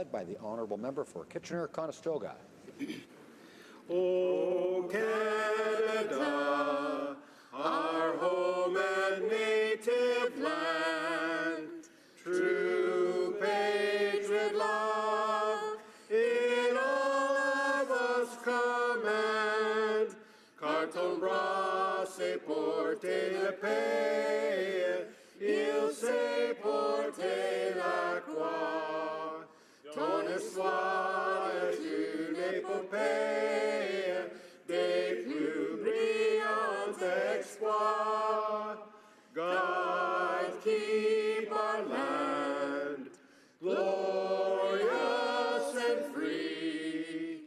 led by the Honourable Member for Kitchener-Conestoga. O Canada, our home and native land, true patriot love in all of us command. Carton bras et portez le paix, il sait porter la croix. Ton histoire est une épopée des plus brillants exploits. God keep our land glorious and free.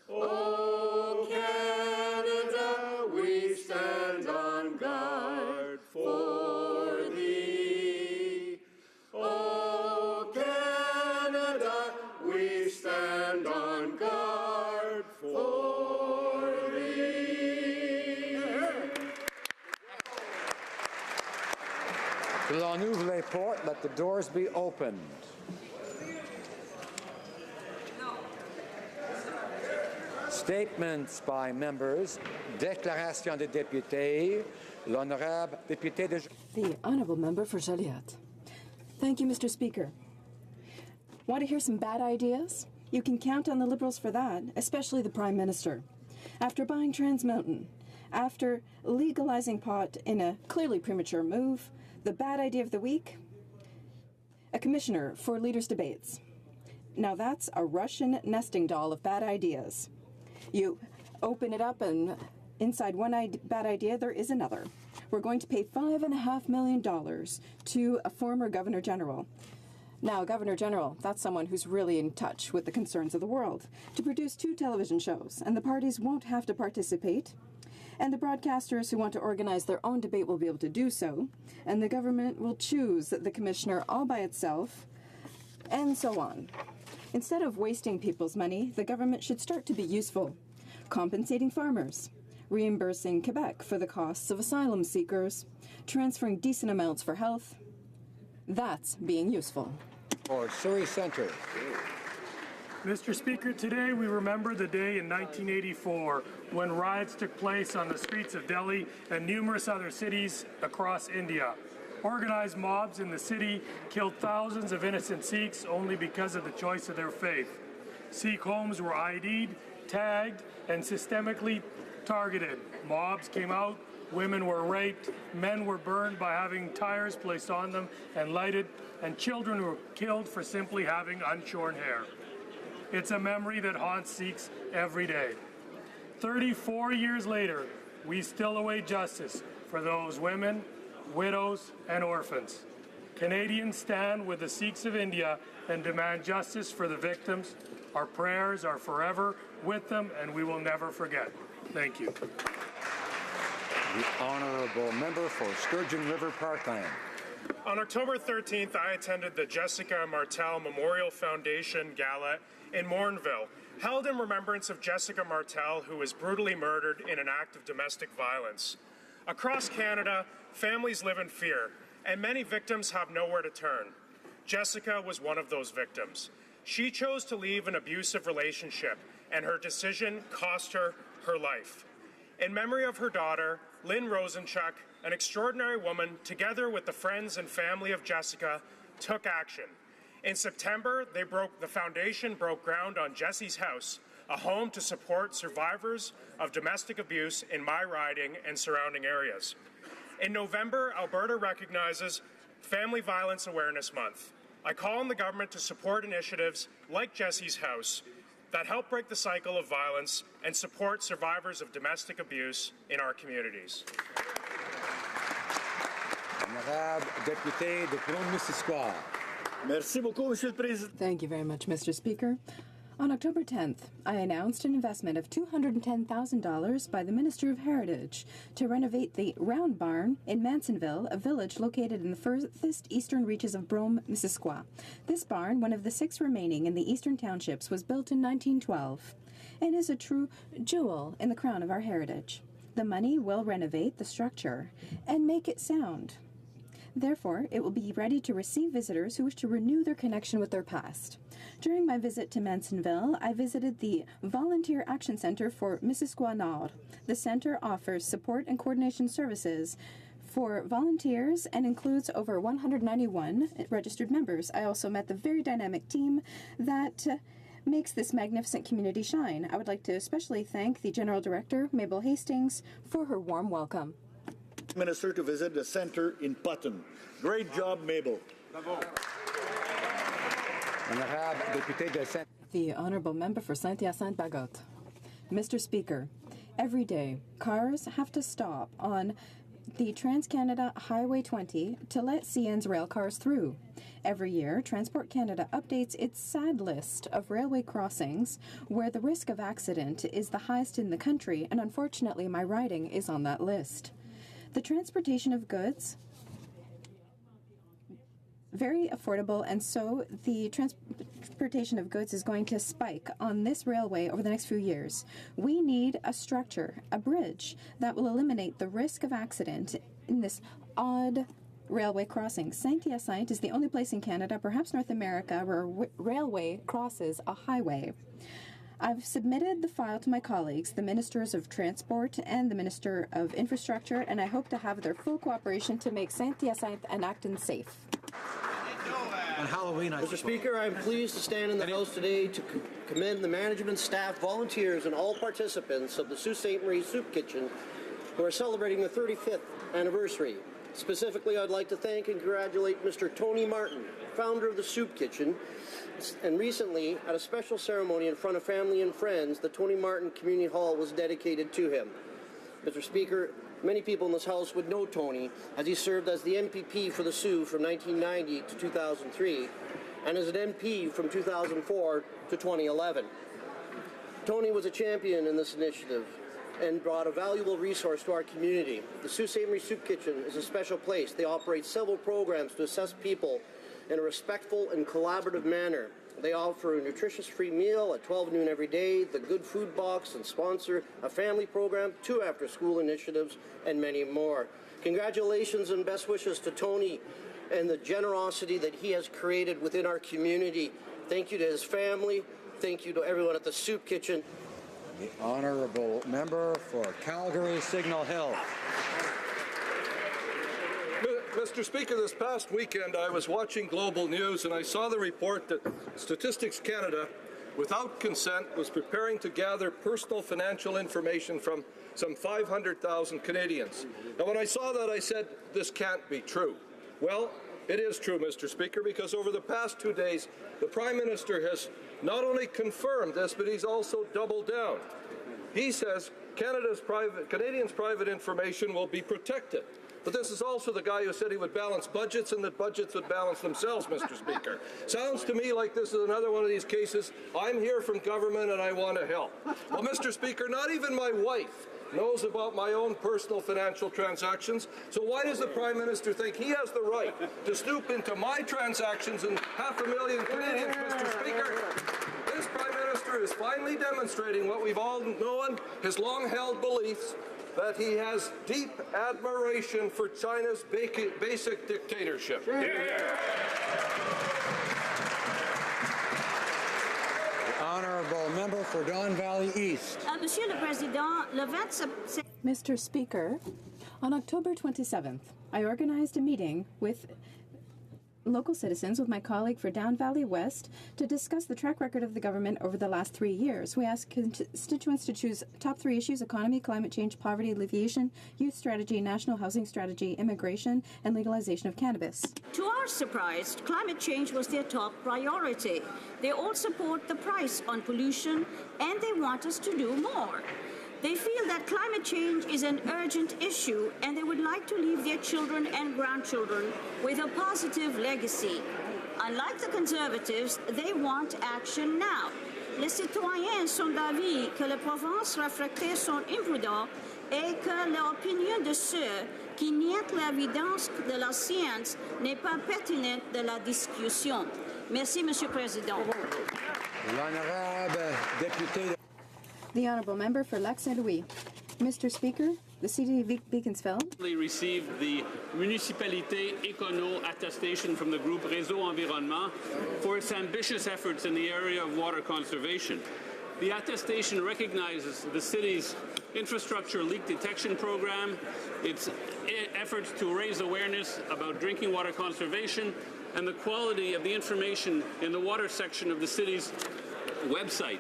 O Canada, we stand on guard for thee. O Canada, we stand on guard for thee. L'on ouvre les portes, let the doors be opened. Statements by members. Déclaration des députés. L'honorable député de... The Honourable Member for Joliette. Thank you, Mr. Speaker. Want to hear some bad ideas? You can count on the Liberals for that, especially the Prime Minister. After buying Trans Mountain, after legalizing pot in a clearly premature move, the bad idea of the week? A commissioner for leaders' debates. Now that's a Russian nesting doll of bad ideas. You open it up and inside one bad idea, there is another. We're going to pay $5.5 million to a former Governor General. Now, Governor General, that's someone who's really in touch with the concerns of the world, to produce 2 television shows, and the parties won't have to participate, and the broadcasters who want to organize their own debate will be able to do so, and the government will choose the commissioner all by itself, and so on. Instead of wasting people's money, the government should start to be useful, compensating farmers, reimbursing Quebec for the costs of asylum seekers, transferring decent amounts for health. That's being useful. For Surrey Centre. Mr. Speaker, today we remember the day in 1984 when riots took place on the streets of Delhi and numerous other cities across India. Organized mobs in the city killed thousands of innocent Sikhs only because of the choice of their faith. Sikh homes were ID'd, tagged, and systemically targeted. Mobs came out, women were raped, men were burned by having tires placed on them and lighted, and children were killed for simply having unshorn hair. It's a memory that haunts Sikhs every day. 34 years later, we still await justice for those women, widows, and orphans. Canadians stand with the Sikhs of India and demand justice for the victims. Our prayers are forever with them, and we will never forget. Thank you. The Honourable Member for Sturgeon River Parkland. On October 13th, I attended the Jessica Martel Memorial Foundation Gala in Morinville, held in remembrance of Jessica Martel, who was brutally murdered in an act of domestic violence. Across Canada, families live in fear, and many victims have nowhere to turn. Jessica was one of those victims. She chose to leave an abusive relationship, and her decision cost her her life. In memory of her daughter, Lynn Rosenchuk, an extraordinary woman, together with the friends and family of Jessica, took action. In September, the foundation broke ground on Jessie's House, a home to support survivors of domestic abuse in my riding and surrounding areas. In November, Alberta recognizes Family Violence Awareness Month. I call on the government to support initiatives like Jessie's House that help break the cycle of violence and support survivors of domestic abuse in our communities. Honorable député de Plomb-Missisquoi. Merci beaucoup, Monsieur le Président. Thank you very much, Mr. Speaker. On October 10th, I announced an investment of $210,000 by the Minister of Heritage to renovate the Round Barn in Mansonville, a village located in the furthest eastern reaches of Brome-Missisquoi. This barn, one of the 6 remaining in the eastern townships, was built in 1912 and is a true jewel in the crown of our heritage. The money will renovate the structure and make it sound. Therefore, it will be ready to receive visitors who wish to renew their connection with their past. During my visit to Mansonville, I visited the Volunteer Action Center for Missisquoi Nord. The center offers support and coordination services for volunteers and includes over 191 registered members. I also met the very dynamic team that makes this magnificent community shine. I would like to especially thank the General Director, Mabel Hastings, for her warm welcome. Minister to visit the center in Putton. Great job, Mabel. Honorable député de Saint- The Honourable Member for Saint-Hyacinthe-Bagotte. Mr. Speaker, every day, cars have to stop on the Trans-Canada Highway 20 to let CN's rail cars through. Every year, Transport Canada updates its sad list of railway crossings where the risk of accident is the highest in the country, and unfortunately my riding is on that list. The transportation of goods, very affordable, and so the transportation of goods is going to spike on this railway over the next few years. We need a structure, a bridge, that will eliminate the risk of accident in this odd railway crossing. Saint-Hyacinthe is the only place in Canada, perhaps North America, where a railway crosses a highway. I've submitted the file to my colleagues, the Ministers of Transport and the Minister of Infrastructure, and I hope to have their full cooperation to make Saint-Hyacinthe and Acton safe. On Halloween, Mr. Speaker, I am pleased to stand in the House today to commend the management, staff, volunteers, and all participants of the Sault Ste. Marie Soup Kitchen who are celebrating the 35th anniversary. Specifically, I'd like to thank and congratulate Mr. Tony Martin, founder of the Soup Kitchen, and recently, at a special ceremony in front of family and friends, the Tony Martin Community Hall was dedicated to him. Mr. Speaker, many people in this House would know Tony, as he served as the MPP for the Sioux from 1990 to 2003, and as an MP from 2004 to 2011. Tony was a champion in this initiative and brought a valuable resource to our community. The Sault Ste. Marie Soup Kitchen is a special place. They operate several programs to assess people in a respectful and collaborative manner. They offer a nutritious free meal at 12 noon every day, the Good Food Box, and sponsor a family program, 2 after-school initiatives, and many more. Congratulations and best wishes to Tony and the generosity that he has created within our community. Thank you to his family. Thank you to everyone at the Soup Kitchen. The Honourable Member for Calgary Signal Hill. Mr. Speaker, this past weekend I was watching Global News and I saw the report that Statistics Canada, without consent, was preparing to gather personal financial information from some 500,000 Canadians. Now, when I saw that, I said, this can't be true. Well, it is true, Mr. Speaker, because over the past 2 days, the Prime Minister has not only confirmed this, but he's also doubled down. He says Canadians' private information will be protected. But this is also the guy who said he would balance budgets and that budgets would balance themselves, Mr. Speaker. Sounds to me like this is another one of these cases, I'm here from government and I want to help. Well, Mr. Speaker, not even my wife knows about my own personal financial transactions, so why does the Prime Minister think he has the right to snoop into my transactions and 500,000 Canadians, Mr. Speaker? This Prime Minister is finally demonstrating what we've all known, his long-held beliefs, that he has deep admiration for China's basic dictatorship. The Honourable Member for Don Valley East. Monsieur le Président, le 27... Mr. Speaker, on October 27th, I organized a meeting with local citizens with my colleague for Down Valley West to discuss the track record of the government over the last 3 years. We asked constituents to choose top 3 issues: economy, climate change, poverty alleviation, youth strategy, national housing strategy, immigration, and legalization of cannabis. To our surprise, climate change was their top priority. They all support the price on pollution, and they want us to do more. They feel that climate change is an urgent issue, and they would like to leave their children and grandchildren with a positive legacy. Unlike the Conservatives, they want action now. Les citoyens sont d'avis que la province reflectait son imprudence et que l'opinion de ceux qui nient l'évidence de la science n'est pas pertinente de la discussion. Merci, Monsieur le Président. L'Honourable Député. The Honourable Member for Lac Saint-Louis. Mr. Speaker, the city of Beaconsfield received the Municipalité Écono attestation from the group Réseau Environnement for its ambitious efforts in the area of water conservation. The attestation recognizes the city's infrastructure leak detection program, its efforts to raise awareness about drinking water conservation, and the quality of the information in the water section of the city's website.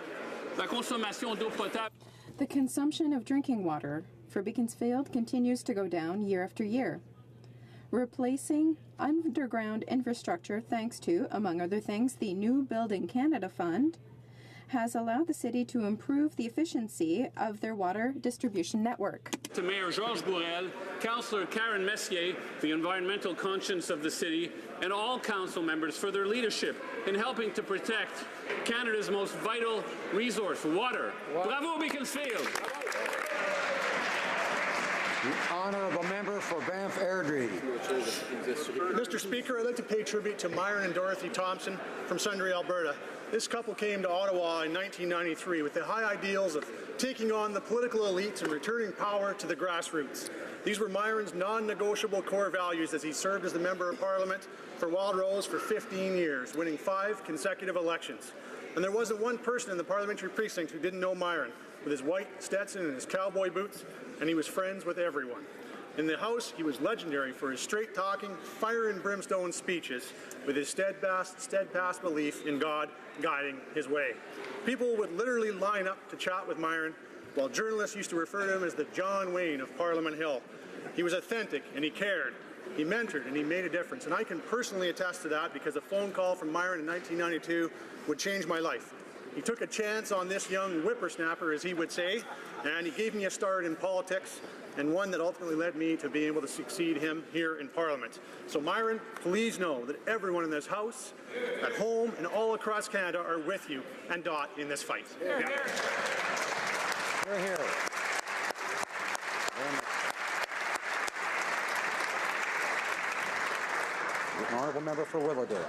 La consommation d'eau potable. The consumption of drinking water for Beaconsfield continues to go down year after year. Replacing underground infrastructure thanks to, among other things, the New Building Canada Fund has allowed the city to improve the efficiency of their water distribution network. To Mayor Georges Bourrel, Councillor Karen Messier, the environmental conscience of the city, and all council members for their leadership in helping to protect Canada's most vital resource, water. Bravo, Beaconsfield! The honourable member for Banff Airdrie. Mr. Speaker, I'd like to pay tribute to Myron and Dorothy Thompson from Sundre, Alberta. This couple came to Ottawa in 1993 with the high ideals of taking on the political elites and returning power to the grassroots. These were Myron's non-negotiable core values as he served as the Member of Parliament for Wildrose for 15 years, winning 5 consecutive elections. And there wasn't one person in the parliamentary precinct who didn't know Myron, with his white Stetson and his cowboy boots, and he was friends with everyone. In the House, he was legendary for his straight-talking, fire and brimstone speeches with his steadfast belief in God guiding his way. People would literally line up to chat with Myron, while journalists used to refer to him as the John Wayne of Parliament Hill. He was authentic and he cared. He mentored and he made a difference. And I can personally attest to that because a phone call from Myron in 1992 would change my life. He took a chance on this young whippersnapper, as he would say, and he gave me a start in politics, and one that ultimately led me to being able to succeed him here in Parliament. So Myron, please know that everyone in this House, at home, and all across Canada are with you and Dot in this fight. Hear, hear. The honourable member for Willowdale.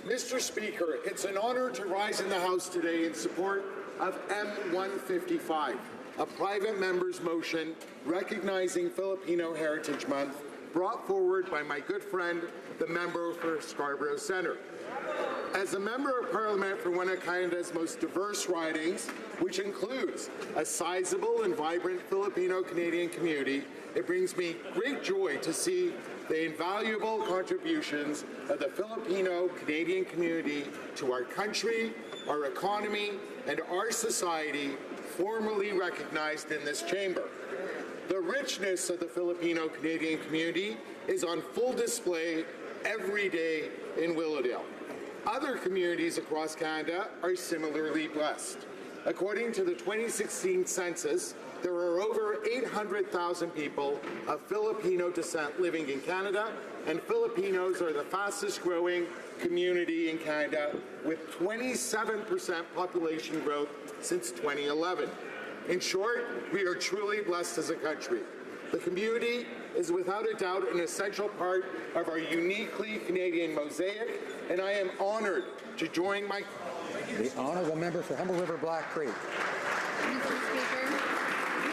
Mr. Speaker, it's an honor to rise in the House today in support of M155, a private member's motion recognizing Filipino Heritage Month brought forward by my good friend, the member for Scarborough Centre. As a member of Parliament for one of Canada's most diverse ridings, which includes a sizable and vibrant Filipino-Canadian community, it brings me great joy to see the invaluable contributions of the Filipino-Canadian community to our country, our economy, and our society formally recognized in this chamber. The richness of the Filipino-Canadian community is on full display every day in Willowdale. Other communities across Canada are similarly blessed. According to the 2016 census, there are over 800,000 people of Filipino descent living in Canada, and Filipinos are the fastest growing community in Canada, with 27% population growth since 2011. In short, we are truly blessed as a country. The community is without a doubt an essential part of our uniquely Canadian mosaic, and I am honored to join my... The honourable member for Humber River Black Creek. Mr. Speaker,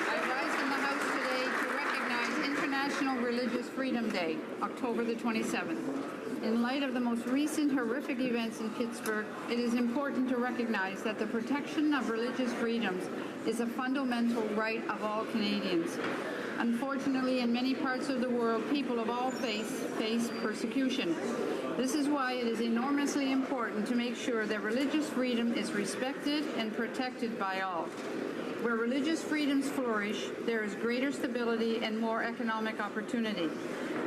I rise in the House today to recognize International Religious Freedom Day, October the 27th. In light of the most recent horrific events in Pittsburgh, it is important to recognize that the protection of religious freedoms is a fundamental right of all Canadians. Unfortunately, in many parts of the world, people of all faiths face persecution. This is why it is enormously important to make sure that religious freedom is respected and protected by all. Where religious freedoms flourish, there is greater stability and more economic opportunity.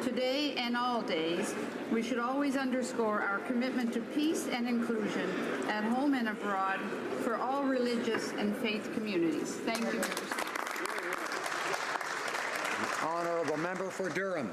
Today and all days, we should always underscore our commitment to peace and inclusion at home and abroad for all religious and faith communities. Thank you, Mr. Speaker. Honourable member for Durham.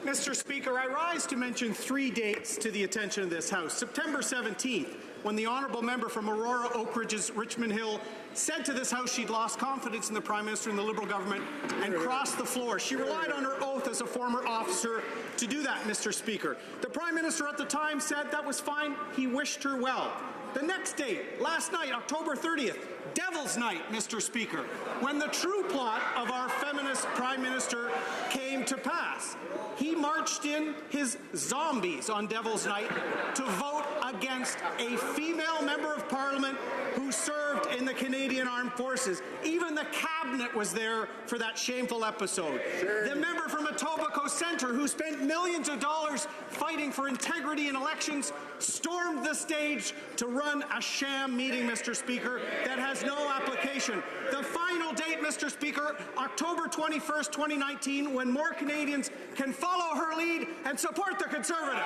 Mr. Speaker, I rise to mention 3 dates to the attention of this House. September 17th, when the honourable member from Aurora, Oak Ridges, Richmond Hill said to this House she'd lost confidence in the Prime Minister and the Liberal government and crossed the floor. She relied on her oath as a former officer to do that, Mr. Speaker. The Prime Minister at the time said that was fine. He wished her well. The next date, last night, October 30th, Devil's Night, Mr. Speaker, when the true plot of our feminist Prime Minister came to pass. He marched in his zombies on Devil's Night to vote against a female member of Parliament who served in the Canadian Armed Forces. Even the cabinet was there for that shameful episode. Sure. The member from Etobicoke Centre, who spent millions of dollars fighting for integrity in elections, stormed the stage to run a sham meeting, Mr. Speaker, that has no application. The final date, Mr. Speaker, October 21st, 2019, when more Canadians can follow her lead and support the Conservatives.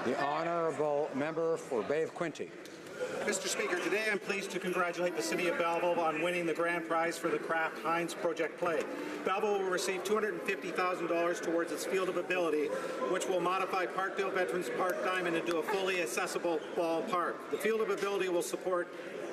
The honourable member for Bay of Quinte. Mr. Speaker, today I'm pleased to congratulate the City of Belleville on winning the grand prize for the Kraft Heinz Project Play. Belleville will receive $250,000 towards its Field of Ability, which will modify Parkdale Veterans Park Diamond into a fully accessible ballpark. The Field of Ability will support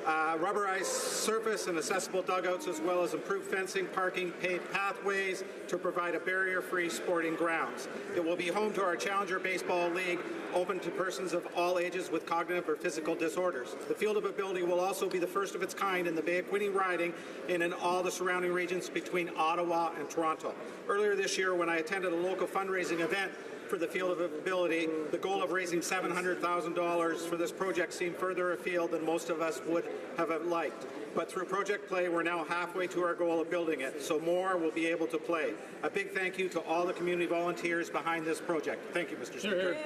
rubberized surface and accessible dugouts, as well as improved fencing, parking, paved pathways to provide a barrier-free sporting grounds. It will be home to our Challenger Baseball League, open to persons of all ages with cognitive or physical disorders. The Field of Ability will also be the first of its kind in the Bay of Quinte riding and in all the surrounding regions between Ottawa and Toronto. Earlier this year, when I attended a local fundraising event for the Field of Ability, the goal of raising $700,000 for this project seemed further afield than most of us would have liked. But through Project Play, we're now halfway to our goal of building it, so more will be able to play. A big thank you to all the community volunteers behind this project. Thank you, Mr. Speaker.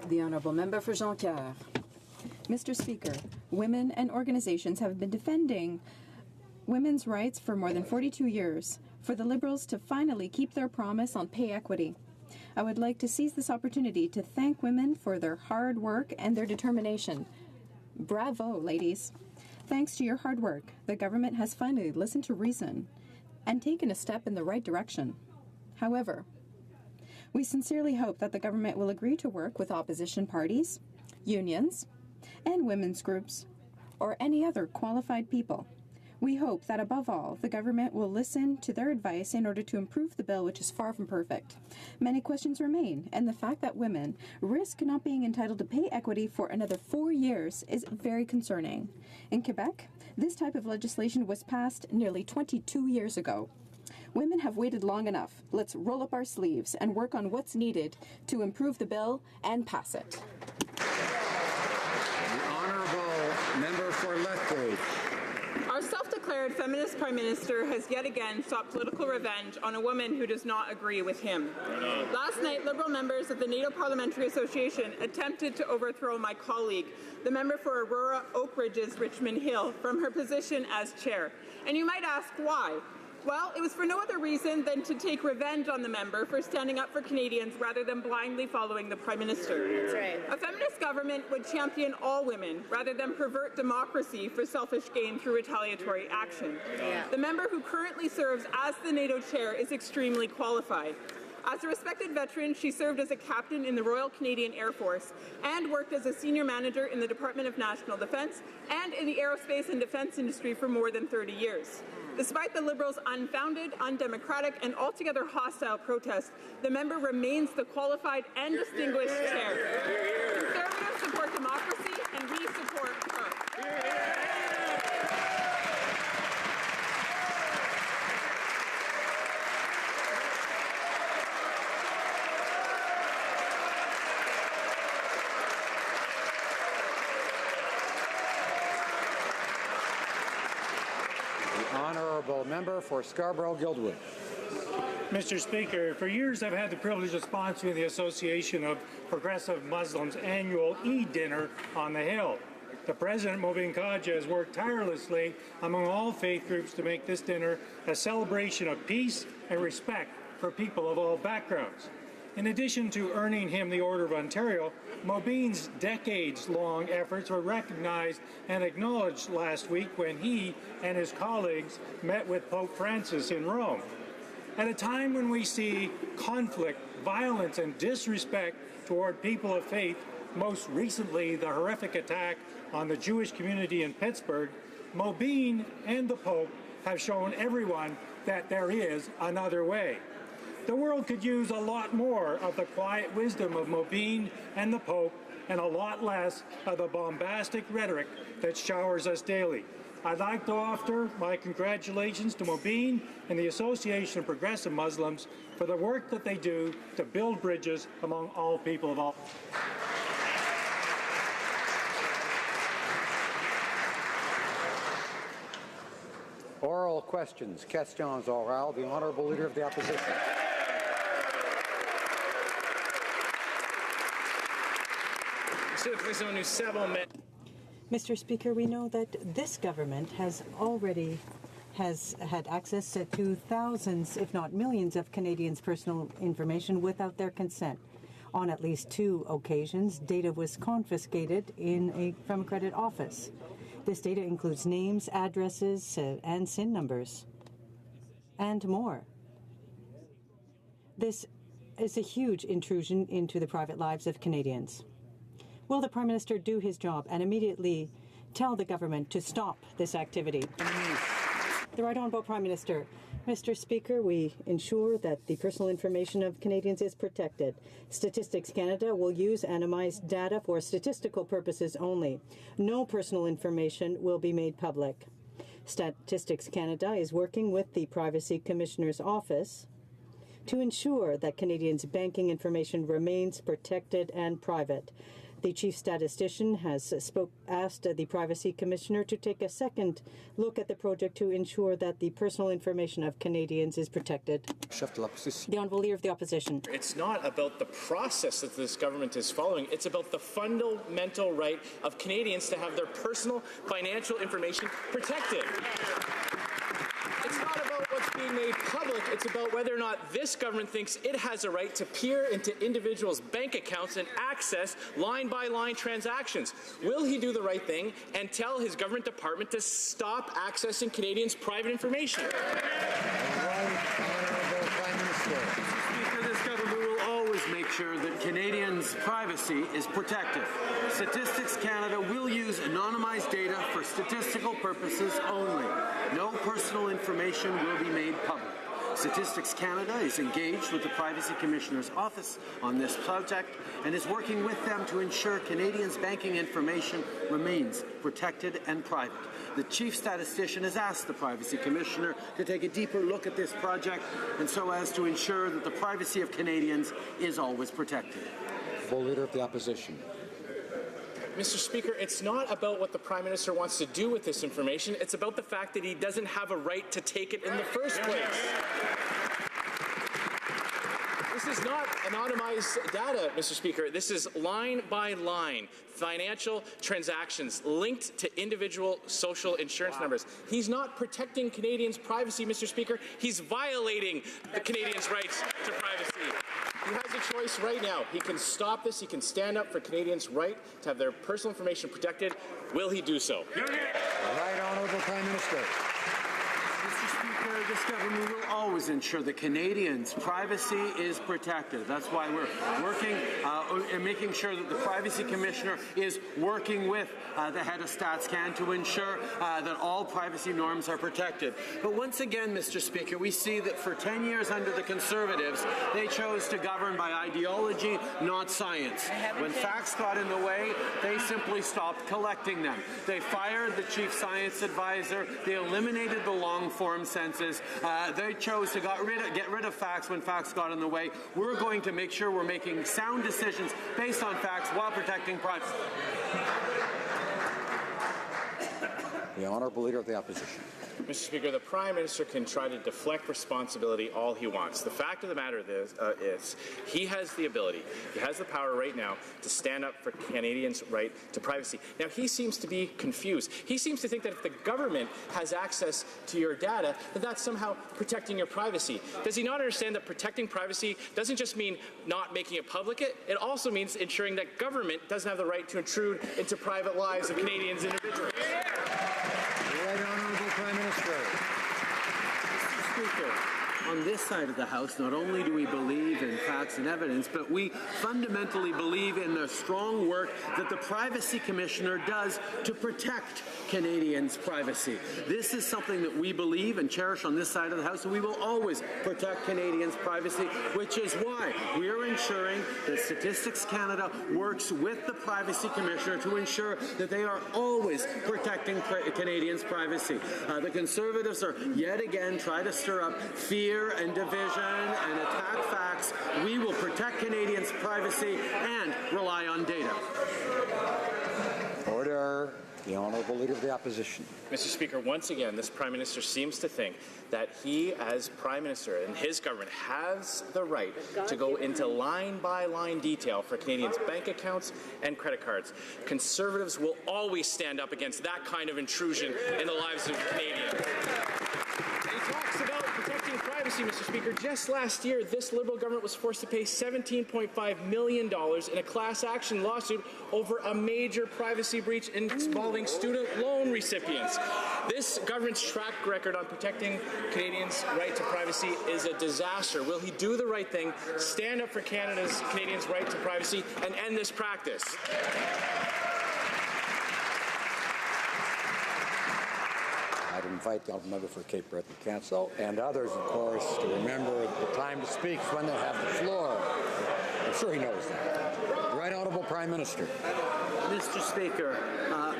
The Honourable Member for Jonquière. Mr. Speaker, women and organizations have been defending women's rights for more than 42 years. For the Liberals to finally keep their promise on pay equity, I would like to seize this opportunity to thank women for their hard work and their determination. Bravo, ladies. Thanks to your hard work, the government has finally listened to reason and taken a step in the right direction. However, we sincerely hope that the government will agree to work with opposition parties, unions, and women's groups, or any other qualified people. We hope that, above all, the government will listen to their advice in order to improve the bill, which is far from perfect. Many questions remain, and the fact that women risk not being entitled to pay equity for another 4 years is very concerning. In Quebec, this type of legislation was passed nearly 22 years ago. Women have waited long enough. Let's roll up our sleeves and work on what's needed to improve the bill and pass it. The honourable member for Lethbridge. Our self-declared feminist Prime Minister has yet again sought political revenge on a woman who does not agree with him. Last night, Liberal members of the NATO Parliamentary Association attempted to overthrow my colleague, the member for Aurora Oak Ridges Richmond Hill, from her position as chair. And you might ask why. Well, it was for no other reason than to take revenge on the member for standing up for Canadians rather than blindly following the Prime Minister. That's right. A feminist government would champion all women rather than pervert democracy for selfish gain through retaliatory action. Yeah. The member who currently serves as the NATO chair is extremely qualified. As a respected veteran, she served as a captain in the Royal Canadian Air Force and worked as a senior manager in the Department of National Defence and in the aerospace and defence industry for more than 30 years. Despite the Liberals' unfounded, undemocratic, and altogether hostile protest, the member remains the qualified and distinguished chair. Conservatives support democracy, and we support her. Honourable member for Scarborough-Guildwood. Mr. Speaker, for years I've had the privilege of sponsoring the Association of Progressive Muslims' annual Eid dinner on the Hill. The President, Mobeen Khaja, has worked tirelessly among all faith groups to make this dinner a celebration of peace and respect for people of all backgrounds. In addition to earning him the Order of Ontario, Mobeen's decades-long efforts were recognized and acknowledged last week when he and his colleagues met with Pope Francis in Rome. At a time when we see conflict, violence, and disrespect toward people of faith most recently the horrific attack on the Jewish community in Pittsburgh, Mobeen and the Pope have shown everyone that there is another way. The world could use a lot more of the quiet wisdom of Mobeen and the Pope and a lot less of the bombastic rhetoric that showers us daily. I'd like to offer my congratulations to Mobeen and the Association of Progressive Muslims for the work that they do to build bridges among all people of all. Oral questions. Questions orales. The Honourable Leader of the Opposition. Mr. Speaker, we know that this government has had access to thousands, if not millions, of Canadians' personal information without their consent. On at least 2 occasions, data was confiscated from a credit office. This data includes names, addresses, and SIN numbers, and more. This is a huge intrusion into the private lives of Canadians. Will the Prime Minister do his job and immediately tell the government to stop this activity? The Right Honourable Prime Minister. Mr. Speaker, we ensure that the personal information of Canadians is protected. Statistics Canada will use anonymized data for statistical purposes only. No personal information will be made public. Statistics Canada is working with the Privacy Commissioner's Office to ensure that Canadians' banking information remains protected and private. The Chief Statistician has asked the Privacy Commissioner to take a second look at the project to ensure that the personal information of Canadians is protected. The Honourable Leader of the Opposition. It's not about the process that this government is following. It's about the fundamental right of Canadians to have their personal financial information protected. It's not about what's being made public. It's about whether or not this government thinks it has a right to peer into individuals' bank accounts and access line-by-line transactions. Will he do the right thing and tell his government department to stop accessing Canadians' private information? This government will always make sure that Canadians' privacy is protected. Statistics Canada will use anonymized data for statistical purposes only. No personal information will be made public. Statistics Canada is engaged with the Privacy Commissioner's Office on this project and is working with them to ensure Canadians' banking information remains protected and private. The Chief Statistician has asked the Privacy Commissioner to take a deeper look at this project and so as to ensure that the privacy of Canadians is always protected. Full Leader of the Opposition. Mr. Speaker, it's not about what the Prime Minister wants to do with this information. It's about the fact that he doesn't have a right to take it in the first place. This is not anonymized data, Mr. Speaker. This is line-by-line financial transactions linked to individual social insurance numbers. He's not protecting Canadians' privacy, Mr. Speaker. He's violating the Canadians' rights to privacy. He has a choice right now. He can stop this. He can stand up for Canadians' right to have their personal information protected. Will he do so? Right Honourable Prime Minister. Mr. Speaker, this government will always ensure that Canadians' privacy is protected. That's why we're working and making sure that the Privacy Commissioner is working with the head of StatsCan to ensure that all privacy norms are protected. But once again, Mr. Speaker, we see that for 10 years under the Conservatives, they chose to govern by ideology, not science. When facts got in the way, they simply stopped collecting them. They fired the Chief Science Advisor. They eliminated the long-form census. They chose to get rid of facts when facts got in the way. We're going to make sure we're making sound decisions based on facts while protecting privacy. The Honourable Leader of the Opposition. Mr. Speaker, the Prime Minister can try to deflect responsibility all he wants. The fact of the matter is he has the ability, he has the power right now to stand up for Canadians' right to privacy. Now, he seems to be confused. He seems to think that if the government has access to your data, that that's somehow protecting your privacy. Does he not understand that protecting privacy doesn't just mean not making it public? It also means ensuring that government doesn't have the right to intrude into private lives of Canadians individually. Right Honourable Prime Minister. Mr. Speaker, on this side of the House, not only do we believe in facts and evidence, but we fundamentally believe in the strong work that the Privacy Commissioner does to protect Canadians' privacy. This is something that we believe and cherish on this side of the House, and we will always protect Canadians' privacy, which is why we are ensuring that Statistics Canada works with the Privacy Commissioner to ensure that they are always protecting Canadians' privacy. The Conservatives are yet again trying to stir up fear and division and attack facts. We will protect Canadians' privacy and rely on data. Order. The Honourable Leader of the Opposition. Mr. Speaker, once again, this Prime Minister seems to think that he, as Prime Minister and his government, has the right to go into line-by-line detail for Canadians' bank accounts and credit cards. Conservatives will always stand up against that kind of intrusion in the lives of Canadians. He talks about protecting privacy, Mr. Speaker. Just last year, this Liberal government was forced to pay $17.5 million in a class action lawsuit over a major privacy breach involving student loan recipients. This government's track record on protecting Canadians' right to privacy is a disaster. Will he do the right thing, stand up for Canadians' right to privacy, and end this practice? I'd invite the Honourable Member for Cape Breton Council and others, of course, to remember the time to speak is when they have the floor. I'm sure he knows that. The Right Honourable Prime Minister. Mr. Speaker,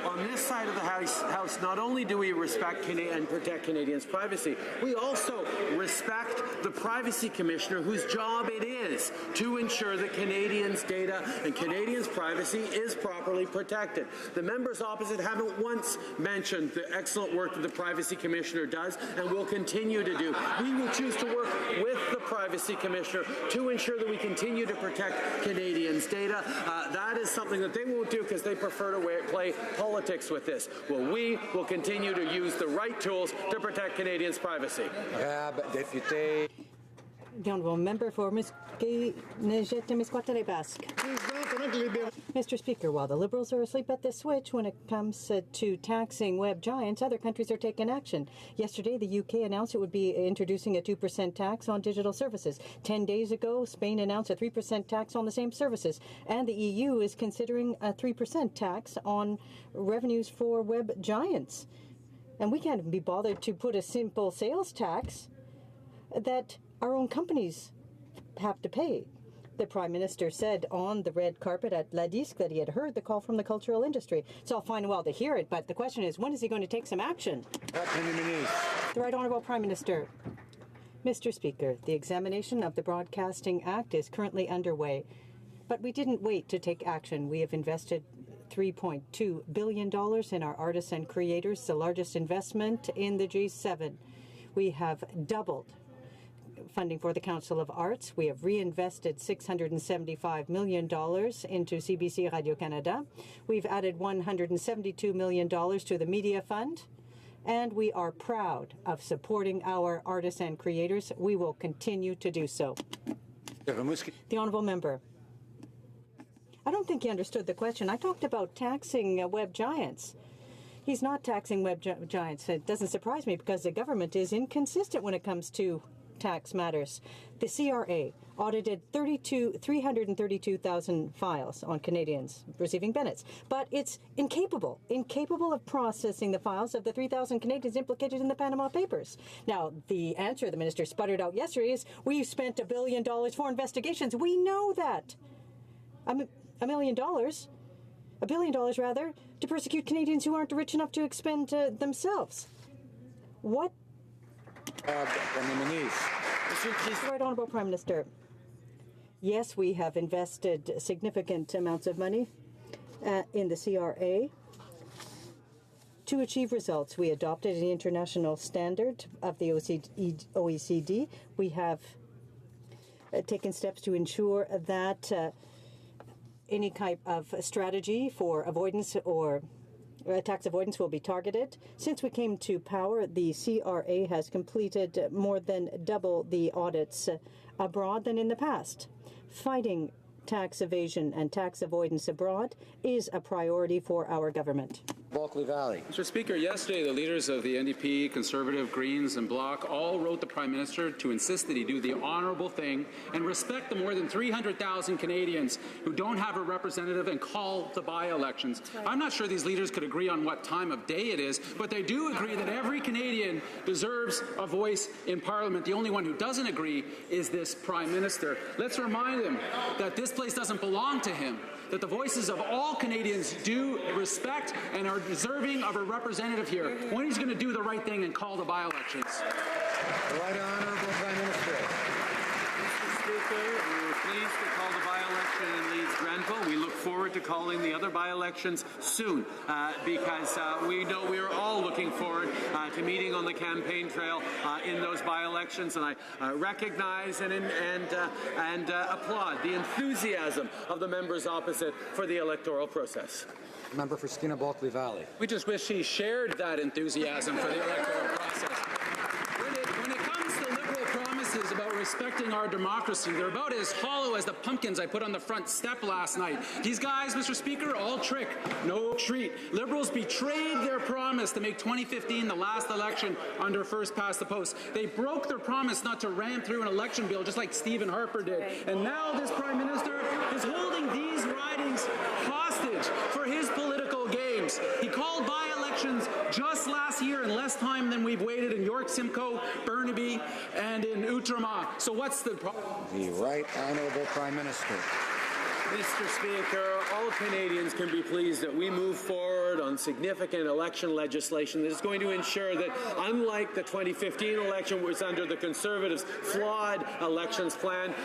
on this side of the House, not only do we respect and protect Canadians' privacy, we also respect the Privacy Commissioner, whose job it is to ensure that Canadians' data and Canadians' privacy is properly protected. The members opposite haven't once mentioned the excellent work that the Privacy Commissioner does and will continue to do. We will choose to work with the Privacy Commissioner to ensure that we continue to protect Canadians' data. That is something that they won't do because they prefer to play politics with this. Well, we will continue to use the right tools to protect Canadians' privacy. The Honourable Member for Mesquite Basque. Mr. Speaker, while the Liberals are asleep at the switch when it comes to taxing web giants, other countries are taking action. Yesterday, the UK announced it would be introducing a 2% tax on digital services. 10 days ago, Spain announced a 3% tax on the same services. And the EU is considering a 3% tax on revenues for web giants. And we can't be bothered to put a simple sales tax that our own companies have to pay. The Prime Minister said on the red carpet at La Disque that he had heard the call from the cultural industry. It's all fine and well to hear it, but the question is, when is he going to take some action? The Right Honourable Prime Minister. Mr. Speaker, the examination of the Broadcasting Act is currently underway, but we didn't wait to take action. We have invested $3.2 billion in our artists and creators, the largest investment in the G7. We have doubled funding for the Council of Arts. We have reinvested $675 million into CBC Radio-Canada. We've added $172 million to the Media Fund, and we are proud of supporting our artists and creators. We will continue to do so. The Honourable Member. I don't think he understood the question. I talked about taxing web giants. He's not taxing web giants. It doesn't surprise me because the government is inconsistent when it comes to tax matters. The CRA audited 332,000 files on Canadians receiving benefits, but it's incapable of processing the files of the 3,000 Canadians implicated in the Panama Papers. Now, the answer the minister sputtered out yesterday is, we've spent $1 billion for investigations. We know that. $1 billion rather, to persecute Canadians who aren't rich enough to expend themselves. What? Right Honourable Prime Minister. Yes, we have invested significant amounts of money in the CRA to achieve results. We adopted an international standard of the OECD. We have taken steps to ensure that any type of strategy for avoidance or tax avoidance will be targeted. Since we came to power, the CRA has completed more than double the audits abroad than in the past. Fighting tax evasion and tax avoidance abroad is a priority for our government. Bulkley Valley. Mr. Speaker, yesterday the leaders of the NDP, Conservative, Greens and Bloc all wrote the Prime Minister to insist that he do the honourable thing and respect the more than 300,000 Canadians who don't have a representative and call the by-elections. Right. I'm not sure these leaders could agree on what time of day it is, but they do agree that every Canadian deserves a voice in Parliament. The only one who doesn't agree is this Prime Minister. Let's remind him that this place doesn't belong to him, that the voices of all Canadians do respect and are deserving of a representative here. When he's going to do the right thing and call the by-elections. The Right Honourable Prime Minister. Mr. Speaker, we were pleased to call the by-election in Leeds Grenville. We look forward to calling the other by-elections soon because we know we are all looking forward to meeting on the campaign trail in those by-elections, and I recognize and applaud the enthusiasm of the members opposite for the electoral process. Member for Skeena Bulkley Valley. We just wish he shared that enthusiasm for the electoral process. When it comes to Liberal promises about respecting our democracy, they're about as hollow as the pumpkins I put on the front step last night. These guys, Mr. Speaker, all trick, no treat. Liberals betrayed their promise to make 2015 the last election under first past the post. They broke their promise not to ram through an election bill just like Stephen Harper did. And now this Prime Minister is holding these ridings hostage for his political games. He called by-elections just last year in less time than we've waited in York, Simcoe, Burnaby, and in Outremont. So what's the problem? The Right Honourable Prime Minister. Mr. Speaker, all Canadians can be pleased that we move forward on significant election legislation that is going to ensure that, unlike the 2015 election, which was under the Conservatives' flawed elections plan,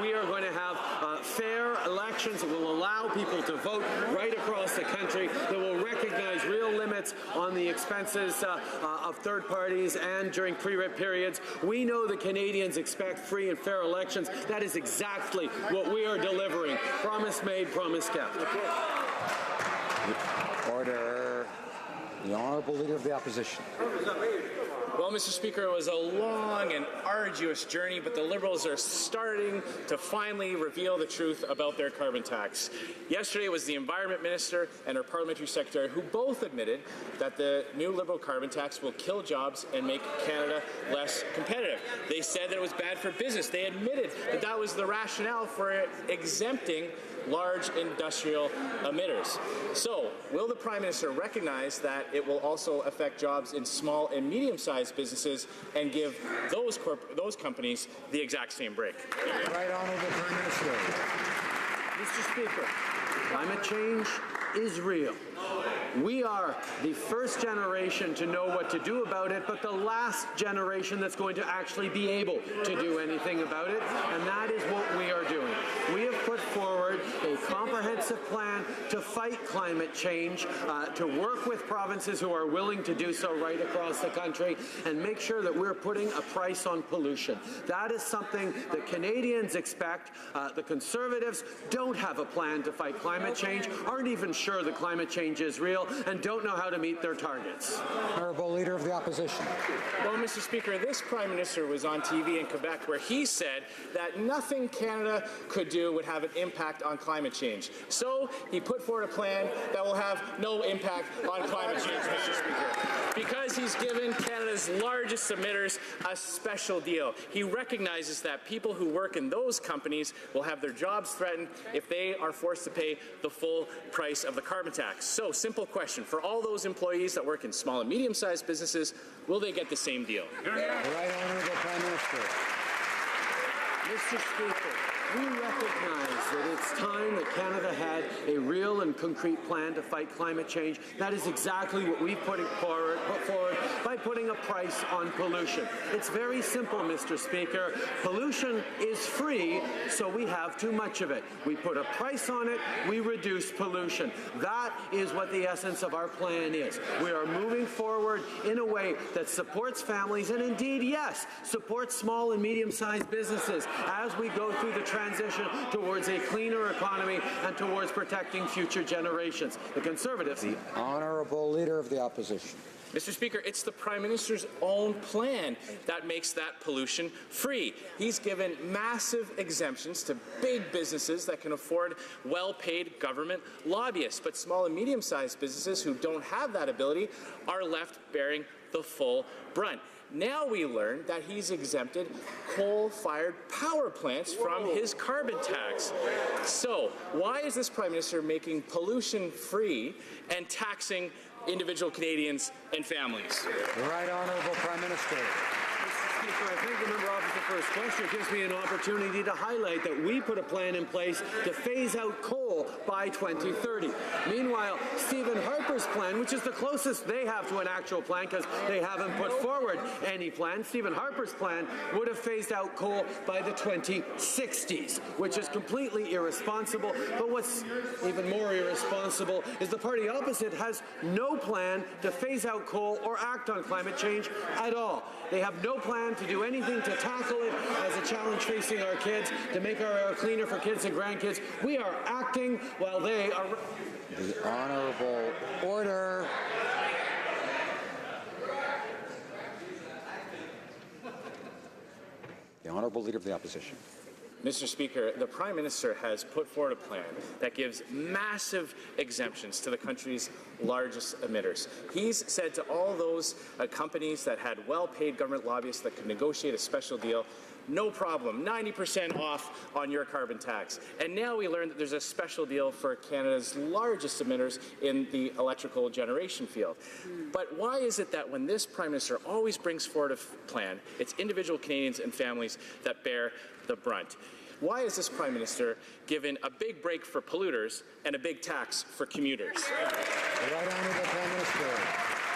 we are going to have fair elections that will allow people to vote right across the country, that will recognize real limits on the expenses of third parties and during pre-rip periods. We know that Canadians expect free and fair elections. That is exactly what we are delivering. Promise made, promise kept. Order. The Honourable Leader of the Opposition. Well, Mr. Speaker, it was a long and arduous journey, but the Liberals are starting to finally reveal the truth about their carbon tax. Yesterday was the Environment Minister and her Parliamentary Secretary who both admitted that the new Liberal carbon tax will kill jobs and make Canada less competitive. They said that it was bad for business. They admitted that that was the rationale for exempting large industrial emitters. So, will the Prime Minister recognize that it will also affect jobs in small and medium-sized businesses and give those companies the exact same break? Right Honourable Prime Minister. Mr. Speaker, climate change is real. We are the first generation to know what to do about it, but the last generation that's going to actually be able to do anything about it, and that is what we are doing. We have put forward a comprehensive plan to fight climate change, to work with provinces who are willing to do so right across the country, and make sure that we're putting a price on pollution. That is something that Canadians expect. The Conservatives don't have a plan to fight climate change, aren't even sure that climate change is real, and don't know how to meet their targets. Honourable Leader of the Opposition. Well, Mr. Speaker, this Prime Minister was on TV in Quebec where he said that nothing Canada could do would have an impact on climate change. So he put forward a plan that will have no impact on climate change, Mr. Speaker, because he's given Canada's largest emitters a special deal. He recognizes that people who work in those companies will have their jobs threatened if they are forced to pay the full price of the carbon tax. So, simple question. For all those employees that work in small and medium-sized businesses, will they get the same deal? The Right Honourable Prime Minister. Mr. Speaker, we recognize that it's time that Canada had a real and concrete plan to fight climate change. That is exactly what we put forward by putting a price on pollution. It's very simple, Mr. Speaker. Pollution is free, so we have too much of it. We put a price on it, we reduce pollution. That is what the essence of our plan is. We are moving forward in a way that supports families and indeed, yes, supports small and medium-sized businesses as we go through the transition towards a cleaner economy and towards protecting future generations. The Conservatives. The Honourable Leader of the Opposition. Mr. Speaker, it's the Prime Minister's own plan that makes that pollution free. He's given massive exemptions to big businesses that can afford well-paid government lobbyists, but small and medium-sized businesses who don't have that ability are left bearing the full brunt. Now we learn that he's exempted coal-fired power plants from his carbon tax. So why is this Prime Minister making pollution free and taxing individual Canadians and families? The Right Honourable Prime Minister. Mr. Speaker, I thank the member opposite the first question. It gives me an opportunity to highlight that we put a plan in place to phase out coal by 2030. Meanwhile, Stephen Harper's plan, which is the closest they have to an actual plan because they haven't put forward any plan, Stephen Harper's plan would have phased out coal by the 2060s, which is completely irresponsible. But what's even more irresponsible is the party opposite has no plan to phase out coal or act on climate change at all. They have no plan to do anything to tackle it as a challenge facing our kids, to make our air cleaner for kids and grandkids. We are acting while they are... The Honourable Order. The Honourable Leader of the Opposition. Mr. Speaker, the Prime Minister has put forward a plan that gives massive exemptions to the country's largest emitters. He's said to all those companies that had well-paid government lobbyists that could negotiate a special deal, no problem, 90% off on your carbon tax. And now we learn that there's a special deal for Canada's largest emitters in the electrical generation field. But why is it that when this Prime Minister always brings forward a plan, it's individual Canadians and families that bear the brunt? Why is this Prime Minister given a big break for polluters and a big tax for commuters? The Right Honourable Prime Minister.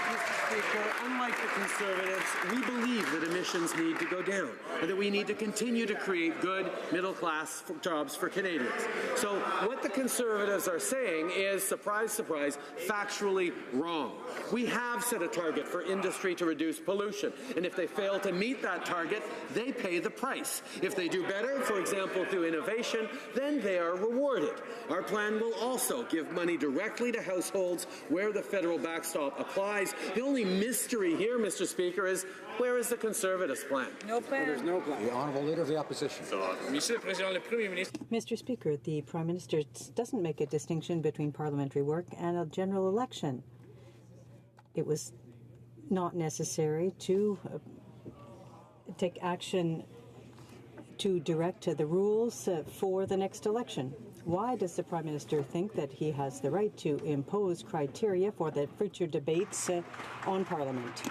Mr. Speaker, unlike the Conservatives, we believe that emissions need to go down and that we need to continue to create good middle-class jobs for Canadians. So what the Conservatives are saying is, surprise, surprise, factually wrong. We have set a target for industry to reduce pollution, and if they fail to meet that target, they pay the price. If they do better, for example, through innovation, then they are rewarded. Our plan will also give money directly to households where the federal backstop applies. The only mystery here, Mr. Speaker, is where is the Conservatives' plan? No plan. Well, there's no plan. The Honourable Leader of the Opposition. Mr. Speaker, the Prime Minister doesn't make a distinction between parliamentary work and a general election. It was not necessary to take action to direct the rules for the next election. Why does the Prime Minister think that he has the right to impose criteria for the future debates on Parliament?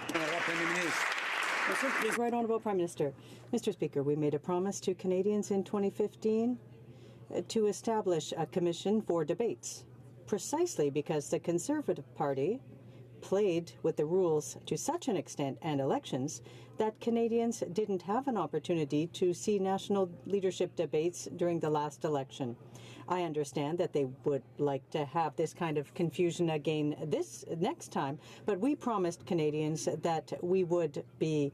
Right Honourable Prime Minister. Mr. Speaker, we made a promise to Canadians in 2015 to establish a commission for debates, precisely because the Conservative Party played with the rules to such an extent and elections that Canadians didn't have an opportunity to see national leadership debates during the last election. I understand that they would like to have this kind of confusion again this next time, but we promised Canadians that we would be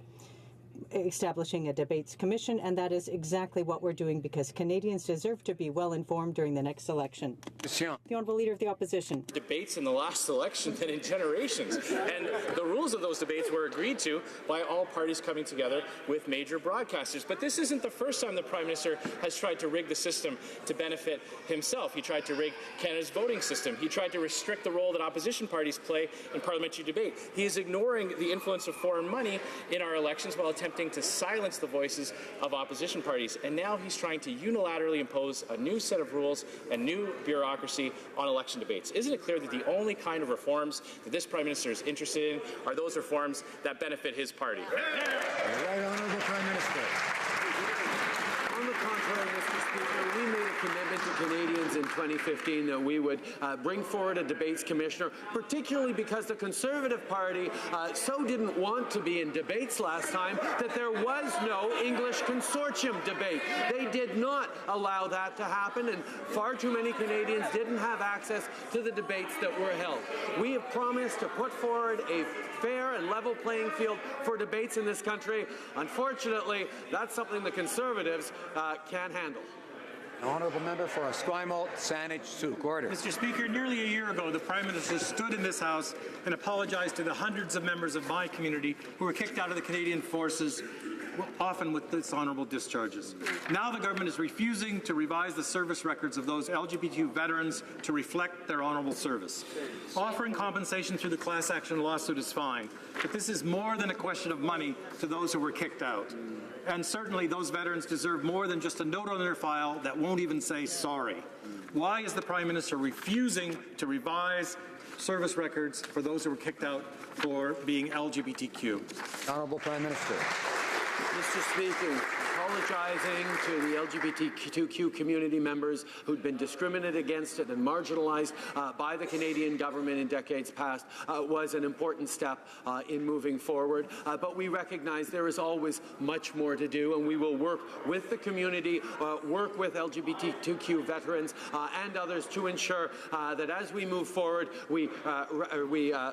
establishing a debates commission, and that is exactly what we're doing because Canadians deserve to be well informed during the next election. The Honourable Leader of the Opposition. Debates in the last election than in generations. And the rules of those debates were agreed to by all parties coming together with major broadcasters. But this isn't the first time the Prime Minister has tried to rig the system to benefit himself. He tried to rig Canada's voting system. He tried to restrict the role that opposition parties play in parliamentary debate. He is ignoring the influence of foreign money in our elections while attempting to silence the voices of opposition parties. And now he's trying to unilaterally impose a new set of rules and new bureaucracy on election debates. Isn't it clear that the only kind of reforms that this Prime Minister is interested in are those reforms that benefit his party? Right Honourable Prime Minister. On the contrary, Mr. Speaker, we made a commitment to Canadians in 2015 that we would bring forward a debates commissioner, particularly because the Conservative Party so didn't want to be in debates last time that there was no English consortium debate. They did not allow that to happen, and far too many Canadians didn't have access to the debates that were held. We have promised to put forward a fair and level playing field for debates in this country. Unfortunately, that's something the Conservatives can't handle. Honourable member for Esquimalt, Saanich, Sioux. Order. Mr. Speaker, nearly a year ago, the Prime Minister stood in this House and apologized to the hundreds of members of my community who were kicked out of the Canadian Forces, often with dishonorable discharges. Now the government is refusing to revise the service records of those LGBTQ veterans to reflect their honorable service. Offering compensation through the class action lawsuit is fine, but this is more than a question of money to those who were kicked out. And certainly those veterans deserve more than just a note on their file that won't even say sorry. Why is the Prime Minister refusing to revise service records for those who were kicked out for being LGBTQ? Honourable Prime Minister. Mr. Speaker, apologizing to the LGBTQ community members who'd been discriminated against and marginalized by the Canadian government in decades past was an important step in moving forward. But we recognize there is always much more to do, and we will work with the community, work with LGBTQ veterans and others to ensure that as we move forward, we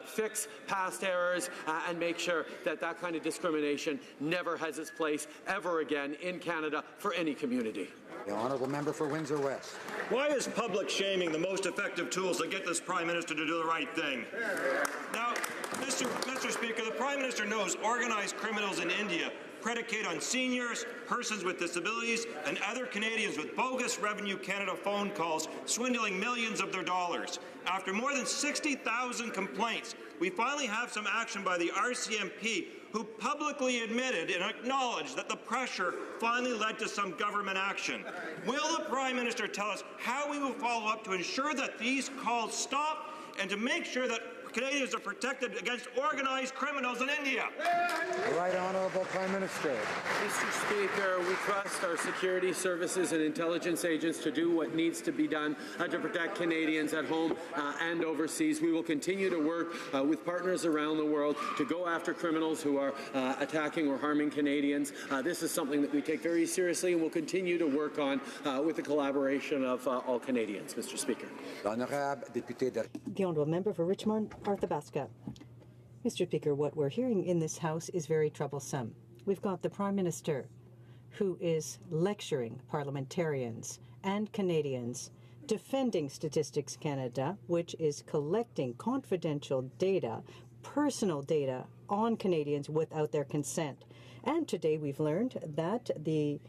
fix past errors and make sure that that kind of discrimination never has its place ever again in Canada for any community. The honourable member for Windsor West. Why is public shaming the most effective tools to get this Prime Minister to do the right thing? Now, Mr. Speaker, the Prime Minister knows organized criminals in India predicate on seniors, persons with disabilities, and other Canadians with bogus Revenue Canada phone calls, swindling millions of their dollars. After more than 60,000 complaints, we finally have some action by the RCMP, who publicly admitted and acknowledged that the pressure finally led to some government action. Will the Prime Minister tell us how we will follow up to ensure that these calls stop and to make sure that Canadians are protected against organized criminals in India? The right honourable Prime Minister. Mr. Speaker, we trust our security services and intelligence agents to do what needs to be done to protect Canadians at home and overseas. We will continue to work with partners around the world to go after criminals who are attacking or harming Canadians. This is something that we take very seriously and will continue to work on with the collaboration of all Canadians, Mr. Speaker. The honourable member for Richmond, Arthabaska. Mr. Speaker, what we're hearing in this House is very troublesome. We've got the Prime Minister who is lecturing parliamentarians and Canadians, defending Statistics Canada, which is collecting confidential data, personal data on Canadians without their consent. And today we've learned that the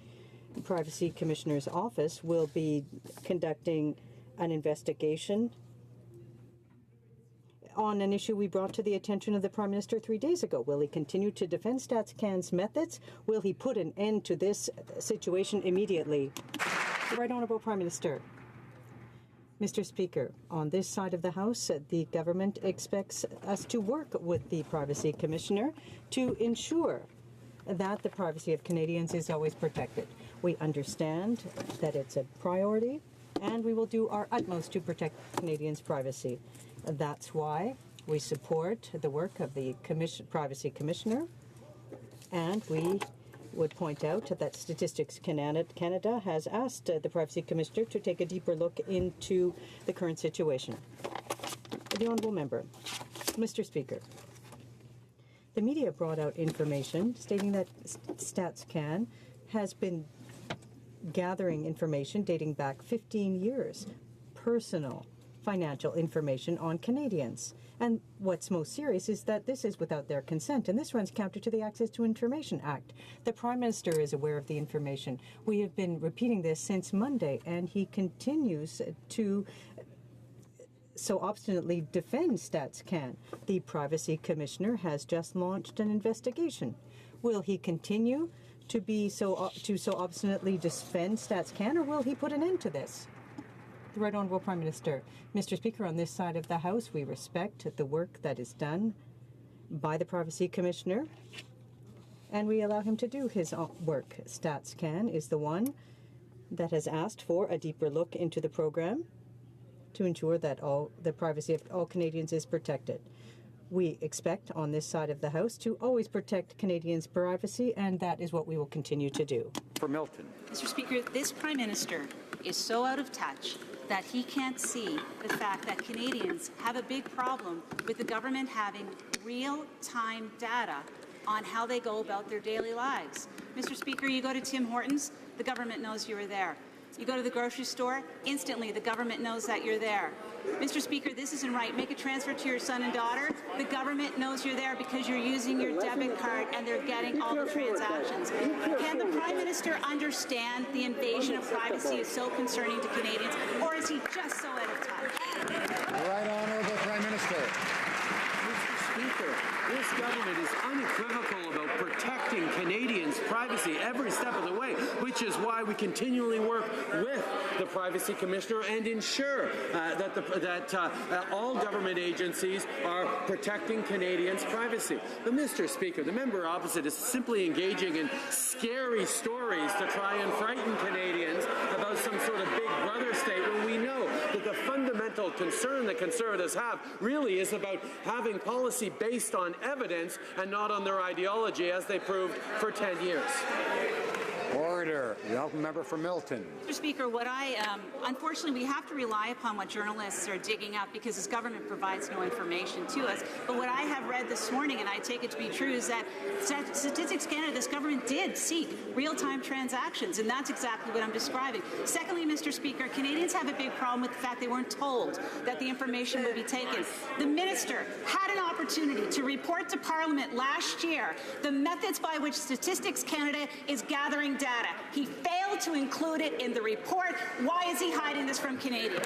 Privacy Commissioner's office will be conducting an investigation on an issue we brought to the attention of the Prime Minister 3 days ago. Will he continue to defend StatsCan's methods? Will he put an end to this situation immediately? The Right Honourable Prime Minister. Mr. Speaker, on this side of the House, the government expects us to work with the Privacy Commissioner to ensure that the privacy of Canadians is always protected. We understand that it's a priority, and we will do our utmost to protect Canadians' privacy. That's why we support the work of the Privacy Commissioner, and we would point out that Statistics Canada has asked the Privacy Commissioner to take a deeper look into the current situation. The Honourable Member. Mr. Speaker, the media brought out information stating that StatsCan has been gathering information dating back 15 years, personal financial information on Canadians. And what's most serious is that this is without their consent, and this runs counter to the Access to Information Act. The Prime Minister is aware of the information. We have been repeating this since Monday, and he continues to so obstinately defend StatsCan. The Privacy Commissioner has just launched an investigation. Will he continue to so obstinately defend StatsCan, or will he put an end to this? The Right Honourable Prime Minister. Mr. Speaker, on this side of the House, we respect the work that is done by the Privacy Commissioner, and we allow him to do his work. StatsCan is the one that has asked for a deeper look into the program to ensure that the privacy of all Canadians is protected. We expect on this side of the House to always protect Canadians' privacy, and that is what we will continue to do. For Milton. Mr. Speaker, this Prime Minister is so out of touch that he can't see the fact that Canadians have a big problem with the government having real-time data on how they go about their daily lives. Mr. Speaker, you go to Tim Hortons, the government knows you were there. You go to the grocery store, instantly the government knows that you're there. Mr. Speaker, this isn't right. Make a transfer to your son and daughter. The government knows you're there because you're using your debit card and they're getting all the transactions. Can the Prime Minister understand the invasion of privacy is so concerning to Canadians, or is he just so out of touch? The Right Honourable Prime Minister. Mr. Speaker, this government is unequivocal about protecting Canadians' privacy every step of the way, which is why we continually work with the Privacy Commissioner and ensure that all government agencies are protecting Canadians' privacy. But, Mr. Speaker, the member opposite is simply engaging in scary stories to try and frighten Canadians about some sort of big brother state when we know that the fundamental concern that Conservatives have really is about having policy based on evidence and not on their ideology, as they proved for 10 years. Order. The honourable member for Milton. Mr. Speaker, unfortunately, we have to rely upon what journalists are digging up because this government provides no information to us. But what I have read this morning, and I take it to be true, is that Statistics Canada, this government did seek real-time transactions, and that's exactly what I'm describing. Secondly, Mr. Speaker, Canadians have a big problem with the fact they weren't told that the information would be taken. The minister had an opportunity to report to Parliament last year the methods by which Statistics Canada is gathering data. He failed to include it in the report. Why is he hiding this from Canadians?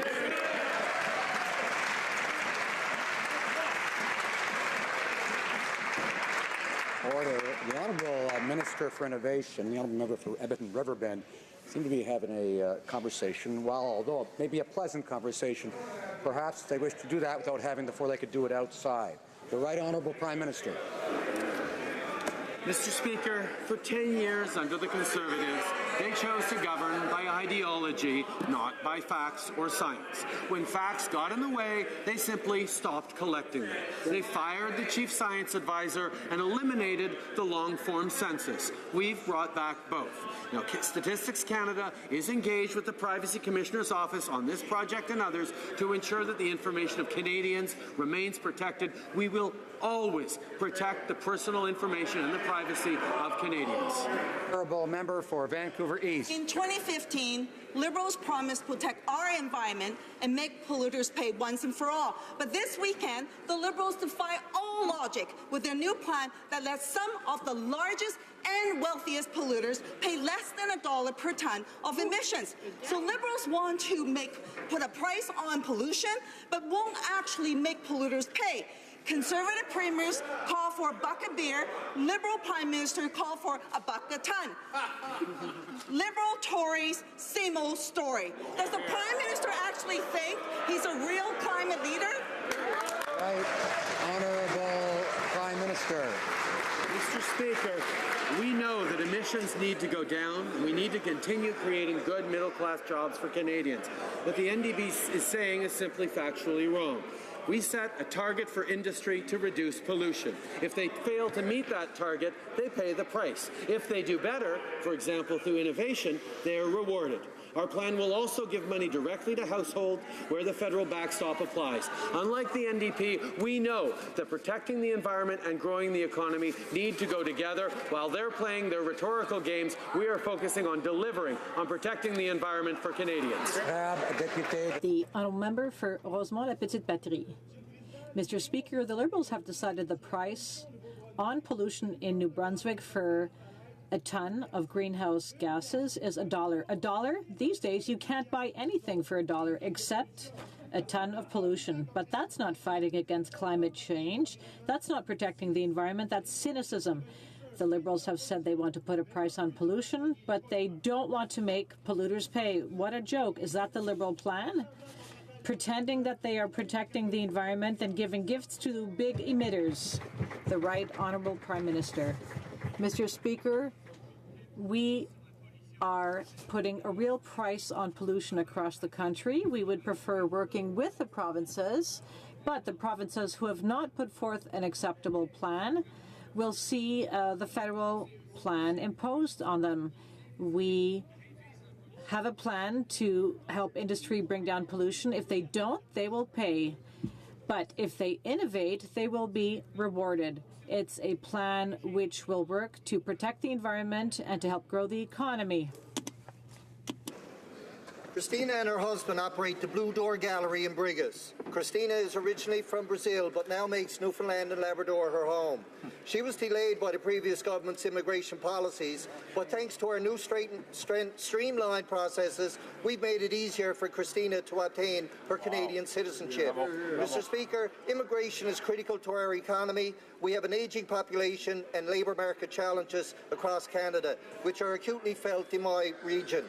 Order. The Honourable Minister for Innovation, the Honourable Member for Edmonton Riverbend, seem to be having a conversation. Well, although it may be a pleasant conversation, perhaps they wish to do that without having the floor. They could do it outside. The Right Honourable Prime Minister. Mr. Speaker, for 10 years under the Conservatives, they chose to govern by ideology, not by facts or science. When facts got in the way, they simply stopped collecting them. They fired the chief science advisor and eliminated the long-form census. We've brought back both. Now, Statistics Canada is engaged with the Privacy Commissioner's Office on this project and others to ensure that the information of Canadians remains protected. We will always protect the personal information and the privacy of Canadians. Honourable Member for Vancouver East. In 2015, Liberals promised to protect our environment and make polluters pay once and for all. But this weekend, the Liberals defy all logic with their new plan that lets some of the largest and wealthiest polluters pay less than $1 per ton of emissions. So Liberals want to put a price on pollution, but won't actually make polluters pay. Conservative premiers call for a buck of beer. Liberal Prime Minister call for a buck a ton. Liberal Tories, same old story. Does the Prime Minister actually think he's a real climate leader? Right Honourable Prime Minister. Mr. Speaker, we know that emissions need to go down. We need to continue creating good middle-class jobs for Canadians. What the NDP is saying is simply factually wrong. We set a target for industry to reduce pollution. If they fail to meet that target, they pay the price. If they do better, for example through innovation, they are rewarded. Our plan will also give money directly to households where the federal backstop applies. Unlike the NDP, we know that protecting the environment and growing the economy need to go together. While they're playing their rhetorical games, we are focusing on delivering on protecting the environment for Canadians. The honourable member for Rosemont-la-Petite-Patrie. Mr. Speaker, the Liberals have decided the price on pollution in New Brunswick for a ton of greenhouse gases is $1. $1? These days, you can't buy anything for $1 except a ton of pollution. But that's not fighting against climate change. That's not protecting the environment. That's cynicism. The Liberals have said they want to put a price on pollution, but they don't want to make polluters pay. What a joke. Is that the Liberal plan? Pretending that they are protecting the environment and giving gifts to big emitters. The Right Honourable Prime Minister. Mr. Speaker, we are putting a real price on pollution across the country. We would prefer working with the provinces, but the provinces who have not put forth an acceptable plan will see the federal plan imposed on them. We have a plan to help industry bring down pollution. If they don't, they will pay. But if they innovate, they will be rewarded. It's a plan which will work to protect the environment and to help grow the economy. Christina and her husband operate the Blue Door Gallery in Brigas. Christina is originally from Brazil, but now makes Newfoundland and Labrador her home. She was delayed by the previous government's immigration policies, but thanks to our new streamlined processes, we've made it easier for Christina to obtain her Canadian citizenship. Mr. Speaker, immigration is critical to our economy. We have an ageing population and labour market challenges across Canada, which are acutely felt in my region.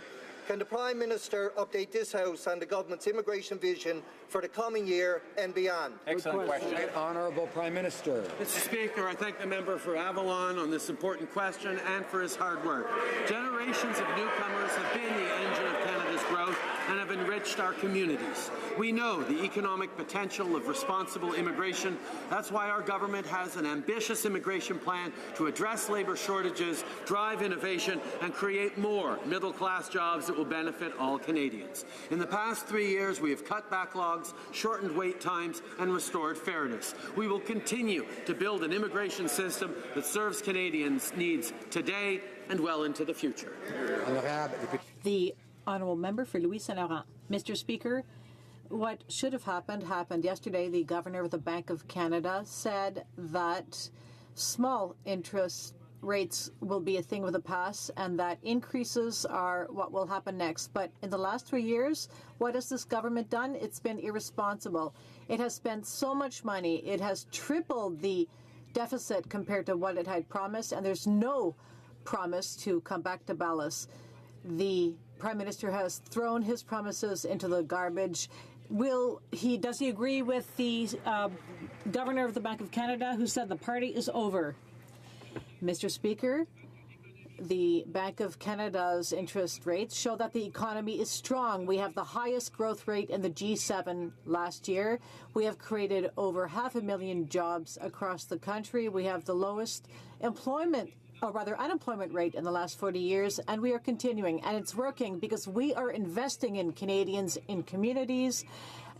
Can the Prime Minister update this House on the Government's immigration vision for the coming year and beyond? Excellent question. Honourable Prime Minister. Mr. Speaker, I thank the member for Avalon on this important question and for his hard work. Generations of newcomers have been the engine of Canada's growth and have enriched our communities. We know the economic potential of responsible immigration. That's why our government has an ambitious immigration plan to address labour shortages, drive innovation, and create more middle-class jobs that will benefit all Canadians. In the past 3 years, we have cut backlogs, shortened wait times, and restored fairness. We will continue to build an immigration system that serves Canadians' needs today and well into the future. The honourable member for Louis Saint Laurent. Mr. Speaker, what should have happened yesterday. The Governor of the Bank of Canada said that small interest rates will be a thing of the past and that increases are what will happen next. But in the last 3 years, what has this government done? It's been irresponsible. It has spent so much money. It has tripled the deficit compared to what it had promised, and there's no promise to come back to ballast. The Prime Minister has thrown his promises into the garbage. Does he agree with the Governor of the Bank of Canada who said the party is over? Mr. Speaker, the Bank of Canada's interest rates show that the economy is strong. We have the highest growth rate in the G7 last year. We have created over 500,000 jobs across the country. We have the lowest unemployment rate in the last 40 years, and we are continuing. And it's working because we are investing in Canadians, in communities,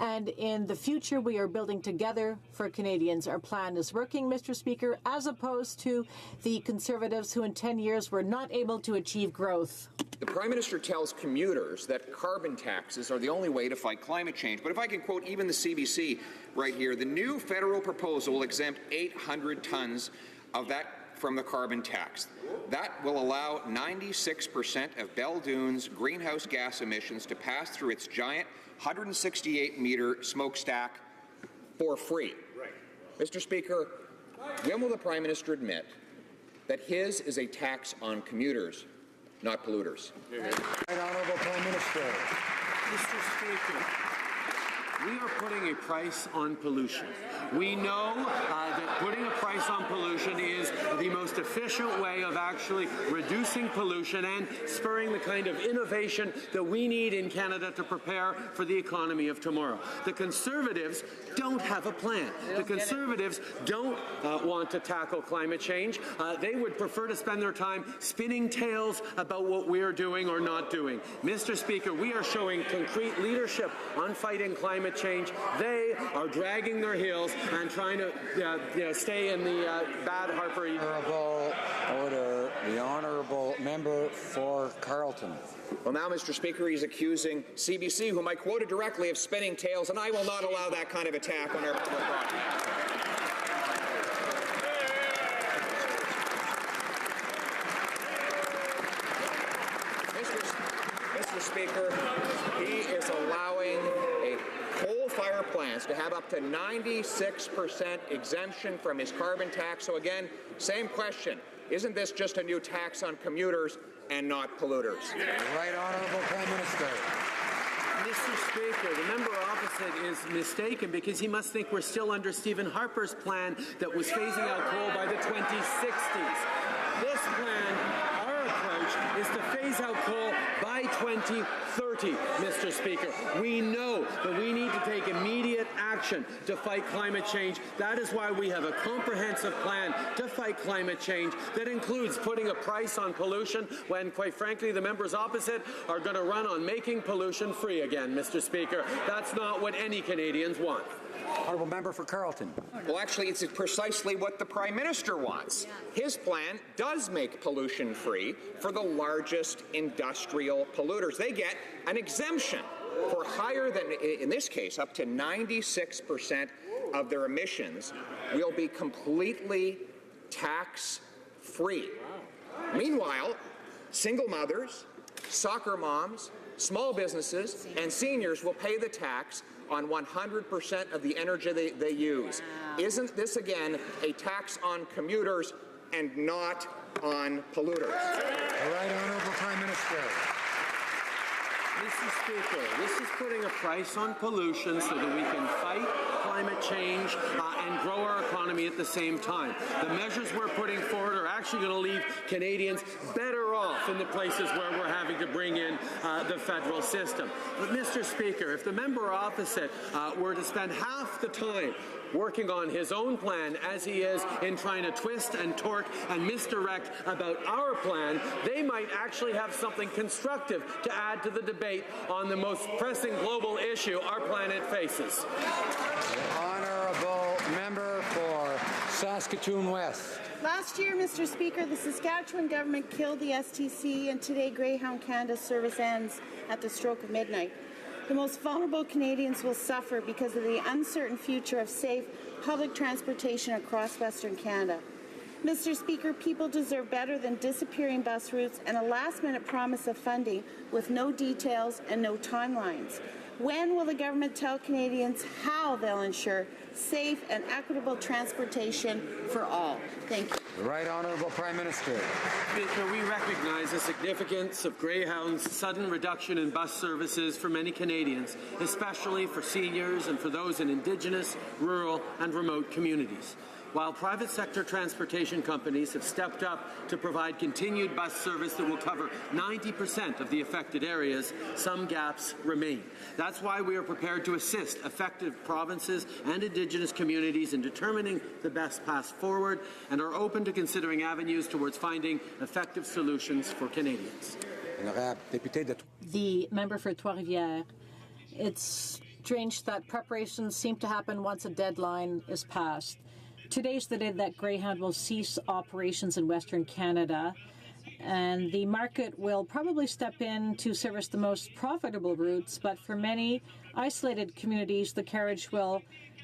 and in the future we are building together for Canadians. Our plan is working, Mr. Speaker, as opposed to the Conservatives who in 10 years were not able to achieve growth. The Prime Minister tells commuters that carbon taxes are the only way to fight climate change. But if I can quote even the CBC right here, the new federal proposal will exempt 800 tons of that from the carbon tax. That will allow 96% of Belledune's greenhouse gas emissions to pass through its giant 168-meter smokestack for free. Right. Mr. Speaker, when will the Prime Minister admit that his is a tax on commuters, not polluters? Right, Honourable Prime Minister. Mr. Speaker, we are putting a price on pollution. We know that putting a price on pollution is the most efficient way of actually reducing pollution and spurring the kind of innovation that we need in Canada to prepare for the economy of tomorrow. The Conservatives don't have a plan. The Conservatives don't want to tackle climate change. They would prefer to spend their time spinning tales about what we are doing or not doing. Mr. Speaker, we are showing concrete leadership on fighting climate change. They are dragging their heels and trying to stay in the bad Harper. Order. The honourable member for Carleton. Well, now, Mr. Speaker, he's accusing CBC, whom I quoted directly, of spinning tales, and I will not allow that kind of attack on our public property. Mr. Speaker, he is allowing coal-fired plants to have up to 96% exemption from his carbon tax. So again, same question. Isn't this just a new tax on commuters and not polluters? Right, Honourable Prime Minister. Mr. Speaker, the member opposite is mistaken because he must think we're still under Stephen Harper's plan that was phasing out coal by the 2060s. This plan, our approach, is to phase out coal by 2030, Mr. Speaker. We know that we need to take immediate action to fight climate change. That is why we have a comprehensive plan to fight climate change that includes putting a price on pollution when, quite frankly, the members opposite are going to run on making pollution free again, Mr. Speaker. That's not what any Canadians want. Honourable member for Carleton. Well, actually, it's precisely what the Prime Minister wants. His plan does make pollution-free for the largest industrial polluters. They get an exemption for higher than, in this case, up to 96% of their emissions will be completely tax-free. Meanwhile, single mothers, soccer moms, small businesses, and seniors will pay the tax on 100% of the energy they use. Isn't this, again, a tax on commuters and not on polluters? The right honourable Prime Minister. Mr. Speaker, this is putting a price on pollution so that we can fight climate change and grow our economy at the same time. The measures we're putting forward are actually going to leave Canadians better off in the places where we're having to bring in the federal system. But, Mr. Speaker, if the member opposite were to spend half the time working on his own plan as he is in trying to twist and torque and misdirect about our plan, they might actually have something constructive to add to the debate on the most pressing global issue our planet faces. The honourable member for Saskatoon West. Last year, Mr. Speaker, the Saskatchewan government killed the STC, and today Greyhound Canada's service ends at the stroke of midnight. The most vulnerable Canadians will suffer because of the uncertain future of safe public transportation across Western Canada. Mr. Speaker, people deserve better than disappearing bus routes and a last-minute promise of funding with no details and no timelines. When will the government tell Canadians how they'll ensure safe and equitable transportation for all? Thank you. The right honourable Prime Minister. We recognize the significance of Greyhound's sudden reduction in bus services for many Canadians, especially for seniors and for those in Indigenous, rural and remote communities. While private sector transportation companies have stepped up to provide continued bus service that will cover 90% of the affected areas, some gaps remain. That's why we are prepared to assist affected provinces and Indigenous communities in determining the best path forward and are open to considering avenues towards finding effective solutions for Canadians. The member for Trois-Rivières. It's strange that preparations seem to happen once a deadline is passed. Today's the day that Greyhound will cease operations in Western Canada, and the market will probably step in to service the most profitable routes, but for many isolated communities, the carriage will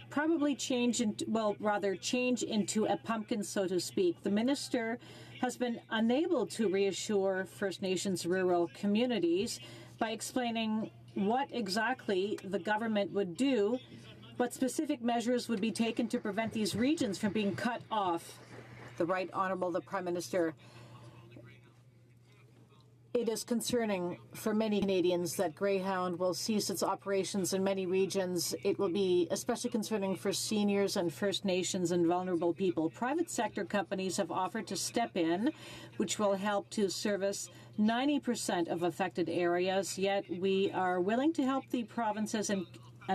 probably change into a pumpkin, so to speak. The minister has been unable to reassure First Nations rural communities by explaining what exactly the government would do. What specific measures would be taken to prevent these regions from being cut off? The Right Honourable the Prime Minister. It is concerning for many Canadians that Greyhound will cease its operations in many regions. It will be especially concerning for seniors and First Nations and vulnerable people. Private sector companies have offered to step in, which will help to service 90% of affected areas, yet we are willing to help the provinces and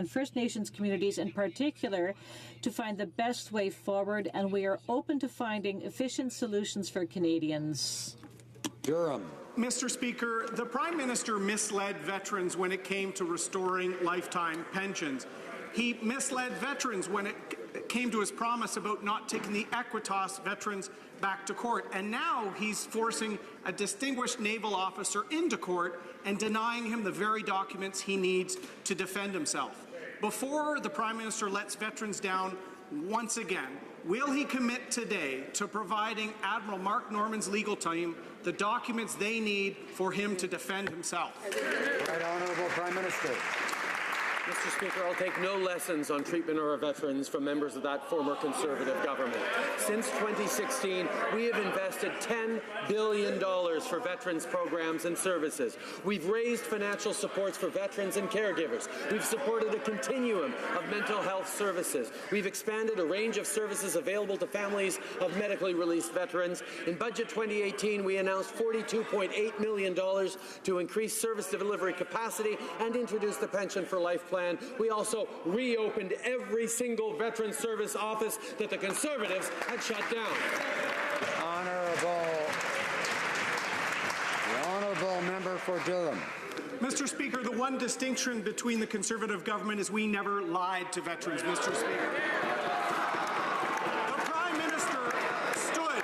First Nations communities in particular to find the best way forward, and we are open to finding efficient solutions for Canadians. Durham. Mr. Speaker, the Prime Minister misled veterans when it came to restoring lifetime pensions. He misled veterans when it came to his promise about not taking the Equitas veterans back to court. And now he's forcing a distinguished naval officer into court and denying him the very documents he needs to defend himself. Before the Prime Minister lets veterans down once again, will he commit today to providing Admiral Mark Norman's legal team the documents they need for him to defend himself? Right Honourable Prime Minister. Mr. Speaker, I'll take no lessons on treatment of our veterans from members of that former Conservative government. Since 2016, we have invested $10 billion for veterans programs and services. We've raised financial supports for veterans and caregivers. We've supported a continuum of mental health services. We've expanded a range of services available to families of medically released veterans. In Budget 2018, we announced $42.8 million to increase service delivery capacity and introduce the Pension for Life plan. We also reopened every single veteran service office that the Conservatives had shut down. The Honourable member for Durham. Mr. Speaker, the one distinction between the Conservative government is we never lied to veterans, Mr. Speaker. The Prime Minister stood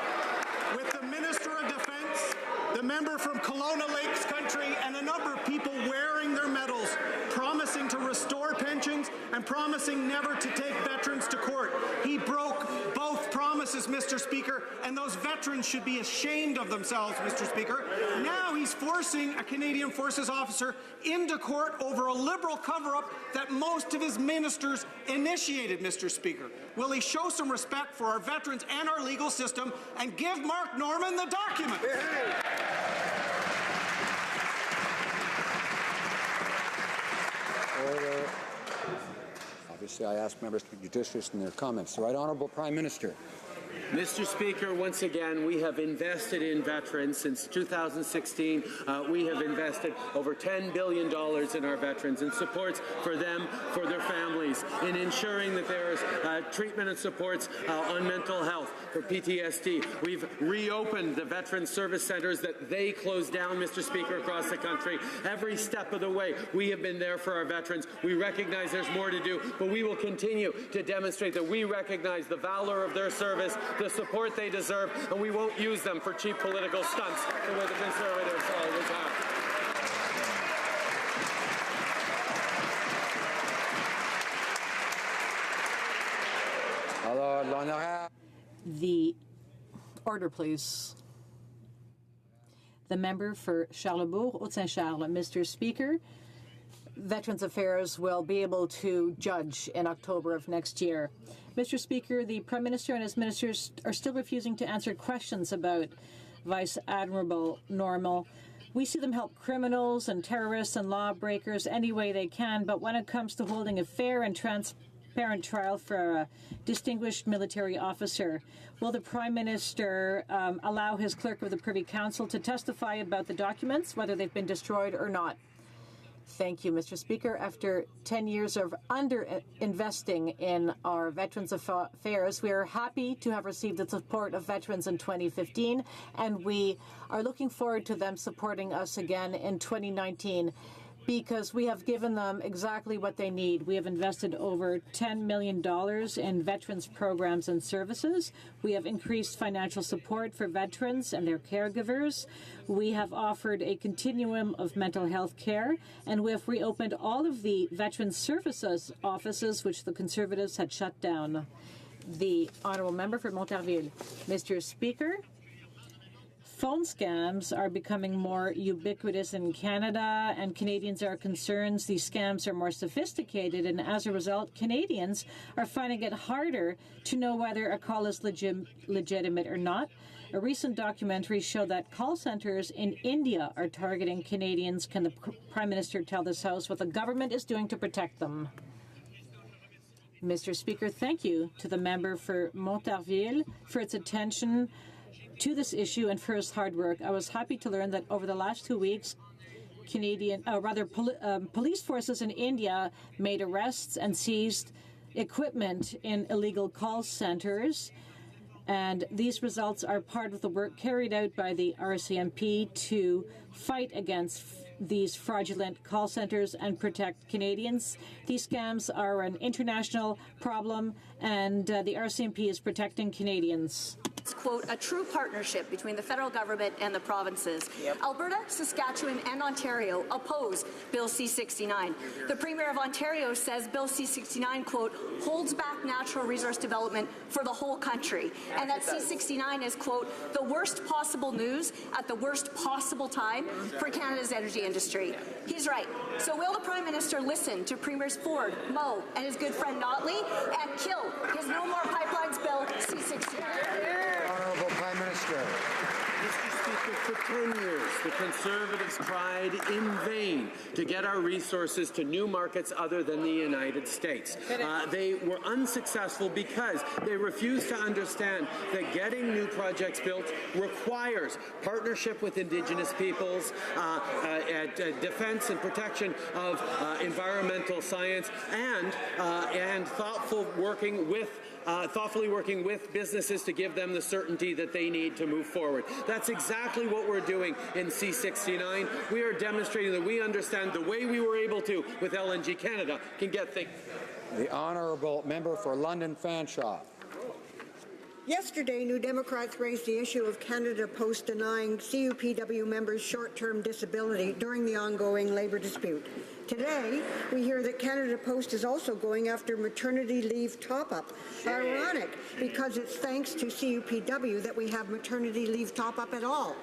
with the Minister of Defence, the member from Kelowna Lakes Country, and a number of people wearing their medals, promising to restore pensions and promising never to take veterans to court. He broke both promises, Mr. Speaker, and those veterans should be ashamed of themselves, Mr. Speaker. Now he's forcing a Canadian Forces officer into court over a Liberal cover-up that most of his ministers initiated, Mr. Speaker. Will he show some respect for our veterans and our legal system and give Mark Norman the document? Order. Obviously, I ask members to be judicious in their comments. The Right Honourable Prime Minister. Mr. Speaker, once again, we have invested in veterans. Since 2016, we have invested over $10 billion in our veterans in supports for them, for their families, in ensuring that there is treatment and supports on mental health, for PTSD. We've reopened the veteran service centers that they closed down, Mr. Speaker, across the country. Every step of the way, we have been there for our veterans. We recognize there's more to do, but we will continue to demonstrate that we recognize the valor of their service, the support they deserve, and we won't use them for cheap political stunts the way the Conservatives always have. The order, please. The member for Charlesbourg, Haute-Saint-Charles. Mr. Speaker, Veterans Affairs will be able to judge in October of next year. Mr. Speaker, the Prime Minister and his ministers are still refusing to answer questions about Vice Admiral Normal. We see them help criminals and terrorists and lawbreakers any way they can, but when it comes to holding a fair and transparent trial for a distinguished military officer, will the Prime Minister allow his clerk of the Privy Council to testify about the documents, whether they've been destroyed or not? Thank you, Mr. Speaker. After 10 years of underinvesting in our Veterans Affairs, we are happy to have received the support of veterans in 2015, and we are looking forward to them supporting us again in 2019 because we have given them exactly what they need. We have invested over $10 million in veterans programs and services. We have increased financial support for veterans and their caregivers. We have offered a continuum of mental health care, and we have reopened all of the Veterans Services offices, which the Conservatives had shut down. The Honourable Member for Montarville. Mr. Speaker, phone scams are becoming more ubiquitous in Canada, and Canadians are concerned these scams are more sophisticated, and as a result, Canadians are finding it harder to know whether a call is legitimate or not. A recent documentary showed that call centers in India are targeting Canadians. Can the Prime Minister tell this House what the government is doing to protect them? Mr. Speaker, thank you to the member for Montarville for its attention to this issue and for his hard work. I was happy to learn that over the last 2 weeks, police forces in India made arrests and seized equipment in illegal call centers. And these results are part of the work carried out by the RCMP to fight against these fraudulent call centers and protect Canadians. These scams are an international problem, and the RCMP is protecting Canadians. It's, quote, a true partnership between the federal government and the provinces. Alberta, Saskatchewan, and Ontario oppose Bill C-69. The Premier of Ontario says Bill C-69, quote, holds back natural resource development for the whole country, and that C-69 is, quote, the worst possible news at the worst possible time for Canada's energy industry. He's right. So will the Prime Minister listen to Premiers Ford, Moe, and his good friend Notley and kill his No More Pipelines Bill C-69? Honourable Prime Minister. Mr. Speaker, for 10 years, the Conservatives tried in vain to get our resources to new markets other than the United States. They were unsuccessful because they refused to understand that getting new projects built requires partnership with Indigenous peoples, defense and protection of environmental science, and thoughtful working with thoughtfully working with businesses to give them the certainty that they need to move forward. That's exactly what we're doing in C69. We are demonstrating that we understand the way we were able to with LNG Canada can get things. The honourable member for London Fanshawe. Yesterday, New Democrats raised the issue of Canada Post denying CUPW members short-term disability during the ongoing labour dispute. Today, we hear that Canada Post is also going after maternity leave top-up. Ironic, because it's thanks to CUPW that we have maternity leave top-up at all.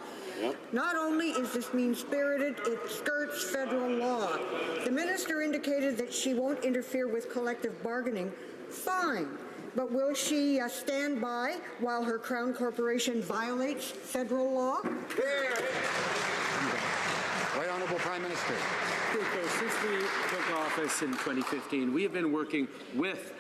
Not only is this mean-spirited, it skirts federal law. The minister indicated that she won't interfere with collective bargaining. Fine. But will she stand by while her Crown Corporation violates federal law? Right Honourable Prime Minister. Since we took office in 2015, we have been working with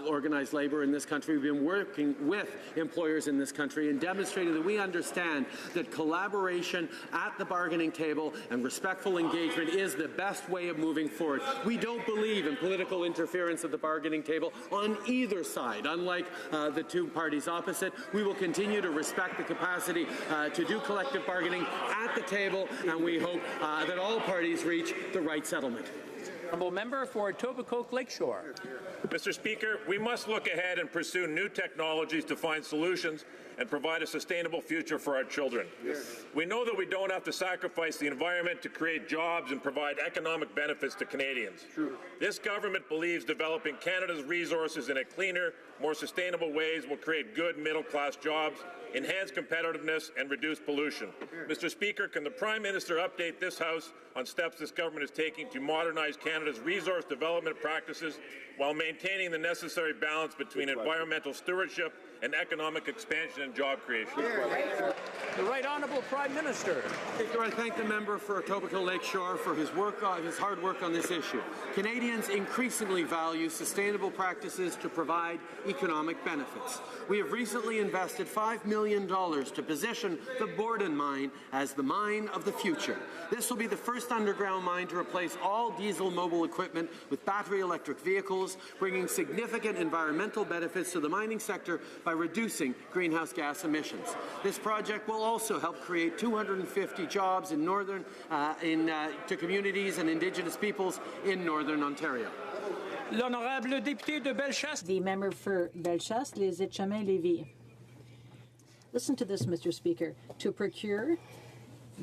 organized labor in this country. We've been working with employers in this country and demonstrating that we understand that collaboration at the bargaining table and respectful engagement is the best way of moving forward. We don't believe in political interference at the bargaining table on either side. Unlike the two parties opposite, we will continue to respect the capacity to do collective bargaining at the table, and we hope that all parties reach the right settlement. Honourable member for Etobicoke Lakeshore. Mr. Speaker, we must look ahead and pursue new technologies to find solutions and provide a sustainable future for our children. We know that we don't have to sacrifice the environment to create jobs and provide economic benefits to Canadians. This government believes developing Canada's resources in a cleaner, more sustainable ways will create good middle-class jobs, enhance competitiveness, and reduce pollution. Mr. Speaker, can the Prime Minister update this House on steps this government is taking to modernize Canada's resource development practices while maintaining the necessary balance between environmental stewardship and economic expansion and job creation? The Right Honourable Prime Minister. Speaker, I thank the member for Etobicoke Lakeshore for his hard work on this issue. Canadians increasingly value sustainable practices to provide economic benefits. We have recently invested $5 million to position the Borden mine as the mine of the future. This will be the first underground mine to replace all diesel mobile equipment with battery electric vehicles, bringing significant environmental benefits to the mining sector by reducing greenhouse gas emissions. This project will also help create 250 jobs in to communities and Indigenous peoples in Northern Ontario. L'honorable député de Bellechasse. The member for Bellechasse, Les Etchemins-Lévis. Listen to this, Mr. Speaker. To procure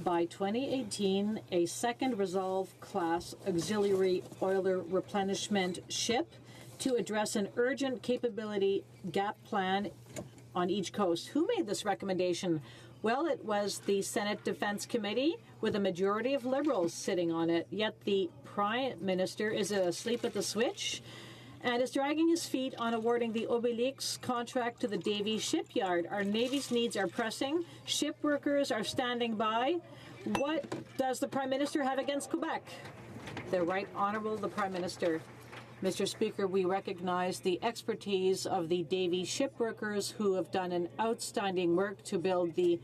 by 2018 a second Resolve-class auxiliary oiler replenishment ship to address an urgent capability gap plan on each coast. Who made this recommendation? Well, it was the Senate Defense Committee with a majority of Liberals sitting on it, yet the Prime Minister is asleep at the switch and is dragging his feet on awarding the Obélix contract to the Davie Shipyard. Our Navy's needs are pressing. Ship workers are standing by. What does the Prime Minister have against Quebec? The Right Honourable the Prime Minister. Mr. Speaker, we recognize the expertise of the Davie shipworkers who have done an outstanding work to build the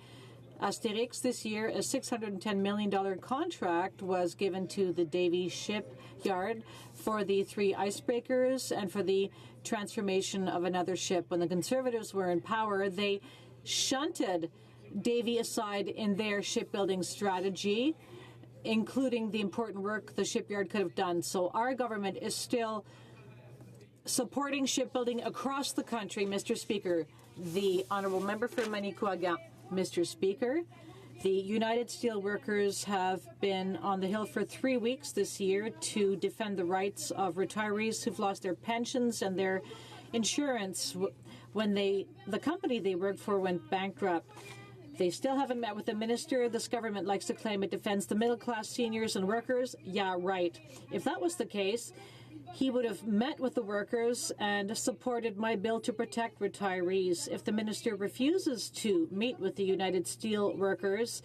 Asterix this year. A $610 million contract was given to the Davie Shipyard for the 3 icebreakers and for the transformation of another ship. When the Conservatives were in power, they shunted Davie aside in their shipbuilding strategy, including the important work the shipyard could have done. So our government is still supporting shipbuilding across the country, Mr. Speaker. The Honourable Member for Manicouagan. Mr. Speaker, the United Steelworkers have been on the Hill for 3 weeks this year to defend the rights of retirees who've lost their pensions and their insurance when the company they worked for went bankrupt. They still haven't met with the minister. This government likes to claim it defends the middle-class seniors and workers. Yeah, right. If that was the case, he would have met with the workers and supported my bill to protect retirees. If the minister refuses to meet with the United Steelworkers,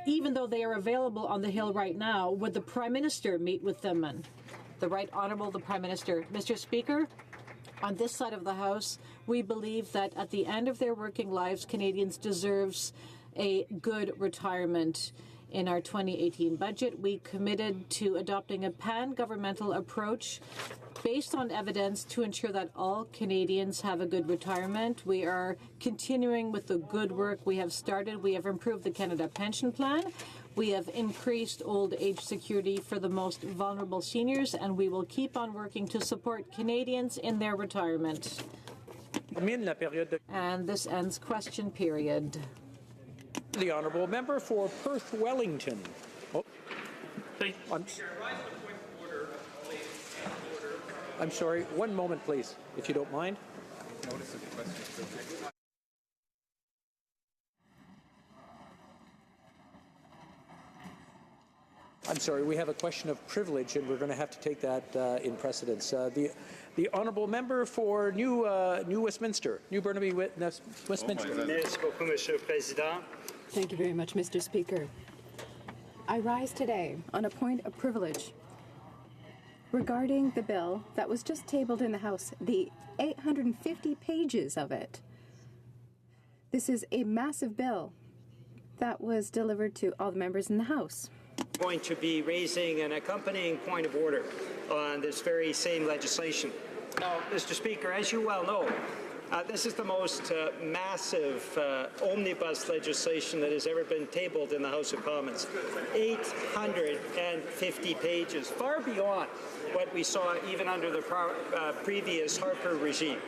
even though they are available on the Hill right now, would the Prime Minister meet with them? And the Right Honourable the Prime Minister. Mr. Speaker, on this side of the House, we believe that at the end of their working lives, Canadians deserve a good retirement. In our 2018 budget, we committed to adopting a pan-governmental approach based on evidence to ensure that all Canadians have a good retirement. We are continuing with the good work we have started. We have improved the Canada Pension Plan. We have increased old age security for the most vulnerable seniors, and we will keep on working to support Canadians in their retirement. And this ends question period. The honourable member for Perth Wellington. Oh. I'm sorry, one moment please, if you don't mind. I'm sorry, we have a question of privilege, and we're going to have to take that in precedence. The honourable member for New Westminster, New Burnaby Westminster. Thank you very much, Mr. Speaker. I rise today on a point of privilege regarding the bill that was just tabled in the House, the 850 pages of it. This is a massive bill that was delivered to all the members in the House. Going to be raising an accompanying point of order on this very same legislation. Now, Mr. Speaker, as you well know, this is the most massive omnibus legislation that has ever been tabled in the House of Commons. 850 pages, far beyond what we saw even under the previous Harper regime,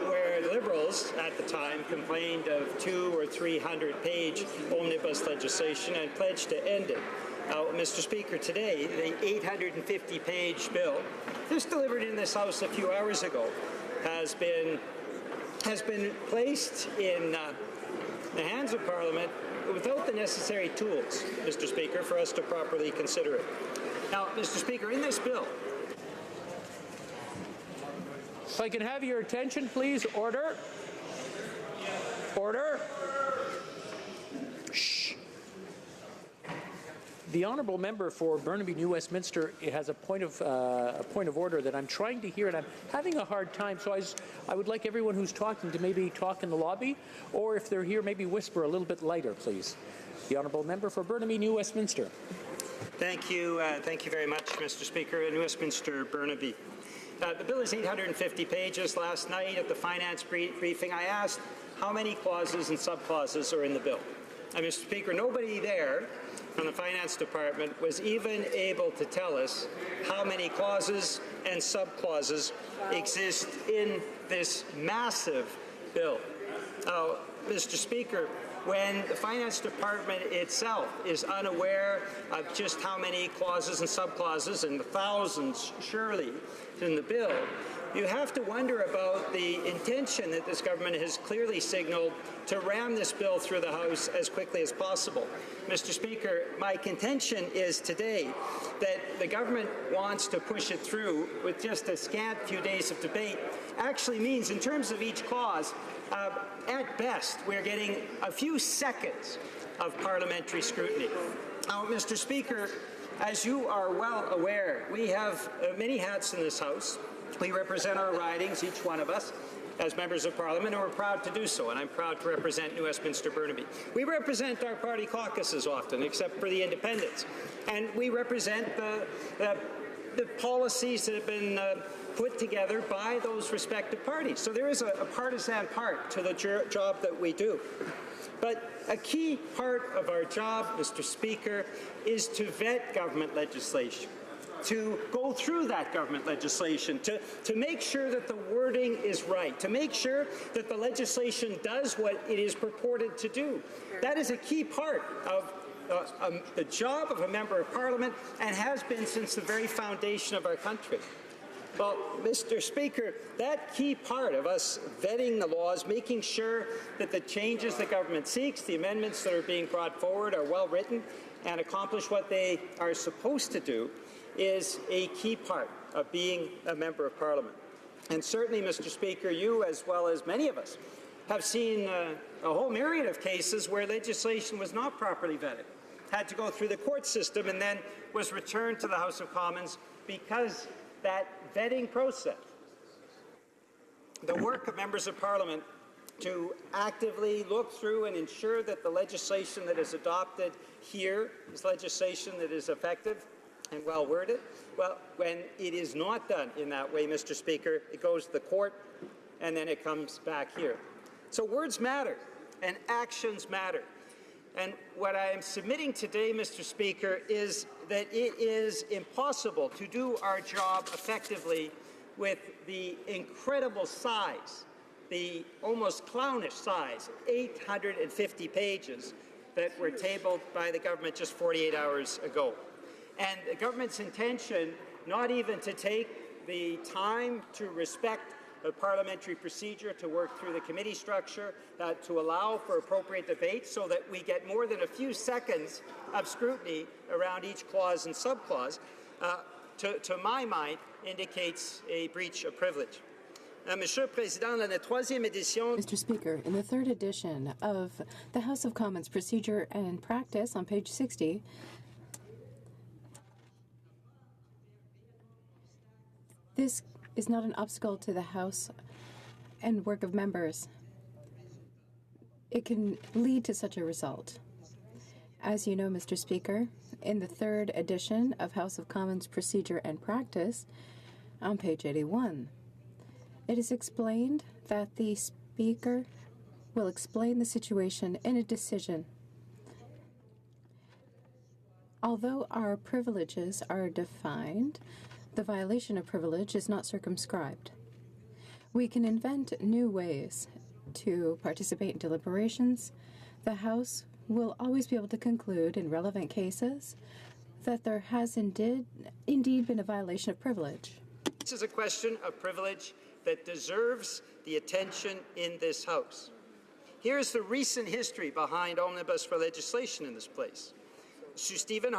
where Liberals at the time complained of 200 or 300-page omnibus legislation and pledged to end it. Mr. Speaker, today, the 850-page bill, just delivered in this House a few hours ago, has been placed in the hands of Parliament without the necessary tools, Mr. Speaker, for us to properly consider it. Now, Mr. Speaker, in this bill... If I can have your attention, please. Order. Order. Shh. The honourable member for Burnaby New Westminster has a point of order that I'm trying to hear, and I'm having a hard time. So I would like everyone who's talking to maybe talk in the lobby, or if they're here, maybe whisper a little bit lighter, please. The honourable member for Burnaby New Westminster. Thank you very much, Mr. Speaker. In Westminster, Burnaby. The bill is 850 pages. Last night at the finance briefing, I asked how many clauses and subclauses are in the bill. And Mr. Speaker, nobody there from the Finance Department was even able to tell us how many clauses and subclauses exist in this massive bill. Now, Mr. Speaker, when the Finance Department itself is unaware of just how many clauses and subclauses, and the thousands surely in the bill, you have to wonder about the intention that this government has clearly signaled to ram this bill through the House as quickly as possible. Mr. Speaker, my contention is today that the government wants to push it through with just a scant few days of debate actually means, in terms of each clause, at best, we're getting a few seconds of parliamentary scrutiny. Now, Mr. Speaker, as you are well aware, we have many hats in this House. We represent our ridings, each one of us, as members of Parliament, and we're proud to do so, and I'm proud to represent New Westminster Burnaby. We represent our party caucuses often, except for the independents, and we represent the policies that have been put together by those respective parties. So there is a partisan part to the job that we do. But a key part of our job, Mr. Speaker, is to vet government legislation, to go through that government legislation, to make sure that the wording is right, to make sure that the legislation does what it is purported to do. That is a key part of the job of a member of Parliament, and has been since the very foundation of our country. Well, Mr. Speaker, that key part of us vetting the laws, making sure that the changes the government seeks, the amendments that are being brought forward, are well written and accomplish what they are supposed to do, is a key part of being a member of Parliament. And certainly, Mr. Speaker, you, as well as many of us, have seen a whole myriad of cases where legislation was not properly vetted, had to go through the court system, and then was returned to the House of Commons because that vetting process, the work of members of Parliament, to actively look through and ensure that the legislation that is adopted here is legislation that is effective and well worded. Well, when it is not done in that way, Mr. Speaker, it goes to the court and then it comes back here. So words matter and actions matter. And what I am submitting today, Mr. Speaker, is that it is impossible to do our job effectively with the incredible size, the almost clownish size, 850 pages that were tabled by the government just 48 hours ago. And the government's intention not even to take the time to respect the parliamentary procedure, to work through the committee structure, to allow for appropriate debate so that we get more than a few seconds of scrutiny around each clause and subclause, to my mind, indicates a breach of privilege. Mr. Speaker, in the third edition of the House of Commons Procedure and Practice on page 60, this is not an obstacle to the House and work of members. It can lead to such a result. As you know, Mr. Speaker, in the third edition of House of Commons Procedure and Practice, on page 81, it is explained that the Speaker will explain the situation in a decision. Although our privileges are defined, the violation of privilege is not circumscribed. We can invent new ways to participate in deliberations. The House will always be able to conclude in relevant cases that there has indeed been a violation of privilege. This is a question of privilege that deserves the attention in this House. Here's the recent history behind omnibus legislation in this place. Mr. Stephen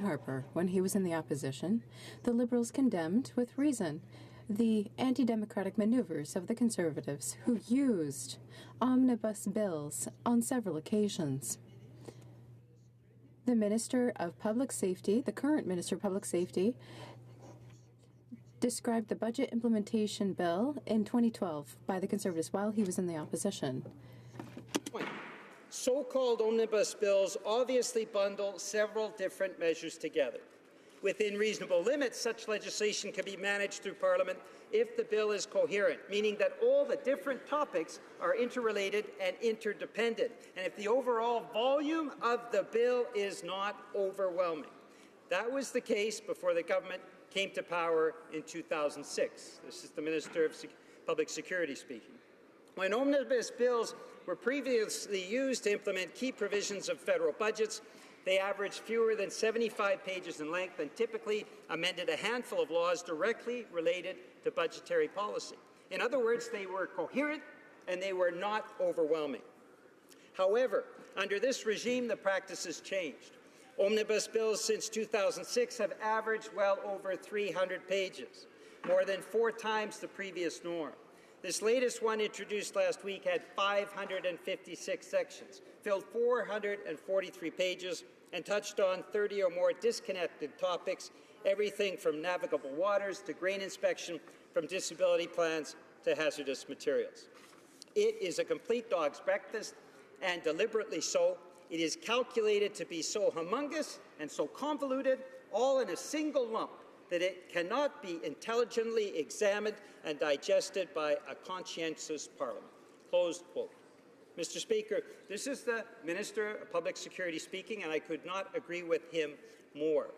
Harper, when he was in the opposition, the Liberals condemned, with reason, the anti-democratic maneuvers of the Conservatives, who used omnibus bills on several occasions. The Minister of Public Safety, the current Minister of Public Safety, described the budget implementation bill in 2012 by the Conservatives while he was in the opposition. So-called omnibus bills obviously bundle several different measures together. Within reasonable limits, such legislation can be managed through Parliament if the bill is coherent, meaning that all the different topics are interrelated and interdependent, and if the overall volume of the bill is not overwhelming. That was the case before the government came to power in 2006. This is the Minister of Public Security speaking. When omnibus bills were previously used to implement key provisions of federal budgets, they averaged fewer than 75 pages in length and typically amended a handful of laws directly related to budgetary policy. In other words, they were coherent and they were not overwhelming. However, under this regime, the practice has changed. Omnibus bills since 2006 have averaged well over 300 pages, more than 4 times the previous norm. This latest one, introduced last week, had 556 sections, filled 443 pages, and touched on 30 or more disconnected topics, everything from navigable waters to grain inspection, from disability plans to hazardous materials. It is a complete dog's breakfast, and deliberately so. It is calculated to be so humongous and so convoluted, all in a single lump, that it cannot be intelligently examined and digested by a conscientious Parliament. Closed quote. Mr. Speaker, this is the Minister of Public Security speaking, and I could not agree with him more.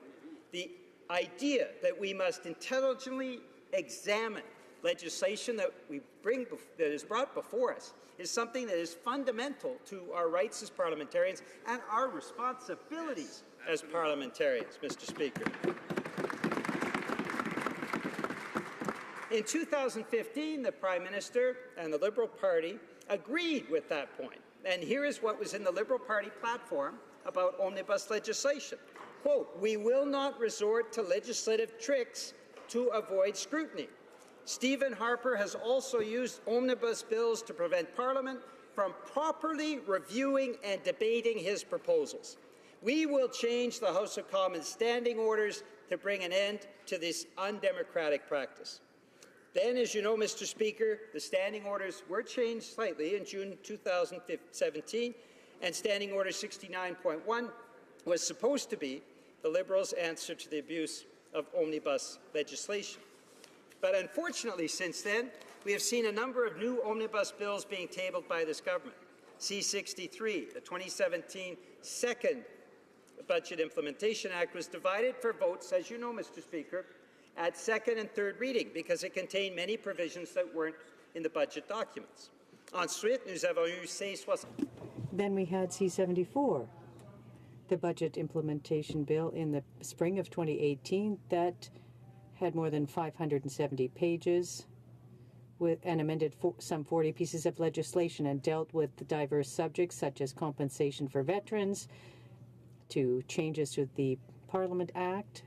The idea that we must intelligently examine legislation that is brought before us is something that is fundamental to our rights as parliamentarians and our responsibilities as parliamentarians, Mr. Speaker. In 2015, the Prime Minister and the Liberal Party agreed with that point. And here is what was in the Liberal Party platform about omnibus legislation. Quote, "We will not resort to legislative tricks to avoid scrutiny. Stephen Harper has also used omnibus bills to prevent Parliament from properly reviewing and debating his proposals. We will change the House of Commons standing orders to bring an end to this undemocratic practice." Then, as you know, Mr. Speaker, the standing orders were changed slightly in June 2017, and Standing Order 69.1 was supposed to be the Liberals' answer to the abuse of omnibus legislation. But unfortunately, since then, we have seen a number of new omnibus bills being tabled by this government. C-63, the 2017 Second Budget Implementation Act, was divided for votes, as you know, Mr. Speaker, at second and third reading because it contained many provisions that weren't in the budget documents. Ensuite, nous avons eu C-60. Then we had C-74, the budget implementation bill in the spring of 2018 that had more than 570 pages and amended some 40 pieces of legislation and dealt with the diverse subjects such as compensation for veterans, to changes to the Parliament Act,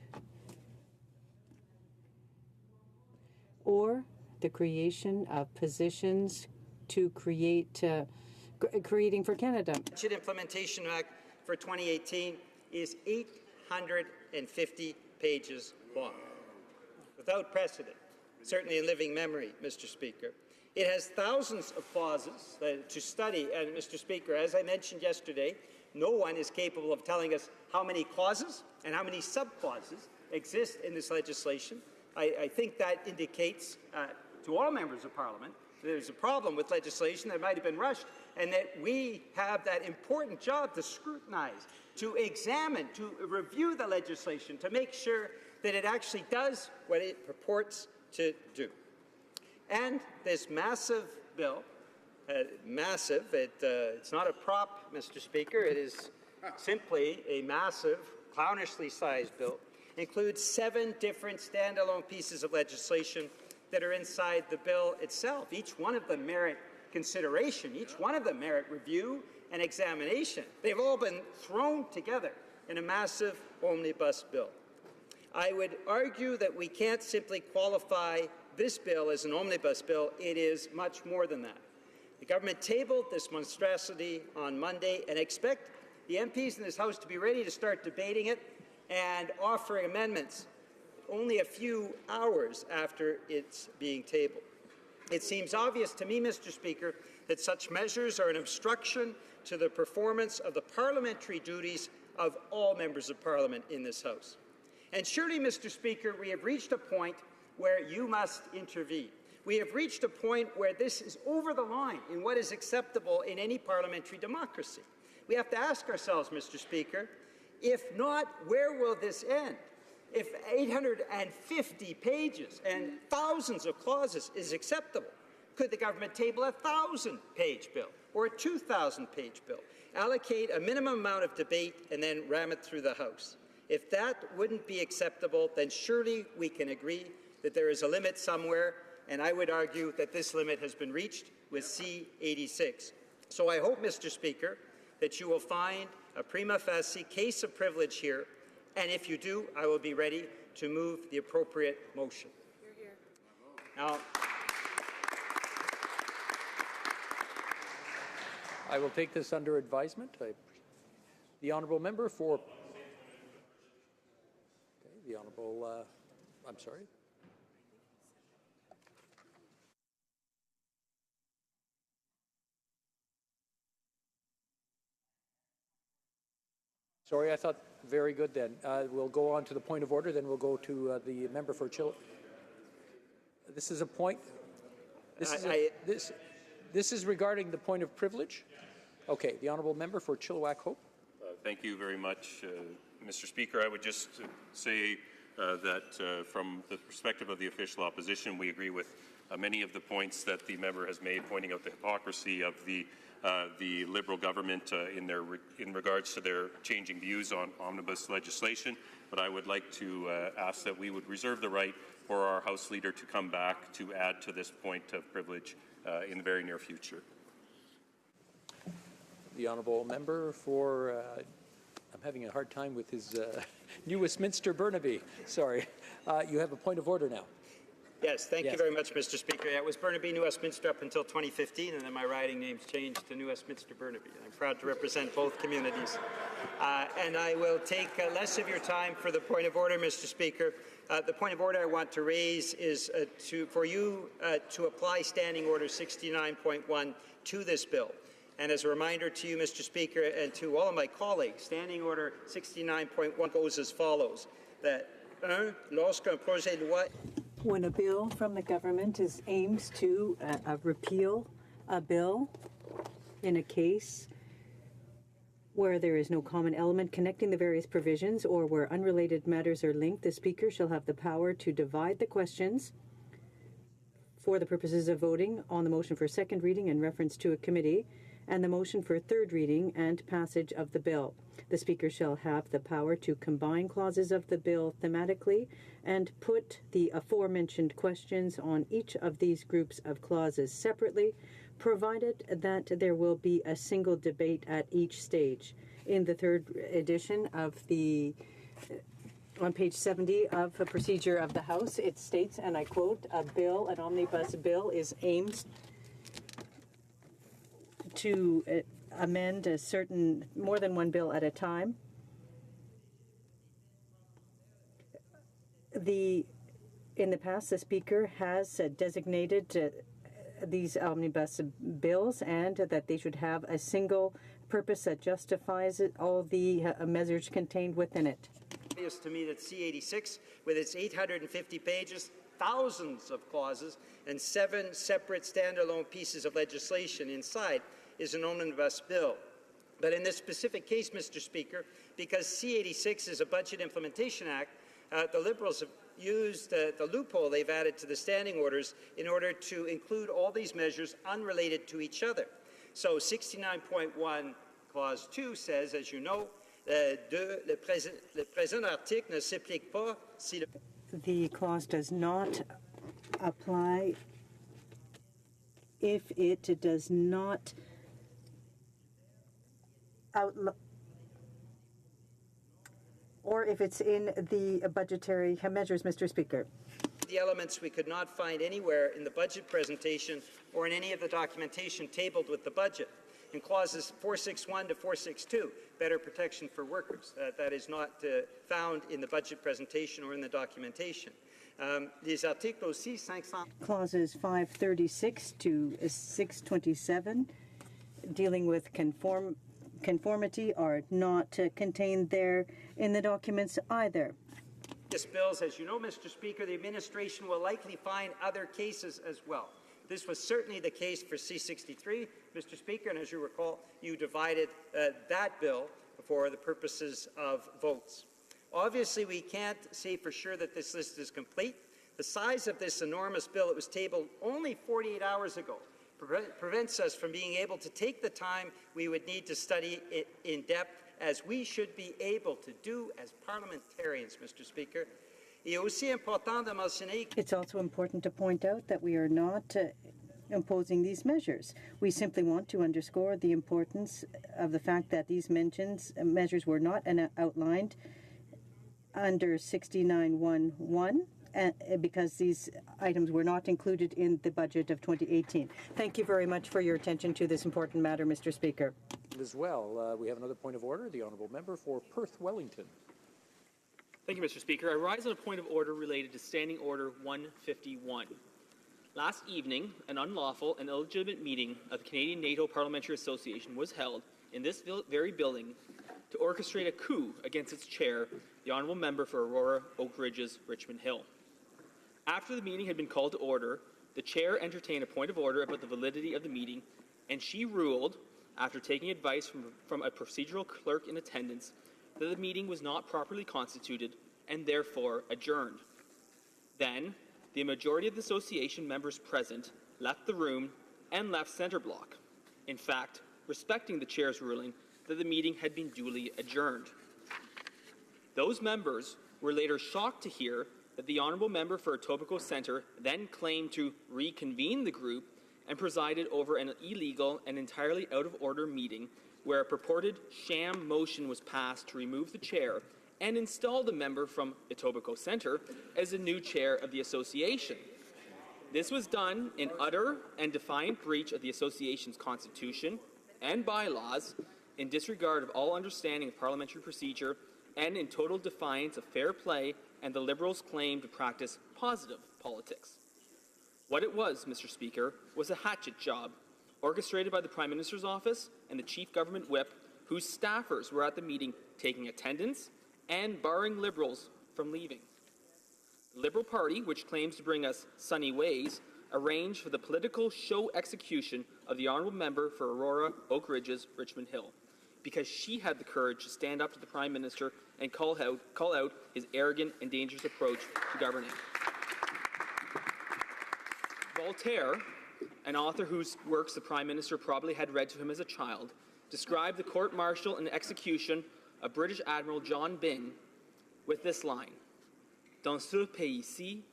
or the creation of positions to create Creating for Canada. The Budget Implementation Act for 2018 is 850 pages long, without precedent, certainly in living memory, Mr. Speaker. It has thousands of clauses to study, and Mr. Speaker, as I mentioned yesterday, no one is capable of telling us how many clauses and how many subclauses exist in this legislation. I think that indicates to all members of Parliament that there's a problem with legislation that might have been rushed, and that we have that important job to scrutinize, to examine, to review the legislation, to make sure that it actually does what it purports to do. And this massive bill, it's not a prop, Mr. Speaker, it is simply a massive, clownishly sized bill, includes 7 different standalone pieces of legislation that are inside the bill itself. Each one of them merit consideration, each one of them merit review and examination. They've all been thrown together in a massive omnibus bill. I would argue that we can't simply qualify this bill as an omnibus bill. It is much more than that. The government tabled this monstrosity on Monday, and expect the MPs in this House to be ready to start debating it and offering amendments only a few hours after it's being tabled. It seems obvious to me, Mr. Speaker, that such measures are an obstruction to the performance of the parliamentary duties of all members of Parliament in this House. And surely, Mr. Speaker, we have reached a point where you must intervene. We have reached a point where this is over the line in what is acceptable in any parliamentary democracy. We have to ask ourselves, Mr. Speaker, if not, where will this end? If 850 pages and thousands of clauses is acceptable, could the government table a 1,000-page bill or a 2,000-page bill, allocate a minimum amount of debate, and then ram it through the House? If that wouldn't be acceptable, then surely we can agree that there is a limit somewhere, and I would argue that this limit has been reached with C-86. So I hope, Mr. Speaker, that you will find a prima facie case of privilege here, and if you do, I will be ready to move the appropriate motion. Now, I will take this under advisement. The honourable member for... Okay, the honourable... I'm sorry. Sorry, I thought very good then. We'll go on to the point of order, then we'll go to the member for Chilliwack. This is a point. This is regarding the point of privilege. Okay, the honourable member for Chilliwack Hope. Thank you very much, Mr. Speaker. I would just say that from the perspective of the official opposition, we agree with many of the points that the member has made, pointing out the hypocrisy of the Liberal government in regards to their changing views on omnibus legislation. But I would like to ask that we would reserve the right for our House Leader to come back to add to this point of privilege in the very near future. The honourable member for, I'm having a hard time with his New Westminster Burnaby. Sorry. You have a point of order now. Yes, thank you very much, Mr. Speaker. It was Burnaby, New Westminster up until 2015, and then my riding name's changed to New Westminster Burnaby. I'm proud to represent both communities. And I will take less of your time for the point of order, Mr. Speaker. The point of order I want to raise is for you to apply Standing Order 69.1 to this bill. And as a reminder to you, Mr. Speaker, and to all of my colleagues, Standing Order 69.1 goes as follows. That, lorsqu'un projet de loi When a bill from the government aims to repeal a bill in a case where there is no common element connecting the various provisions or where unrelated matters are linked, the Speaker shall have the power to divide the questions for the purposes of voting on the motion for second reading in reference to a committee and the motion for third reading and passage of the bill. The Speaker shall have the power to combine clauses of the bill thematically and put the aforementioned questions on each of these groups of clauses separately, provided that there will be a single debate at each stage. In the third edition of the on page 70 of the procedure of the House, it states, and I quote, an omnibus bill is aimed to amend more than one bill at a time. In the past, the Speaker has designated these omnibus bills and that they should have a single purpose that justifies all the measures contained within it. Obvious to me that C-86, with its 850 pages, thousands of clauses, and 7 separate standalone pieces of legislation inside, is an omnibus bill. But in this specific case, Mr. Speaker, because C-86 is a Budget Implementation Act, the Liberals have used the loophole they've added to the standing orders in order to include all these measures unrelated to each other. So 69.1 Clause 2 says, as you know, le présent article ne s'applique pas si le... The clause does not apply if it does not or if it's in the budgetary measures, Mr. Speaker. The elements we could not find anywhere in the budget presentation or in any of the documentation tabled with the budget. In clauses 461 to 462, better protection for workers. That is not found in the budget presentation or in the documentation. Clauses 536 to 627 dealing with conformity are not contained there in the documents either. This bills, as you know, Mr. Speaker, the administration will likely find other cases as well. This was certainly the case for C-63, Mr. Speaker, and as you recall, you divided that bill for the purposes of votes. Obviously, we can't say for sure that this list is complete. The size of this enormous bill, it was tabled only 48 hours ago, prevents us from being able to take the time we would need to study it in depth, as we should be able to do as parliamentarians, Mr. Speaker. It's also important to point out that we are not imposing these measures. We simply want to underscore the importance of the fact that these measures were not outlined under 69.1.1 because these items were not included in the budget of 2018. Thank you very much for your attention to this important matter, Mr. Speaker. As well, we have another point of order. The honourable member for Perth Wellington. Thank you, Mr. Speaker. I rise on a point of order related to Standing Order 151. Last evening, an unlawful and illegitimate meeting of the Canadian NATO Parliamentary Association was held in this very building to orchestrate a coup against its chair, the Honourable Member for Aurora Oak Ridges, Richmond Hill. After the meeting had been called to order, the chair entertained a point of order about the validity of the meeting, and she ruled, after taking advice from a procedural clerk in attendance, that the meeting was not properly constituted and therefore adjourned. Then, the majority of the association members present left the room and left Centre Block, in fact, respecting the chair's ruling that the meeting had been duly adjourned. Those members were later shocked to hear that the Honourable Member for Etobicoke Centre then claimed to reconvene the group and presided over an illegal and entirely out-of-order meeting where a purported sham motion was passed to remove the chair and install the member from Etobicoke Centre as the new chair of the association. This was done in utter and defiant breach of the Association's Constitution and bylaws, in disregard of all understanding of parliamentary procedure, and in total defiance of fair play and the Liberals' claim to practice positive politics. What it was, Mr. Speaker, was a hatchet job, orchestrated by the Prime Minister's office and the Chief Government Whip, whose staffers were at the meeting taking attendance and barring Liberals from leaving. The Liberal Party, which claims to bring us sunny ways, arranged for the political show execution of the Honourable Member for Aurora Oak Ridges, Richmond Hill, because she had the courage to stand up to the Prime Minister and call out his arrogant and dangerous approach to governing. Voltaire, an author whose works the Prime Minister probably had read to him as a child, described the court-martial and execution of British Admiral John Byng with this line: "Dans ce pays-ci,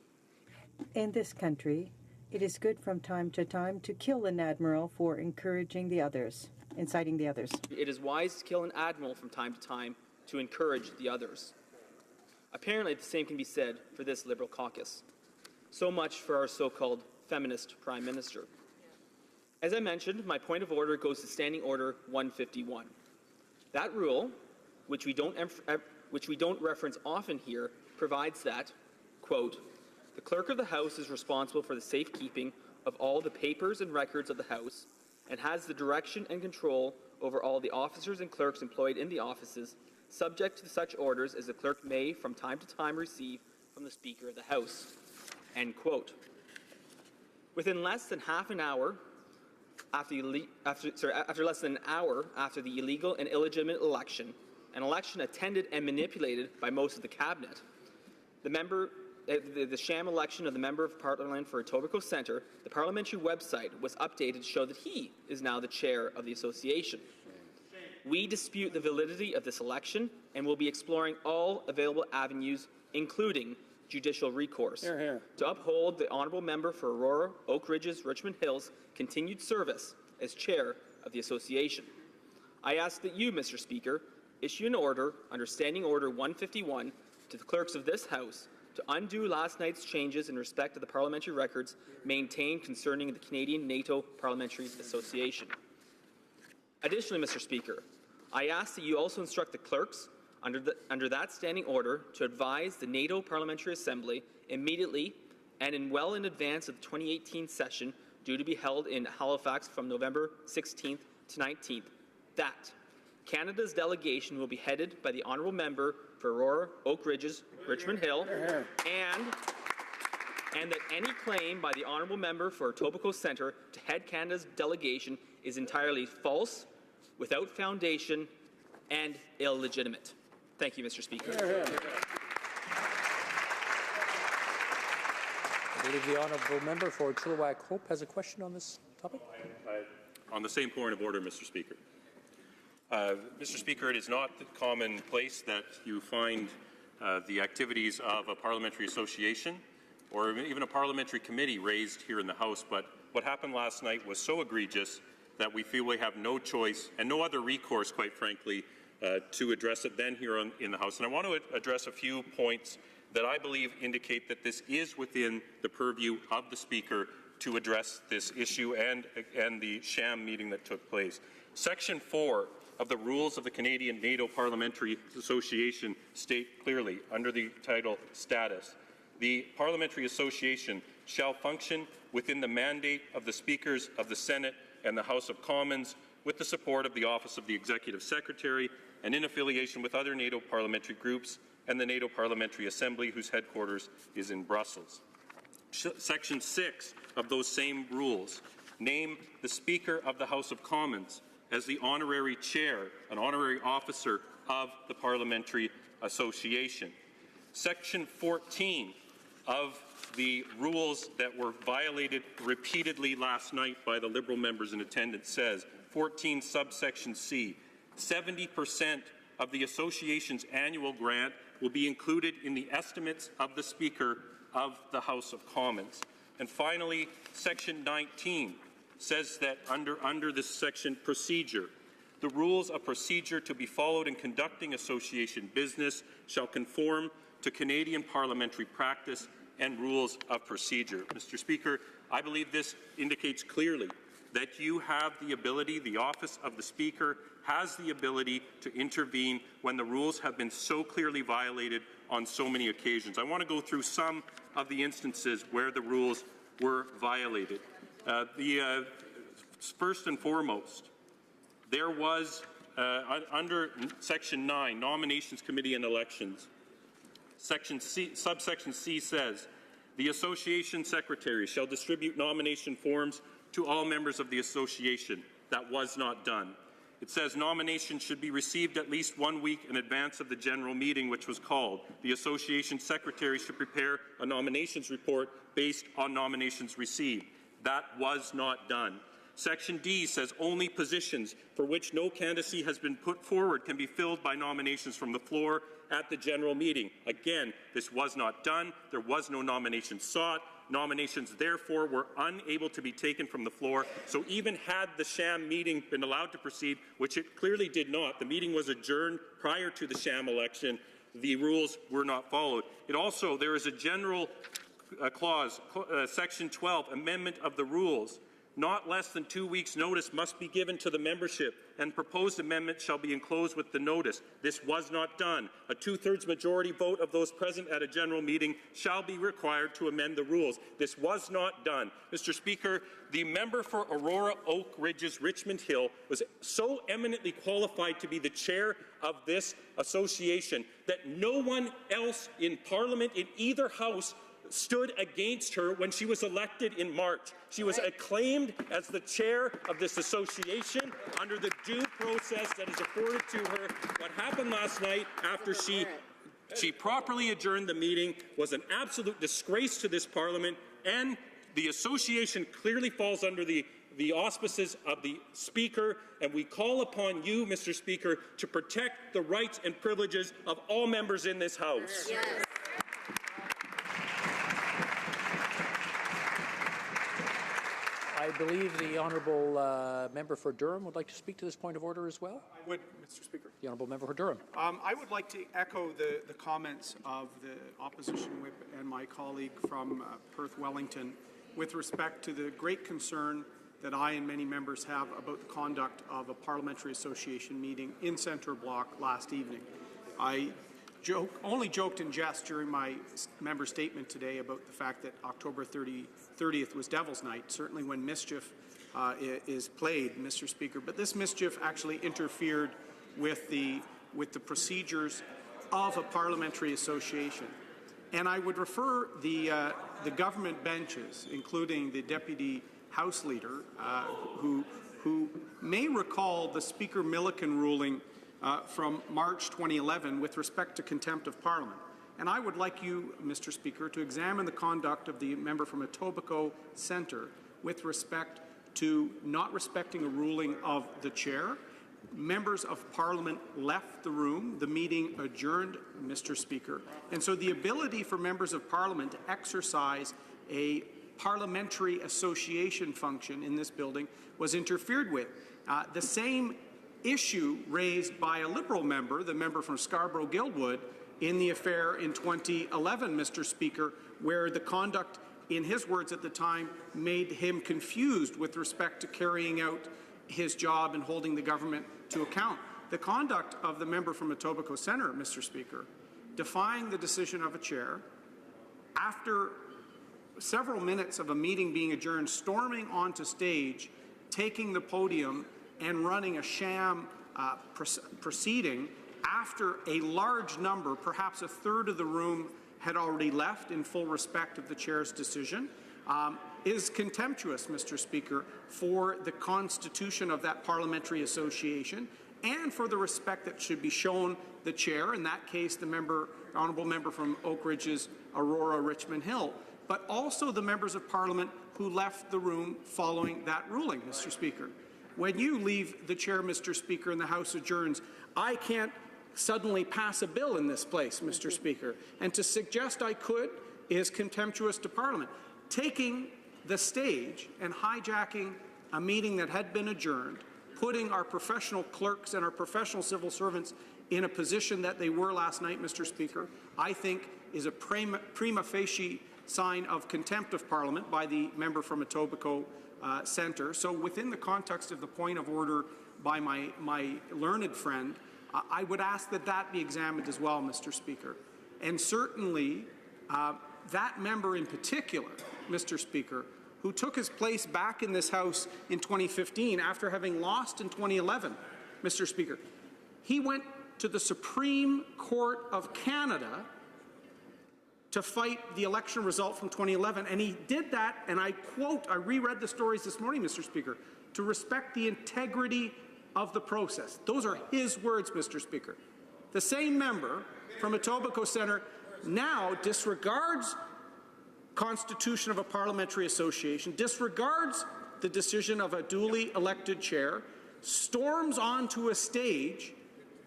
in this country, it is good from time to time to kill an admiral for encouraging the others, inciting the others. It is wise to kill an admiral from time to time to encourage the others." Apparently, the same can be said for this Liberal caucus. So much for our so-called feminist Prime Minister. As I mentioned, my point of order goes to Standing Order 151. That rule, which we don't reference often here, provides that, quote, "The Clerk of the House is responsible for the safekeeping of all the papers and records of the House and has the direction and control over all the officers and clerks employed in the offices, subject to such orders as the clerk may from time to time receive from the Speaker of the House." End quote. Within less than half an hour after less than an hour after the illegal and illegitimate election, an election attended and manipulated by most of the cabinet, the sham election of the Member of Parliament for Etobicoke Centre, the parliamentary website was updated to show that he is now the chair of the association. We dispute the validity of this election and will be exploring all available avenues, including judicial recourse, to uphold the Honourable Member for Aurora, Oak Ridges, Richmond Hills' continued service as chair of the association. I ask that you, Mr. Speaker, issue an order under Standing Order 151 to the clerks of this House to undo last night's changes in respect to the parliamentary records maintained concerning the Canadian NATO Parliamentary Association. Additionally, Mr. Speaker, I ask that you also instruct the clerks under that standing order to advise the NATO Parliamentary Assembly immediately and well in advance of the 2018 session due to be held in Halifax from November 16th to 19th that Canada's delegation will be headed by the Honourable Member for Aurora, Oak Ridges, Richmond Hill, and that any claim by the Honourable Member for Etobicoke Centre to head Canada's delegation is entirely false, without foundation, and illegitimate. Thank you, Mr. Speaker. I believe the Honourable Member for Chilliwack Hope has a question on this topic. On the same point of order, Mr. Speaker. Mr. Speaker, it is not commonplace that you find the activities of a parliamentary association or even a parliamentary committee raised here in the House, but what happened last night was so egregious that we feel we have no choice and no other recourse, quite frankly, to address it than here in the House. And I want to address a few points that I believe indicate that this is within the purview of the Speaker to address this issue and the sham meeting that took place. Section 4 of the Rules of the Canadian NATO Parliamentary Association state clearly, under the title Status, the Parliamentary Association shall function within the mandate of the Speakers of the Senate and the House of Commons, with the support of the Office of the Executive Secretary and in affiliation with other NATO parliamentary groups and the NATO Parliamentary Assembly, whose headquarters is in Brussels. Section 6 of those same rules name the Speaker of the House of Commons as the honorary chair, an honorary officer of the Parliamentary Association. Section 14 of the rules that were violated repeatedly last night by the Liberal members in attendance says, 14 subsection C, 70% of the association's annual grant will be included in the estimates of the Speaker of the House of Commons. And finally, Section 19 says that under this section procedure, the rules of procedure to be followed in conducting association business shall conform to Canadian parliamentary practice and rules of procedure. Mr. Speaker, I believe this indicates clearly that you have the ability, the office of the Speaker has the ability to intervene when the rules have been so clearly violated on so many occasions. I want to go through some of the instances where the rules were violated. First and foremost, there was, under Section 9, Nominations Committee and Elections, subsection C says, the association secretary shall distribute nomination forms to all members of the association. That was not done. It says nominations should be received at least 1 week in advance of the general meeting which was called. The association secretary should prepare a nominations report based on nominations received. That was not done. Section D says only positions for which no candidacy has been put forward can be filled by nominations from the floor at the general meeting. Again, this was not done. There was no nomination sought. Nominations, therefore, were unable to be taken from the floor. So even had the sham meeting been allowed to proceed, which it clearly did not, the meeting was adjourned prior to the sham election, the rules were not followed. It also, there is a general clause, Section 12, amendment of the rules. Not less than 2 weeks' notice must be given to the membership, and proposed amendment shall be enclosed with the notice. This was not done. A 2/3 majority vote of those present at a general meeting shall be required to amend the rules. This was not done. Mr. Speaker, the member for Aurora Oak Ridges Richmond Hill was so eminently qualified to be the chair of this association that no one else in Parliament in either House stood against her when she was elected in March. She was acclaimed as the chair of this association under the due process that is afforded to her. What happened last night after she properly adjourned the meeting was an absolute disgrace to this Parliament, and the association clearly falls under the auspices of the Speaker, and we call upon you, Mr. Speaker, to protect the rights and privileges of all members in this House. Yes. I believe the honourable member for Durham would like to speak to this point of order as well. I would, Mr. Speaker. The honourable member for Durham. I would like to echo the comments of the opposition whip and my colleague from Perth Wellington with respect to the great concern that I and many members have about the conduct of a parliamentary association meeting in Centre Block last evening. I only joked in jest during my member statement today about the fact that October 30th was Devil's Night, certainly when mischief is played, Mr. Speaker. But this mischief actually interfered with the procedures of a parliamentary association. And I would refer the government benches, including the Deputy House Leader, who may recall the Speaker Milliken ruling from March 2011 with respect to contempt of Parliament. And I would like you, Mr. Speaker, to examine the conduct of the member from Etobicoke Centre with respect to not respecting a ruling of the chair. Members of Parliament left the room. The meeting adjourned, Mr. Speaker. And so the ability for members of Parliament to exercise a parliamentary association function in this building was interfered with. The same issue raised by a Liberal member, the member from Scarborough-Guildwood, in the affair in 2011, Mr. Speaker, where the conduct, in his words at the time, made him confused with respect to carrying out his job and holding the government to account. The conduct of the member from Etobicoke Centre, Mr. Speaker, defying the decision of a chair, after several minutes of a meeting being adjourned, storming onto stage, taking the podium and running a sham proceeding after a large number, perhaps a third of the room, had already left in full respect of the chair's decision, is contemptuous, Mr. Speaker, for the constitution of that parliamentary association and for the respect that should be shown the chair, in that case the honourable member from Oak Ridge's Aurora Richmond Hill, but also the members of Parliament who left the room following that ruling, Mr. Speaker. When you leave the chair, Mr. Speaker, and the House adjourns, I can't suddenly pass a bill in this place, Mr. Speaker. And to suggest I could is contemptuous to Parliament. Taking the stage and hijacking a meeting that had been adjourned, putting our professional clerks and our professional civil servants in a position that they were last night, Mr. Speaker, I think is a prima facie sign of contempt of Parliament by the member from Etobicoke Centre. So within the context of the point of order by my learned friend, I would ask that that be examined as well, Mr. Speaker. And certainly, that member in particular, Mr. Speaker, who took his place back in this House in 2015 after having lost in 2011, Mr. Speaker, he went to the Supreme Court of Canada to fight the election result from 2011, and he did that, and I quote, I reread the stories this morning, Mr. Speaker, to respect the integrity of the process. Those are his words, Mr. Speaker. The same member from Etobicoke Centre now disregards constitution of a parliamentary association, disregards the decision of a duly elected chair, storms onto a stage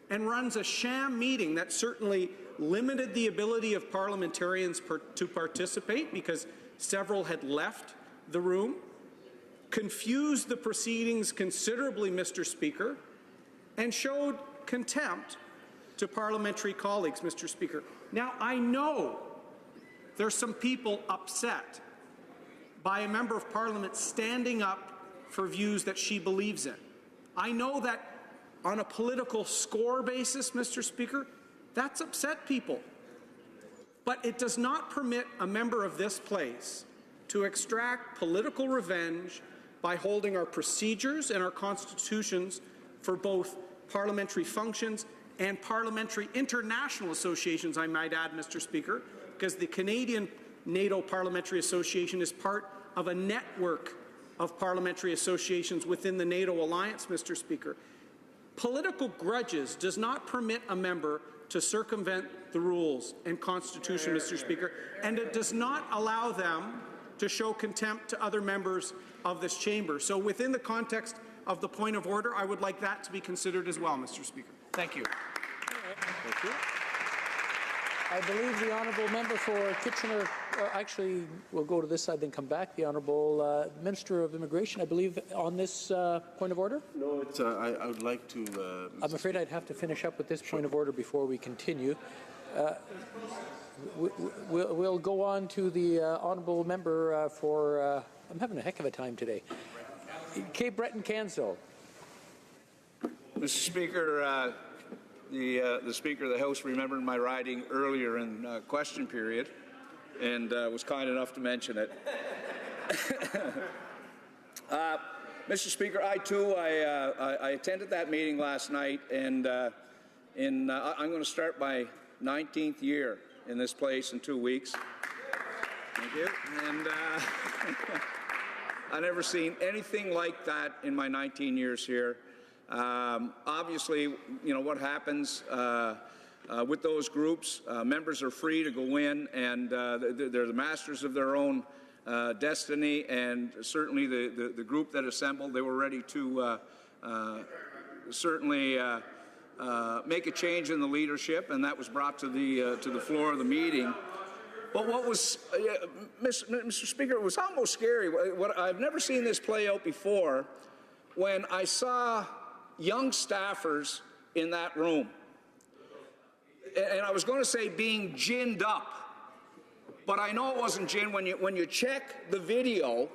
and runs a sham meeting that certainly limited the ability of parliamentarians to participate because several had left the room, confused the proceedings considerably, Mr. Speaker, and showed contempt to parliamentary colleagues, Mr. Speaker. Now, I know there's some people upset by a member of Parliament standing up for views that she believes in. I know that on a political score basis, Mr. Speaker, that's upset people. But it does not permit a member of this place to extract political revenge by holding our procedures and our constitutions for both parliamentary functions and parliamentary international associations, I might add, Mr. Speaker, because the Canadian NATO Parliamentary Association is part of a network of parliamentary associations within the NATO alliance, Mr. Speaker. Political grudges does not permit a member to circumvent the rules and Constitution, Mr. Speaker, and it does not allow them to show contempt to other members of this chamber. So within the context of the point of order, I would like that to be considered as well, Mr. Speaker. Thank you. Thank you. I believe the honourable member for Kitchener, actually, we'll go to this side, then come back. The honourable Minister of Immigration, I believe, on this point of order? No, it's, I would like to... I'm afraid I'd have to finish up with this point of order before we continue. We'll go on to the honourable member for... I'm having a heck of a time today. Cape Breton Canso. Mr. Speaker, the Speaker of the House remembered my riding earlier in question period and was kind enough to mention it. Mr. Speaker, I too, I attended that meeting last night, and I'm going to start my 19th year in this place in 2 weeks. Thank you. And I've never seen anything like that in my 19 years here. Obviously, you know, what happens with those groups, members are free to go in, and they're the masters of their own destiny, and certainly the group that assembled, they were ready to certainly make a change in the leadership, and that was brought to the floor of the meeting. But what was, Mr. Speaker, it was almost scary. I've never seen this play out before when I saw young staffers in that room. And I was going to say being ginned up, but I know it wasn't gin. When you check the video,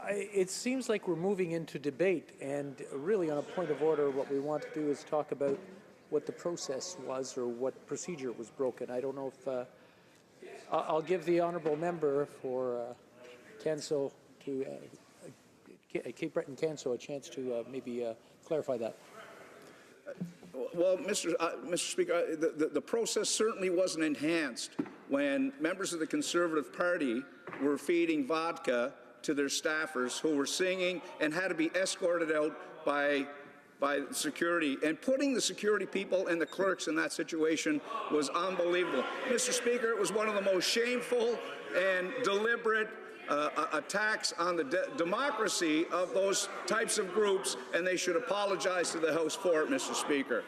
it seems like we're moving into debate, and really on a point of order, what we want to do is talk about what the process was or what procedure was broken. I don't know if I'll give the honourable member for Canso to Cape Breton Canso a chance to maybe clarify that. Well, Mr. Speaker, the process certainly wasn't enhanced when members of the Conservative Party were feeding vodka to their staffers who were singing and had to be escorted out by security. And putting the security people and the clerks in that situation was unbelievable. Mr. Speaker, it was one of the most shameful and deliberate attacks on the democracy of those types of groups, and they should apologize to the House for it, Mr. Speaker.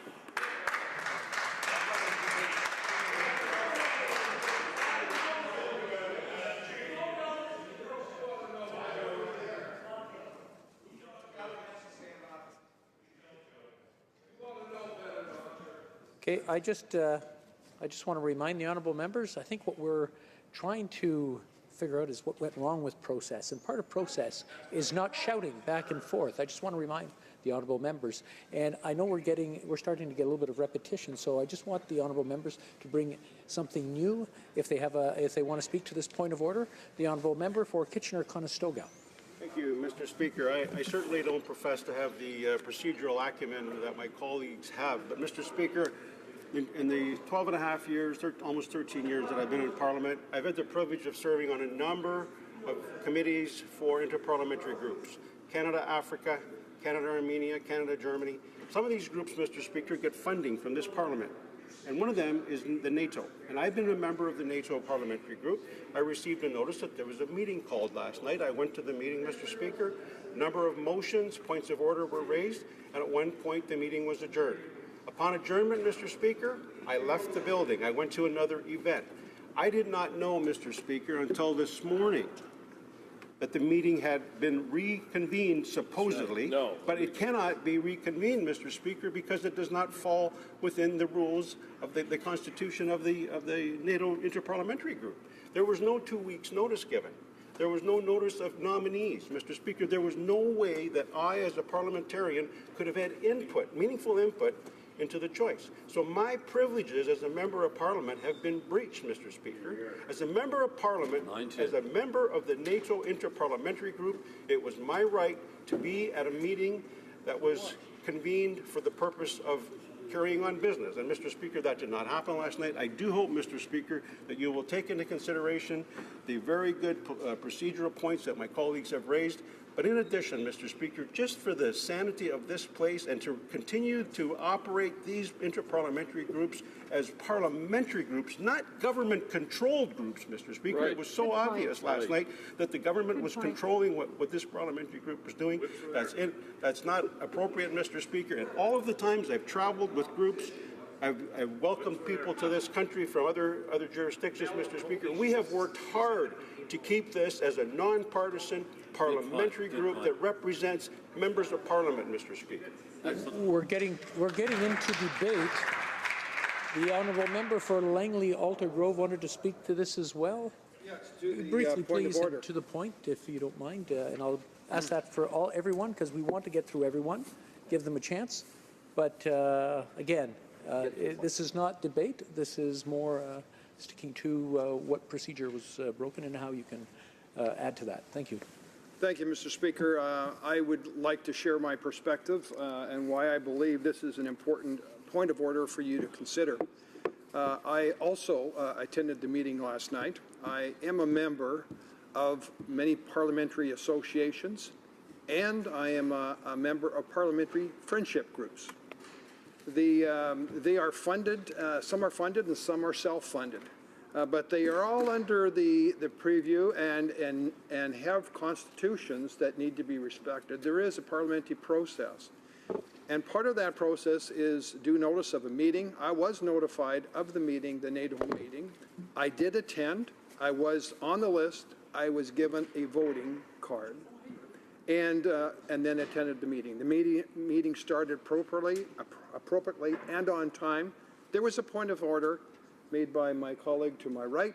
Okay, I just want to remind the honourable members, I think what we're trying to figure out is what went wrong with process. And part of process is not shouting back and forth. I just want to remind the honourable members. And I know we're starting to get a little bit of repetition, so I just want the honourable members to bring something new if they want to speak to this point of order. The honourable member for Kitchener-Conestoga. Thank you, Mr. Speaker. I certainly don't profess to have the procedural acumen that my colleagues have, but Mr. Speaker, in the 12 and a half years, almost 13 years that I've been in Parliament, I've had the privilege of serving on a number of committees for interparliamentary groups. Canada-Africa, Canada-Armenia, Canada-Germany. Some of these groups, Mr. Speaker, get funding from this Parliament. And one of them is the NATO. And I've been a member of the NATO parliamentary group. I received a notice that there was a meeting called last night. I went to the meeting, Mr. Speaker. A number of motions, points of order were raised, and at one point the meeting was adjourned. Upon adjournment, Mr. Speaker, I left the building. I went to another event. I did not know, Mr. Speaker, until this morning that the meeting had been reconvened, supposedly. No. But it cannot be reconvened, Mr. Speaker, because it does not fall within the rules of the Constitution of the NATO Interparliamentary Group. There was no 2 weeks' notice given. There was no notice of nominees. Mr. Speaker, there was no way that I, as a parliamentarian, could have had input, meaningful input, into the choice. So my privileges as a member of Parliament have been breached, Mr. Speaker. As a member of Parliament, as a member of the NATO Interparliamentary Group, it was my right to be at a meeting that was convened for the purpose of carrying on business. And Mr. Speaker, that did not happen last night. I do hope, Mr. Speaker, that you will take into consideration the very good procedural points that my colleagues have raised. But in addition, Mr. Speaker, just for the sanity of this place and to continue to operate these interparliamentary groups as parliamentary groups, not government-controlled groups, Mr. Speaker. Right. It was so obvious last night that the government was controlling what this parliamentary group was doing. That's not appropriate, Mr. Speaker. And all of the times I've traveled with groups, I've welcomed people to this country from other jurisdictions, Mr. Speaker. We have worked hard to keep this as a nonpartisan parliamentary group that represents members of Parliament, Mr. Speaker. We're getting into debate. The honourable member for Langley Alta Grove wanted to speak to this as well. Yes, briefly, please, and to the point, if you don't mind, and I'll ask that for everyone because we want to get through everyone, give them a chance. But again, this is not debate. This is more sticking to what procedure was broken and how you can add to that. Thank you. Thank you, Mr. Speaker. I would like to share my perspective and why I believe this is an important point of order for you to consider. I also attended the meeting last night. I am a member of many parliamentary associations, and I am a member of parliamentary friendship groups. They are funded, some are funded and some are self-funded. But they are all under the preview and have constitutions that need to be respected. There is a parliamentary process. And part of that process is due notice of a meeting. I was notified of the meeting, the NATO meeting. I did attend. I was on the list. I was given a voting card and then attended the meeting. The meeting started appropriately and on time. There was a point of order made by my colleague to my right,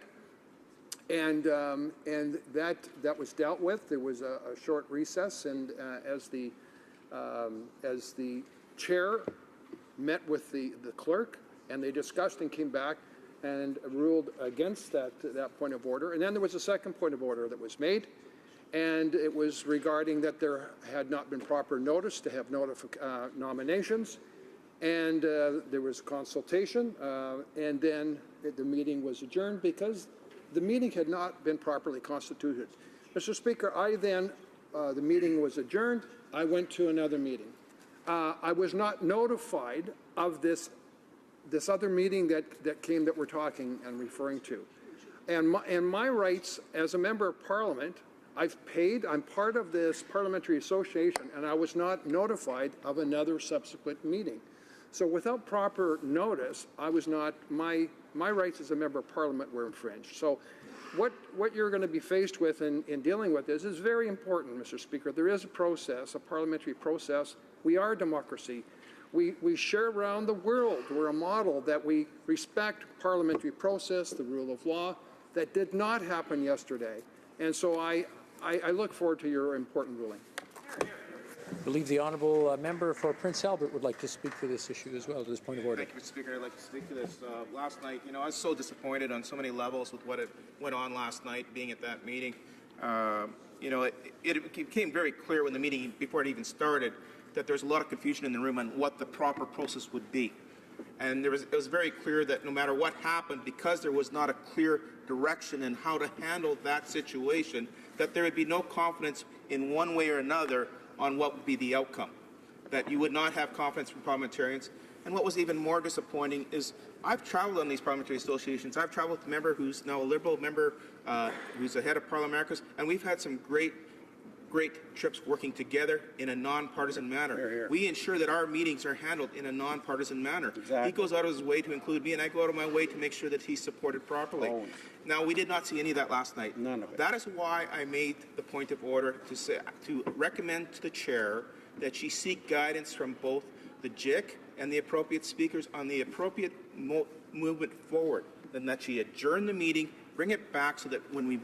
and that was dealt with. There was a short recess, and as the chair met with the clerk, and they discussed and came back and ruled against that point of order. And then there was a second point of order that was made, and it was regarding that there had not been proper notice to have nominations. And there was consultation, and then the meeting was adjourned because the meeting had not been properly constituted. Mr. Speaker, the meeting was adjourned. I went to another meeting. I was not notified of this other meeting that we're talking and referring to. And my rights as a member of Parliament, I'm part of this parliamentary association, and I was not notified of another subsequent meeting. So without proper notice, my rights as a member of Parliament were infringed. So what you're going to be faced with in dealing with this is very important, Mr. Speaker. There is a process, a parliamentary process. We are a democracy. We share around the world. We're a model that we respect parliamentary process, the rule of law. That did not happen yesterday. And so I look forward to your important ruling. I believe the honourable member for Prince Albert would like to speak to this issue as well, to this point of order. Thank you, Mr. Speaker. I'd like to speak to this. Last night, I was so disappointed on so many levels with what went on last night, being at that meeting. It became very clear when the meeting, before it even started, that there's a lot of confusion in the room on what the proper process would be. And it was very clear that no matter what happened, because there was not a clear direction in how to handle that situation, that there would be no confidence in one way or another on what would be the outcome, that you would not have confidence from parliamentarians. And what was even more disappointing is I've traveled on these parliamentary associations. I've traveled with a member who's now a Liberal member, who's the head of Parliamericas, and we've had some great trips working together in a nonpartisan manner. Here, here. We ensure that our meetings are handled in a nonpartisan manner. Exactly. He goes out of his way to include me, and I go out of my way to make sure that he's supported properly. Always. Now, we did not see any of that last night. None of it. That is why I made the point of order to recommend to the chair that she seek guidance from both the JIC and the appropriate speakers on the appropriate movement forward, and that she adjourn the meeting, bring it back so that when we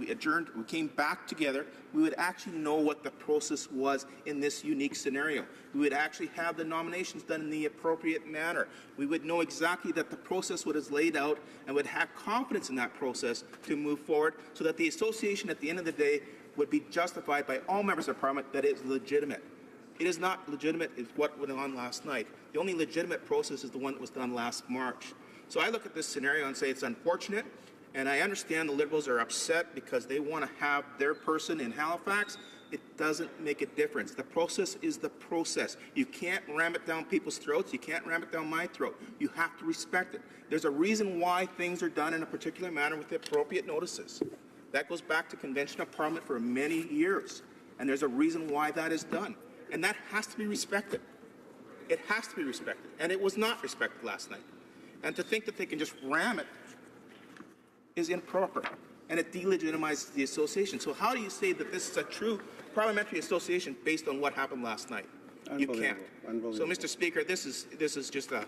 came back together, we would actually know what the process was in this unique scenario. We would actually have the nominations done in the appropriate manner. We would know exactly that the process was laid out and would have confidence in that process to move forward so that the association at the end of the day would be justified by all members of Parliament that it is legitimate. It is not legitimate is what went on last night. The only legitimate process is the one that was done last March. So I look at this scenario and say it's unfortunate. And I understand the Liberals are upset because they want to have their person in Halifax. It doesn't make a difference. The process is the process. You can't ram it down people's throats. You can't ram it down my throat. You have to respect it. There's a reason why things are done in a particular manner with the appropriate notices. That goes back to Convention of Parliament for many years. And there's a reason why that is done. And that has to be respected. It has to be respected. And it was not respected last night. And to think that they can just ram it is improper, and it delegitimizes the association. So how do you say that this is a true parliamentary association based on what happened last night? You can't. So, Mr. Speaker, this is just an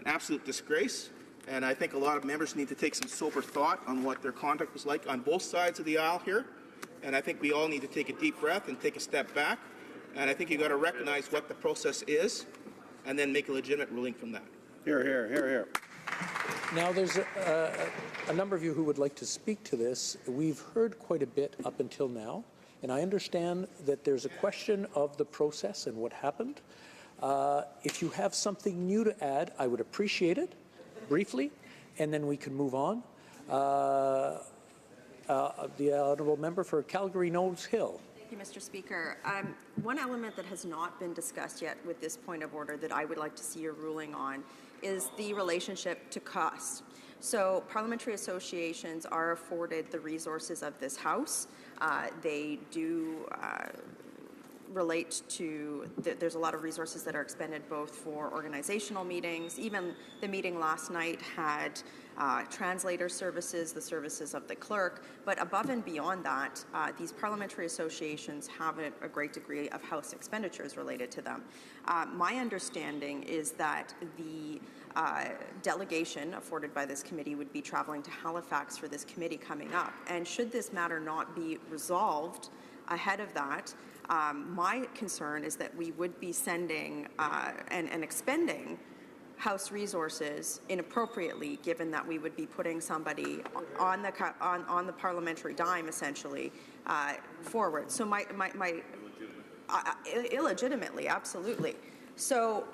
absolute disgrace, and I think a lot of members need to take some sober thought on what their conduct was like on both sides of the aisle here, and I think we all need to take a deep breath and take a step back, and I think you've got to recognize what the process is and then make a legitimate ruling from that. Here, here, here, here. Now, there's a number of you who would like to speak to this. We've heard quite a bit up until now, and I understand that there's a question of the process and what happened. If you have something new to add, I would appreciate it, briefly, and then we can move on. The honourable member for Calgary Nose Hill. Thank you, Mr. Speaker. One element that has not been discussed yet with this point of order that I would like to see a ruling on is the relationship to cost. So parliamentary associations are afforded the resources of this House. They do relate to, there's a lot of resources that are expended both for organizational meetings. Even the meeting last night had translator services, the services of the clerk, but above and beyond that, these parliamentary associations have a great degree of House expenditures related to them. My understanding is that the delegation afforded by this committee would be traveling to Halifax for this committee coming up, and should this matter not be resolved ahead of that, my concern is that we would be sending and expending House resources inappropriately, given that we would be putting somebody on the parliamentary dime, essentially, forward. So illegitimately, absolutely. So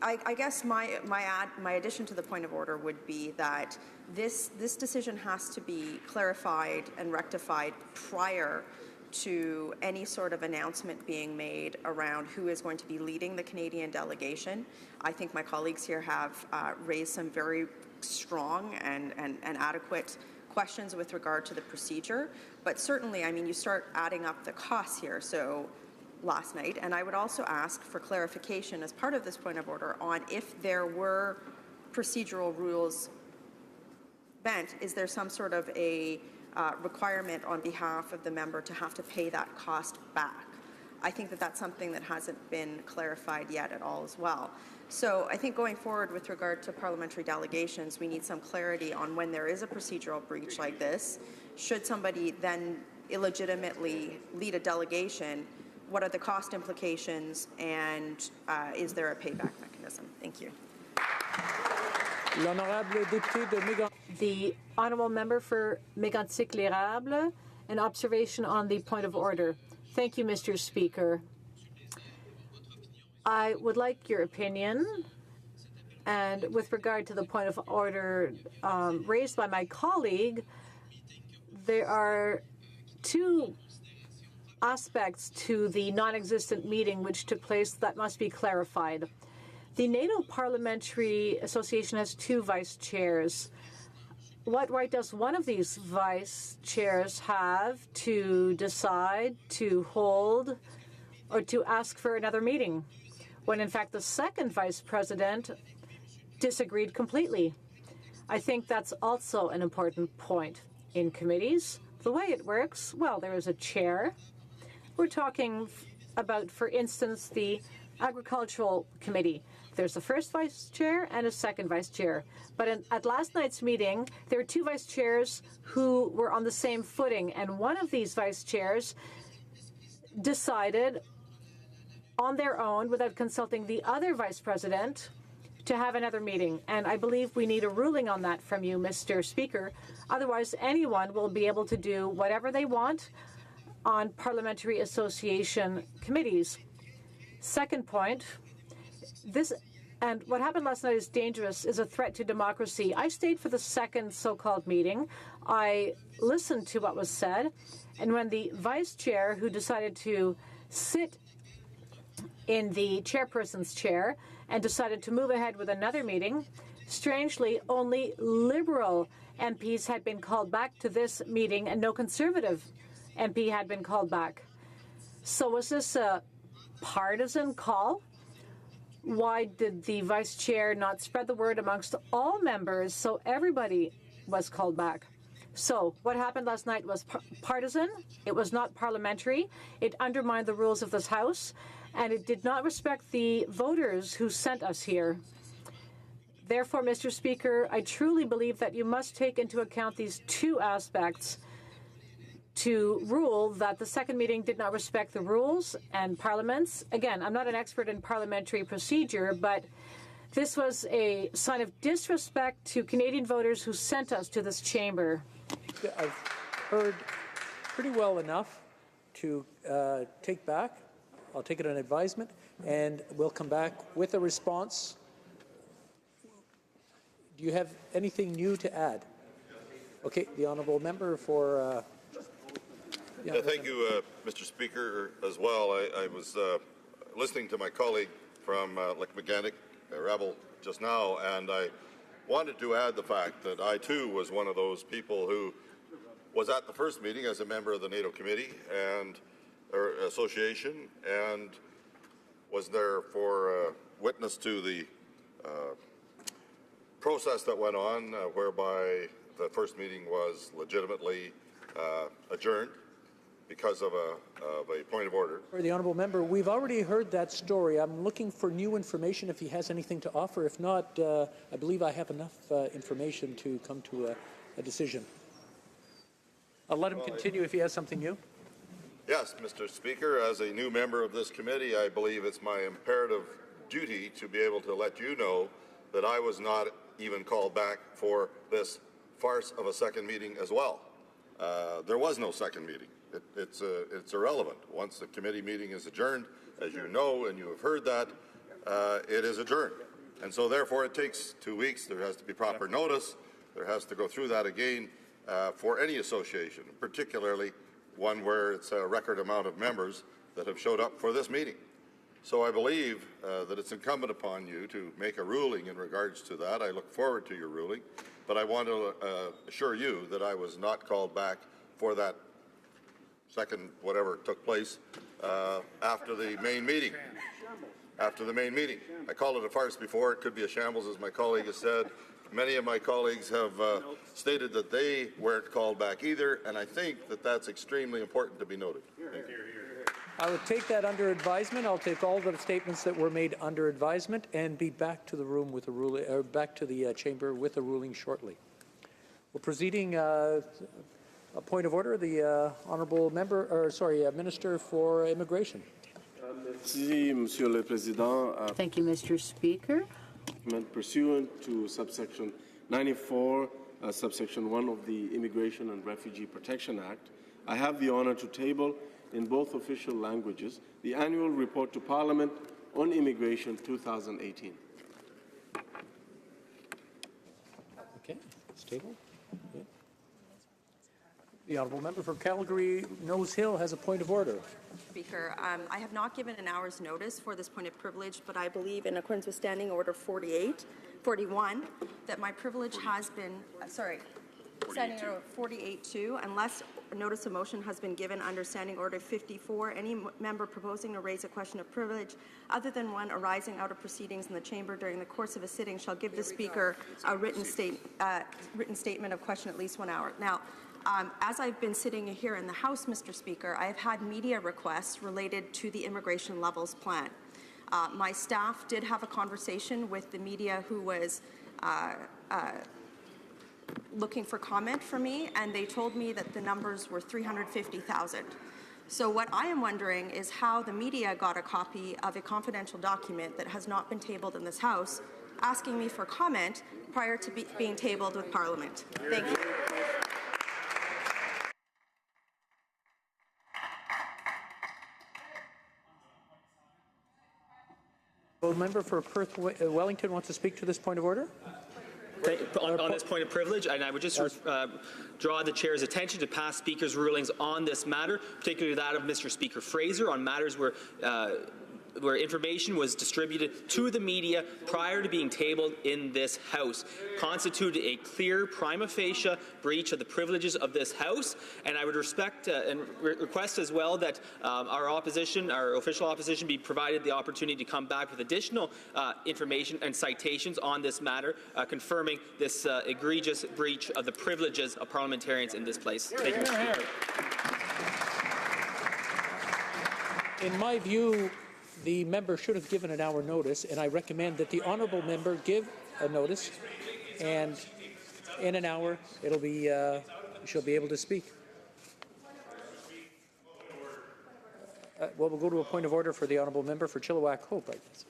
I guess my addition to the point of order would be that this decision has to be clarified and rectified prior to any sort of announcement being made around who is going to be leading the Canadian delegation. I think my colleagues here have raised some very strong and adequate questions with regard to the procedure, but certainly, I mean, you start adding up the costs here. So last night, and I would also ask for clarification as part of this point of order on if there were procedural rules bent, is there some sort of a requirement on behalf of the member to have to pay that cost back? I think that that's something that hasn't been clarified yet at all as well. So I think going forward with regard to parliamentary delegations, we need some clarity on when there is a procedural breach like this. Should somebody then illegitimately lead a delegation, what are the cost implications, and is there a payback mechanism? Thank you. The honourable member for Mégantic-L'Érable, an observation on the point of order. Thank you, Mr. Speaker. I would like your opinion, and with regard to the point of order raised by my colleague, there are two aspects to the non-existent meeting which took place that must be clarified. The NATO Parliamentary Association has two vice chairs. What right does one of these vice chairs have to decide to hold or to ask for another meeting, when in fact the second vice president disagreed completely? I think that's also an important point. In committees, the way it works, well, there is a chair. We're talking about, for instance, the Agricultural Committee. There's a first vice chair and a second vice chair. But at last night's meeting, there were two vice chairs who were on the same footing, and one of these vice chairs decided on their own, without consulting the other vice president, to have another meeting. And I believe we need a ruling on that from you, Mr. Speaker. Otherwise, anyone will be able to do whatever they want on parliamentary association committees. Second point, this and what happened last night is dangerous, is a threat to democracy. I stayed for the second so-called meeting. I listened to what was said, and when the vice chair, who decided to sit in the chairperson's chair and decided to move ahead with another meeting, strangely, only Liberal MPs had been called back to this meeting and no Conservative MP had been called back. So was this a partisan call? Why did the vice chair not spread the word amongst all members so everybody was called back? So what happened last night was partisan. It was not parliamentary. It undermined the rules of this House, and it did not respect the voters who sent us here. Therefore, Mr. Speaker, I truly believe that you must take into account these two aspects to rule that the second meeting did not respect the rules and parliaments. Again, I'm not an expert in parliamentary procedure, but this was a sign of disrespect to Canadian voters who sent us to this chamber. I've heard pretty well enough to take back. I'll take it on advisement, and we'll come back with a response. Do you have anything new to add? Okay, the honourable member for... thank you, Mr. Speaker, as well. I was listening to my colleague from Mégantic-L'Érable just now, and I wanted to add the fact that I, too, was one of those people who was at the first meeting as a member of the NATO Committee and Association, and was there for witness to the process that went on, whereby the first meeting was legitimately adjourned because of a point of order. For the honourable member, we've already heard that story. I'm looking for new information if he has anything to offer. If not, I believe I have enough information to come to a decision. I'll let him continue if he has something new. Yes, Mr. Speaker, as a new member of this committee, I believe it's my imperative duty to be able to let you know that I was not even called back for this farce of a second meeting as well. There was no second meeting. It's irrelevant. Once the committee meeting is adjourned, as you know and you have heard that, it is adjourned. And so therefore it takes 2 weeks. There has to be proper notice. There has to go through that again for any association, particularly one where it's a record amount of members that have showed up for this meeting. So I believe that it's incumbent upon you to make a ruling in regards to that. I look forward to your ruling, but I want to assure you that I was not called back for that second whatever took place after the main meeting. After the main meeting. I called it a farce before. It could be a shambles, as my colleague has said. Many of my colleagues have stated that they weren't called back either, and I think that that's extremely important to be noted. I would take that under advisement. I'll take all the statements that were made under advisement and be back to the room with a ruling, or back to the chamber with a ruling shortly. We're proceeding A point of order, the honourable member, or sorry, Minister for Immigration. Merci, Monsieur le Président. Thank you, Mr. Speaker. Pursuant to subsection 94, subsection 1 of the Immigration and Refugee Protection Act, I have the honour to table in both official languages the annual report to Parliament on immigration 2018. Okay, it's tabled. Okay. The honourable member for Calgary Nose Hill has a point of order. Speaker, I have not given an hour's notice for this point of privilege, but I believe in accordance with Standing Order 41, that my privilege has been, Standing Order 48-2, unless a notice of motion has been given under Standing Order 54, any member proposing to raise a question of privilege other than one arising out of proceedings in the chamber during the course of a sitting shall give the Speaker a written statement of question at least 1 hour. Now, as I've been sitting here in the House, Mr. Speaker, I have had media requests related to the immigration levels plan. My staff did have a conversation with the media who was looking for comment from me, and they told me that the numbers were 350,000. So what I am wondering is how the media got a copy of a confidential document that has not been tabled in this House, asking me for comment prior to being tabled with Parliament. Thank you. The member for Perth Wellington wants to speak to this point of order. On this point of privilege, and I would just draw the chair's attention to past speakers' rulings on this matter, particularly that of Mr. Speaker Fraser, on matters where information was distributed to the media prior to being tabled in this House, constituted a clear prima facie breach of the privileges of this House. And I would respect and request as well that our official opposition, be provided the opportunity to come back with additional information and citations on this matter, confirming this egregious breach of the privileges of parliamentarians in this place. Thank you, Mr. Speaker. In my view, the member should have given an hour notice, and I recommend that the honourable member give a notice, and in an hour she'll be able to speak. Well, we'll go to a point of order for the honourable member for Chilliwack Hope, I guess.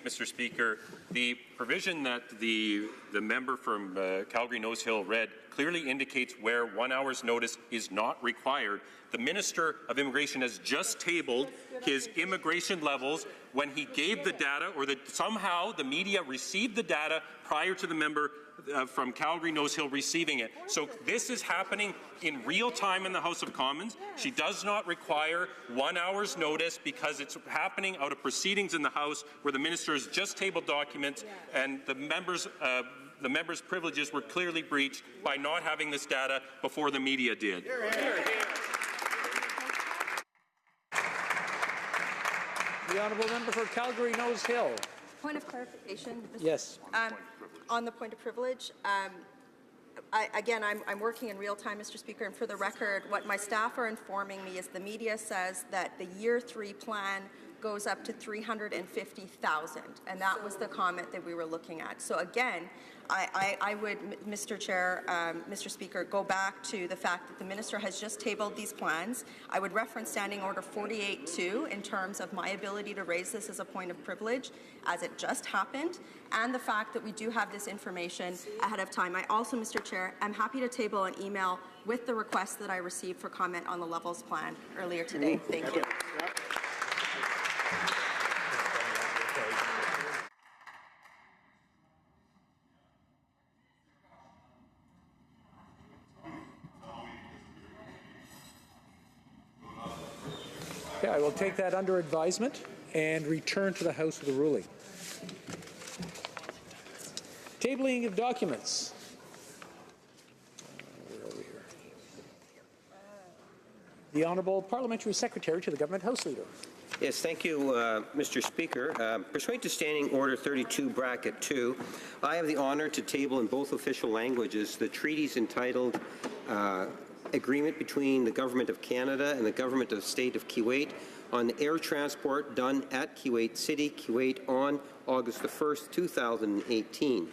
Mr. Speaker, the provision that the member from Calgary Nose Hill read clearly indicates where 1 hour's notice is not required. The Minister of Immigration has just tabled his immigration levels when he gave the data, or that somehow the media received the data prior to the member from Calgary Nose Hill receiving it. So this is happening in real time in the House of Commons. She does not require 1 hour's notice because it's happening out of proceedings in the House where the Minister has just tabled documents, and the members' privileges were clearly breached by not having this data before the media did. The honourable member for Calgary Nose Hill. Point of clarification, Mr. Yes. On the point of privilege, I'm working in real time, Mr. Speaker, and for the record, what my staff are informing me is the media says that the Year 3 plan goes up to 350,000, and that was the comment that we were looking at. So again, I would, Mr. Chair, Mr. Speaker, go back to the fact that the Minister has just tabled these plans. I would reference Standing Order 48-2 in terms of my ability to raise this as a point of privilege, as it just happened, and the fact that we do have this information ahead of time. I also, Mr. Chair, am happy to table an email with the request that I received for comment on the levels plan earlier today. Thank you. Okay, I will take that under advisement and return to the House with a ruling. Tabling of documents. Where are we here? The Honourable Parliamentary Secretary to the Government House Leader. Yes, thank you, Mr. Speaker. Pursuant to Standing Order 32, Bracket 2, I have the honour to table in both official languages the treaties entitled Agreement between the Government of Canada and the Government of the State of Kuwait on air transport done at Kuwait City, Kuwait on August the 1st, 2018.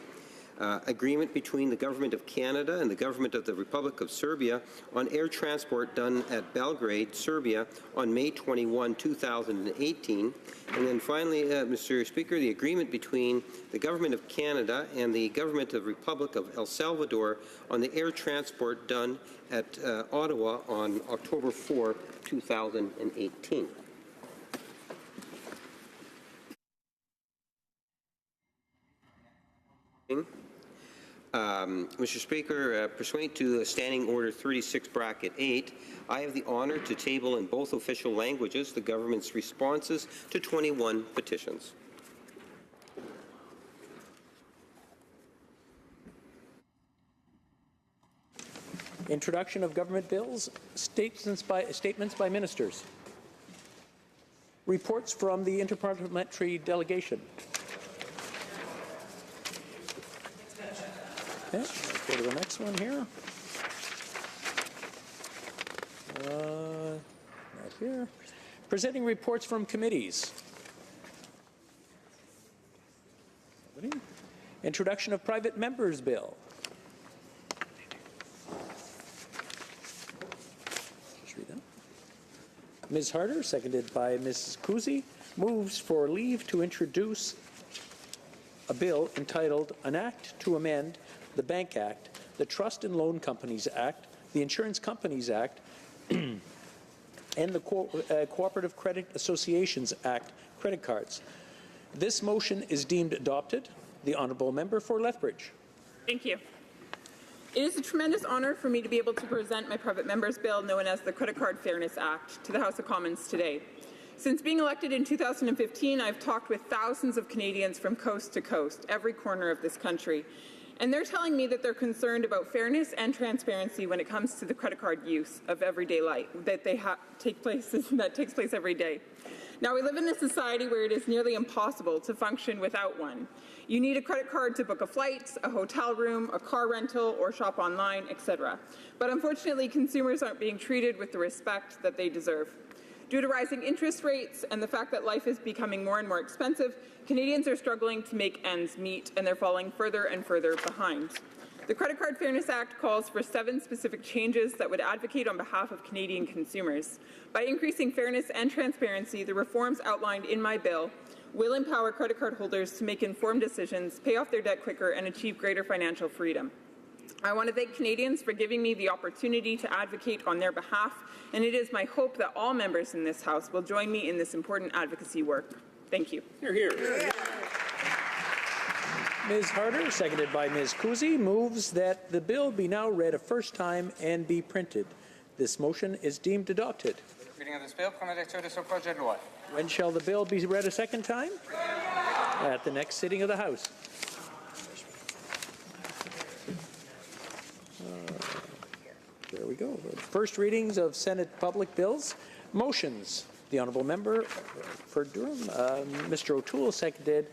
agreement between the Government of Canada and the Government of the Republic of Serbia on air transport done at Belgrade, Serbia on May 21, 2018. And then finally, Mr. Speaker, the agreement between the Government of Canada and the Government of the Republic of El Salvador on the air transport done at Ottawa on October 4, 2018. Mr. Speaker, pursuant to Standing Order 36, Bracket 8, I have the honour to table in both official languages the government's responses to 21 petitions. Introduction of government bills, statements by ministers. Reports from the interparliamentary delegation. Okay, let's go to the next one here. Not here. Presenting reports from committees. Nobody. Introduction of private members' bill. Just read that. Ms. Harder, seconded by Ms. Kusi, moves for leave to introduce a bill entitled An Act to Amend the Bank Act, the Trust and Loan Companies Act, the Insurance Companies Act, and the Cooperative Credit Associations Act, credit cards. This motion is deemed adopted. The Honourable Member for Lethbridge. Thank you. It is a tremendous honour for me to be able to present my private member's bill known as the Credit Card Fairness Act to the House of Commons today. Since being elected in 2015, I've talked with thousands of Canadians from coast to coast, every corner of this country. And they're telling me that they're concerned about fairness and transparency when it comes to the credit card use of everyday life that takes place every day. Now, we live in a society where it is nearly impossible to function without one. You need a credit card to book a flight, a hotel room, a car rental, or shop online, etc. But unfortunately, consumers aren't being treated with the respect that they deserve. Due to rising interest rates and the fact that life is becoming more and more expensive, Canadians are struggling to make ends meet, and they're falling further and further behind. The Credit Card Fairness Act calls for 7 specific changes that would advocate on behalf of Canadian consumers. By increasing fairness and transparency, the reforms outlined in my bill will empower credit card holders to make informed decisions, pay off their debt quicker, and achieve greater financial freedom. I want to thank Canadians for giving me the opportunity to advocate on their behalf, and it is my hope that all members in this House will join me in this important advocacy work. Thank you. Hear, hear. Yeah. Ms. Harder, seconded by Ms. Kusi, moves that the bill be now read a first time and be printed. This motion is deemed adopted. Reading of this bill, première lecture de ce projet de loi. When shall the bill be read a second time? At the next sitting of the House. There we go. First readings of Senate public bills. Motions. The Honourable Member for Durham, Mr. O'Toole, seconded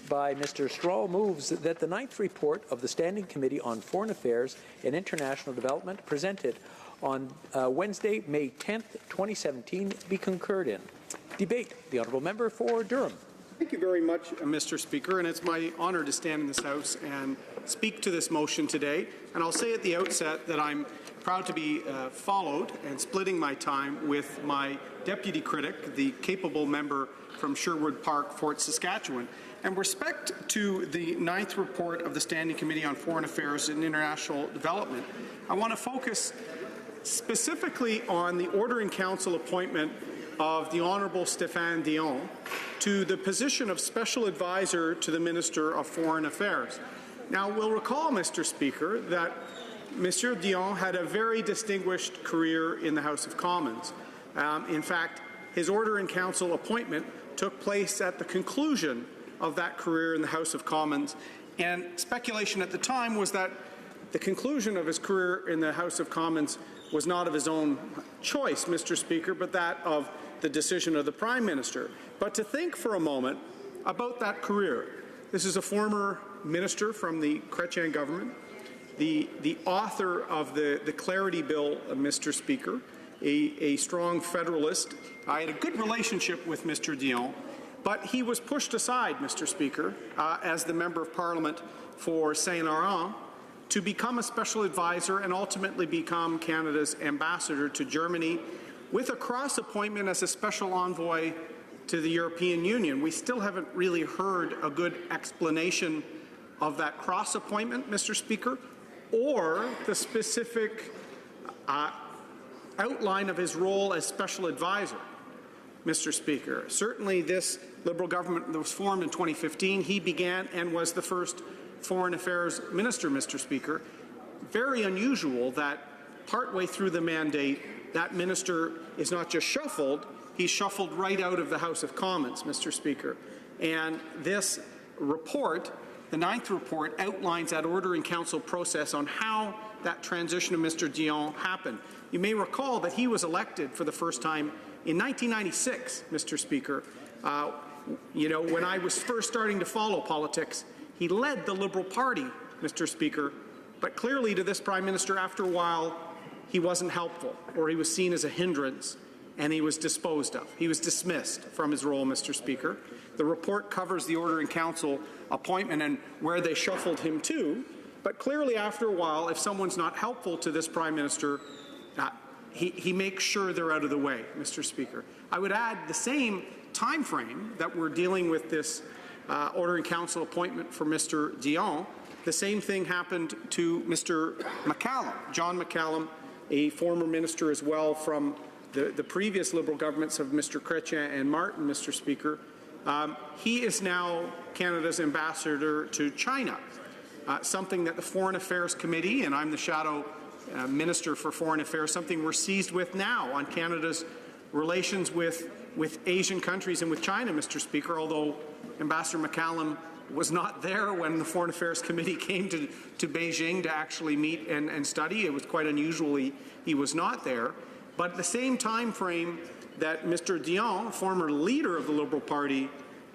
by Mr. Strahl, moves that the 9th report of the Standing Committee on Foreign Affairs and International Development presented on Wednesday, May 10th, 2017, be concurred in. Debate. The Honourable Member for Durham. Thank you very much, Mr. Speaker, and it's my honour to stand in this House and speak to this motion today. And I'll say at the outset that I'm proud to be followed and splitting my time with my deputy critic, the capable member from Sherwood Park, Fort Saskatchewan. And respect to the 9th report of the Standing Committee on Foreign Affairs and International Development, I want to focus specifically on the Order in Council appointment of the Honourable Stéphane Dion to the position of Special Advisor to the Minister of Foreign Affairs. Now, we'll recall, Mr. Speaker, that Monsieur Dion had a very distinguished career in the House of Commons. In fact, his Order in Council appointment took place at the conclusion of that career in the House of Commons, and speculation at the time was that the conclusion of his career in the House of Commons was not of his own choice, Mr. Speaker, but that of the decision of the Prime Minister. But to think for a moment about that career, this is a former minister from the Chrétien government, the author of the Clarity Bill, Mr. Speaker, a strong federalist. I had a good relationship with Mr. Dion, But he was pushed aside, Mr. Speaker, as the Member of Parliament for Saint Laurent to become a special advisor and ultimately become Canada's ambassador to Germany with a cross-appointment as a special envoy to the European Union. We still haven't really heard a good explanation of that cross-appointment, Mr. Speaker, or the specific outline of his role as special advisor, Mr. Speaker. Certainly this Liberal government that was formed in 2015, he began and was the first Foreign Affairs Minister, Mr. Speaker. Very unusual that partway through the mandate, that minister is not just shuffled, he's shuffled right out of the House of Commons, Mr. Speaker. And this report, the 9th report, outlines that Order in Council process on how that transition of Mr. Dion happened. You may recall that he was elected for the first time in 1996, Mr. Speaker. When I was first starting to follow politics, he led the Liberal Party, Mr. Speaker, but clearly to this Prime Minister, after a while, he wasn't helpful, or he was seen as a hindrance, and he was disposed of. He was dismissed from his role, Mr. Speaker. The report covers the Order in Council appointment and where they shuffled him to, but clearly after a while, if someone's not helpful to this Prime Minister, he makes sure they're out of the way, Mr. Speaker. I would add the same time frame that we're dealing with this Order in Council appointment for Mr. Dion. The same thing happened to Mr. McCallum, John McCallum, a former minister as well from the previous Liberal governments of Mr. Chrétien and Martin, Mr. Speaker. He is now Canada's ambassador to China, something that the Foreign Affairs Committee, and I'm the shadow Minister for Foreign Affairs, something we're seized with now on Canada's relations with Asian countries and with China, Mr. Speaker, although Ambassador McCallum was not there when the Foreign Affairs Committee came to Beijing to actually meet and study. It was quite unusual he was not there. But at the same time frame that Mr. Dion, former leader of the Liberal Party,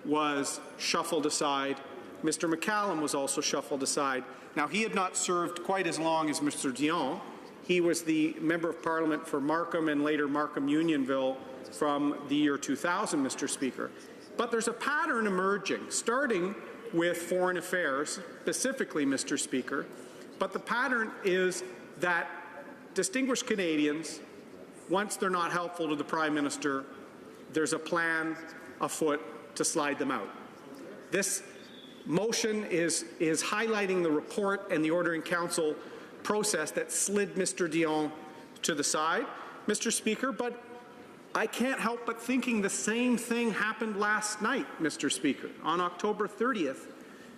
was shuffled aside, Mr. McCallum was also shuffled aside. Now, he had not served quite as long as Mr. Dion. He was the Member of Parliament for Markham and later Markham-Unionville from the year 2000, Mr. Speaker. But there's a pattern emerging, starting with foreign affairs, specifically, Mr. Speaker. But the pattern is that distinguished Canadians, once they're not helpful to the Prime Minister, there's a plan afoot to slide them out. This motion is highlighting the report and the Order in Council process that slid Mr. Dion to the side, Mr. Speaker, but I can't help but thinking the same thing happened last night, Mr. Speaker, on October 30th,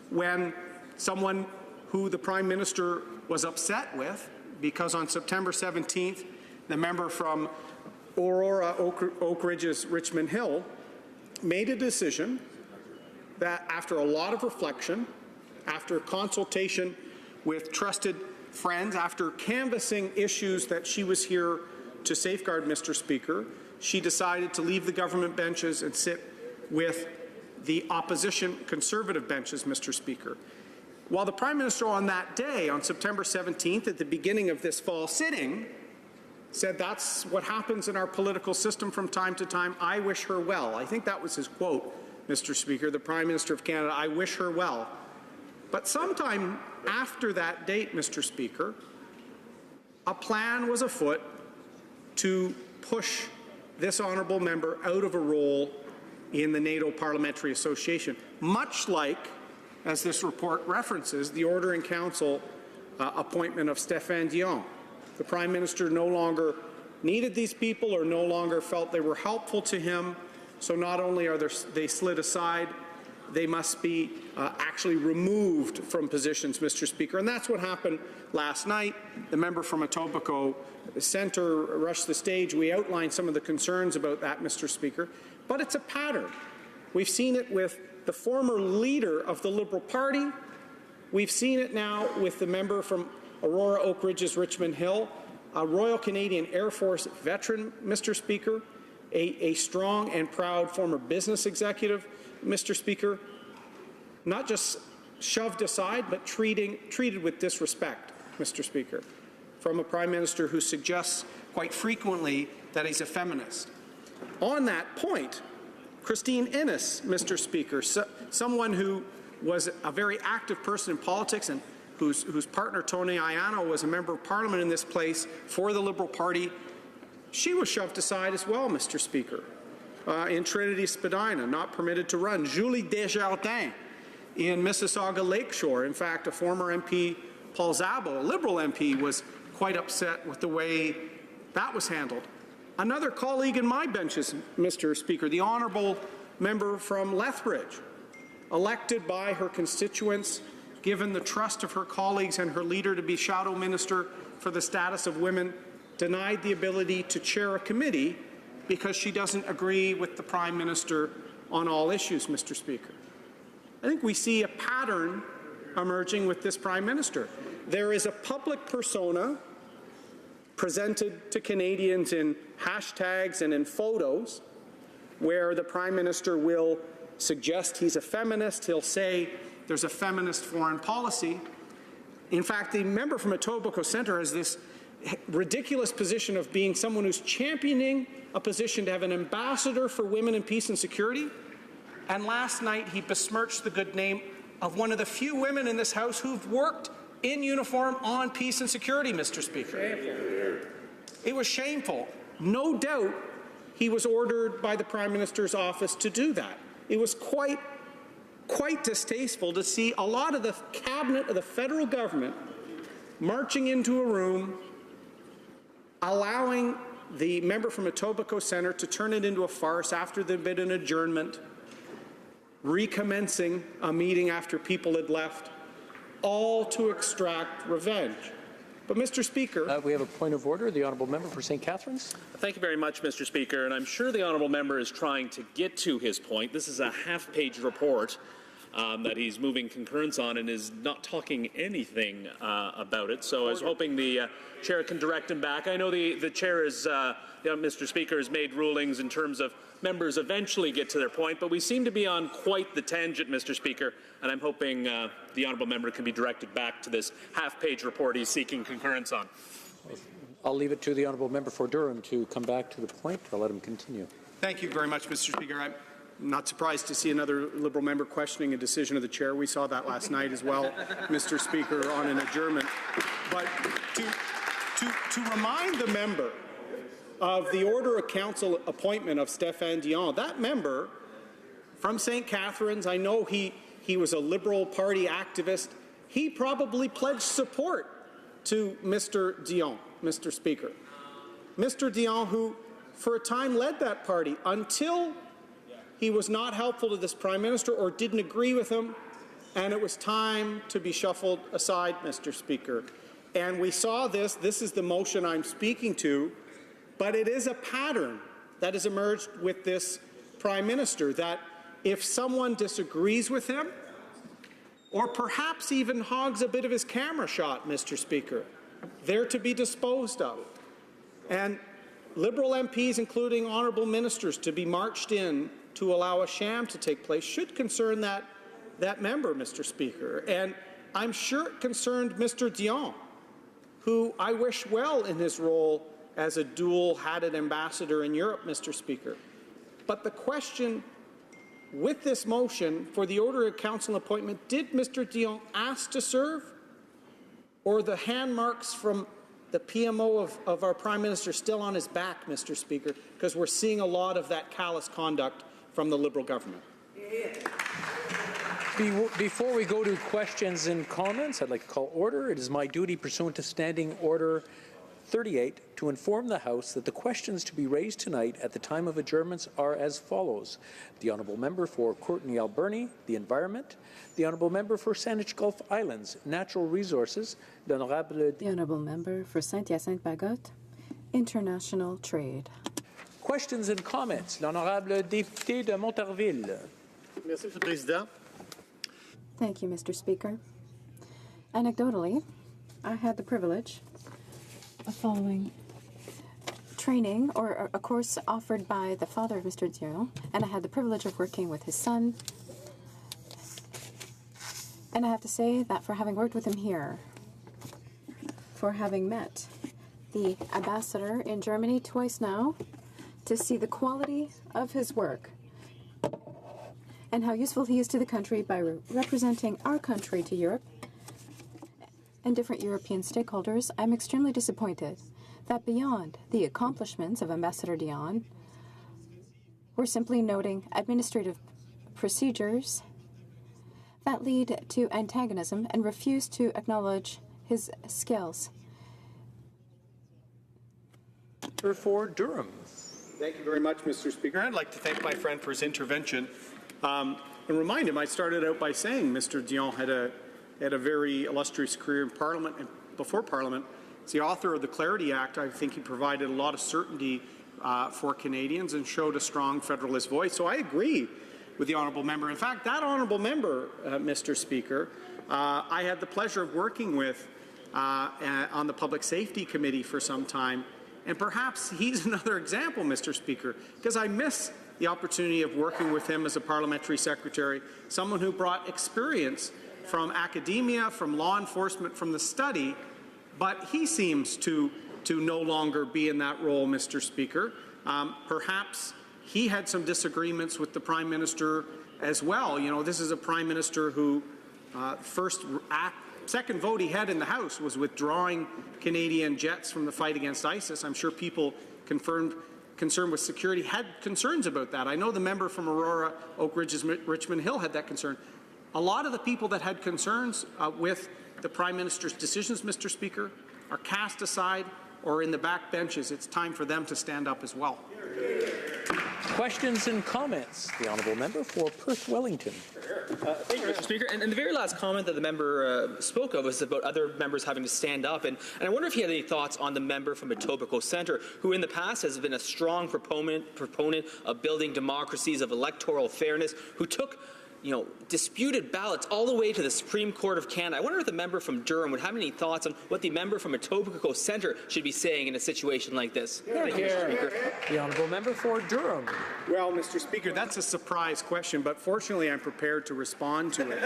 when someone who the Prime Minister was upset with, because on September 17th, the member from Aurora Oak Ridge's Richmond Hill made a decision that after a lot of reflection, after consultation with trusted friends, after canvassing issues that she was here to safeguard, Mr. Speaker, she decided to leave the government benches and sit with the opposition Conservative benches, Mr. Speaker. While the Prime Minister on that day, on September 17th, at the beginning of this fall sitting, said that's what happens in our political system from time to time, I wish her well. I think that was his quote, Mr. Speaker, the Prime Minister of Canada, I wish her well. But sometime after that date, Mr. Speaker, a plan was afoot to push this honourable member out of a role in the NATO Parliamentary Association, much like, as this report references, the Order in Council appointment of Stéphane Dion. The Prime Minister no longer needed these people or no longer felt they were helpful to him, so not only are they slid aside, they must be actually removed from positions, Mr. Speaker. And that's what happened last night. The member from Etobicoke Centre rushed the stage. We outlined some of the concerns about that, Mr. Speaker. But it's a pattern. We've seen it with the former leader of the Liberal Party. We've seen it now with the member from Aurora Oak Ridge's Richmond Hill, a Royal Canadian Air Force veteran, Mr. Speaker, a strong and proud former business executive, Mr. Speaker, not just shoved aside, but treated with disrespect, Mr. Speaker, from a Prime Minister who suggests quite frequently that he's a feminist. On that point, Christine Innes, Mr. Speaker, someone who was a very active person in politics and whose partner, Tony Ayano, was a member of Parliament in this place for the Liberal Party. She was shoved aside as well, Mr. Speaker. In Trinity Spadina, not permitted to run. Julie Desjardins in Mississauga Lakeshore. In fact, a former MP, Paul Szabo, a Liberal MP, was quite upset with the way that was handled. Another colleague in my benches, Mr. Speaker, the honourable member from Lethbridge, elected by her constituents, given the trust of her colleagues and her leader to be Shadow Minister for the Status of Women, denied the ability to chair a committee because she doesn't agree with the Prime Minister on all issues, Mr. Speaker. I think we see a pattern emerging with this Prime Minister. There is a public persona presented to Canadians in hashtags and in photos where the Prime Minister will suggest he's a feminist. He'll say there's a feminist foreign policy. In fact, the member from Etobicoke Centre has this ridiculous position of being someone who's championing a position to have an ambassador for women in peace and security. And last night he besmirched the good name of one of the few women in this House who've worked in uniform on peace and security, Mr. Speaker. It was shameful. No doubt he was ordered by the Prime Minister's office to do that. It was quite distasteful to see a lot of the cabinet of the federal government marching into a room, allowing the member from Etobicoke Centre to turn it into a farce after there'd been an adjournment, recommencing a meeting after people had left, all to extract revenge. But, Mr. Speaker... we have a point of order. The honourable member for St. Catharines. Thank you very much, Mr. Speaker. And I'm sure the honourable member is trying to get to his point. This is a half-page report that he's moving concurrence on and is not talking anything about it. So I was hoping the chair can direct him back. I know the chair is, Mr. Speaker, has made rulings in terms of members eventually get to their point, but we seem to be on quite the tangent, Mr. Speaker, and I'm hoping the honourable member can be directed back to this half-page report he's seeking concurrence on. I'll leave it to the honourable member for Durham to come back to the point. I'll let him continue. Thank you very much, Mr. Speaker. I'm not surprised to see another Liberal member questioning a decision of the chair. We saw that last night as well, Mr. Speaker, on an adjournment. But to remind the member of the Order of Council appointment of Stéphane Dion, that member from St. Catharines, I know he was a Liberal Party activist. He probably pledged support to Mr. Dion, Mr. Speaker. Mr. Dion, who for a time led that party until he was not helpful to this Prime Minister or didn't agree with him, and it was time to be shuffled aside, Mr. Speaker. And we saw this. This is the motion I'm speaking to, but it is a pattern that has emerged with this Prime Minister, that if someone disagrees with him, or perhaps even hogs a bit of his camera shot, Mr. Speaker, they're to be disposed of. And Liberal MPs, including honourable ministers, to be marched in to allow a sham to take place should concern that member, Mr. Speaker. And I'm sure it concerned Mr. Dion, who I wish well in his role as a dual-hatted ambassador in Europe, Mr. Speaker. But the question with this motion for the Order of Council appointment, did Mr. Dion ask to serve, or the hand marks from the PMO of our Prime Minister still on his back, Mr. Speaker, because we're seeing a lot of that callous conduct from the Liberal government? Before we go to questions and comments, I'd like to call order. It is my duty pursuant to Standing Order 38 to inform the House that the questions to be raised tonight at the time of adjournments are as follows. The Honourable Member for Courtenay-Alberni, the Environment. The Honourable Member for Saanich Gulf Islands, Natural Resources. The Honourable Member for Saint-Hyacinthe-Bagotte, International Trade. Questions and comments. L'Honourable Député de Montarville. Merci, Monsieur le Président. Thank you, Mr. Speaker. Anecdotally, I had the privilege of following training or a course offered by the father of Mr. Dion, and I had the privilege of working with his son. And I have to say that for having worked with him here, for having met the ambassador in Germany twice now, to see the quality of his work and how useful he is to the country by representing our country to Europe and different European stakeholders, I'm extremely disappointed that beyond the accomplishments of Ambassador Dion, we're simply noting administrative procedures that lead to antagonism and refuse to acknowledge his skills. For Durham. Thank you very much, Mr. Speaker. I'd like to thank my friend for his intervention and remind him I started out by saying Mr. Dion had a very illustrious career in Parliament and before Parliament. As the author of the Clarity Act, I think he provided a lot of certainty for Canadians and showed a strong federalist voice. So I agree with the honourable member. In fact, that honourable member, Mr. Speaker, I had the pleasure of working with on the Public Safety Committee for some time. And perhaps he's another example, Mr. Speaker, because I miss the opportunity of working with him as a parliamentary secretary, someone who brought experience from academia, from law enforcement, from the study, but he seems to no longer be in that role, Mr. Speaker. Perhaps he had some disagreements with the Prime Minister as well. You know, this is a Prime Minister who second vote he had in the House was withdrawing Canadian jets from the fight against ISIS. I'm sure people concerned with security had concerns about that. I know the member from Aurora, Oak Ridges, Richmond Hill had that concern. A lot of the people that had concerns with the Prime Minister's decisions, Mr. Speaker, are cast aside or in the back benches. It's time for them to stand up as well. Questions and comments. The honourable member for Perth Wellington. Thank you, Mr. Speaker. And the very last comment that the member spoke of was about other members having to stand up. And I wonder if he had any thoughts on the member from Etobicoke Centre, who in the past has been a strong proponent of building democracies, of electoral fairness, who took disputed ballots all the way to the Supreme Court of Canada. I wonder if the member from Durham would have any thoughts on what the member from Etobicoke Centre should be saying in a situation like this. Thank you, Mr. Speaker. The honourable member for Durham. Well, Mr. Speaker, that's a surprise question, but fortunately I'm prepared to respond to it.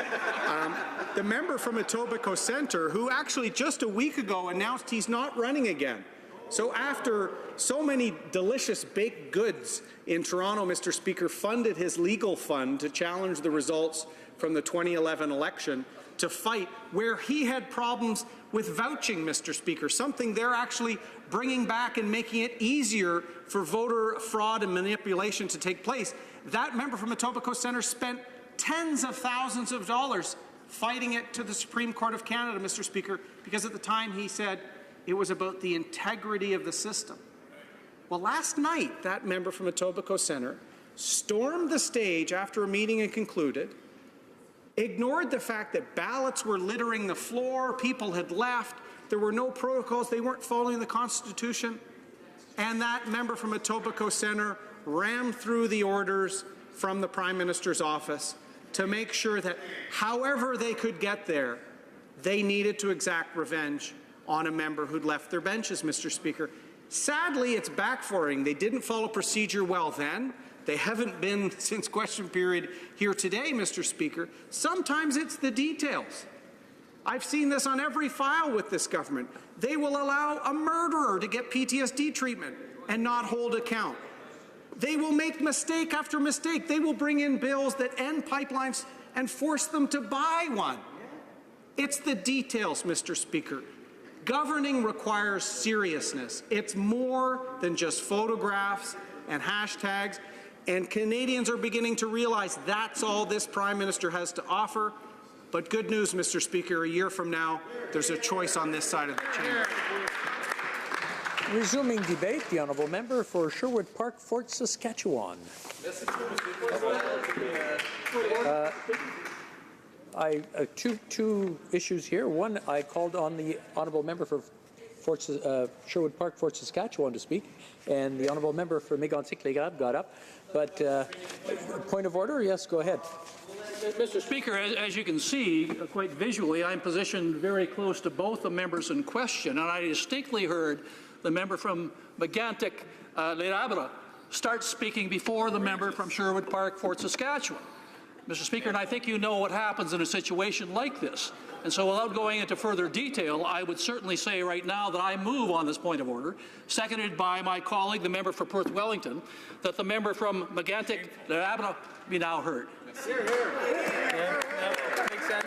The member from Etobicoke Centre, who actually just a week ago announced he's not running again. So after so many delicious baked goods in Toronto, Mr. Speaker, funded his legal fund to challenge the results from the 2011 election to fight where he had problems with vouching, Mr. Speaker, something they're actually bringing back and making it easier for voter fraud and manipulation to take place. That member from Etobicoke Centre spent tens of thousands of dollars fighting it to the Supreme Court of Canada, Mr. Speaker, because at the time he said it was about the integrity of the system. Well, last night, that member from Etobicoke Centre stormed the stage after a meeting had concluded, ignored the fact that ballots were littering the floor, people had left, there were no protocols, they weren't following the Constitution, and that member from Etobicoke Centre rammed through the orders from the Prime Minister's office to make sure that however they could get there, they needed to exact revenge on a member who'd left their benches, Mr. Speaker. Sadly, it's backfiring. They didn't follow procedure well then. They haven't been since question period here today, Mr. Speaker. Sometimes it's the details. I've seen this on every file with this government. They will allow a murderer to get PTSD treatment and not hold account. They will make mistake after mistake. They will bring in bills that end pipelines and force them to buy one. It's the details, Mr. Speaker. Governing requires seriousness. It's more than just photographs and hashtags, and Canadians are beginning to realize that's all this Prime Minister has to offer. But good news, Mr. Speaker, a year from now, there's a choice on this side of the chamber. Resuming debate, the honourable member for Sherwood Park, Fort Saskatchewan. Two issues here. One, I called on the honourable member for Sherwood Park, Fort Saskatchewan to speak, and the honourable member for Mégantic-les-Graves got up. But point of order? Yes, go ahead. Mr. Speaker, as you can see, quite visually, I'm positioned very close to both the members in question, and I distinctly heard the member from Mégantic-les-Graves start speaking before the member from Sherwood Park, Fort Saskatchewan. Mr. Speaker, and I think you know what happens in a situation like this. And so without going into further detail, I would certainly say right now that I move on this point of order, seconded by my colleague, the member for Perth Wellington, that the member from Mégantic-les-Graves be now heard. sense. Here, here. Yeah, no, makes sense.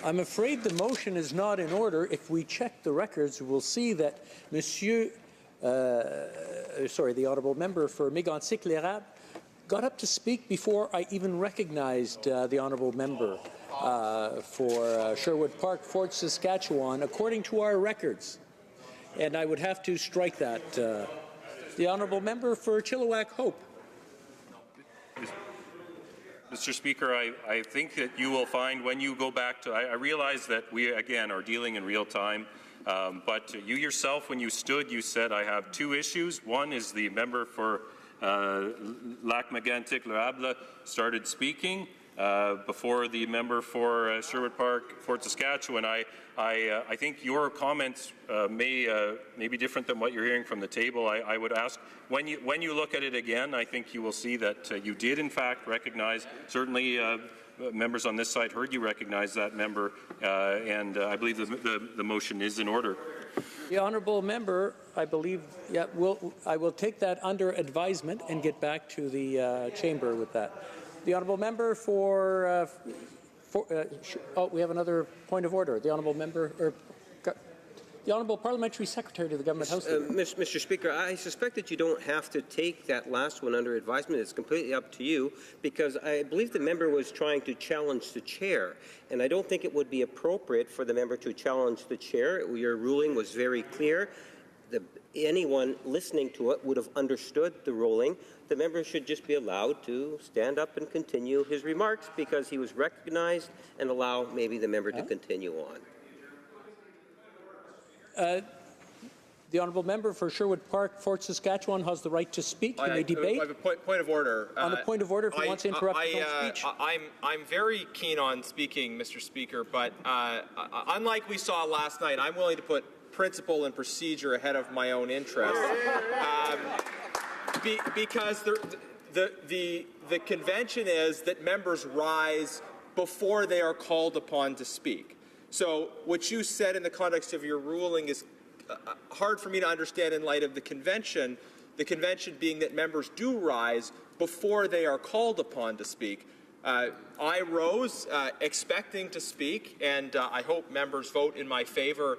I'm afraid the motion is not in order. If we check the records, we'll see that the honourable member for Mégantic-L'Érable got up to speak before I even recognized the honourable member for Sherwood Park, Fort Saskatchewan, according to our records. And I would have to strike that. The honourable member for Chilliwack Hope. Mr. Speaker, I think that you will find when you go back to, I realize that we, again, are dealing in real time, but you yourself, when you stood, you said, I have two issues. One is the member for Lac-Mégantic-L'Érable started speaking before the member for Sherwood Park, Fort Saskatchewan. I think your comments may be different than what you're hearing from the table. I would ask, when you look at it again, I think you will see that you did in fact recognize, certainly members on this side heard you recognize that member, and I believe the motion is in order. The honourable member, I believe, I will take that under advisement and get back to the chamber with that. The honourable member for we have another point of order. The honourable member, the honourable parliamentary secretary to the government house. Mr. Speaker, I suspect that you don't have to take that last one under advisement. It's completely up to you, because I believe the member was trying to challenge the chair, and I don't think it would be appropriate for the member to challenge the chair. Your ruling was very clear. Anyone listening to it would have understood the ruling. The member should just be allowed to stand up and continue his remarks because he was recognized, and allow maybe the member to continue on. The honourable member for Sherwood Park, Fort Saskatchewan, has the right to speak. He may debate. I have a point of order. On a point of order, if he wants to interrupt his own speech. I'm very keen on speaking, Mr. Speaker, but unlike we saw last night, I'm willing to put principle and procedure ahead of my own interest. Because the convention is that members rise before they are called upon to speak. So what you said in the context of your ruling is hard for me to understand in light of the convention being that members do rise before they are called upon to speak. I rose expecting to speak, and I hope members vote in my favor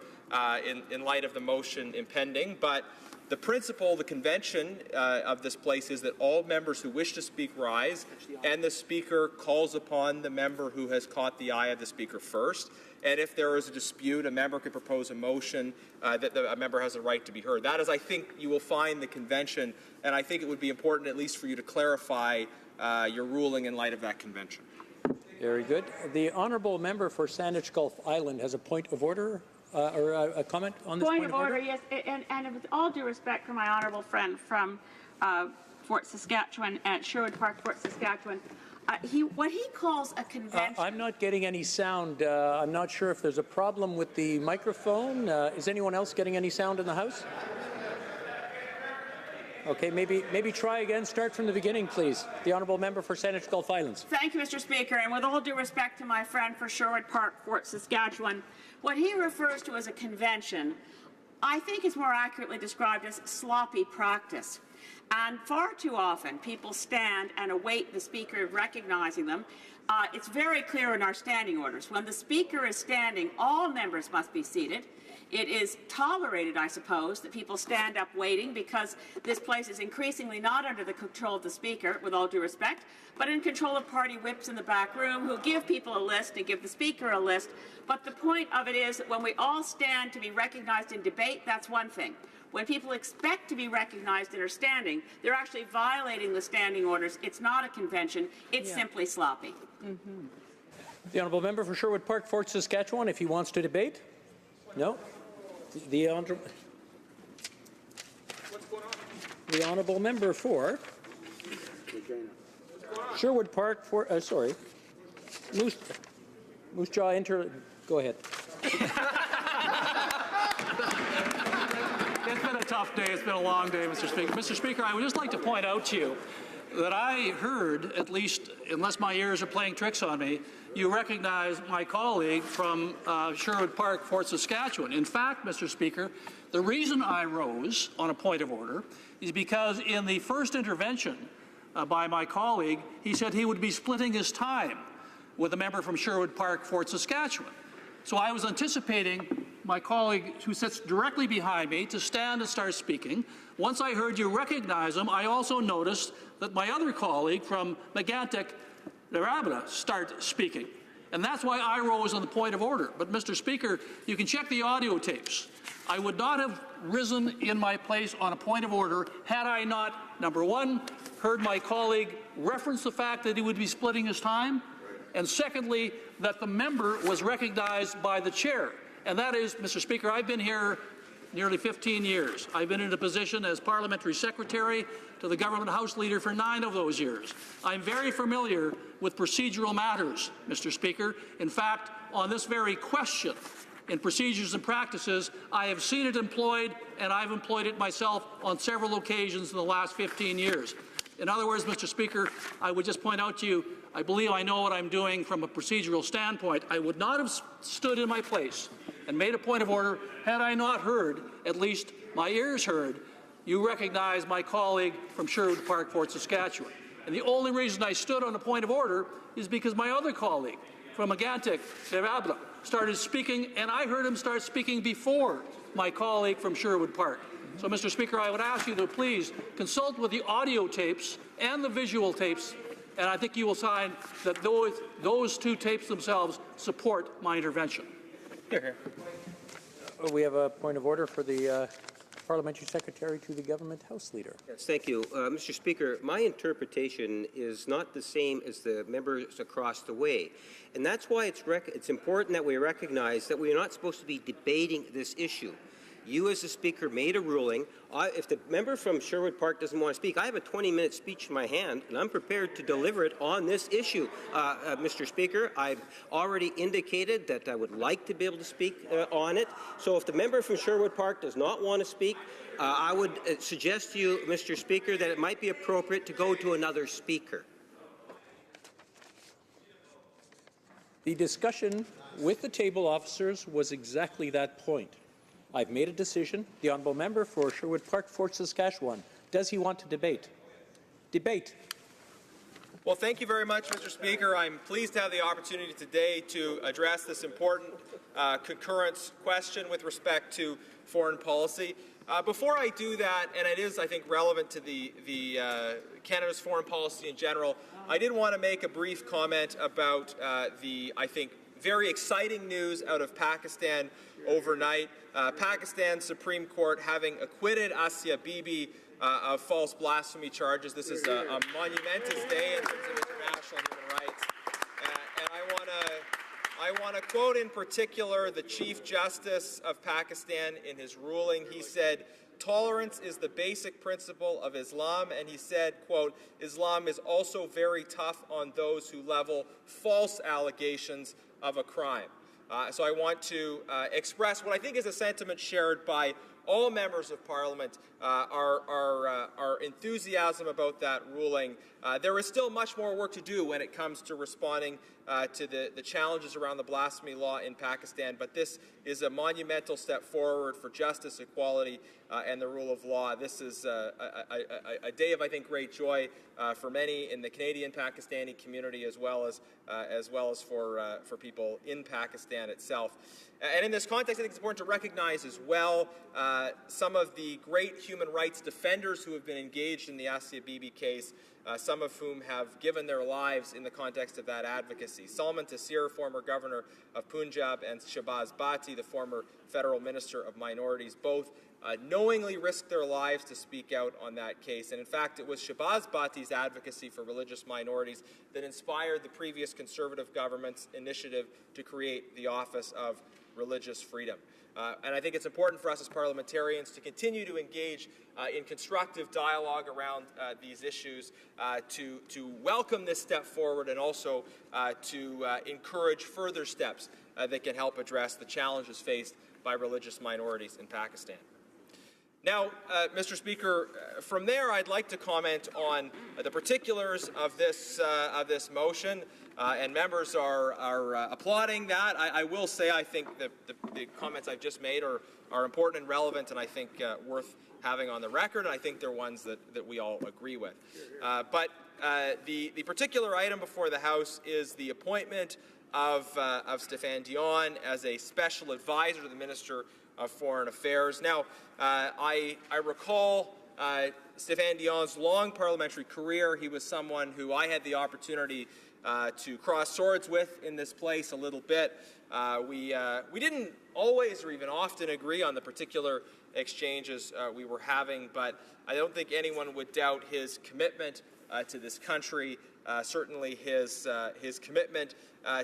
in light of the motion impending. But the principle, the convention of this place is that all members who wish to speak rise, and the Speaker calls upon the member who has caught the eye of the Speaker first. And if there is a dispute, a member could propose a motion that a member has a right to be heard. That is, I think, you will find the convention, and I think it would be important at least for you to clarify your ruling in light of that convention. Very good. The honourable member for Saanich Gulf Island has a point of order. Or a comment on this point of order? Yes, and with all due respect for my honourable friend from Fort Saskatchewan at Sherwood Park, Fort Saskatchewan, what he calls a convention. I'm not getting any sound. I'm not sure if there's a problem with the microphone. Is anyone else getting any sound in the House? Okay, maybe try again. Start from the beginning, please. The honourable member for Saanich Gulf Islands. Thank you, Mr. Speaker. And with all due respect to my friend for Sherwood Park, Fort Saskatchewan, what he refers to as a convention, I think is more accurately described as sloppy practice. And far too often, people stand and await the Speaker recognizing them. It's very clear in our standing orders. When the Speaker is standing, all members must be seated. It is tolerated, I suppose, that people stand up waiting because this place is increasingly not under the control of the Speaker, with all due respect, but in control of party whips in the back room who give people a list and give the Speaker a list. But the point of it is that when we all stand to be recognized in debate, that's one thing. When people expect to be recognized and are standing, they're actually violating the standing orders. It's not a convention. It's simply sloppy. Mm-hmm. The honourable member for Sherwood Park, Fort Saskatchewan, if he wants to debate. No? The honourable member for Sherwood Park, Moose Jaw Go ahead. It's been a tough day. It's been a long day, Mr. Speaker. Mr. Speaker, I would just like to point out to you that I heard, at least, unless my ears are playing tricks on me, you recognize my colleague from Sherwood Park, Fort Saskatchewan. In fact, Mr. Speaker, the reason I rose on a point of order is because in the first intervention by my colleague, he said he would be splitting his time with a member from Sherwood Park, Fort Saskatchewan. So I was anticipating my colleague who sits directly behind me to stand and start speaking. Once I heard you recognize him, I also noticed that my other colleague from Megantic, Narabra, start speaking. And that's why I rose on the point of order. But, Mr. Speaker, you can check the audio tapes. I would not have risen in my place on a point of order had I not, number one, heard my colleague reference the fact that he would be splitting his time, and secondly, that the member was recognized by the chair. And that is, Mr. Speaker, I've been here nearly 15 years. I've been in a position as parliamentary secretary to the government House leader for 9 of those years. I'm very familiar with procedural matters, Mr. Speaker. In fact, on this very question, in procedures and practices, I have seen it employed, and I've employed it myself on several occasions in the last 15 years. In other words, Mr. Speaker, I would just point out to you, I believe I know what I'm doing from a procedural standpoint. I would not have stood in my place and made a point of order had I not heard, at least my ears heard, you recognize my colleague from Sherwood Park, Fort Saskatchewan. And the only reason I stood on a point of order is because my other colleague from Megantic, Narabra, started speaking, and I heard him start speaking before my colleague from Sherwood Park. So, Mr. Speaker, I would ask you to please consult with the audio tapes and the visual tapes, and I think you will find that those 2 tapes themselves support my intervention. Here. We have a point of order for the Parliamentary Secretary to the Government House Leader. Yes, thank you. Mr. Speaker, my interpretation is not the same as the members across the way. And that's why it's important that we recognize that we are not supposed to be debating this issue. You, as the Speaker, made a ruling. If the member from Sherwood Park doesn't want to speak, I have a 20-minute speech in my hand, and I'm prepared to deliver it on this issue. Mr. Speaker, I've already indicated that I would like to be able to speak on it. So if the member from Sherwood Park does not want to speak, I would suggest to you, Mr. Speaker, that it might be appropriate to go to another speaker. The discussion with the table officers was exactly that point. I've made a decision. The honourable member for Sherwood Park, Fort Saskatchewan. Does he want to debate? Debate. Well, thank you very much, Mr. Speaker. I'm pleased to have the opportunity today to address this important concurrence question with respect to foreign policy. Before I do that, and it is, I think, relevant to the Canada's foreign policy in general, I did want to make a brief comment about the, I think, very exciting news out of Pakistan overnight. Pakistan's Supreme Court having acquitted Asia Bibi of false blasphemy charges. This is a monumentous day in terms of international human rights. And I want to quote in particular the Chief Justice of Pakistan in his ruling. He said, "Tolerance is the basic principle of Islam," and he said, quote, "Islam is also very tough on those who level false allegations of a crime." So I want to express what I think is a sentiment shared by all members of Parliament, our enthusiasm about that ruling. There is still much more work to do when it comes to responding to the challenges around the blasphemy law in Pakistan, but this is a monumental step forward for justice, equality, and the rule of law. This is a day of, I think, great joy for many in the Canadian Pakistani community, as well as for people in Pakistan itself. And in this context, I think it's important to recognize as well some of the great human rights defenders who have been engaged in the Asia Bibi case, some of whom have given their lives in the context of that advocacy. Salman Taseer, former governor of Punjab, and Shahbaz Bhatti, the former federal minister of minorities, both knowingly risked their lives to speak out on that case. And in fact, it was Shahbaz Bhatti's advocacy for religious minorities that inspired the previous Conservative government's initiative to create the Office of Religious Freedom. And I think it's important for us as parliamentarians to continue to engage in constructive dialogue around these issues, to welcome this step forward, and also to encourage further steps that can help address the challenges faced by religious minorities in Pakistan. Now, Mr. Speaker, from there I'd like to comment on the particulars of this motion, and members are applauding that. I will say I think the comments I've just made are important and relevant, and I think worth having on the record, and I think they're ones that we all agree with. But the particular item before the House is the appointment of Stéphane Dion as a special advisor to the Minister of Foreign Affairs. Now, I recall Stéphane Dion's long parliamentary career. He was someone who I had the opportunity to cross swords with in this place a little bit. We didn't always or even often agree on the particular exchanges we were having, but I don't think anyone would doubt his commitment to this country, certainly his commitment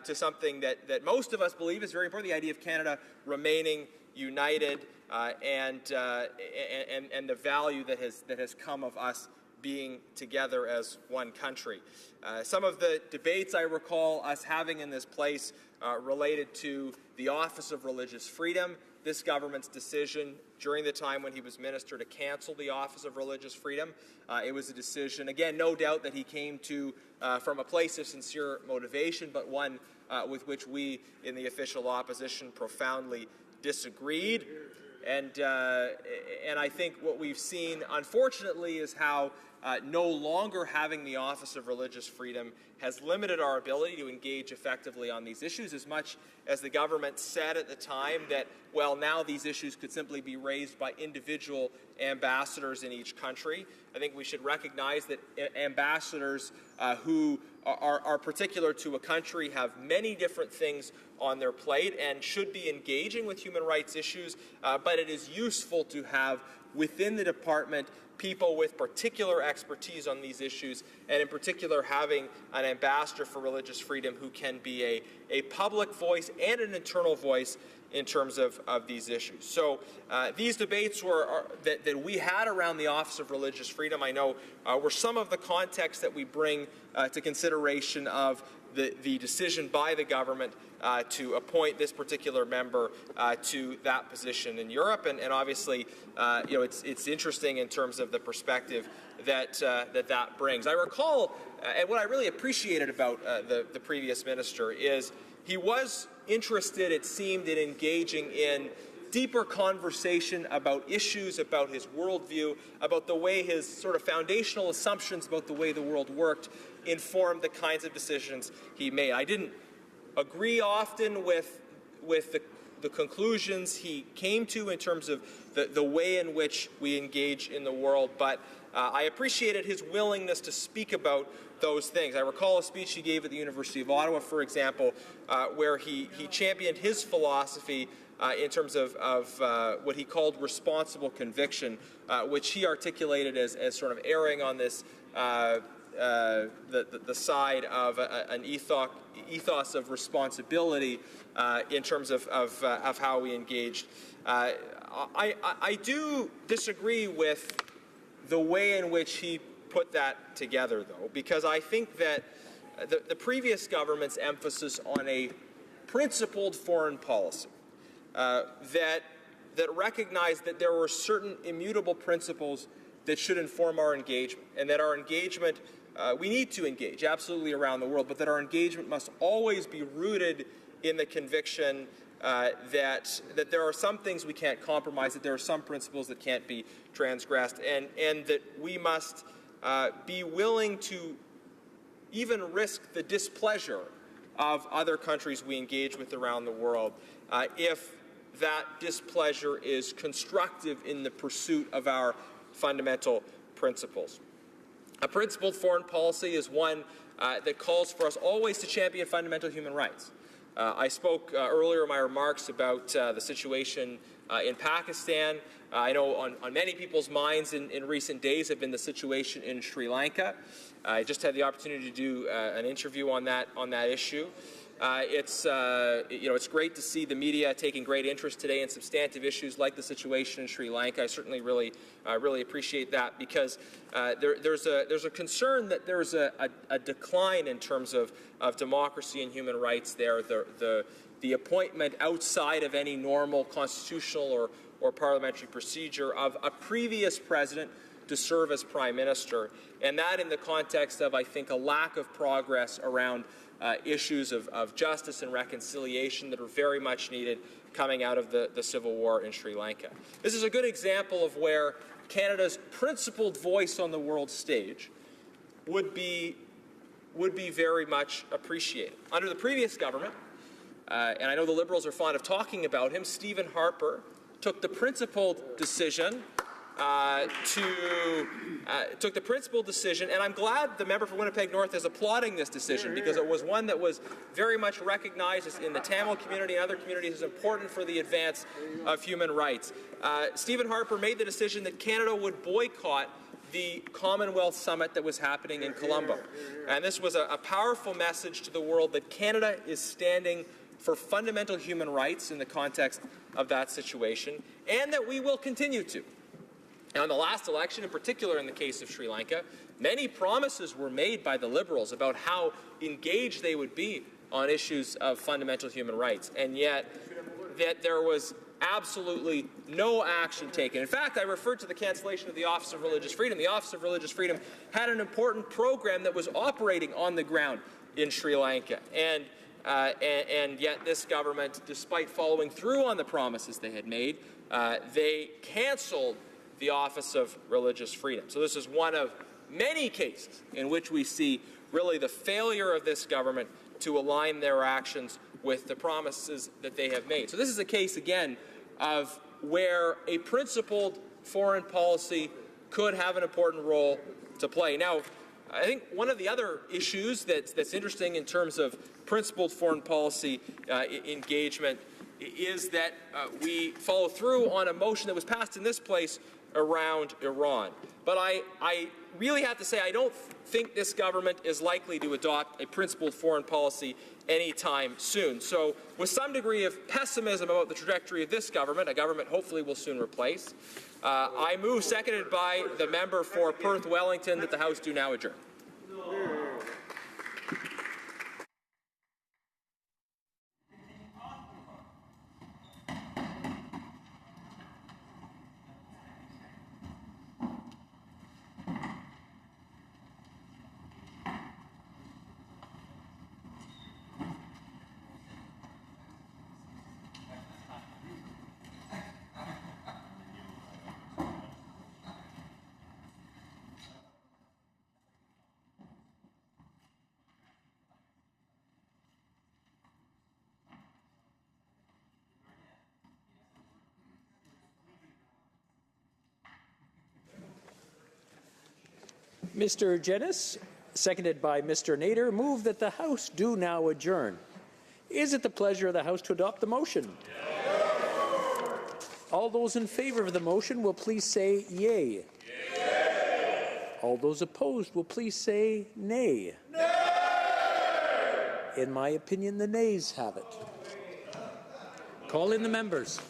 to something that most of us believe is very important, the idea of Canada remaining united, and the value that has come of us being together as one country. Some of the debates I recall us having in this place related to the Office of Religious Freedom, this government's decision during the time when he was minister to cancel the Office of Religious Freedom. It was a decision, again, no doubt that he came to from a place of sincere motivation, but one with which we in the official opposition profoundly disagreed. And I think what we've seen, unfortunately, is how no longer having the Office of Religious Freedom has limited our ability to engage effectively on these issues, as much as the government said at the time that, well, now these issues could simply be raised by individual ambassadors in each country. I think we should recognize that ambassadors who are particular to a country have many different things on their plate and should be engaging with human rights issues, but it is useful to have within the department people with particular expertise on these issues, and in particular having an ambassador for religious freedom who can be a public voice and an internal voice in terms of these issues. So these debates that we had around the Office of Religious Freedom, I know, were some of the context that we bring to consideration of the decision by the government to appoint this particular member to that position in Europe, and obviously, it's interesting in terms of the perspective that brings. I recall, and what I really appreciated about the previous minister is he was interested, it seemed, in engaging in deeper conversation about issues, about his worldview, about the way his sort of foundational assumptions about the way the world worked informed the kinds of decisions he made. I didn't agree often with the conclusions he came to in terms of the way in which we engage in the world, but I appreciated his willingness to speak about those things. I recall a speech he gave at the University of Ottawa, for example, where he championed his philosophy in terms of what he called responsible conviction, which he articulated as sort of erring on this the side of an ethos of responsibility in terms of how we engaged. I do disagree with the way in which he put that together, though, because I think that the previous government's emphasis on a principled foreign policy that recognized that there were certain immutable principles that should inform our engagement, and that our engagement, we need to engage absolutely around the world, but that our engagement must always be rooted in the conviction that there are some things we can't compromise, that there are some principles that can't be transgressed, and that we must be willing to even risk the displeasure of other countries we engage with around the world if that displeasure is constructive in the pursuit of our fundamental principles. A principled foreign policy is one that calls for us always to champion fundamental human rights. I spoke earlier in my remarks about the situation in Pakistan. I know on many people's minds in recent days have been the situation in Sri Lanka. I just had the opportunity to do an interview on that issue. It's great to see the media taking great interest today in substantive issues like the situation in Sri Lanka. I certainly really appreciate that, because there's a concern that there's a decline in terms of democracy and human rights there. The appointment outside of any normal constitutional or parliamentary procedure of a previous president to serve as prime minister, and that in the context of, I think, a lack of progress around issues of justice and reconciliation that are very much needed coming out of the civil war in Sri Lanka. This is a good example of where Canada's principled voice on the world stage would be very much appreciated. Under the previous government, and I know the Liberals are fond of talking about him, Stephen Harper took the principled decision and I'm glad the member for Winnipeg North is applauding this decision, because it was one that was very much recognized in the Tamil community and other communities as important for the advance of human rights. Stephen Harper made the decision that Canada would boycott the Commonwealth Summit that was happening in Colombo. And this was a powerful message to the world that Canada is standing for fundamental human rights in the context of that situation, and that we will continue to. Now, in the last election, in particular in the case of Sri Lanka, many promises were made by the Liberals about how engaged they would be on issues of fundamental human rights, and yet that there was absolutely no action taken. In fact, I referred to the cancellation of the Office of Religious Freedom. The Office of Religious Freedom had an important program that was operating on the ground in Sri Lanka, and yet this government, despite following through on the promises they had made, they canceled the Office of Religious Freedom. So this is one of many cases in which we see really the failure of this government to align their actions with the promises that they have made. So this is a case, again, of where a principled foreign policy could have an important role to play. Now, I think one of the other issues that's interesting in terms of principled foreign policy engagement is that we follow through on a motion that was passed in this place around Iran. But I really have to say I don't think this government is likely to adopt a principled foreign policy anytime soon. So with some degree of pessimism about the trajectory of this government, a government hopefully will soon replace, I move, seconded by the member for Perth Wellington, that the House do now adjourn. Mr. Jennis, seconded by Mr. Nader, move that the House do now adjourn. Is it the pleasure of the House to adopt the motion? All those in favour of the motion will please say yea. All those opposed will please say nay. Nay! In my opinion, the nays have it. Call in the members.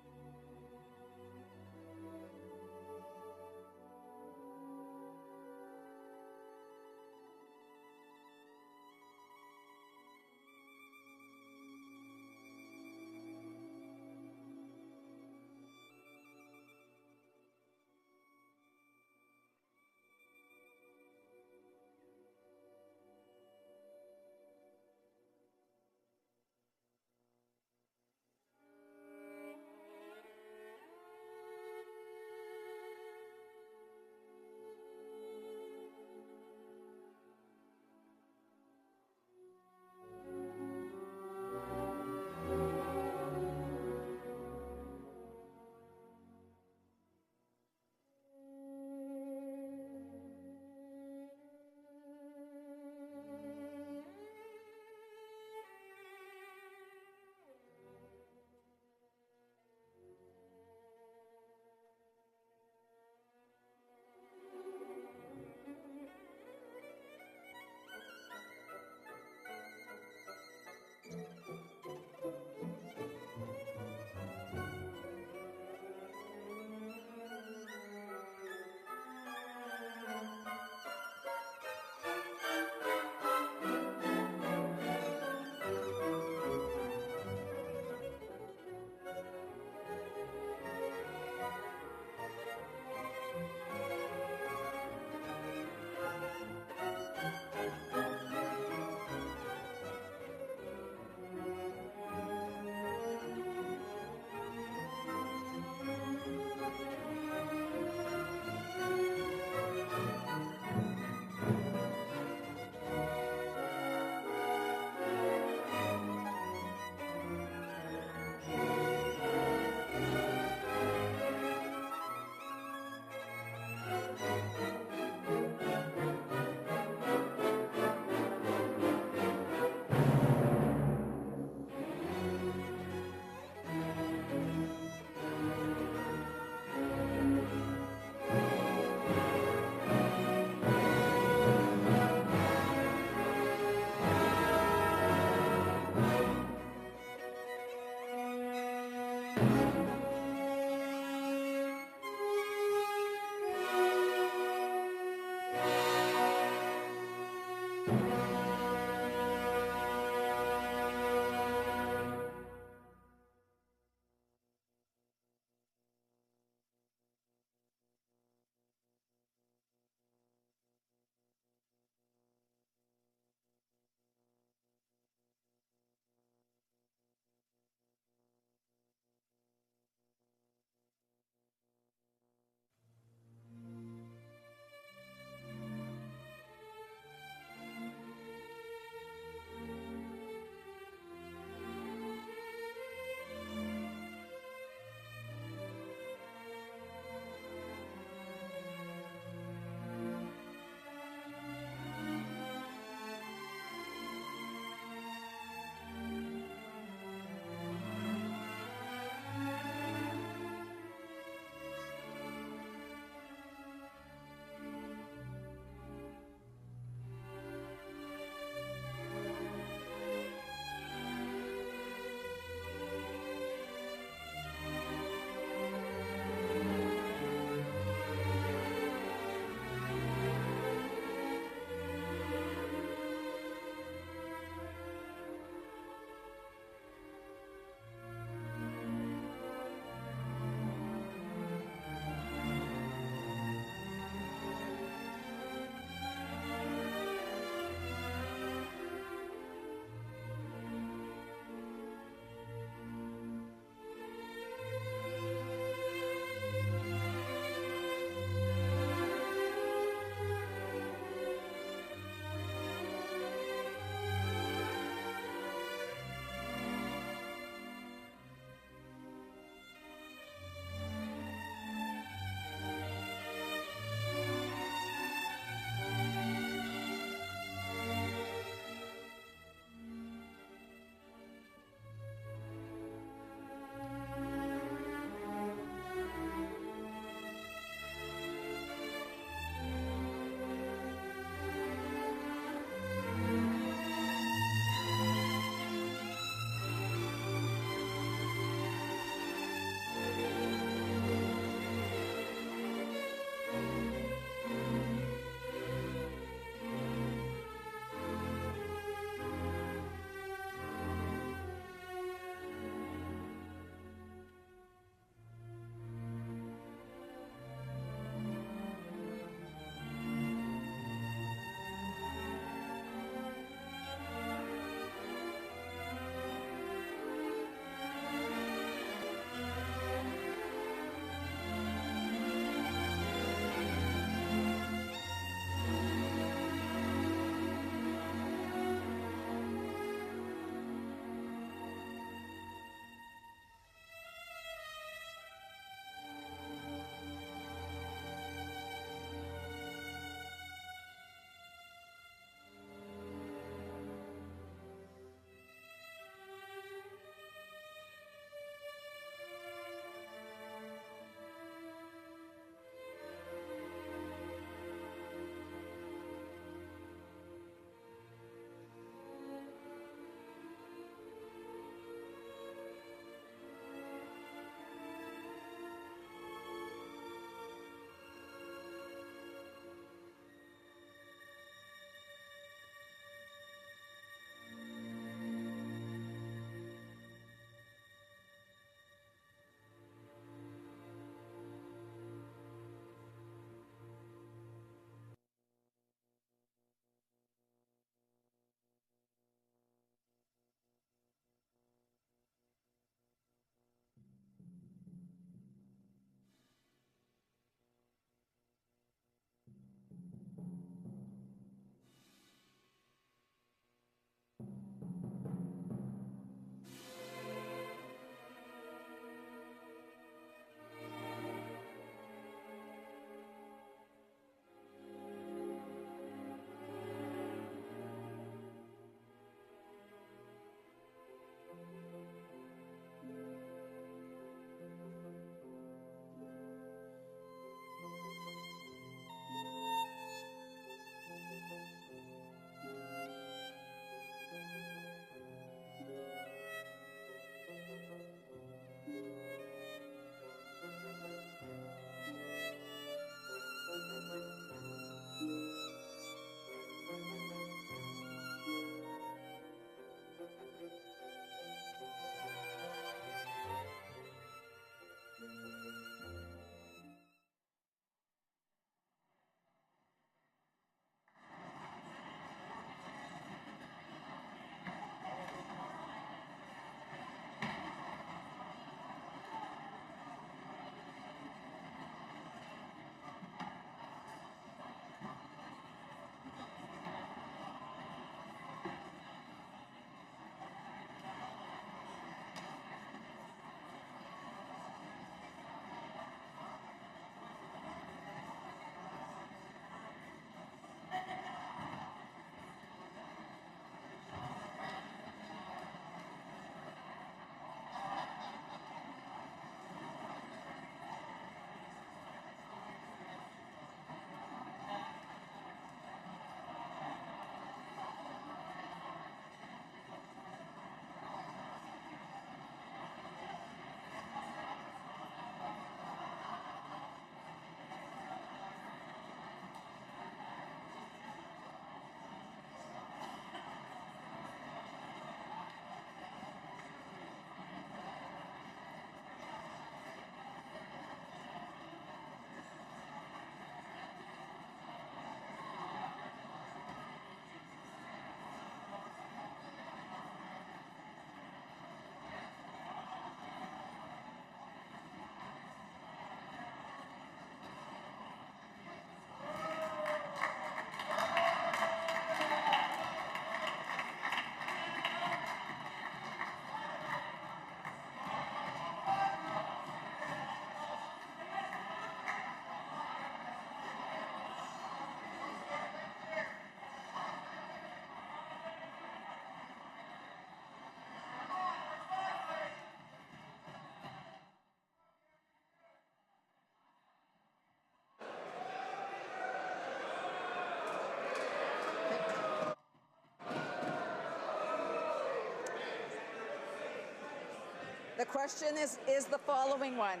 The question is the following one.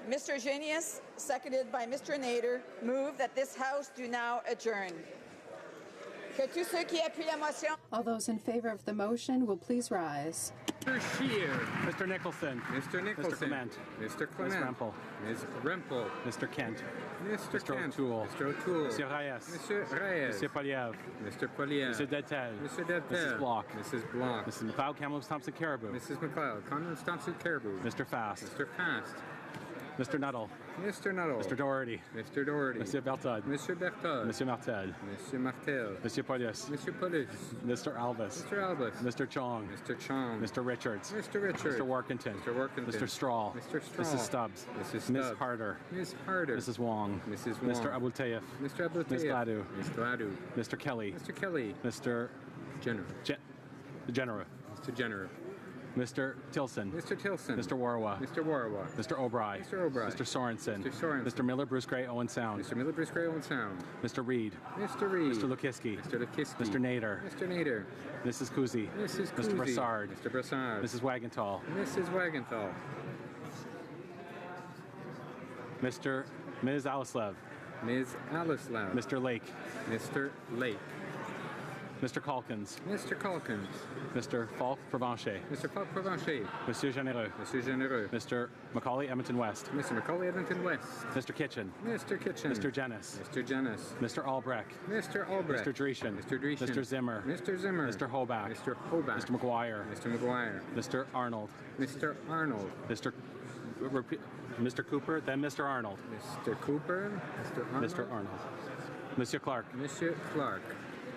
Mr. Genius, seconded by Mr. Nader, move that this House do now adjourn. Que tous ceux qui appuient la motion. All those in favor of the motion will please rise. Mr. Scheer. Mr. Nicholson. Mr. Nicholson. Mr. Clement. Mr. Clement. Ms. Rempel. Ms. Rempel. Mr. Kent. Mr. Kent. O'Toole. Mr. O'Toole. Monsieur Reyes. Monsieur Reyes. Monsieur Poliev. Mr. Poliev. Monsieur Detel. Mr. Detel. Mrs. Block. Mrs. Block. Mrs. McLeod, Kamloops, Thompson, Caribou. Mrs. McLeod. Kamloops, Thompson, Caribou. Mr. Fast. Mr. Fast. Mr. Nuttall. Mr. Nuttall. Mr. Doherty. Mr. Doherty. Monsieur Bertod. Monsieur Bertod. Monsieur Martel. Monsieur Martel. Monsieur Polius. Monsieur Polius. Mr. Albus. Mr. Albus. Mr. Chong. Mr. Chong. Mr. Richards. Mr. Richards. Mr. Workington. Mr. Workington. Mr. Strahl. Mr. Strahl. Mrs. Stubbs. Mrs. Stubbs. Ms. Harder. Ms. Harder. Mrs. Wong. Mrs. Wong. Mr. Abultayev. Mr. Abultayev. Ms. Gladue. Ms. Gladue. Mr. Kelly. Mr. Kelly. Mr. Jenner. General. Mr. Jenner. Mr. Tilson. Mr. Tilson. Mr. Warwa. Mr. Warwa. Mr. O'Bry. Mr. O'Bry. Mr. Sorensen. Mr. Sorensen. Mr. Miller, Bruce Gray, Owen Sound. Mr. Miller, Bruce Gray, Owen Sound. Mr. Reed. Mr. Reed. Mr. Lukiski. Mr. Lukiski. Mr. Nader. Mr. Nader. Mrs. Kuzi. Mrs. Mr. Kuzi. Brassard. Mr. Brassard. Mrs. Wagenthal. Mrs. Wagenthal. Ms. Alislev. Ms. Alislev. Mr. Lake. Mr. Lake. Mr. Calkins. Mr. Calkins. Mr. Falk Provencher. Mr. Falk Provencher. Monsieur Généreux. Monsieur Généreux. Mr. Macaulay Edmonton West. Mr. Macaulay Edmonton West. Mr. Kitchen. Mr. Kitchen. Mr. Jennis. Mr. Jennis. Mr. Albrecht. Mr. Albrecht. Mr. Dreeshen. Mr. Dreeshen. Mr. Zimmer. Mr. Zimmer. Mr. Hobach. Mr. Hobach. Mr. McGuire. Mr. McGuire. Mr. Arnold. Mr. Arnold. Mr. Cooper, then Mr. Arnold. Mr. Cooper. Mr. Arnold. Mr. Arnold. Monsieur Clark. Monsieur Clark.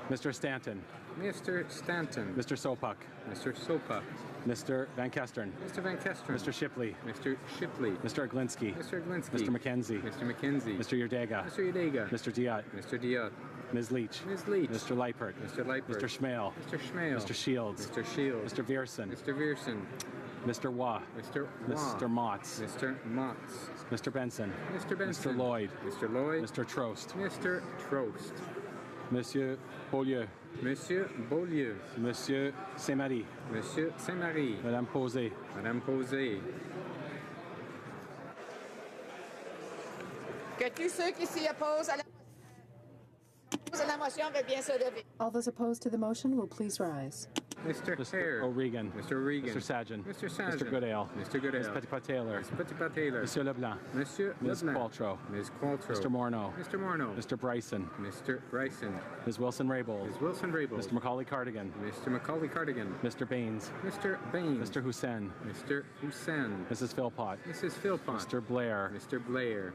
Mr. Stanton. Mr. Stanton. Mr. Sopuck. Mr. Sopuck. Mr. Van Kestern. Mr. Van Kestern. Mr. Shipley. Mr. Shipley. Mr. Aglinski. Mr. Aglinski. Mr. McKenzie. Mr. McKenzie. Mr. Yerdega. Mr. Yerdega. Mr. Diot. Mr. Diot. Ms. Leach. Ms. Leach. Mr. Leipert. Mr. Leipert. Mr. Schmale. Mr. Schmale. Mr. Shields. Mr. Shields. Mr. Vierson. Mr. Vierson. Mr. Waugh. Mr. Waugh. Mr. Motts. Mr. Motts. Mr. Benson. Mr. Benson. Mr. Lloyd. Mr. Lloyd. Mr. Trost. Mr. Trost. Monsieur Beaulieu. Monsieur Beaulieu. Monsieur Saint-Marie. Monsieur Saint-Marie. Madame Posé. Madame Posé. Que tous ceux qui s'y opposent à la motion veuillent bien se lever. All those opposed to the motion will please rise. Mr. Mr. O'Regan. Mr. O'Regan. Mr. Sadgen. Mr. Sadgen. Mr. Goodale. Mr. Goodale. Ms. Petitpas-Taylor. Ms. Petitpas-Taylor. Monsieur Leblanc. Monsieur Ms. Leblanc. Qualtrough. Ms. Qualtrough. Mr. Morneau. Mr. Morneau. Mr. Bryson. Mr. Bryson. Ms. Wilson-Raybould. Ms. Wilson-Raybould. Mr. Macaulay Cardigan. Mr. Macaulay Cardigan. Mr. Baines. Mr. Baines. Mr. Hussein. Mr. Hussein. Mrs. Philpott. Mrs. Philpott. Mr. Blair. Mr. Blair.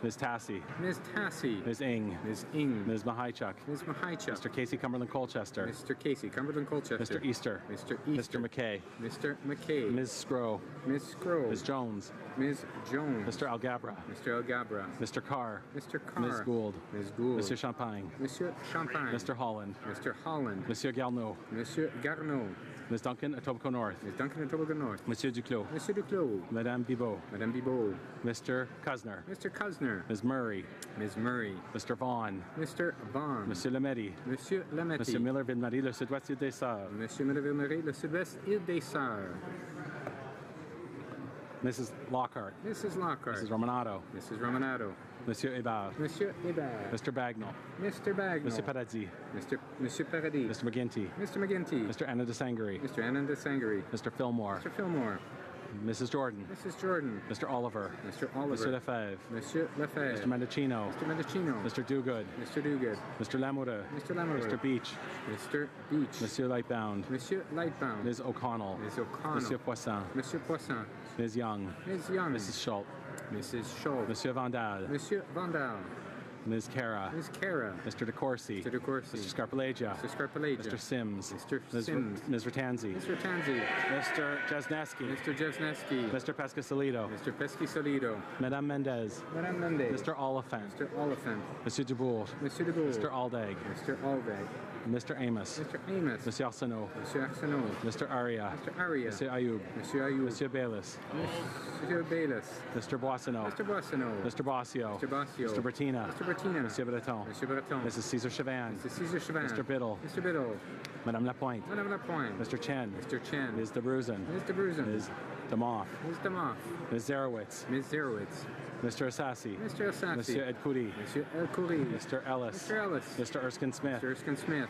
Ms. Tassie. Ms. Tassie. Ms. Ing. Ms. Ing. Ms. Mahichuk. Ms. Mahichuk. Mr. Casey Cumberland Colchester. Mr. Casey Cumberland Colchester. Mr. Easter. Mr. Easter. Mr. McKay. Mr. McKay. Ms. Scrow. Ms. Scrow. Ms. Jones. Ms. Jones. Mr. Algabra. Mr. Algabra. Mr. Carr. Mr. Carr. Ms. Gould. Ms. Gould. Monsieur Champagne. Monsieur Champagne. Mr. Holland. Mr. Holland. Monsieur Garneau. Monsieur Garneau. Ms. Duncan, Etobicoke North. Ms. Duncan, Etobicoke North. Monsieur Duclos. Monsieur Duclos. Madame Bibot. Madame Bibot. Mr. Cuzner. Mr. Cuzner. Ms. Murray. Ms. Murray. Mr. Vaughn. Mr. Vaughn. Monsieur Lemaitre. Monsieur Lemaitre. Monsieur Miller-Ville-Marie, le sud-ouest île des Sœurs. Monsieur Miller-Ville-Marie, le sud-ouest île des Sœurs. Mrs. Lockhart. Mrs. Lockhart. Mrs. Romanato. Mrs. Romanato. Monsieur Hébert. Monsieur Hébert. Mr. Bagnall. Mr. Bagnall. Monsieur Paradis. Monsieur Paradis. Mr. McGinty. Mr. McGinty. Mr. Anna de Sangaree. Mr. Anna de Sangaree. Mr. Fillmore. Mr. Fillmore. Mrs. Jordan. Mrs. Jordan. Mr. Oliver. Mr. Oliver. Monsieur Lefebvre. Monsieur Lefebvre. Mr. Mendocino. Mr. Mendocino. Mr. Dogood. Mr. Dogood. Mr. Lamoureux. Mr. Lamoureux. Mr. Beach. Mr. Beach. Monsieur Lightbound. Monsieur Lightbound. Ms. O'Connell. Ms. O'Connell. Monsieur Poisson. Monsieur Poisson. Ms. Young. Ms. Young. Mrs. Schultz. Mrs. Schultz. Monsieur Vandal. Monsieur Vandal. Ms. Cara. Ms. Cara. Mr. DeCourcy. Mr. DeCourcy. Mr. Scarpalagia. Mr. Scarpalagia. Mr. Sims. Mr. Sims. Ms. Ratanzi. Mr. Tanzi. Mr. Jesneski. Mr. Jesneski. Mr. Pescasolido. Mr. Pescasolido. Madame Mendez. Madame Mendez. Mr. Oliphant. Mr. Oliphant. Monsieur Dubourg. Monsieur Dubourg. Mr. Aldag. Mr. Aldag. Mr. Amos. Mr. Amos. Monsieur Arsenault. Monsieur Arsenault. Mr. Aria. Mr. Aria. Monsieur Ayoub. Monsieur Ayoub. Monsieur Bayless. Monsieur Bayless. Mr. Boissonneau. Mr. Boissonneau. Mr. Bossio. Mr. Bossio. Mr. Bertina. Mr. Bertina. Monsieur Breton. Monsieur Breton. Mrs. Caesar Chavan. Mrs. Caesar Chavan. Mr. Biddle. Mr. Biddle. Madame Lapointe. Madame Lapointe. Mr. Chen. Mr. Chen. Ms. de Bruzen. Ms. de Bruzen. Ms. Demoff. Ms. Demoff. Ms. Zarowitz. Ms. Zarowitz. Mr. Assassi. Mr. Assassi. Monsieur Edkoudi. Monsieur Edkoudi. Mr. Ellis. Mr. Ellis. Mr. Erskine Smith. Mr. Erskine Smith.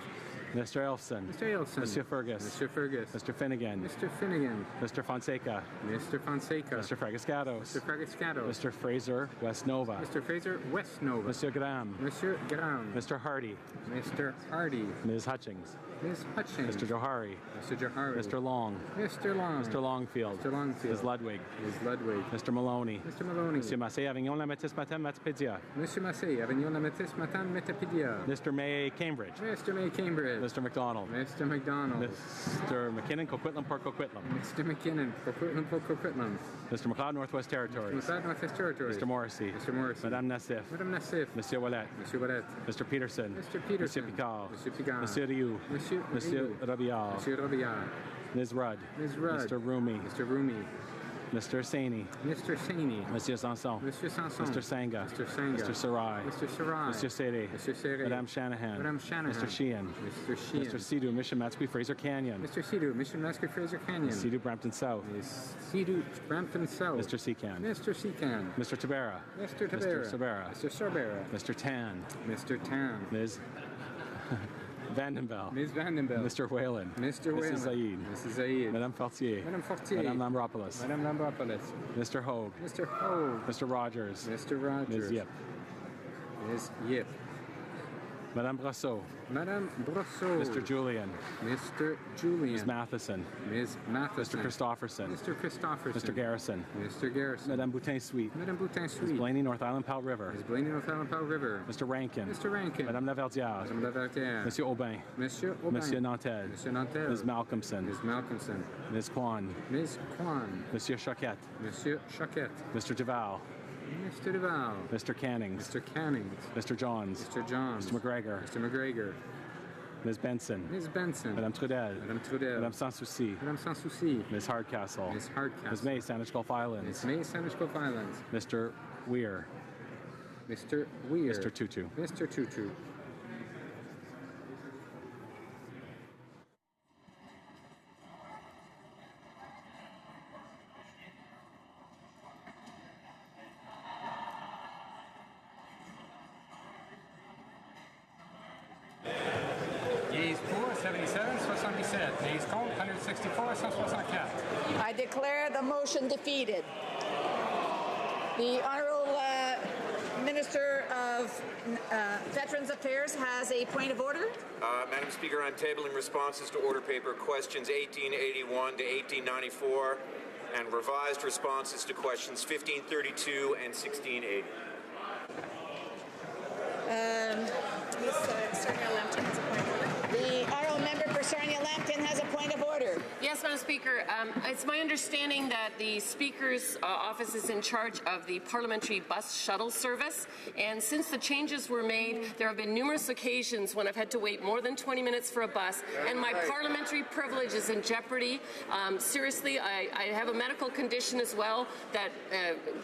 Mr. Elfson. Mr. Elfson. Monsieur Fergus. Mr. Fergus. Mr. Finnegan. Mr. Finnegan. Mr. Fonseca. Mr. Fonseca. Mr. Fragascados. Mr. Fragascados. Mr. Fraser West Nova. Mr. Fraser West Nova. Monsieur Graham. Monsieur Graham. Mr. Hardy. Mr. Hardy. Ms. Hutchings. Ms. Hutchings. Mr. Johari. Mr. Johari. Mr. Long. Mr. Long. Mr. Longfield. Mr. Longfield. Ms. Ludwig. Ms. Ludwig. Mr. Maloney. Mr. Maloney. Monsieur Massé, Avignon, La Métis, Matin, Matapédia. Monsieur Massé, Avignon, La Métis, Matin, Metapedia. Mr. May, Cambridge. Mr. May, Cambridge. Mr. McDonald. Mr. McDonald. Mr. McKinnon, Coquitlam, Port Coquitlam. Mr. McKinnon, Coquitlam, Port Coquitlam. Mr. McLeod, Northwest Territories. Mr. McLeod, Northwest Territories. Mr. Morrissey. Mr. Morrissey. Madame Nassif. Madame Nassif. Monsieur Ouellet. Monsieur Ouellet. Mr. Peterson. Mr. Peterson. Monsieur Picard. Monsieur Picard. Monsieur Rioux. Monsieur Robillard. Monsieur Robillard. Ms. Rudd. Ms. Rudd. Mr. Rumi. Mr. Rumi. Mr. Saini. Mr. Saini. Monsieur Sanson. Monsieur Sanson. Mr. Sanga. Mr. Sanga. Mr. Sarai. Mr. Sarai. Monsieur Sere. Mr. Sere. Madame Shanahan. Madame Shanahan. Mr. Sheehan. Mr. Sheehan. Mr. Sidhu, Mission Matsqui, Fraser Canyon. Mr. Sidhu, Mission Matsqui, Fraser Canyon. Sidhu, Brampton South. Ms. Sidhu, Brampton South. Mr. Secan. Mr. Secan. Mr. Tabera. Mr. Tabera. Mr. Sabera. Mr. Sabera. Mr. Tan. Mr. Tan. Ms. Vandenbell. Ms. Vandenbell. Mr. Whalen. Mr. Whalen. Mrs. Zaid. Mrs. Zaid. Madame Fortier. Madame Fortier. Madame Lambropoulos. Madame Lambropoulos. Mr. Hogue. Mr. Hogue. Mr. Rogers. Mr. Rogers. Ms. Yip. Ms. Yip. Madame Brosseau. Madame Brosseau. Mr. Julian. Mr. Julian. Ms. Matheson. Ms. Matheson. Mr. Christopherson. Mr. Christopherson. Mr. Garrison. Mr. Garrison. Madame Boutin-Sweet. Madame Boutin-Sweet. Ms. Blaney, North Island, Powell River. Ms. Blaney, North Island, Powell River. Mr. Rankin. Mr. Rankin. Madame Laverdière. Madame Laverdière. Monsieur Aubin. Monsieur Aubin. Monsieur Nantel. Monsieur Nantel. Ms. Malcolmson. Ms. Malcolmson. Ms. Kwan. Ms. Kwan. Monsieur Choquette. Monsieur Choquette. Mr. Duval. Mr. Duval. Mr. Cannings. Mr. Cannings. Mr. Johns. Mr. Johns. Mr. McGregor. Mr. McGregor. Ms. Benson. Ms. Benson. Madame Trudel. Madame Trudel. Madame Sans Souci. Madame Sans Souci. Ms. Hardcastle. Ms. Hardcastle. Ms. May, Sandwich Gulf Islands. Ms. May, Sandwich Gulf Islands. Mr. Weir. Mr. Weir. Mr. Tutu. Mr. Tutu. Yeas pour, 77, 77. Nays contre, 164, 164. I declare the motion defeated. The Honourable Minister of Veterans Affairs has a point of order. Madam Speaker, I'm tabling responses to order paper questions 1881 to 1894 and revised responses to questions 1532 and 1680. The Honourable Member for Sarnia-Lambton has a point of order. Yes, Madam Speaker. It's my understanding that the Speaker's office is in charge of the parliamentary bus shuttle service, and since the changes were made, there have been numerous occasions when I've had to wait more than 20 minutes for a bus, and my parliamentary privilege is in jeopardy. Seriously, I have a medical condition as well that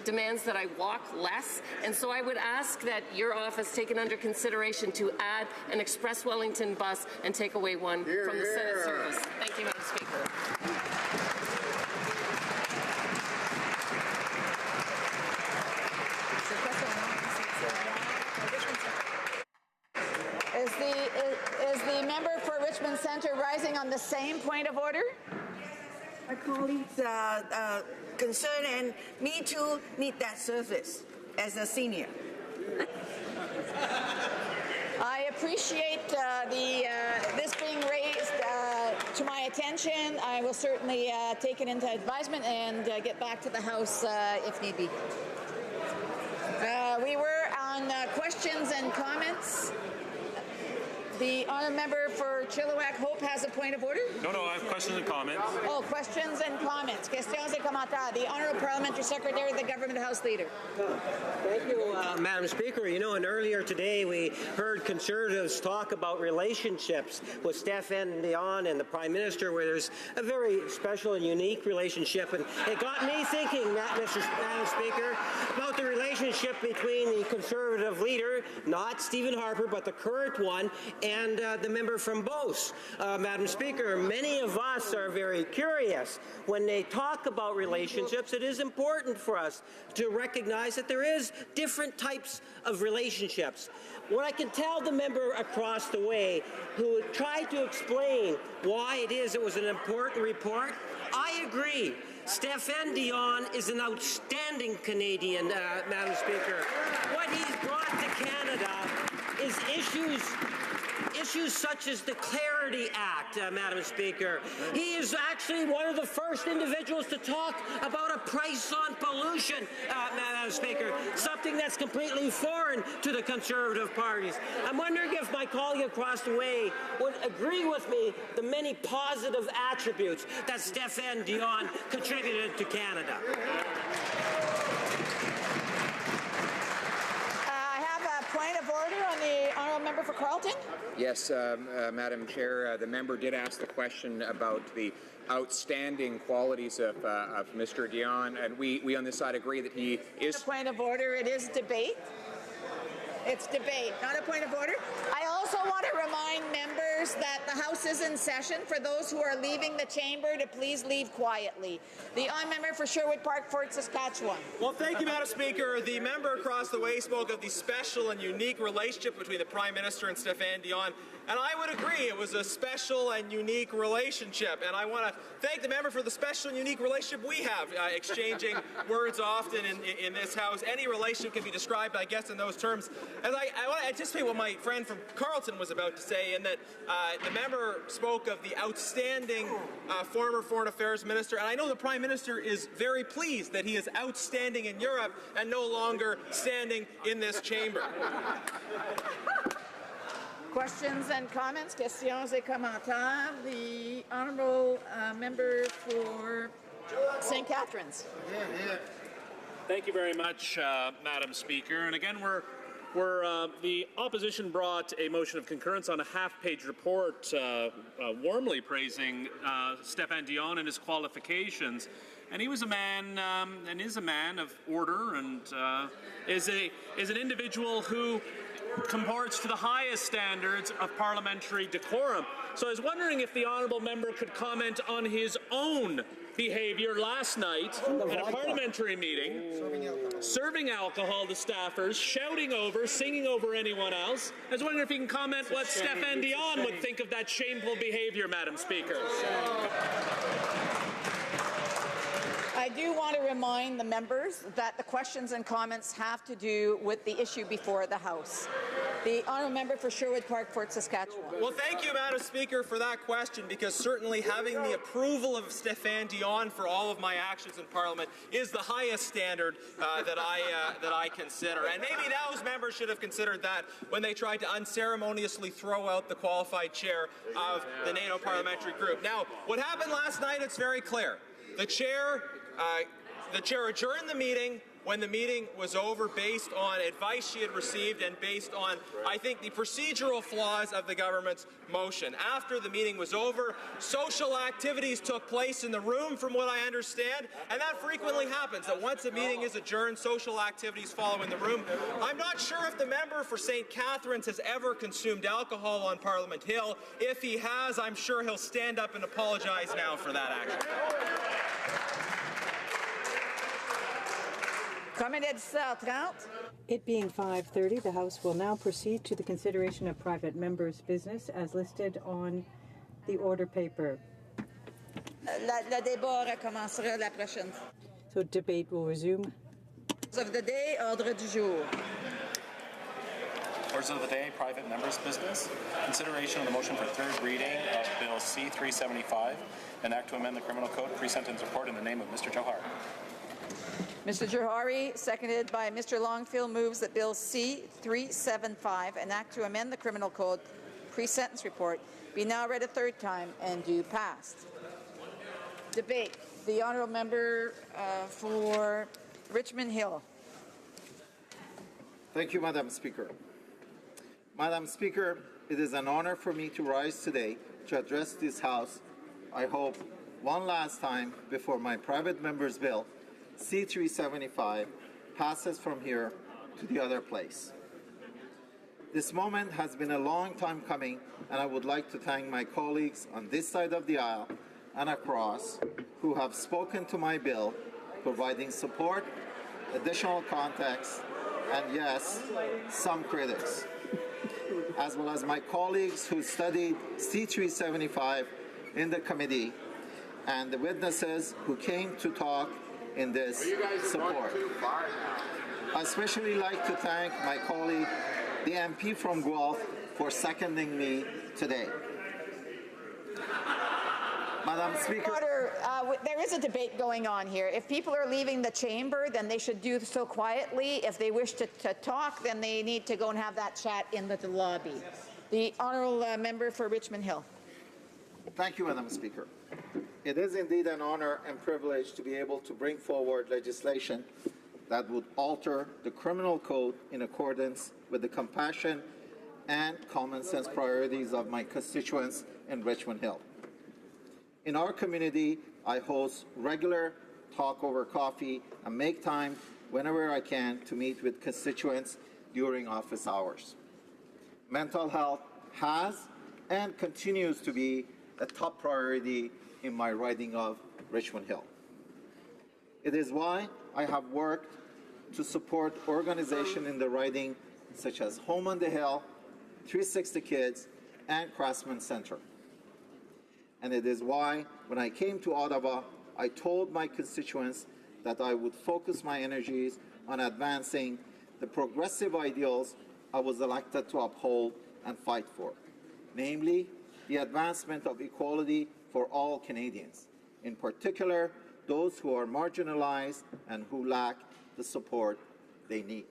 demands that I walk less, and so I would ask that your office take it under consideration to add an Express Wellington bus and take away one from the Senate service. Thank you, Madam Speaker. Is the member for Richmond Centre rising on the same point of order? My colleagues are concerned, and me too need that service as a senior. I appreciate this being raised to my attention. I will certainly take it into advisement and get back to the House if need be. We were on questions and comments. The honourable member for Chilliwack Hope has a point of order. No, I have questions and comments. Oh, questions and comments. Questions et commentaires. The Honourable Parliamentary Secretary, the Government House Leader. Thank you, Madam Speaker. You know, and earlier today we heard Conservatives talk about relationships with Stéphane Dion and the Prime Minister, where there's a very special and unique relationship. And it got me thinking, Madam Speaker, about the relationship between the Conservative leader, not Stephen Harper, but the current one, and the member from from both. Madam Speaker, many of us are very curious. When they talk about relationships, it is important for us to recognize that there is different types of relationships. What I can tell the member across the way who tried to explain why it was an important report, I agree. Stéphane Dion is an outstanding Canadian, Madam Speaker. What he's brought to Canada is issues such as the Clarity Act, Madam Speaker. He is actually one of the first individuals to talk about a price on pollution, Madam Speaker, something that's completely foreign to the Conservative parties. I'm wondering if my colleague across the way would agree with me the many positive attributes that Stéphane Dion contributed to Canada. Point of order on the honourable member for Carleton. Yes, Madam Chair, the member did ask the question about the outstanding qualities of Mr. Dion, and we on this side agree that he is. A point of order. It is debate. It's debate, not a point of order. I also want to remind members that the House is in session. For those who are leaving the chamber, to please leave quietly. The honourable member for Sherwood Park, Fort Saskatchewan. Well, thank you, Madam Speaker. The member across the way spoke of the special and unique relationship between the Prime Minister and Stéphane Dion, and I would agree it was a special and unique relationship. And I want to thank the member for the special and unique relationship we have, exchanging words often in this House. Any relationship can be described, I guess, in those terms. As I want to anticipate what my friend from Carleton was about to say, in that the member spoke of the outstanding former Foreign Affairs Minister, and I know the Prime Minister is very pleased that he is outstanding in Europe and no longer standing in this chamber. Questions and comments? Questions et commentaires. The honourable member for St. Catharines. Thank you very much, Madam Speaker. And again, the opposition brought a motion of concurrence on a half-page report warmly praising Stéphane Dion and his qualifications. And he was a man, and is a man of order, and is an individual who comports to the highest standards of parliamentary decorum. So I was wondering if the honourable member could comment on his own behaviour last night at a parliamentary meeting, serving alcohol to staffers, shouting over, singing over anyone else. I was wondering if he can comment what Stéphane Dion would think of that shameful behaviour, Madam Speaker. I do want to remind the members that the questions and comments have to do with the issue before the House. The honourable member for Sherwood Park, Fort Saskatchewan. Well, thank you, Madam Speaker, for that question, because certainly having the approval of Stéphane Dion for all of my actions in Parliament is the highest standard that I consider. And maybe those members should have considered that when they tried to unceremoniously throw out the qualified chair of the NATO Parliamentary Group. Now, what happened last night, it's very clear. The chair adjourned the meeting when the meeting was over based on advice she had received and based on, I think, the procedural flaws of the government's motion. After the meeting was over, social activities took place in the room, from what I understand, and that frequently happens, that once a meeting is adjourned, social activities follow in the room. I'm not sure if the member for St. Catharines has ever consumed alcohol on Parliament Hill. If he has, I'm sure he'll stand up and apologize now for that action. It being 5:30, the House will now proceed to the consideration of private members' business as listed on the order paper. Le débat recommencera la prochaine. So debate will resume. Of the day, ordre du jour. Orders of the day, private members' business. Consideration of the motion for third reading of Bill C-375, an act to amend the Criminal Code pre-sentence report in the name of Mr. Johari. Mr. Johari, seconded by Mr. Longfield, moves that Bill C-375, an act to amend the Criminal Code pre-sentence report, be now read a third time and do passed. Debate. The honourable member for Richmond Hill. Thank you, Madam Speaker. Madam Speaker, it is an honor for me to rise today to address this House, I hope, one last time before my private member's bill, C-375, passes from here to the other place. This moment has been a long time coming, and I would like to thank my colleagues on this side of the aisle and across who have spoken to my bill, providing support, additional context, and yes, some critics, as well as my colleagues who studied C-375 in the committee and the witnesses who came to talk in this support. I especially like to thank my colleague, the MP from Guelph, for seconding me today. Madam Speaker. Order. There is a debate going on here. If people are leaving the chamber, then they should do so quietly. If they wish to talk, then they need to go and have that chat in the lobby. The honourable member for Richmond Hill. Thank you, Madam Speaker. It is indeed an honor and privilege to be able to bring forward legislation that would alter the criminal code in accordance with the compassion and common sense priorities of my constituents in Richmond Hill. In our community, I host regular talk over coffee and make time whenever I can to meet with constituents during office hours. Mental health has and continues to be a top priority in my riding of Richmond Hill. It is why I have worked to support organizations in the riding such as Home on the Hill, 360 Kids, and Craftsman Center. And it is why, when I came to Ottawa, I told my constituents that I would focus my energies on advancing the progressive ideals I was elected to uphold and fight for, namely the advancement of equality for all Canadians, in particular those who are marginalized and who lack the support they need.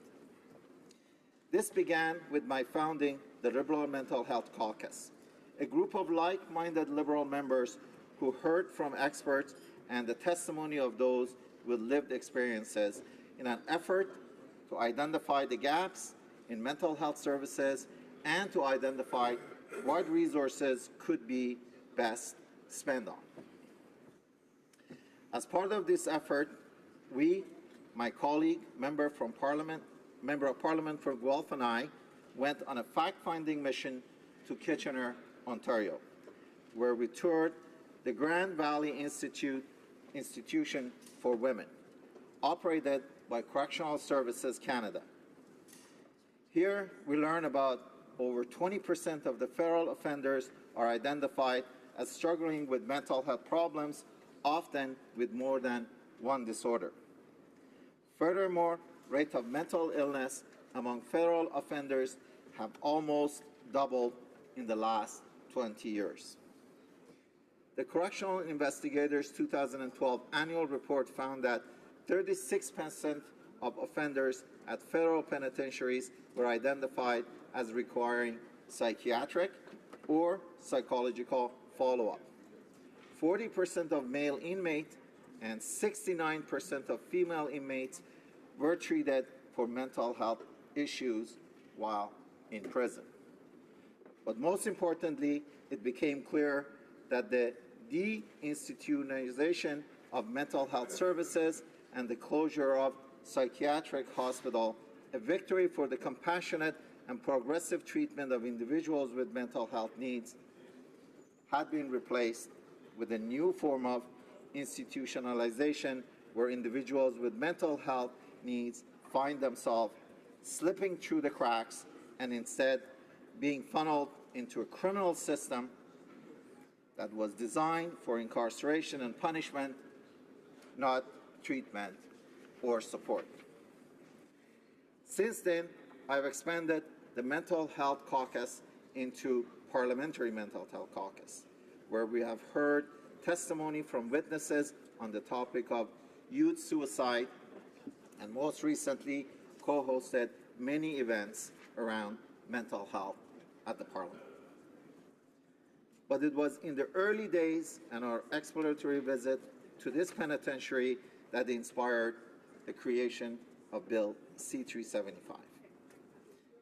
This began with my founding the Liberal Mental Health Caucus, a group of like-minded Liberal members who heard from experts and the testimony of those with lived experiences in an effort to identify the gaps in mental health services and to identify what resources could be best spent on. As part of this effort, we, my colleague, Member of Parliament for Guelph, and I went on a fact-finding mission to Kitchener, Ontario, where we toured the Grand Valley Institution for Women, operated by Correctional Services Canada. Here, we learned about over 20% of the federal offenders are identified as struggling with mental health problems, often with more than one disorder. Furthermore, rate of mental illness among federal offenders have almost doubled in the last 20 years. The Correctional Investigators 2012 annual report found that 36% of offenders at federal penitentiaries were identified as requiring psychiatric or psychological follow-up. 40% of male inmates and 69% of female inmates were treated for mental health issues while in prison. But most importantly, it became clear that the deinstitutionalization of mental health services and the closure of psychiatric hospital, a victory for the compassionate and progressive treatment of individuals with mental health needs, had been replaced with a new form of institutionalization where individuals with mental health needs find themselves slipping through the cracks and instead being funneled into a criminal system that was designed for incarceration and punishment, not treatment or support. Since then, I've expanded the Mental Health Caucus into Parliamentary Mental Health Caucus, where we have heard testimony from witnesses on the topic of youth suicide, and most recently co-hosted many events around mental health at the Parliament. But it was in the early days and our exploratory visit to this penitentiary that inspired the creation of Bill C-375.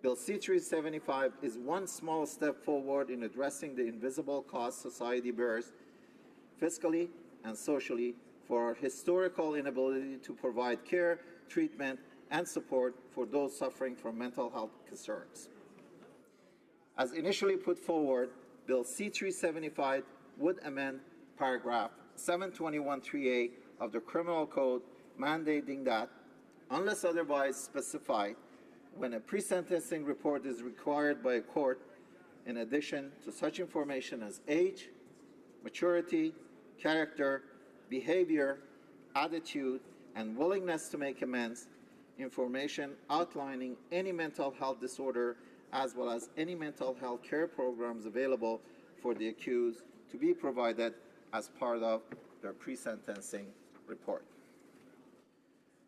Bill C-375 is one small step forward in addressing the invisible cost society bears fiscally and socially for our historical inability to provide care, treatment, and support for those suffering from mental health concerns. As initially put forward, Bill C-375 would amend paragraph 721(3)(a) of the Criminal Code, mandating that, unless otherwise specified, when a pre-sentencing report is required by a court, in addition to such information as age, maturity, character, behavior, attitude, and willingness to make amends, information outlining any mental health disorder as well as any mental health care programs available for the accused to be provided as part of their pre-sentencing report.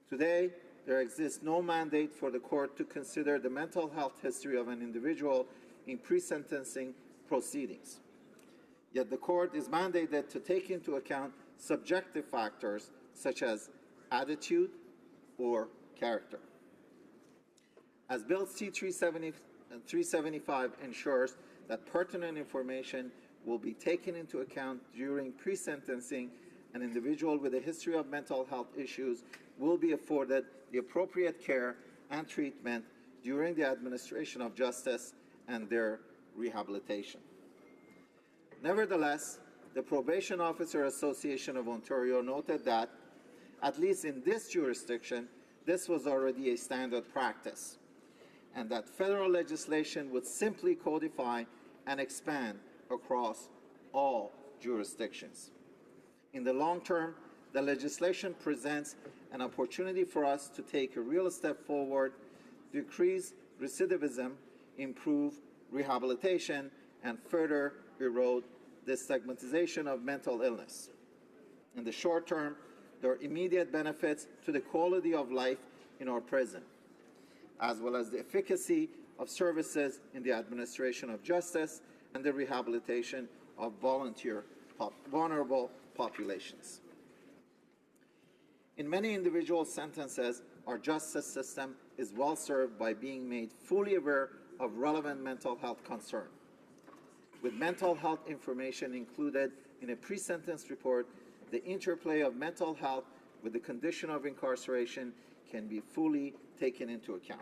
Today, there exists no mandate for the court to consider the mental health history of an individual in pre-sentencing proceedings. Yet the court is mandated to take into account subjective factors such as attitude or character. As Bill C-375 ensures that pertinent information will be taken into account during pre-sentencing, an individual with a history of mental health issues will be afforded the appropriate care and treatment during the administration of justice and their rehabilitation. Nevertheless, the Probation Officer Association of Ontario noted that, at least in this jurisdiction, this was already a standard practice, and that federal legislation would simply codify and expand across all jurisdictions. In the long term, the legislation presents an opportunity for us to take a real step forward, decrease recidivism, improve rehabilitation, and further erode the stigmatization of mental illness. In the short term, there are immediate benefits to the quality of life in our prison, as well as the efficacy of services in the administration of justice and the rehabilitation of vulnerable populations. In many individual sentences, our justice system is well served by being made fully aware of relevant mental health concerns. With mental health information included in a pre-sentence report, the interplay of mental health with the condition of incarceration can be fully taken into account.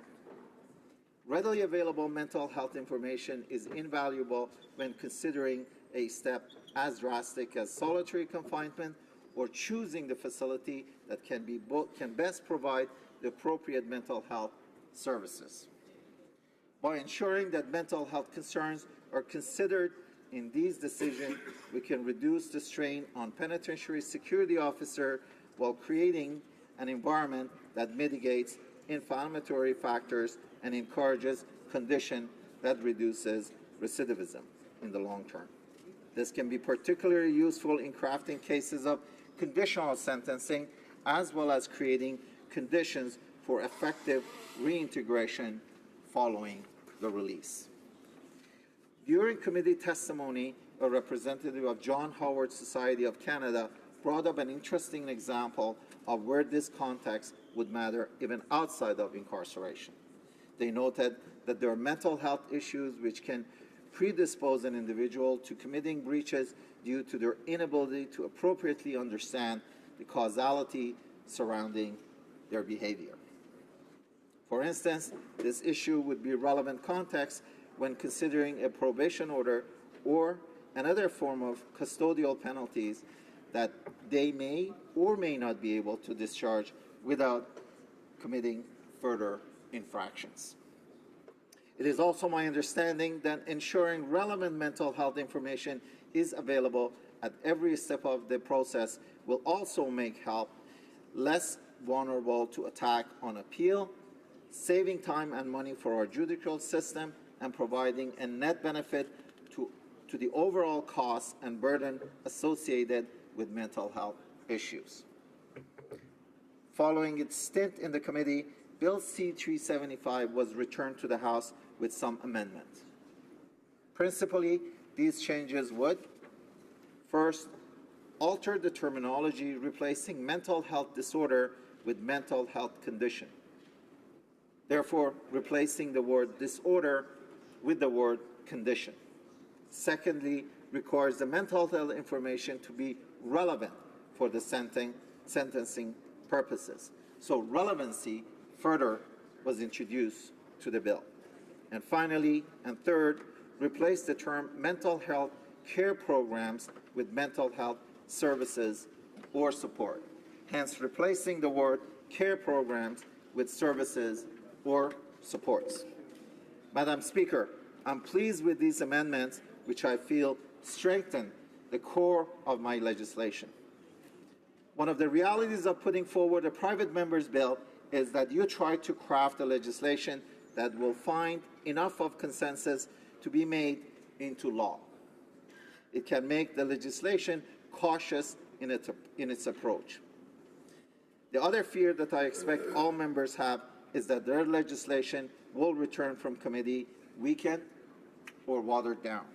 Readily available mental health information is invaluable when considering a step as drastic as solitary confinement or choosing the facility that can best provide the appropriate mental health services. By ensuring that mental health concerns are considered in these decisions, we can reduce the strain on penitentiary security officers while creating an environment that mitigates inflammatory factors and encourages condition that reduces recidivism in the long term. This can be particularly useful in crafting cases of conditional sentencing, as well as creating conditions for effective reintegration following the release. During committee testimony, a representative of John Howard Society of Canada brought up an interesting example of where this context would matter even outside of incarceration. They noted that there are mental health issues which can predispose an individual to committing breaches due to their inability to appropriately understand the causality surrounding their behavior. For instance, this issue would be relevant context when considering a probation order or another form of custodial penalties that they may or may not be able to discharge without committing further infractions. It is also my understanding that ensuring relevant mental health information is available at every step of the process will also make help less vulnerable to attack on appeal, saving time and money for our judicial system, and providing a net benefit to the overall costs and burden associated with mental health issues. Following its stint in the committee, Bill C-375 was returned to the House with some amendments. Principally, these changes would, first, alter the terminology replacing mental health disorder with mental health condition, therefore replacing the word disorder with the word condition. Secondly, requires the mental health information to be relevant for the sentencing purposes. So relevancy further was introduced to the bill. And finally, and third, replace the term mental health care programs with mental health services or support, hence replacing the word care programs with services or supports. Madam Speaker, I'm pleased with these amendments, which I feel strengthen the core of my legislation. One of the realities of putting forward a private member's bill is that you try to craft a legislation that will find enough of consensus to be made into law. It can make the legislation cautious in its approach. The other fear that I expect all members have is that their legislation will return from committee weakened or watered down,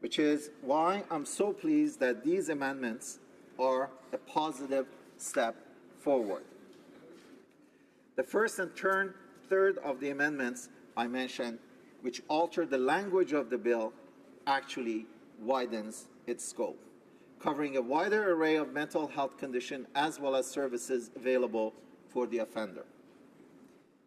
which is why I'm so pleased that these amendments are a positive step forward. The first and third of the amendments I mentioned, which alter the language of the bill, actually widens its scope, covering a wider array of mental health conditions as well as services available for the offender.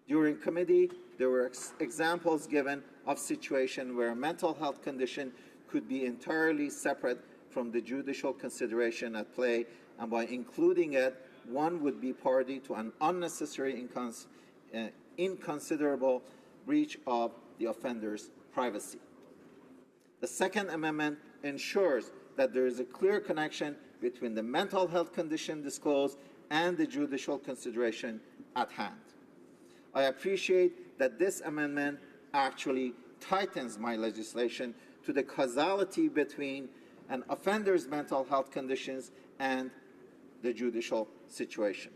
During committee, there were examples given of situations where a mental health condition could be entirely separate from the judicial consideration at play, and by including it, one would be party to an unnecessary inconsiderable breach of the offender's privacy. The Second Amendment ensures that there is a clear connection between the mental health condition disclosed and the judicial consideration at hand. I appreciate that this amendment actually tightens my legislation to the causality between an offender's mental health conditions and the judicial situation.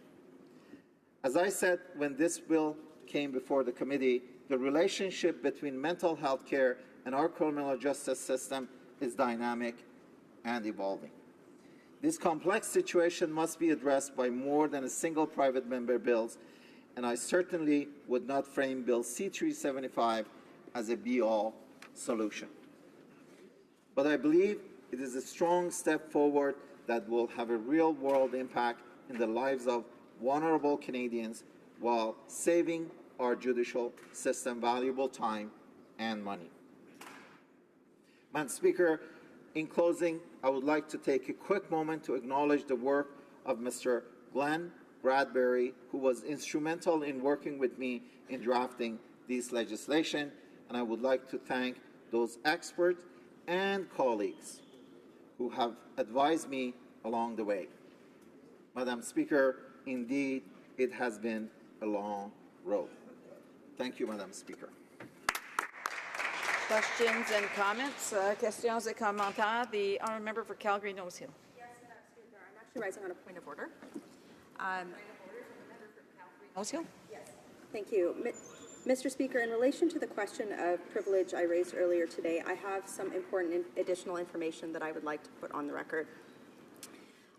As I said when this bill came before the committee, the relationship between mental health care and our criminal justice system is dynamic and evolving. This complex situation must be addressed by more than a single private member bills, and I certainly would not frame Bill C-375 as a be-all solution. But I believe it is a strong step forward that will have a real-world impact in the lives of vulnerable Canadians while saving our judicial system valuable time and money. Madam Speaker, in closing, I would like to take a quick moment to acknowledge the work of Mr. Glenn Bradbury, who was instrumental in working with me in drafting this legislation, and I would like to thank those experts and colleagues who have advised me along the way. Madam Speaker, indeed, it has been a long road. Thank you, Madam Speaker. Questions and comments? Questions et commentaires. The honourable member for Calgary-Nose Hill. Yes, Madam Speaker. I'm actually rising on a point of order. Nose Hill? Yes. Thank you. Mr. Speaker, in relation to the question of privilege I raised earlier today, I have some important additional information that I would like to put on the record.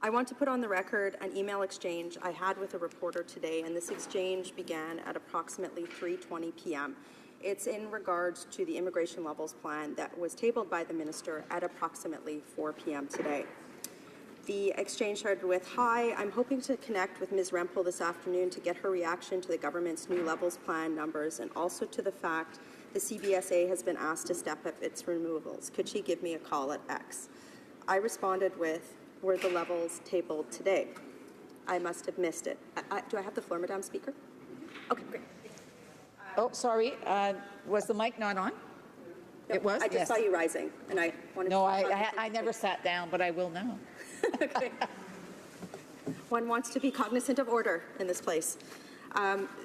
I want to put on the record an email exchange I had with a reporter today, and this exchange began at approximately 3:20 p.m. It's in regards to the immigration levels plan that was tabled by the minister at approximately 4 p.m. today. The exchange started with, "Hi, I'm hoping to connect with Ms. Rempel this afternoon to get her reaction to the government's new levels plan numbers and also to the fact the CBSA has been asked to step up its removals. Could she give me a call at X?" I responded with, "Were the levels tabled today? I must have missed it." Do I have the floor, Madam Speaker? Okay, great. Oh, sorry. Was the mic not on? No, it was? I just saw you rising, and I wanted no, to... I never sat down, but I will now. Okay. One wants to be cognizant of order in this place.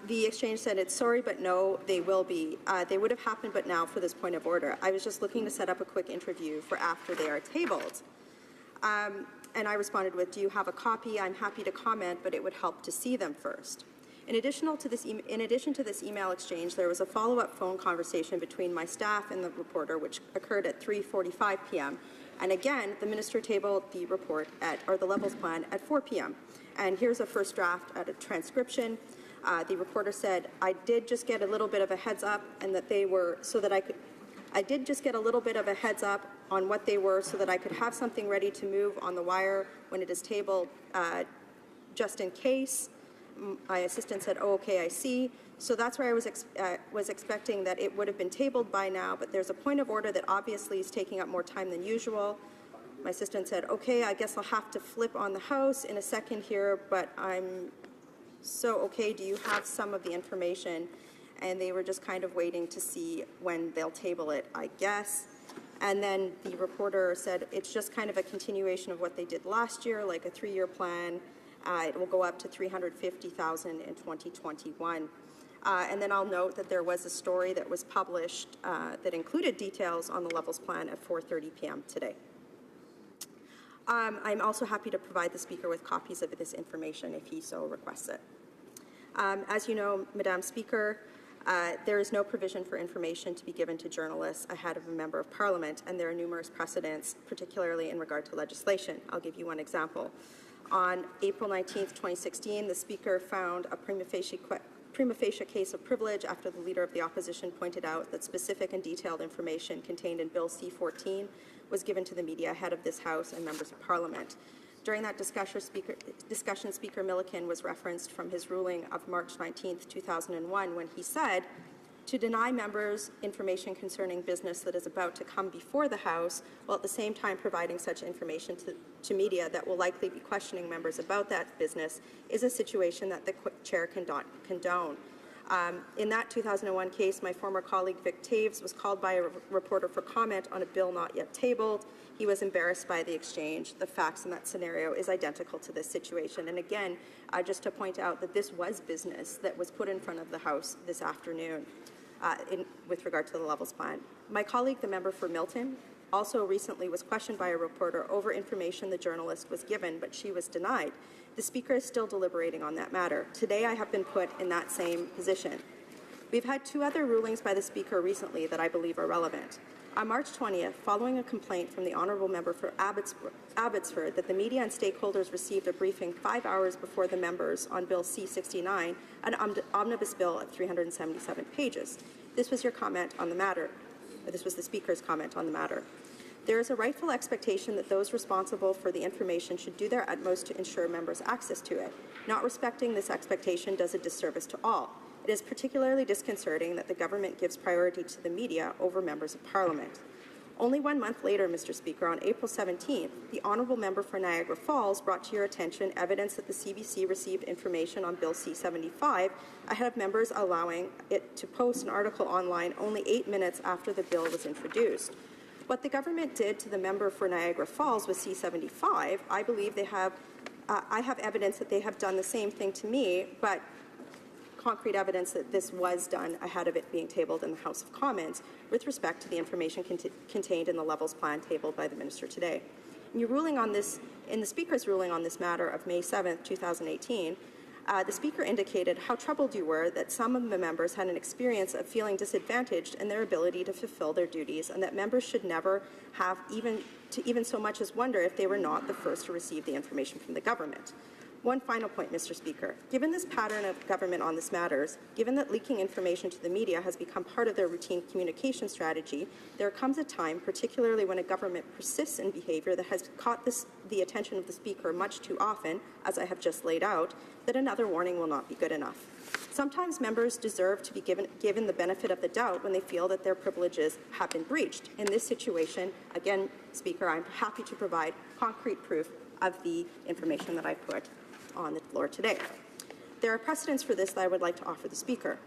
The exchange said it's sorry, but no, they will be. They would have happened, but now for this point of order. I was just looking to set up a quick interview for after they are tabled. And I responded with, "Do you have a copy? I'm happy to comment, but it would help to see them first." In addition to this email exchange, there was a follow-up phone conversation between my staff and the reporter, which occurred at 3:45 p.m. And again, the minister tabled the report or the levels plan at 4 p.m. And here's a first draft at a transcription. The reporter said, "I did just get a little bit of a heads up, and that they were so that I could. I did just get a little bit of a heads up on what they were, so that I could have something ready to move on the wire when it is tabled, just in case." my assistant said, "Oh, okay, I see." So that's where I was expecting that it would have been tabled by now, but there's a point of order that obviously is taking up more time than usual. My assistant said, "Okay, I guess I'll have to flip on the House in a second here, but okay, do you have some of the information?" And they were just kind of waiting to see when they'll table it, I guess. And then the reporter said it's just kind of a continuation of what they did last year, like a 3-year plan. It will go up to $350,000 in 2021. And then I'll note that there was a story that was published that included details on the Levels Plan at 4:30 p.m. today. I'm also happy to provide the Speaker with copies of this information if he so requests it. As you know, Madam Speaker, there is no provision for information to be given to journalists ahead of a Member of Parliament, and there are numerous precedents, particularly in regard to legislation. I'll give you one example. On April 19, 2016, the Speaker found a prima facie case of privilege after the Leader of the Opposition pointed out that specific and detailed information contained in Bill C-14 was given to the media ahead of this House and Members of Parliament. During that discussion, Speaker Milliken was referenced from his ruling of March 19, 2001, when he said, "To deny members information concerning business that is about to come before the House, while at the same time providing such information to media that will likely be questioning members about that business, is a situation that the Chair cannot condone." In that 2001 case, my former colleague Vic Taves was called by a reporter for comment on a bill not yet tabled. He was embarrassed by the exchange. The facts in that scenario is identical to this situation. And again, just to point out that this was business that was put in front of the House this afternoon with regard to the Levels Plan. My colleague, the member for Milton, also recently was questioned by a reporter over information the journalist was given, but she was denied. The Speaker is still deliberating on that matter. Today, I have been put in that same position. We've had 2 other rulings by the Speaker recently that I believe are relevant. On March 20th, following a complaint from the Honourable Member for Abbotsford that the media and stakeholders received a briefing 5 hours before the members on Bill C-69, an omnibus bill of 377 pages. This was your comment on the matter. This was the Speaker's comment on the matter. There is a rightful expectation that those responsible for the information should do their utmost to ensure members' access to it. Not respecting this expectation does a disservice to all. It is particularly disconcerting that the government gives priority to the media over members of Parliament. Only 1 month later, Mr. Speaker, on April 17th, the Honourable Member for Niagara Falls brought to your attention evidence that the CBC received information on Bill C-75 ahead of members allowing it to post an article online only 8 minutes after the bill was introduced. What the government did to the member for Niagara Falls with C-75, I believe I have evidence that they have done the same thing to me, but concrete evidence that this was done ahead of it being tabled in the House of Commons with respect to the information contained in the Levels Plan tabled by the Minister today. In the Speaker's ruling on this matter of May 7, 2018, the Speaker indicated how troubled you were that some of the members had an experience of feeling disadvantaged in their ability to fulfill their duties, and that members should never have even so much as wonder if they were not the first to receive the information from the government. One final point, Mr. Speaker. Given this pattern of government on this matters, given that leaking information to the media has become part of their routine communication strategy, there comes a time, particularly when a government persists in behaviour that has caught the attention of the Speaker much too often, as I have just laid out, that another warning will not be good enough. Sometimes members deserve to be given the benefit of the doubt when they feel that their privileges have been breached. In this situation, again, Speaker, I'm happy to provide concrete proof of the information that I put on the floor today. There are precedents for this that I would like to offer the Speaker.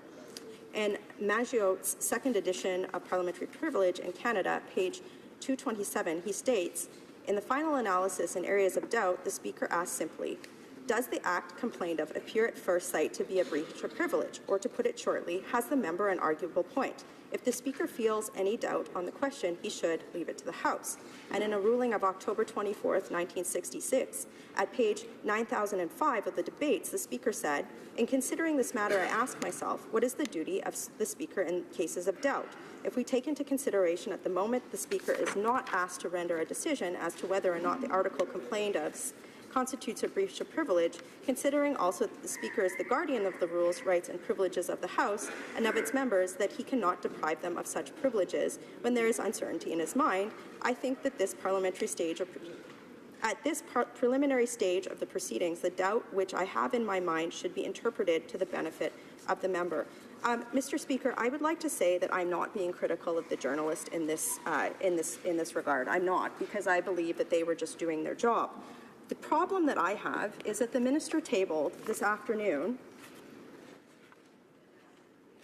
In Maggio's second edition of Parliamentary Privilege in Canada, page 227, he states, "In the final analysis in areas of doubt, the Speaker asks simply, does the act complained of appear at first sight to be a breach of privilege? Or to put it shortly, has the member an arguable point? If the Speaker feels any doubt on the question, he should leave it to the House." And in a ruling of October 24, 1966, at page 9005 of the debates, the Speaker said, "In considering this matter, I ask myself, what is the duty of the Speaker in cases of doubt? If we take into consideration at the moment the Speaker is not asked to render a decision as to whether or not the article complained of constitutes a breach of privilege, considering also that the Speaker is the guardian of the rules, rights, and privileges of the House and of its members, that he cannot deprive them of such privileges when there is uncertainty in his mind, I think that this parliamentary stage of At this preliminary stage of the proceedings, the doubt which I have in my mind should be interpreted to the benefit of the member. Mr. Speaker, I would like to say that I'm not being critical of the journalist in this regard. I'm not, because I believe that they were just doing their job. The problem that I have is that the minister tabled this afternoon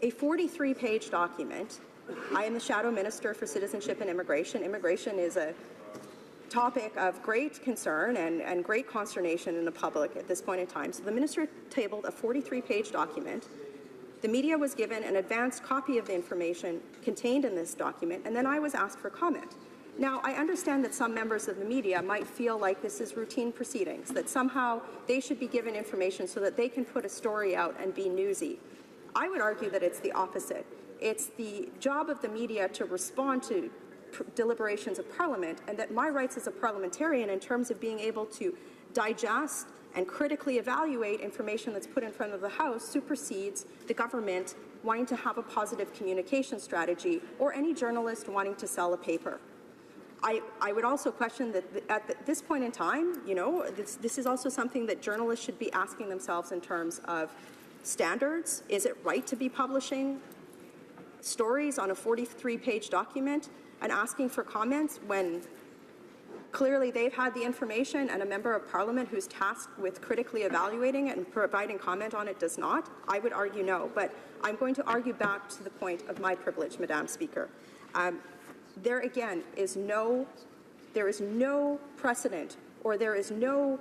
a 43-page document. I am the Shadow Minister for Citizenship and Immigration. Immigration is a topic of great concern and great consternation in the public at this point in time. So the minister tabled a 43-page document. The media was given an advanced copy of the information contained in this document, and then I was asked for comment. Now, I understand that some members of the media might feel like this is routine proceedings, that somehow they should be given information so that they can put a story out and be newsy. I would argue that it's the opposite. It's the job of the media to respond to deliberations of Parliament, and that my rights as a parliamentarian in terms of being able to digest and critically evaluate information that's put in front of the House supersedes the government wanting to have a positive communication strategy or any journalist wanting to sell a paper. I would also question that at this point in time, you know, this is also something that journalists should be asking themselves in terms of standards. Is it right to be publishing stories on a 43-page document and asking for comments when clearly they've had the information and a member of Parliament who's tasked with critically evaluating it and providing comment on it does not? I would argue no, but I'm going to argue back to the point of my privilege, Madam Speaker. There again is no precedent, or there is no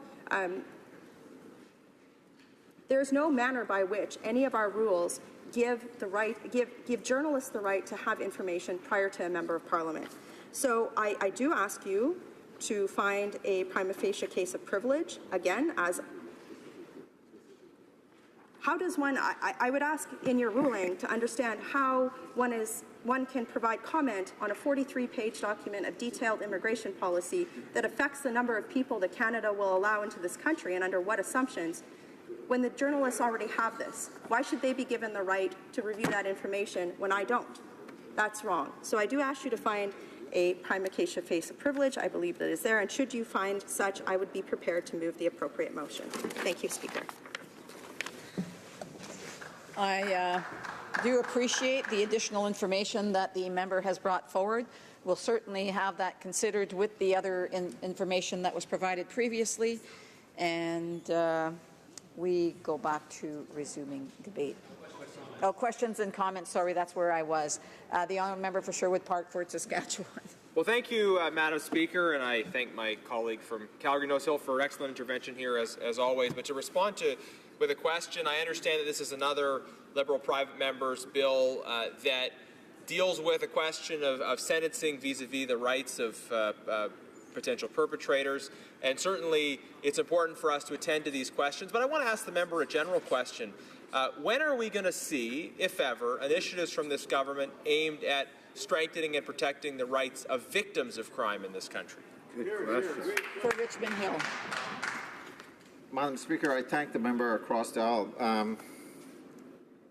manner by which any of our rules give journalists the right to have information prior to a member of Parliament. So I do ask you to find a prima facie case of privilege. Again, how does one, I would ask in your ruling to understand how one can provide comment on a 43-page document of detailed immigration policy that affects the number of people that Canada will allow into this country and under what assumptions, when the journalists already have this. Why should they be given the right to review that information when I don't? That's wrong. So I do ask you to find a prima facie case of privilege. I believe that is there, and should you find such, I would be prepared to move the appropriate motion. Thank you, Speaker. I do appreciate the additional information that the member has brought forward. We'll certainly have that considered with the other information that was provided previously, and we go back to resuming debate. Oh, questions and comments. Sorry, that's where I was. The honourable member for Sherwood Park, Fort Saskatchewan. Well, thank you, Madam Speaker, and I thank my colleague from Calgary-Nose Hill for excellent intervention here, as always. But to respond with a question, I understand that this is another Liberal private member's bill that deals with a question of sentencing vis-a-vis the rights of potential perpetrators, and certainly it's important for us to attend to these questions. But I want to ask the member a general question. When are we going to see, if ever, initiatives from this government aimed at strengthening and protecting the rights of victims of crime in this country? Good question. For Richmond Hill. Madam Speaker, I thank the member across the aisle.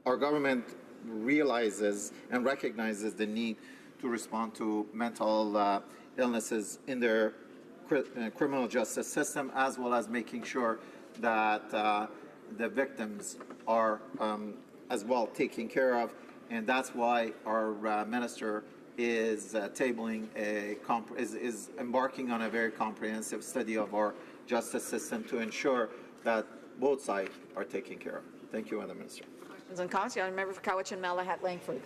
Our government realizes and recognizes the need to respond to mental illnesses in their criminal justice system, as well as making sure that the victims are as well taken care of, and that's why our minister is is embarking on a very comprehensive study of our justice system to ensure that both sides are taken care of. Thank you, Madam Minister. Questions and comments. The honourable member for Cowichan, Malahat, Langford.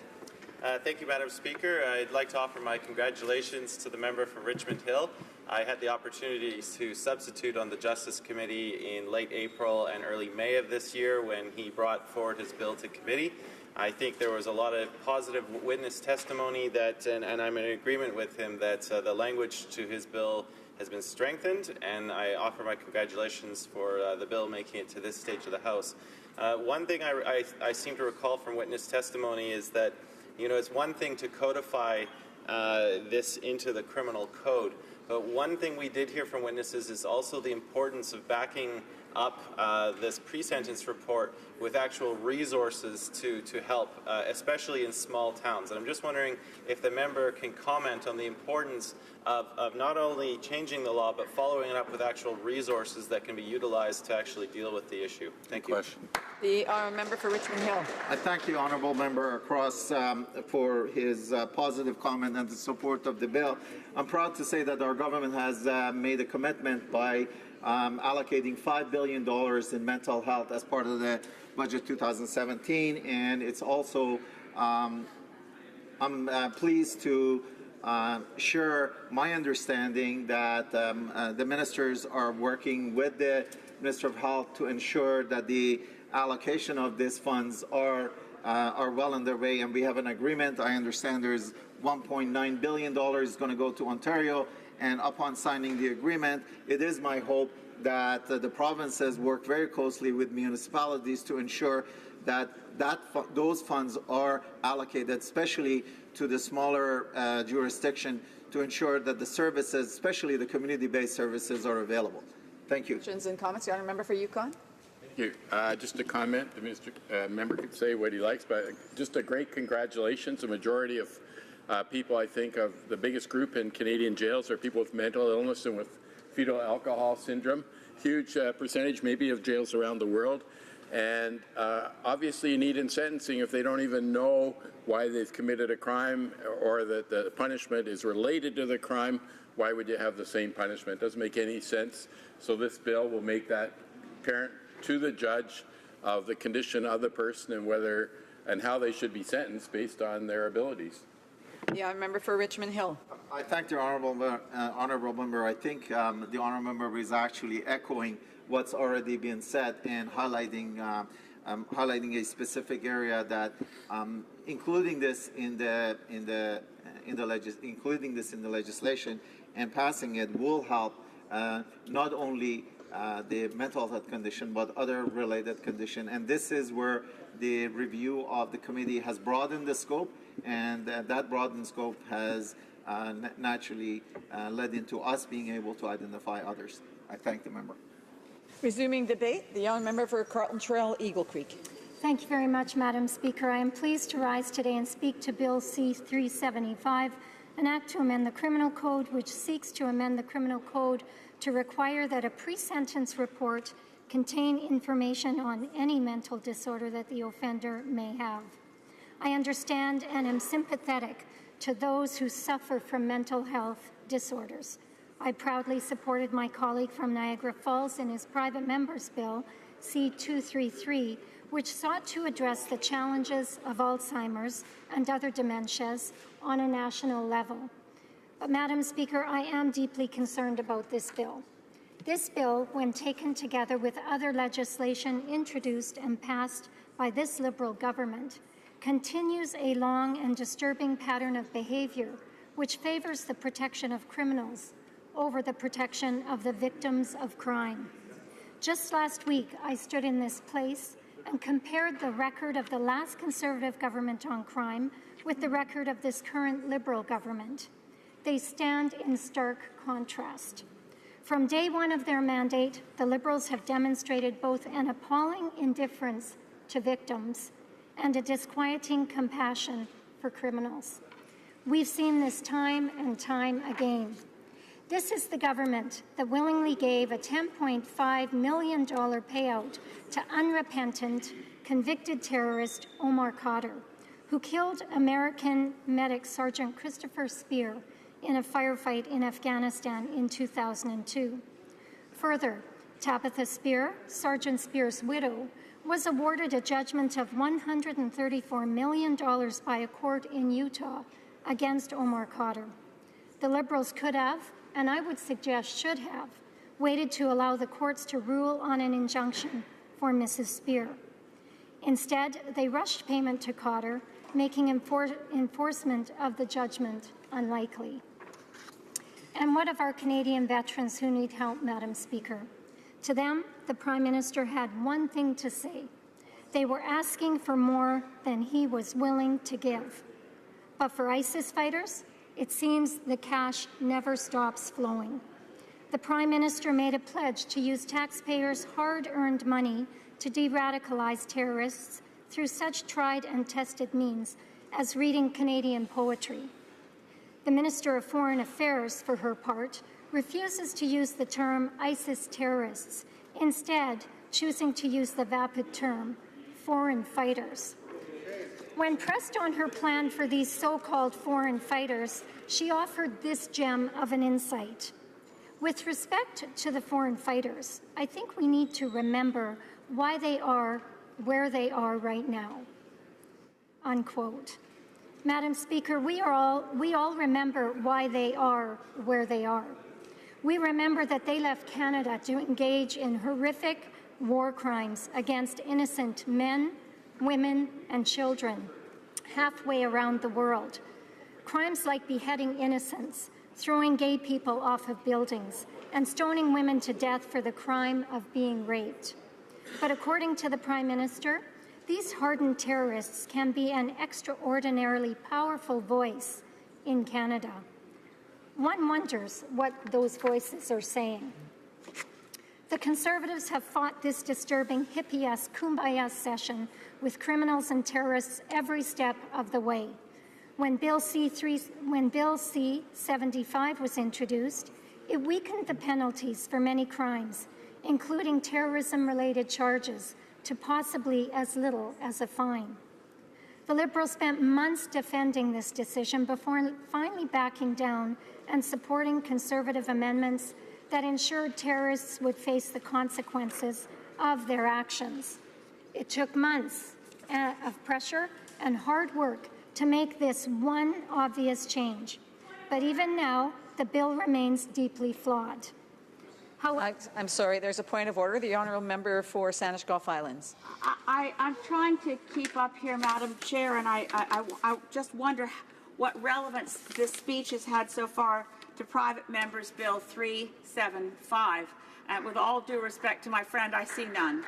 Thank you, Madam Speaker. I'd like to offer my congratulations to the member from Richmond Hill. I had the opportunity to substitute on the Justice Committee in late April and early May of this year when he brought forward his bill to committee. I think there was a lot of positive witness testimony and I'm in agreement with him that the language to his bill has been strengthened, and I offer my congratulations for the bill making it to this stage of the House. One thing I seem to recall from witness testimony is that, you know, it's one thing to codify this into the criminal code, but one thing we did hear from witnesses is also the importance of backing up this pre-sentence report with actual resources to help, especially in small towns. And I'm just wondering if the member can comment on the importance of not only changing the law, but following it up with actual resources that can be utilized to actually deal with the issue. Thank you. The member for Richmond Hill. I thank the honourable member Cross for his positive comment and the support of the bill. I'm proud to say that our government has made a commitment by allocating $5 billion in mental health as part of the budget 2017, and it's also I'm pleased to share my understanding that the ministers are working with the Minister of Health to ensure that the allocation of these funds are well underway, and we have an agreement. I understand there's $1.9 billion is going to go to Ontario, and upon signing the agreement, it is my hope that the provinces work very closely with municipalities to ensure that those funds are allocated, especially to the smaller jurisdiction, to ensure that the services, especially the community-based services, are available. Thank you. Questions and comments. The honourable member for Yukon. Thank you. Just a comment. The member can say what he likes, but just a great congratulations. A majority of people, I think, of the biggest group in Canadian jails are people with mental illness and with fetal alcohol syndrome. Huge percentage, maybe, of jails around the world. And obviously you need in sentencing, if they don't even know why they've committed a crime or that the punishment is related to the crime, why would you have the same punishment? It doesn't make any sense. So this bill will make that apparent to the judge of the condition of the person and whether and how they should be sentenced based on their abilities. The member for Richmond Hill. I thank the honourable member. I think the honourable member is actually echoing what's already been said and highlighting a specific area that including this in the legislation and passing it will help not only the mental health condition but other related condition. And this is where the review of the committee has broadened the scope, and that broadened scope has naturally led into us being able to identify others. I thank the member. Resuming debate, the young member for Carlton Trail, Eagle Creek. Thank you very much, Madam Speaker. I am pleased to rise today and speak to Bill C-375, an act to amend the Criminal Code, which seeks to amend the Criminal Code to require that a pre-sentence report contain information on any mental disorder that the offender may have. I understand and am sympathetic to those who suffer from mental health disorders. I proudly supported my colleague from Niagara Falls in his private member's bill, C-233, which sought to address the challenges of Alzheimer's and other dementias on a national level. But, Madam Speaker, I am deeply concerned about this bill. This bill, when taken together with other legislation introduced and passed by this Liberal government, continues a long and disturbing pattern of behaviour which favours the protection of criminals over the protection of the victims of crime. Just last week, I stood in this place and compared the record of the last Conservative government on crime with the record of this current Liberal government. They stand in stark contrast. From day one of their mandate, the Liberals have demonstrated both an appalling indifference to victims and a disquieting compassion for criminals. We've seen this time and time again. This is the government that willingly gave a $10.5 million payout to unrepentant, convicted terrorist Omar Khadr, who killed American medic Sergeant Christopher Speer in a firefight in Afghanistan in 2002. Further, Tabitha Speer, Sergeant Speer's widow, was awarded a judgment of $134 million by a court in Utah against Omar Khadr. The Liberals could have, and I would suggest should have, waited to allow the courts to rule on an injunction for Mrs. Speer. Instead, they rushed payment to Khadr, making enforcement of the judgment unlikely. And what of our Canadian veterans who need help, Madam Speaker? To them, the Prime Minister had one thing to say. They were asking for more than he was willing to give. But for ISIS fighters, it seems the cash never stops flowing. the Prime Minister made a pledge to use taxpayers' hard-earned money to de-radicalize terrorists through such tried and tested means as reading Canadian poetry. The Minister of Foreign Affairs, for her part, refuses to use the term ISIS terrorists, instead choosing to use the vapid term foreign fighters. When pressed on her plan for these so-called foreign fighters, she offered this gem of an insight. With respect to the foreign fighters, I think we need to remember why they are where they are right now. Unquote. Madam Speaker, we all remember why they are where they are. We remember that they left Canada to engage in horrific war crimes against innocent men, women, and children halfway around the world. Crimes like beheading innocents, throwing gay people off of buildings, and stoning women to death for the crime of being raped. But according to the Prime Minister, these hardened terrorists can be an extraordinarily powerful voice in Canada. One wonders what those voices are saying. The Conservatives have fought this disturbing hippie-esque kumbaya session with criminals and terrorists every step of the way. When Bill C-75 was introduced, it weakened the penalties for many crimes, including terrorism-related charges, to possibly as little as a fine. The Liberals spent months defending this decision before finally backing down and supporting Conservative amendments that ensured terrorists would face the consequences of their actions. It took months of pressure and hard work to make this one obvious change. But even now, the bill remains deeply flawed. I'm sorry, there's a point of order. The Honourable Member for Saanich Gulf Islands. I'm trying to keep up here, Madam Chair, and I just wonder what relevance this speech has had so far to Private Members Bill 375. With all due respect to my friend, I see none.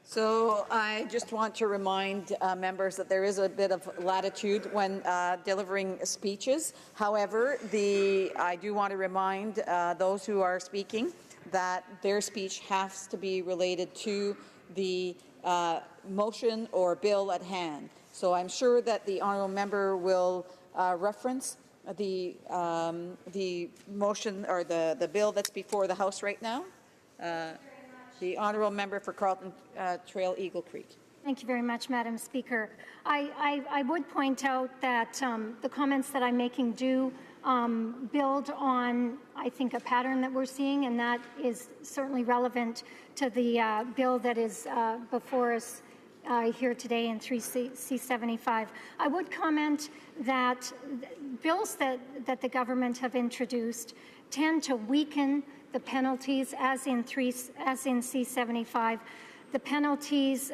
So I just want to remind members that there is a bit of latitude when delivering speeches. However, I do want to remind those who are speaking that their speech has to be related to the motion or bill at hand. So I'm sure that the honourable member will reference the motion or the bill that's before the House right now. The honourable member for Carleton Trail Eagle Creek. Thank you very much, Madam Speaker. I would point out that the comments that I'm making do build on, I think, a pattern that we're seeing, and that is certainly relevant to the bill that is before us here today in 3C75. I would comment that bills that the government have introduced tend to weaken the penalties, as in C75. The penalties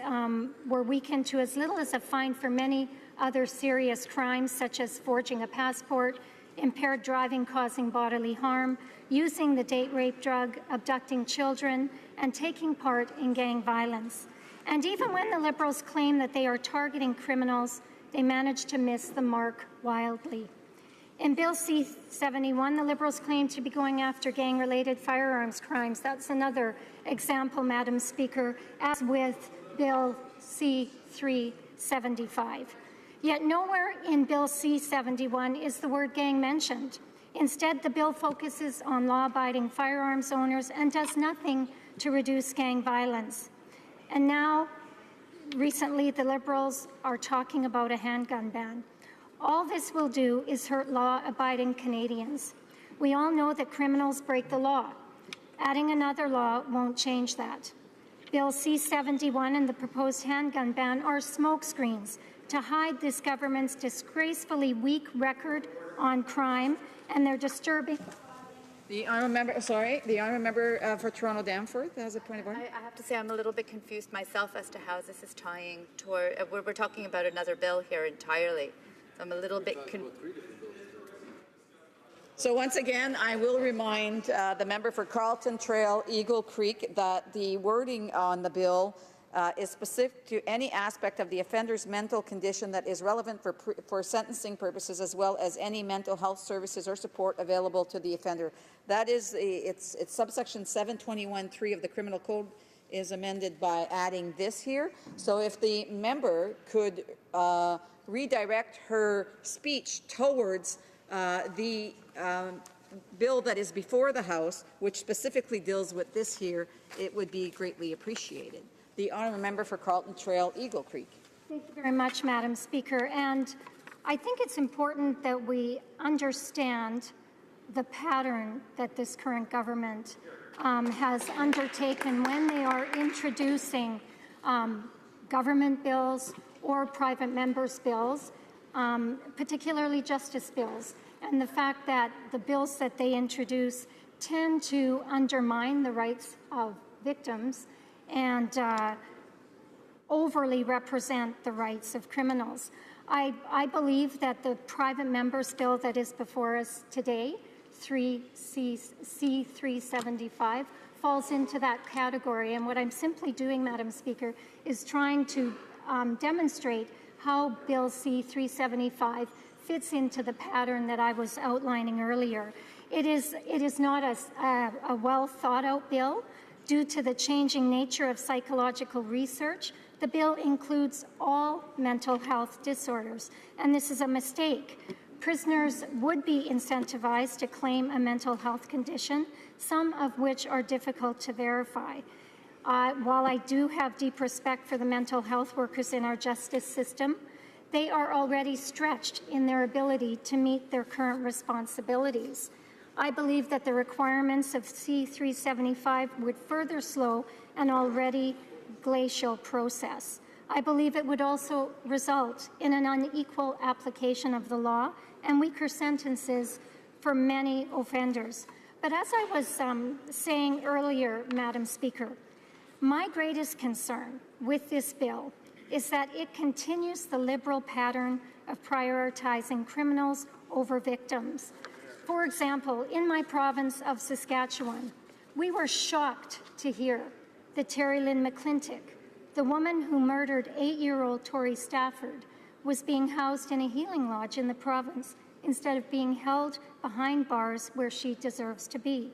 were weakened to as little as a fine for many other serious crimes, such as forging a passport, impaired driving causing bodily harm, using the date rape drug, abducting children, and taking part in gang violence. And even when the Liberals claim that they are targeting criminals, they manage to miss the mark wildly. In Bill C-71, the Liberals claim to be going after gang-related firearms crimes. That's another example, Madam Speaker, as with Bill C-375. Yet nowhere in Bill C-71 is the word gang mentioned. Instead, the bill focuses on law-abiding firearms owners and does nothing to reduce gang violence. And now, recently, the Liberals are talking about a handgun ban. All this will do is hurt law-abiding Canadians. We all know that criminals break the law. Adding another law won't change that. Bill C-71 and the proposed handgun ban are smokescreens to hide this government's disgracefully weak record on crime and their disturbing... The honourable member, the honourable member for Toronto Danforth has a point of order. I have to say I'm a little bit confused myself as to how this is tying toward. We're talking about another bill here entirely. I'm a little bit So once again, I will remind the member for Carleton Trail Eagle Creek that the wording on the bill is specific to any aspect of the offender's mental condition that is relevant for sentencing purposes, as well as any mental health services or support available to the offender. That is, it's subsection 721(3) of the Criminal Code is amended by adding this here. So if the member could redirect her speech towards the bill that is before the House, which specifically deals with this here, it would be greatly appreciated. The honourable member for Carlton Trail, Eagle Creek. Thank you very much, Madam Speaker. And I think it's important that we understand the pattern that this current government has undertaken when they are introducing government bills or private members' bills, particularly justice bills, and the fact that the bills that they introduce tend to undermine the rights of victims and overly represent the rights of criminals. I believe that the private members' bill that is before us today, C375, falls into that category. And what I'm simply doing, Madam Speaker, is trying to demonstrate how Bill C375 fits into the pattern that I was outlining earlier. It is not a well thought out bill. Due to the changing nature of psychological research, the bill includes all mental health disorders, and this is a mistake. Prisoners would be incentivized to claim a mental health condition, some of which are difficult to verify. While I do have deep respect for the mental health workers in our justice system, they are already stretched in their ability to meet their current responsibilities. I believe that the requirements of C375 would further slow an already glacial process. I believe it would also result in an unequal application of the law and weaker sentences for many offenders. But as I was saying earlier, Madam Speaker, my greatest concern with this bill is that it continues the Liberal pattern of prioritizing criminals over victims. For example, in my province of Saskatchewan, we were shocked to hear that Terry Lynn McClintock, the woman who murdered 8-year-old Tori Stafford, was being housed in a healing lodge in the province instead of being held behind bars where she deserves to be.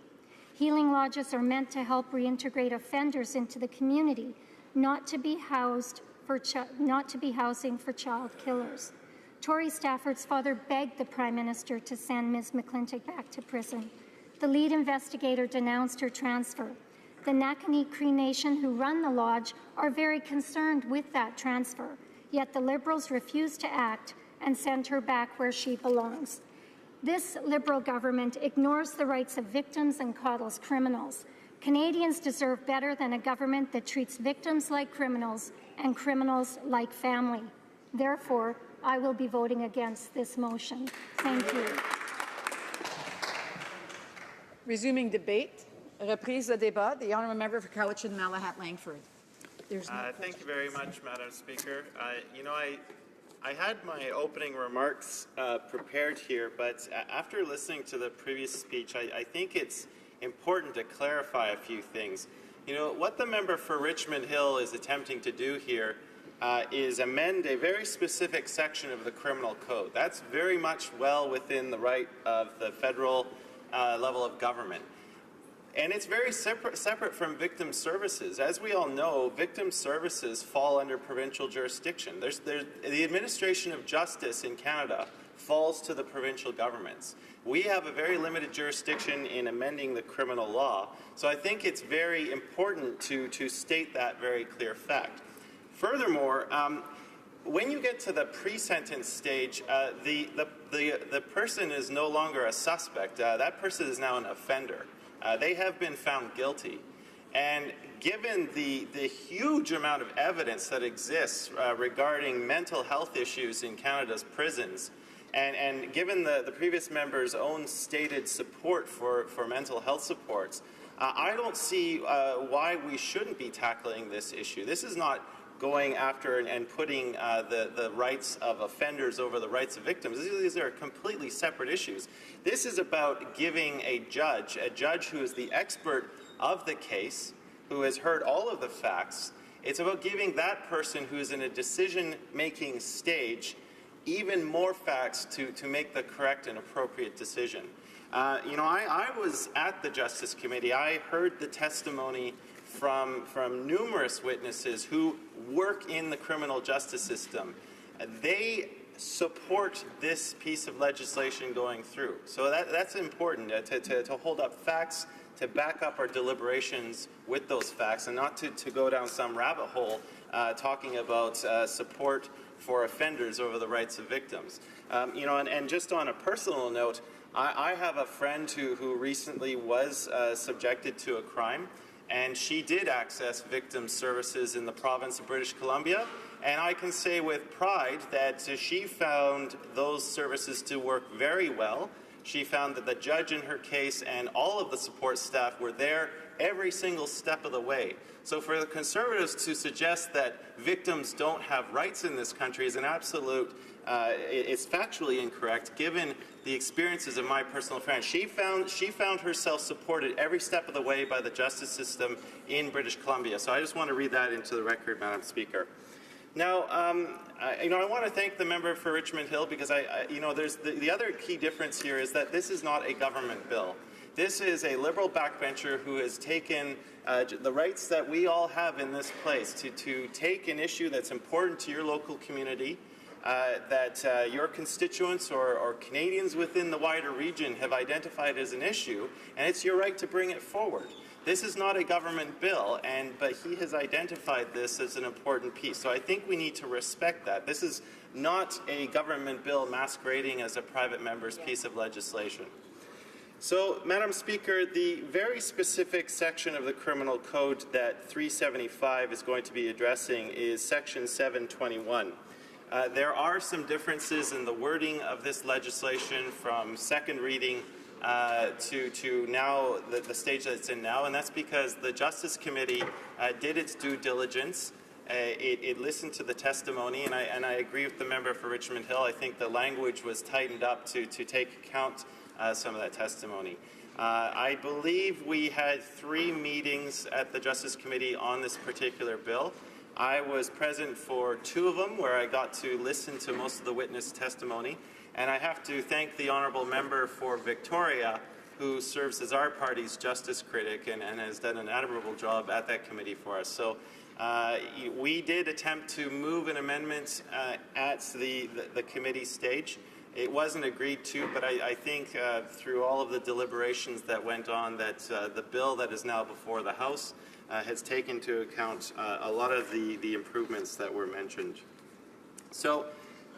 Healing lodges are meant to help reintegrate offenders into the community, not to be housing for child killers. Tori Stafford's father begged the Prime Minister to send Ms. McClintock back to prison. The lead investigator denounced her transfer. The Nakanee Cree Nation, who run the lodge, are very concerned with that transfer, yet the Liberals refuse to act and send her back where she belongs. This Liberal government ignores the rights of victims and coddles criminals. Canadians deserve better than a government that treats victims like criminals and criminals like family. Therefore, I will be voting against this motion. Thank you. Resuming debate. Reprise de débat. The honourable member for Cowichan, Malahat Langford. There's no thank you very much, Madam Speaker. I had my opening remarks prepared here, but after listening to the previous speech, I think it's important to clarify a few things. You know, what the member for Richmond Hill is attempting to do here is amend a very specific section of the Criminal Code. That's very much well within the right of the federal level of government. And it's very separate from victim services. As we all know, victim services fall under provincial jurisdiction. The administration of justice in Canada falls to the provincial governments. We have a very limited jurisdiction in amending the criminal law, so I think it's very important to state that very clear fact. Furthermore, when you get to the pre-sentence stage, the person is no longer a suspect. That person is now an offender. They have been found guilty. And given the huge amount of evidence that exists regarding mental health issues in Canada's prisons, and given the previous member's own stated support for mental health supports, I don't see why we shouldn't be tackling this issue. This is not going after and putting the rights of offenders over the rights of victims. These are completely separate issues. This is about giving a judge who is the expert of the case, who has heard all of the facts, It's about giving that person who's in a decision-making stage even more facts to make the correct and appropriate decision. I was at the Justice Committee. I heard the testimony from numerous witnesses who work in the criminal justice system. They support this piece of legislation going through. So that's important, to hold up facts, to back up our deliberations with those facts, and not to go down some rabbit hole talking about support for offenders over the rights of victims. And just on a personal note, I have a friend who recently was subjected to a crime, and she did access victim services in the province of British Columbia. And I can say with pride that she found those services to work very well. She found that the judge in her case and all of the support staff were there every single step of the way. So for the Conservatives to suggest that victims don't have rights in this country is an absolute, it's factually incorrect given the experiences of my personal friend. She found herself supported every step of the way by the justice system in British Columbia. So I just want to read that into the record, Madam Speaker. Now, I want to thank the member for Richmond Hill because there's the other key difference here is that this is not a government bill. This is a Liberal backbencher who has taken the rights that we all have in this place to take an issue that's important to your local community, that your constituents or Canadians within the wider region have identified as an issue, and it's your right to bring it forward. This is not a government bill, but he has identified this as an important piece. So I think we need to respect that. This is not a government bill masquerading as a private member's piece of legislation. So, Madam Speaker, the very specific section of the Criminal Code that 375 is going to be addressing is Section 721. There are some differences in the wording of this legislation from second reading to now the stage that it's in now, and that's because the Justice Committee did its due diligence. It listened to the testimony, and I agree with the member for Richmond Hill. I think the language was tightened up to take account some of that testimony. I believe we had 3 meetings at the Justice Committee on this particular bill. I was present for 2 of them, where I got to listen to most of the witness testimony. And I have to thank the honourable member for Victoria, who serves as our party's justice critic and has done an admirable job at that committee for us. So we did attempt to move an amendment at the committee stage. It wasn't agreed to, but I think through all of the deliberations that went on, that the bill that is now before the House has taken into account a lot of the improvements that were mentioned. So,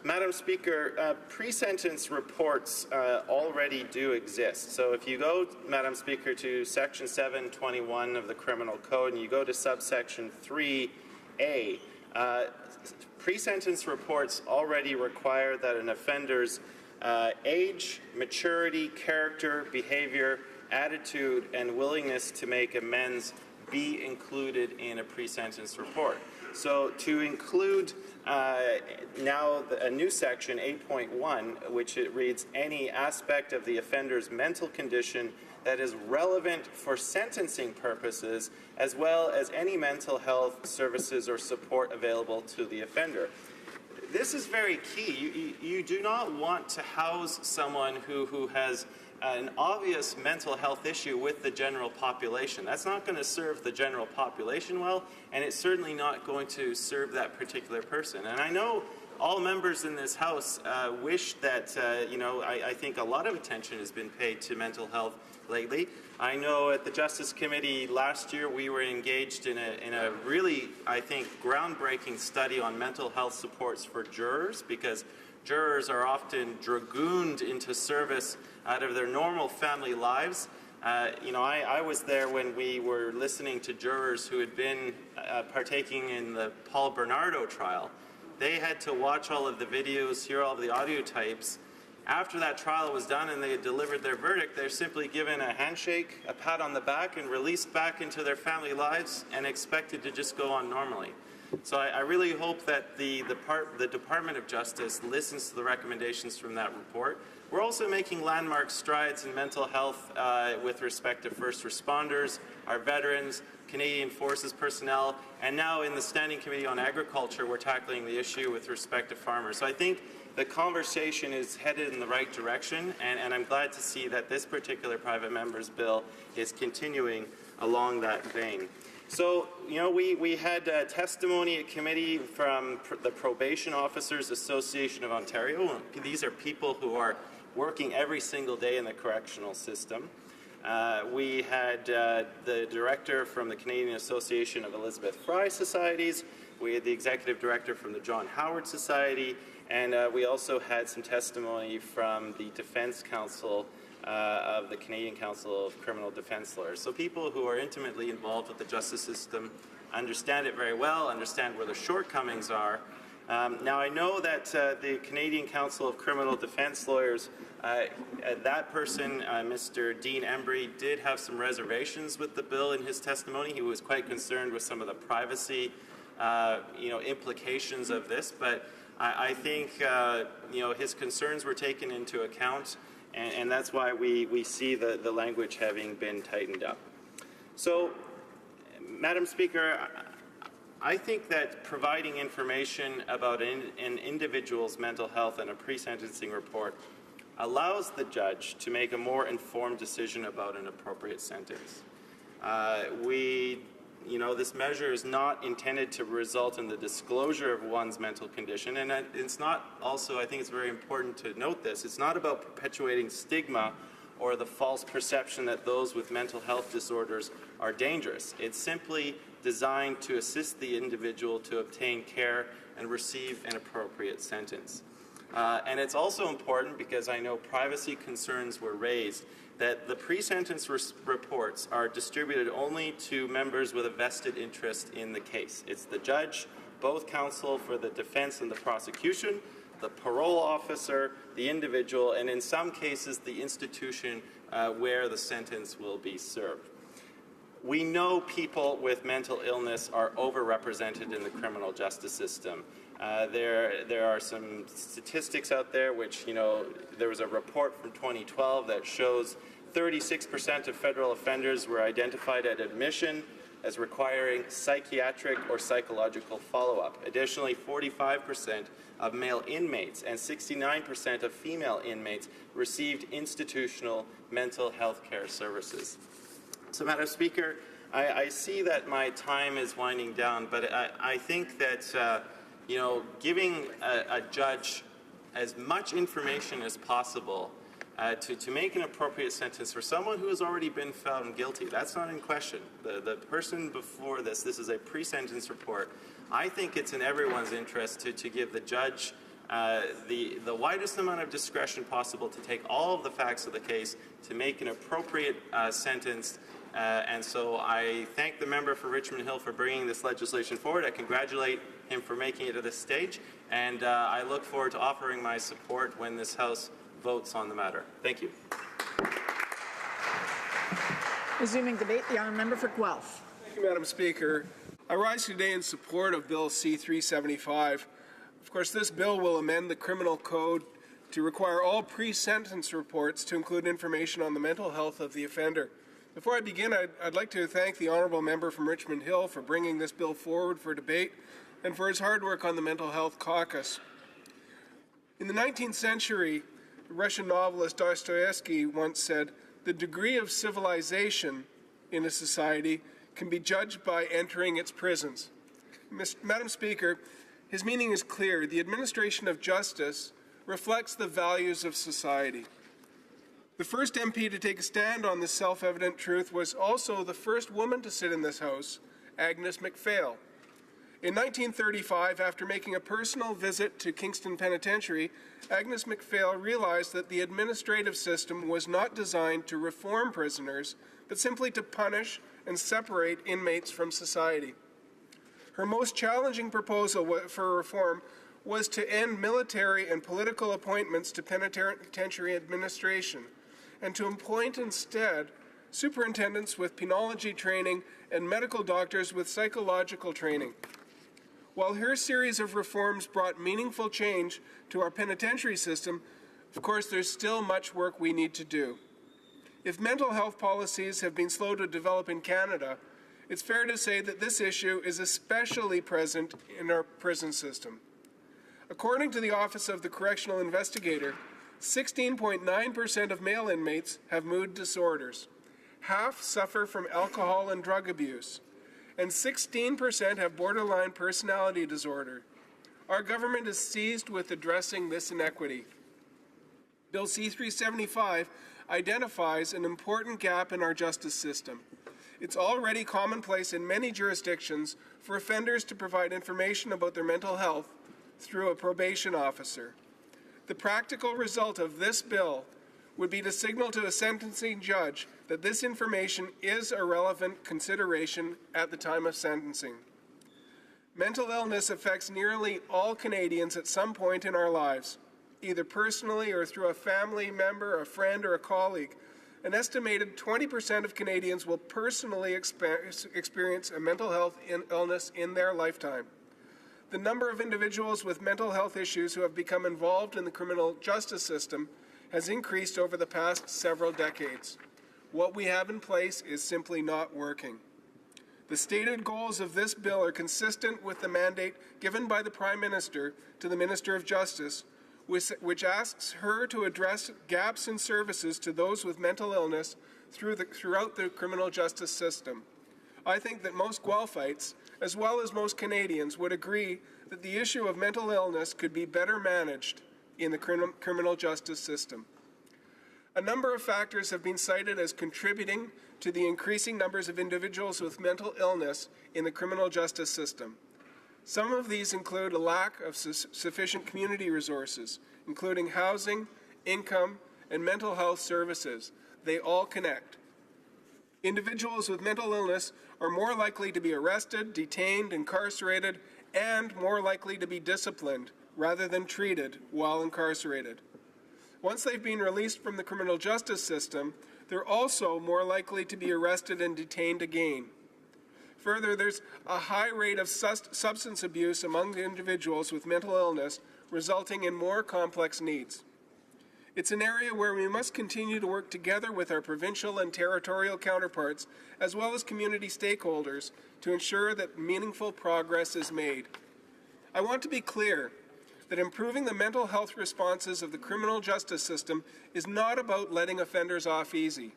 Madam Speaker, pre-sentence reports already do exist. So if you go, Madam Speaker, to Section 721 of the Criminal Code and you go to subsection 3A, pre-sentence reports already require that an offender's age, maturity, character, behavior, attitude, and willingness to make amends be included in a pre-sentence report. So to include now a new section, 8.1, which it reads, any aspect of the offender's mental condition that is relevant for sentencing purposes, as well as any mental health services or support available to the offender. This is very key. You do not want to house someone who has an obvious mental health issue with the general population. That's not going to serve the general population well, and it's certainly not going to serve that particular person. And I know all members in this House wish that, I think a lot of attention has been paid to mental health lately. I know at the Justice Committee last year we were engaged in a really, I think, groundbreaking study on mental health supports for jurors, because jurors are often dragooned into service out of their normal family lives. I was there when we were listening to jurors who had been partaking in the Paul Bernardo trial. They had to watch all of the videos, hear all of the audio tapes. After that trial was done and they had delivered their verdict, they're simply given a handshake, a pat on the back, and released back into their family lives and expected to just go on normally. So I really hope that the Department of Justice listens to the recommendations from that report. We're also making landmark strides in mental health with respect to first responders, our veterans, Canadian Forces personnel, and now in the Standing Committee on Agriculture, we're tackling the issue with respect to farmers. So I think the conversation is headed in the right direction, and I'm glad to see that this particular private member's bill is continuing along that vein. So, you know, we had testimony at committee from the Probation Officers Association of Ontario. These are people who are working every single day in the correctional system. We had the director from the Canadian Association of Elizabeth Fry Societies. We had the executive director from the John Howard Society. And we also had some testimony from the Defense Council of the Canadian Council of Criminal Defense Lawyers. So people who are intimately involved with the justice system understand it very well, understand where the shortcomings are. Now, I know that the Canadian Council of Criminal Defense Lawyers, that person, Mr. Dean Embry, did have some reservations with the bill in his testimony. He was quite concerned with some of the privacy implications of this, but I think his concerns were taken into account, and that's why we see the language having been tightened up. So, Madam Speaker, I think that providing information about an individual's mental health in a pre-sentencing report allows the judge to make a more informed decision about an appropriate sentence. This measure is not intended to result in the disclosure of one's mental condition, and it's not also, I think it's very important to note this, it's not about perpetuating stigma or the false perception that those with mental health disorders are dangerous. It's simply designed to assist the individual to obtain care and receive an appropriate sentence. And it's also important, because I know privacy concerns were raised, that the pre-sentence reports are distributed only to members with a vested interest in the case. It's the judge, both counsel for the defense and the prosecution, the parole officer, the individual, and in some cases the institution where the sentence will be served. We know people with mental illness are overrepresented in the criminal justice system. There are some statistics out there which, there was a report from 2012 that shows 36% of federal offenders were identified at admission as requiring psychiatric or psychological follow-up. Additionally, 45% of male inmates and 69% of female inmates received institutional mental health care services. So, Madam Speaker, I see that my time is winding down, but I think that giving a judge as much information as possible to make an appropriate sentence for someone who has already been found guilty, that's not in question. The person before this is a pre-sentence report. I think it's in everyone's interest to give the judge the widest amount of discretion possible to take all of the facts of the case to make an appropriate sentence. And so I thank the member for Richmond Hill for bringing this legislation forward. I congratulate him for making it to this stage, and I look forward to offering my support when this House votes on the matter. Thank you. Resuming debate, the honourable member for Guelph. Thank you, Madam Speaker. I rise today in support of Bill C-375. Of course, this bill will amend the criminal code to require all pre-sentence reports to include information on the mental health of the offender. Before I begin, I'd like to thank the honourable member from Richmond Hill for bringing this bill forward for debate and for his hard work on the Mental Health Caucus. In the 19th century, Russian novelist Dostoevsky once said, "The degree of civilization in a society can be judged by entering its prisons." Madam Speaker, his meaning is clear. The administration of justice reflects the values of society. The first MP to take a stand on this self-evident truth was also the first woman to sit in this House, Agnes MacPhail. In 1935, after making a personal visit to Kingston Penitentiary, Agnes MacPhail realized that the administrative system was not designed to reform prisoners, but simply to punish and separate inmates from society. Her most challenging proposal for reform was to end military and political appointments to penitentiary administration, and to appoint instead superintendents with penology training and medical doctors with psychological training. While her series of reforms brought meaningful change to our penitentiary system, of course, there's still much work we need to do. If mental health policies have been slow to develop in Canada, it's fair to say that this issue is especially present in our prison system. According to the Office of the Correctional Investigator, 16.9% of male inmates have mood disorders. Half suffer from alcohol and drug abuse, and 16% have borderline personality disorder. Our government is seized with addressing this inequity. Bill C-375 identifies an important gap in our justice system. It's already commonplace in many jurisdictions for offenders to provide information about their mental health through a probation officer. The practical result of this bill would be to signal to a sentencing judge that this information is a relevant consideration at the time of sentencing. Mental illness affects nearly all Canadians at some point in our lives, either personally or through a family member, a friend, or a colleague. An estimated 20% of Canadians will personally experience a mental health illness in their lifetime. The number of individuals with mental health issues who have become involved in the criminal justice system has increased over the past several decades. What we have in place is simply not working. The stated goals of this bill are consistent with the mandate given by the Prime Minister to the Minister of Justice, which asks her to address gaps in services to those with mental illness throughout the criminal justice system. I think that most Guelphites, as well as most Canadians, would agree that the issue of mental illness could be better managed in the criminal justice system. A number of factors have been cited as contributing to the increasing numbers of individuals with mental illness in the criminal justice system. Some of these include a lack of sufficient community resources, including housing, income, and mental health services. They all connect. Individuals with mental illness are more likely to be arrested, detained, incarcerated, and more likely to be disciplined rather than treated while incarcerated. Once they've been released from the criminal justice system, they're also more likely to be arrested and detained again. Further, there's a high rate of substance abuse among the individuals with mental illness, resulting in more complex needs. It's an area where we must continue to work together with our provincial and territorial counterparts, as well as community stakeholders, to ensure that meaningful progress is made. I want to be clear that improving the mental health responses of the criminal justice system is not about letting offenders off easy.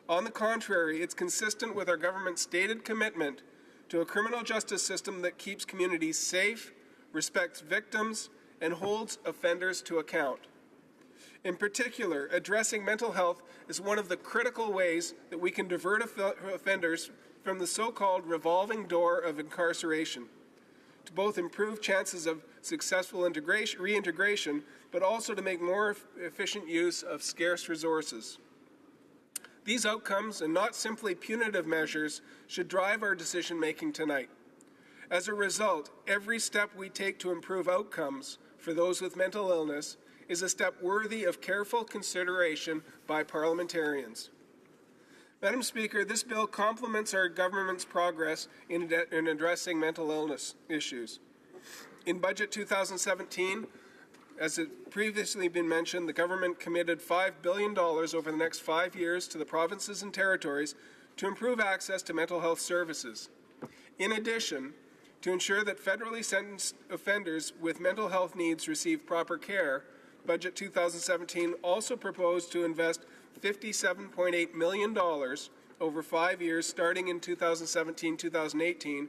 On the contrary, it's consistent with our government's stated commitment to a criminal justice system that keeps communities safe, respects victims, and holds offenders to account. In particular, addressing mental health is one of the critical ways that we can divert offenders from the so-called revolving door of incarceration, to both improve chances of successful reintegration, but also to make more efficient use of scarce resources. These outcomes, and not simply punitive measures, should drive our decision-making tonight. As a result, every step we take to improve outcomes for those with mental illness is a step worthy of careful consideration by parliamentarians. Madam Speaker, this bill complements our government's progress in addressing mental illness issues. In Budget 2017, as it previously been mentioned, the government committed $5 billion over the next 5 years to the provinces and territories to improve access to mental health services. In addition, to ensure that federally sentenced offenders with mental health needs receive proper care, Budget 2017 also proposed to invest $57.8 million over 5 years starting in 2017-2018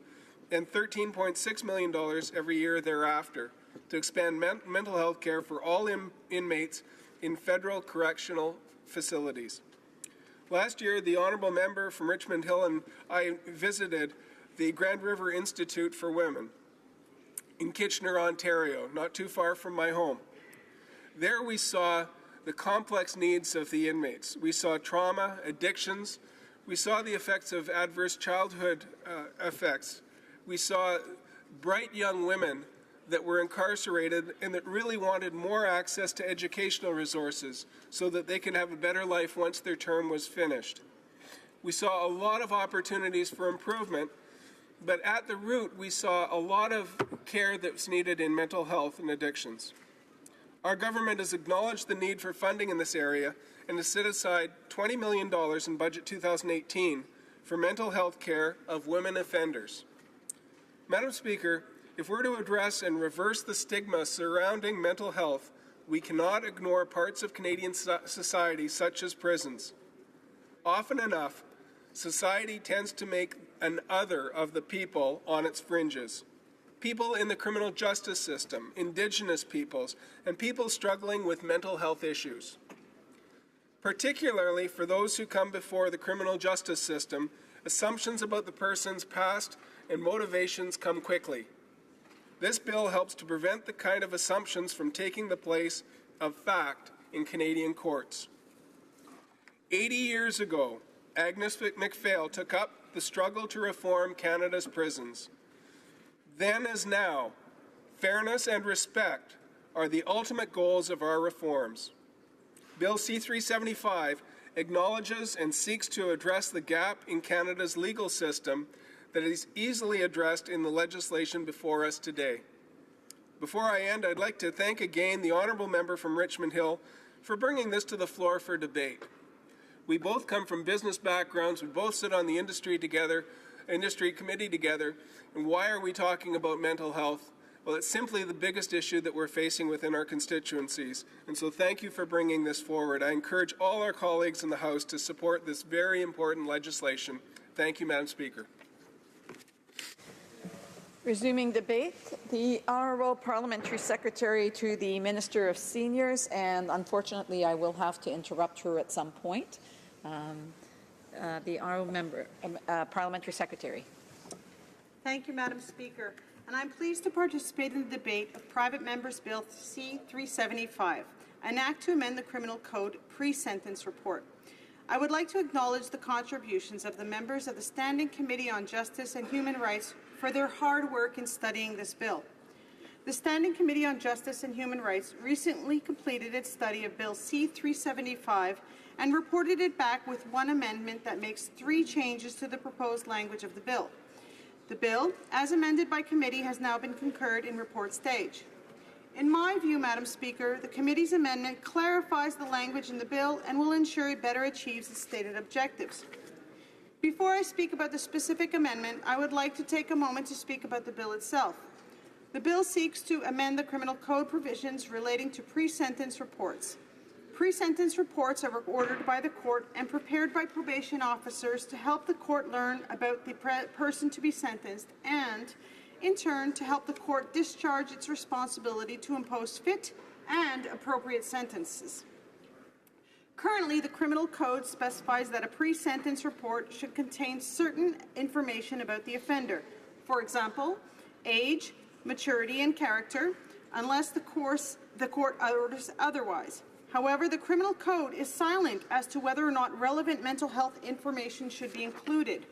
and $13.6 million every year thereafter to expand mental health care for all inmates in federal correctional facilities. Last year, the honourable member from Richmond Hill and I visited the Grand River Institute for Women in Kitchener, Ontario, not too far from my home. There we saw the complex needs of the inmates. We saw trauma, addictions. We saw the effects of adverse childhood effects. We saw bright young women that were incarcerated and that really wanted more access to educational resources so that they could have a better life once their term was finished. We saw a lot of opportunities for improvement, but at the root, we saw a lot of care that's needed in mental health and addictions. Our government has acknowledged the need for funding in this area and has set aside $20 million in Budget 2018 for mental health care of women offenders. Madam Speaker, if we're to address and reverse the stigma surrounding mental health, we cannot ignore parts of Canadian society such as prisons. Often enough, society tends to make an other of the people on its fringes. People in the criminal justice system, Indigenous peoples, and people struggling with mental health issues. Particularly for those who come before the criminal justice system, assumptions about the person's past and motivations come quickly. This bill helps to prevent the kind of assumptions from taking the place of fact in Canadian courts. 80 years ago, Agnes MacPhail took up the struggle to reform Canada's prisons. Then as now, fairness and respect are the ultimate goals of our reforms. Bill C-375 acknowledges and seeks to address the gap in Canada's legal system that is easily addressed in the legislation before us today. Before I end, I'd like to thank again the honourable member from Richmond Hill for bringing this to the floor for debate. We both come from business backgrounds, we both sit on the industry committee together, and why are we talking about mental health? Well, it's simply the biggest issue that we're facing within our constituencies, and so thank you for bringing this forward. I encourage all our colleagues in the House to support this very important legislation. Thank you, Madam Speaker. Resuming debate, the Honourable Parliamentary Secretary to the Minister of Seniors, and unfortunately I will have to interrupt her at some point. The Honourable Member, Parliamentary Secretary. Thank you, Madam Speaker. And I'm pleased to participate in the debate of Private Members Bill C-375, an act to amend the Criminal Code pre-sentence report. I would like to acknowledge the contributions of the members of the Standing Committee on Justice and Human Rights for their hard work in studying this bill. The Standing Committee on Justice and Human Rights recently completed its study of Bill C-375 and reported it back with one amendment that makes 3 changes to the proposed language of the bill. The bill, as amended by committee, has now been concurred in report stage. In my view, Madam Speaker, the committee's amendment clarifies the language in the bill and will ensure it better achieves its stated objectives. Before I speak about the specific amendment, I would like to take a moment to speak about the bill itself. The bill seeks to amend the Criminal Code provisions relating to pre-sentence reports. Pre-sentence reports are ordered by the court and prepared by probation officers to help the court learn about the person to be sentenced and, in turn, to help the court discharge its responsibility to impose fit and appropriate sentences. Currently, the Criminal Code specifies that a pre-sentence report should contain certain information about the offender. For example, age, maturity, and character, unless the court orders otherwise. However, the Criminal Code is silent as to whether or not relevant mental health information should be included.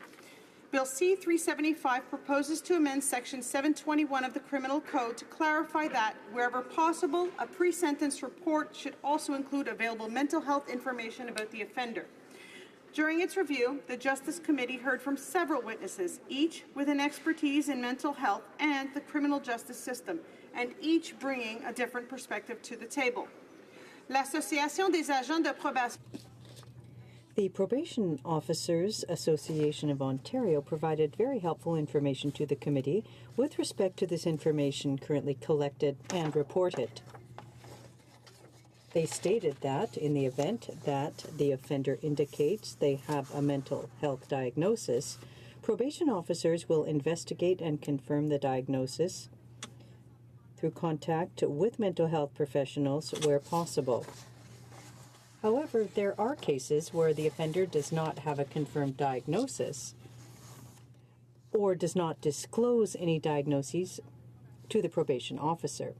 Bill C-375 proposes to amend Section 721 of the Criminal Code to clarify that, wherever possible, a pre-sentence report should also include available mental health information about the offender. During its review, the Justice Committee heard from several witnesses, each with an expertise in mental health and the criminal justice system, and each bringing a different perspective to the table. L'Association des agents de probation. The Probation Officers Association of Ontario provided very helpful information to the committee with respect to this information currently collected and reported. They stated that in the event that the offender indicates they have a mental health diagnosis, probation officers will investigate and confirm the diagnosis through contact with mental health professionals where possible. However, there are cases where the offender does not have a confirmed diagnosis or does not disclose any diagnoses to the probation officer.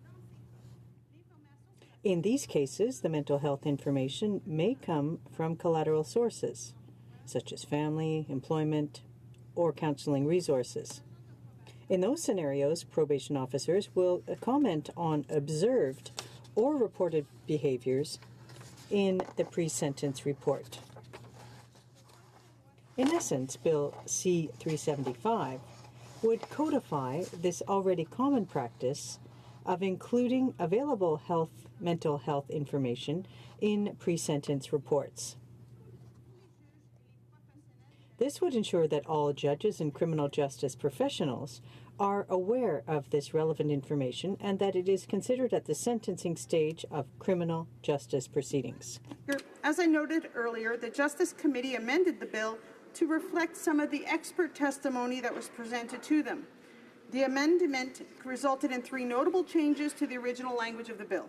In these cases, the mental health information may come from collateral sources, such as family, employment, or counseling resources. In those scenarios, probation officers will comment on observed or reported behaviors in the pre-sentence report. In essence, Bill C-375 would codify this already common practice of including available mental health information in pre-sentence reports. This would ensure that all judges and criminal justice professionals are aware of this relevant information and that it is considered at the sentencing stage of criminal justice proceedings. As I noted earlier, the Justice Committee amended the bill to reflect some of the expert testimony that was presented to them. The amendment resulted in 3 notable changes to the original language of the bill.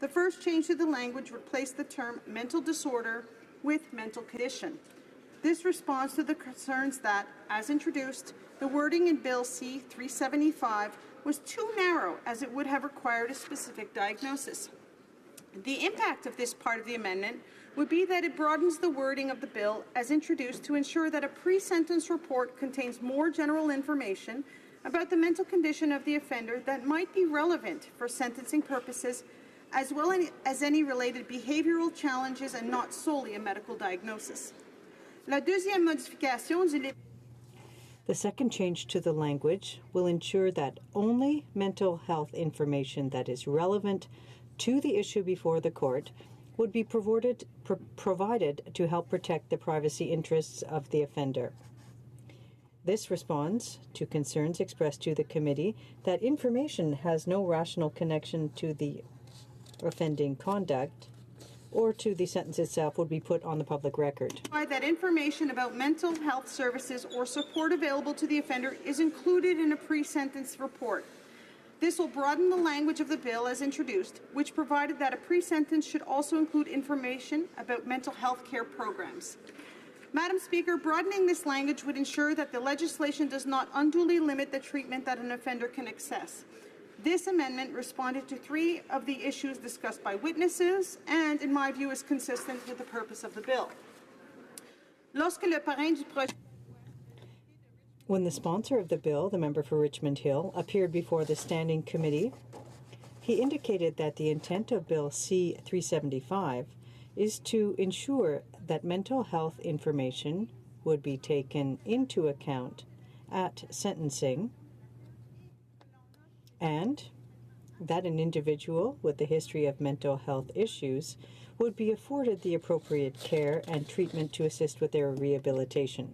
The first change to the language replaced the term mental disorder with mental condition. This responds to the concerns that, as introduced, the wording in Bill C-375 was too narrow as it would have required a specific diagnosis. The impact of this part of the amendment would be that it broadens the wording of the bill as introduced to ensure that a pre-sentence report contains more general information about the mental condition of the offender that might be relevant for sentencing purposes, as well as any related behavioral challenges and not solely a medical diagnosis. La deuxième modification du The second change to the language will ensure that only mental health information that is relevant to the issue before the court would be provided to help protect the privacy interests of the offender. This responds to concerns expressed to the committee that information has no rational connection to the offending conduct or to the sentence itself would be put on the public record. That information about mental health services or support available to the offender is included in a pre-sentence report. This will broaden the language of the bill as introduced, which provided that a pre-sentence should also include information about mental health care programs. Madam Speaker, broadening this language would ensure that the legislation does not unduly limit the treatment that an offender can access. This amendment responded to 3 of the issues discussed by witnesses and, in my view, is consistent with the purpose of the bill. When the sponsor of the bill, the member for Richmond Hill, appeared before the Standing Committee, he indicated that the intent of Bill C-375 is to ensure that mental health information would be taken into account at sentencing and that an individual with a history of mental health issues would be afforded the appropriate care and treatment to assist with their rehabilitation.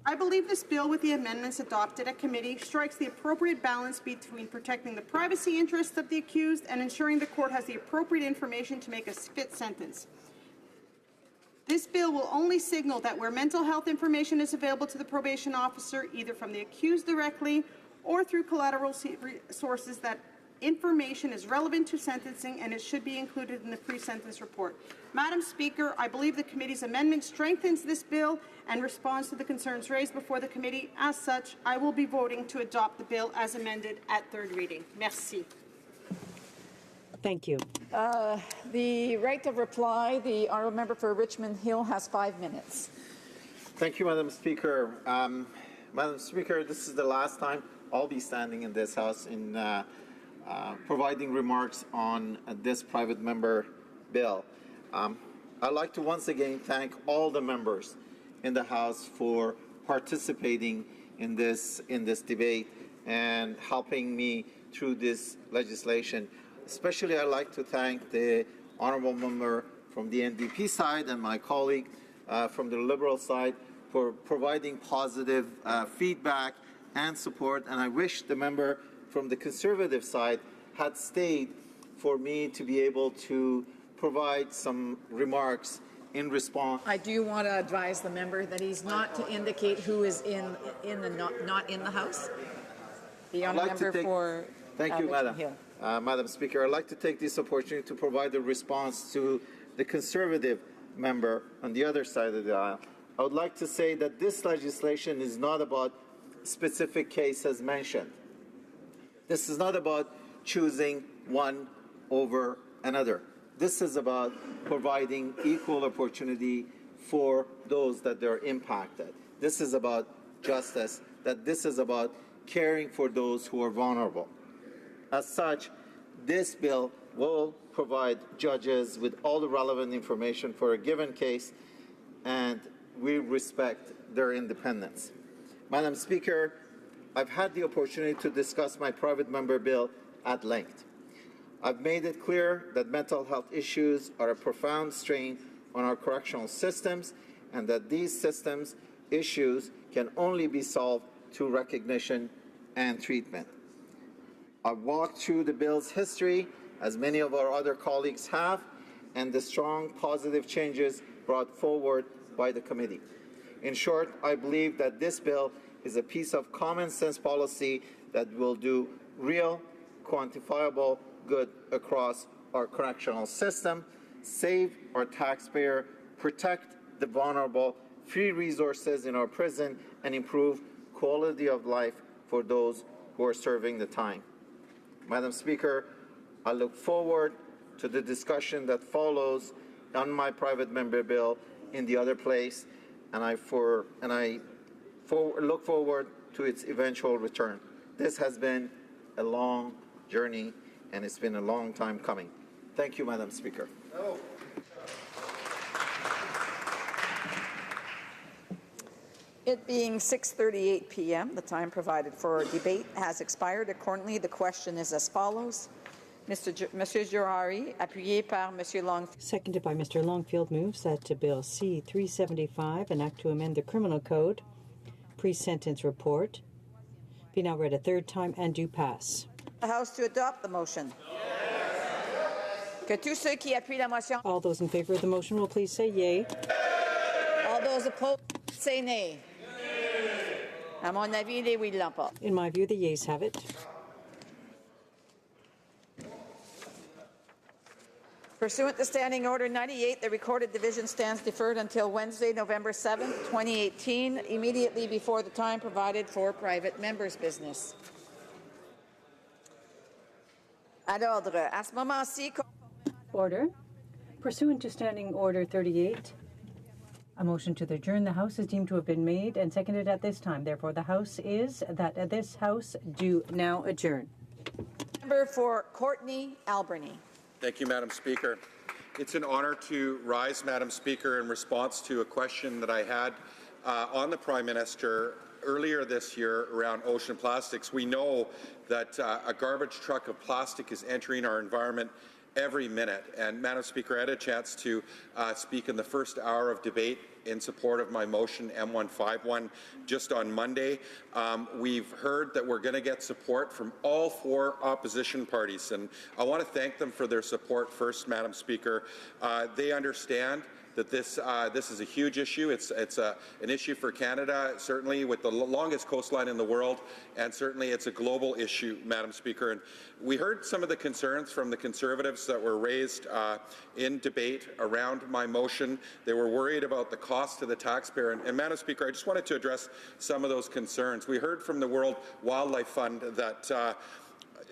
I believe this bill, with the amendments adopted at committee, strikes the appropriate balance between protecting the privacy interests of the accused and ensuring the court has the appropriate information to make a fit sentence. This bill will only signal that where mental health information is available to the probation officer, either from the accused directly or through collateral sources, that information is relevant to sentencing and it should be included in the pre-sentence report. Madam Speaker, I believe the committee's amendment strengthens this bill and responds to the concerns raised before the committee. As such, I will be voting to adopt the bill as amended at 3rd reading. Merci. Thank you. The right of reply, the honourable member for Richmond Hill has 5 minutes. Thank you, Madam Speaker. Madam Speaker, this is the last time I'll be standing in this House in providing remarks on this private member bill. I'd like to once again thank all the members in the House for participating in this debate and helping me through this legislation. Especially, I'd like to thank the honourable member from the NDP side and my colleague from the Liberal side for providing positive feedback and support. And I wish the member from the Conservative side had stayed for me to be able to provide some remarks in response. I do want to advise the member that he's not to indicate who is not in the House. The honourable member for Thank you, Richmond Hill. Madam Speaker. I'd like to take this opportunity to provide a response to the Conservative member on the other side of the aisle. I would like to say that this legislation is not about specific case as mentioned. This is not about choosing one over another. This is about providing equal opportunity for those that are impacted. This is about justice, that this is about caring for those who are vulnerable. As such, this bill will provide judges with all the relevant information for a given case, and we respect their independence. Madam Speaker, I've had the opportunity to discuss my private member bill at length. I've made it clear that mental health issues are a profound strain on our correctional systems and that these systems issues can only be solved through recognition and treatment. I've walked through the bill's history, as many of our other colleagues have, and the strong positive changes brought forward by the committee. In short, I believe that this bill is a piece of common sense policy that will do real, quantifiable good across our correctional system, save our taxpayer, protect the vulnerable, free resources in our prison, and improve quality of life for those who are serving the time. Madam Speaker, I look forward to the discussion that follows on my private member bill in the other place, and I look forward to its eventual return. This has been a long journey, and it's been a long time coming. Thank you, Madam Speaker. It being 6:38 p.m., the time provided for debate has expired. Accordingly, the question is as follows. Monsieur Johari, appuyé par Monsieur Longfield. Seconded by Mr. Longfield, moves that Bill C-375, an act to amend the Criminal Code, pre-sentence report, be now read a third time and do pass. The House to adopt the motion. Que tous ceux qui appuient la motion. All those in favor of the motion will please say yea. All those opposed say nay. À mon avis, les oui l'emportent. In my view, the yeas have it. Pursuant to Standing Order 98, the recorded division stands deferred until Wednesday, November 7, 2018, immediately before the time provided for private members' business. À l'ordre. À ce moment-ci. Order. Pursuant to Standing Order 38, a motion to adjourn the House is deemed to have been made and seconded at this time. Therefore, the House is that this House do now adjourn. Member for Courtenay Alberni. Thank you, Madam Speaker. It's an honour to rise, Madam Speaker, in response to a question that I had on the Prime Minister earlier this year around ocean plastics. We know that a garbage truck of plastic is entering our environment every minute. And, Madam Speaker, I had a chance to speak in the first hour of debate in support of my motion M151 just on Monday. We've heard that we're going to get support from all four opposition parties, and I want to thank them for their support first, Madam Speaker. They understand that this is a huge issue. It's an issue for Canada, certainly with the longest coastline in the world, and certainly it's a global issue, Madam Speaker. And we heard some of the concerns from the Conservatives that were raised in debate around my motion. They were worried about the cost to the taxpayer. And Madam Speaker, I just wanted to address some of those concerns. We heard from the World Wildlife Fund that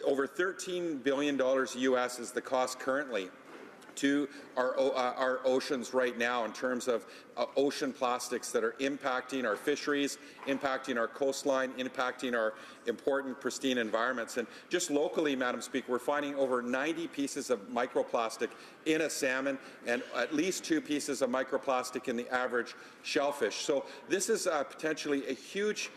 over $13 billion U.S. is the cost currently to our oceans right now in terms of ocean plastics that are impacting our fisheries, impacting our coastline, impacting our important pristine environments. And just locally, Madam Speaker, we're finding over 90 pieces of microplastic in a salmon and at least 2 pieces of microplastic in the average shellfish. So this is potentially a huge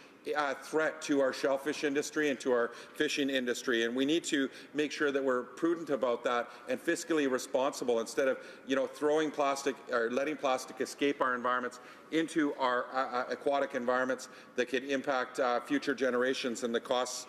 threat to our shellfish industry and to our fishing industry, and we need to make sure that we're prudent about that and fiscally responsible instead of, throwing plastic or letting plastic escape our environments into our aquatic environments that could impact future generations and the costs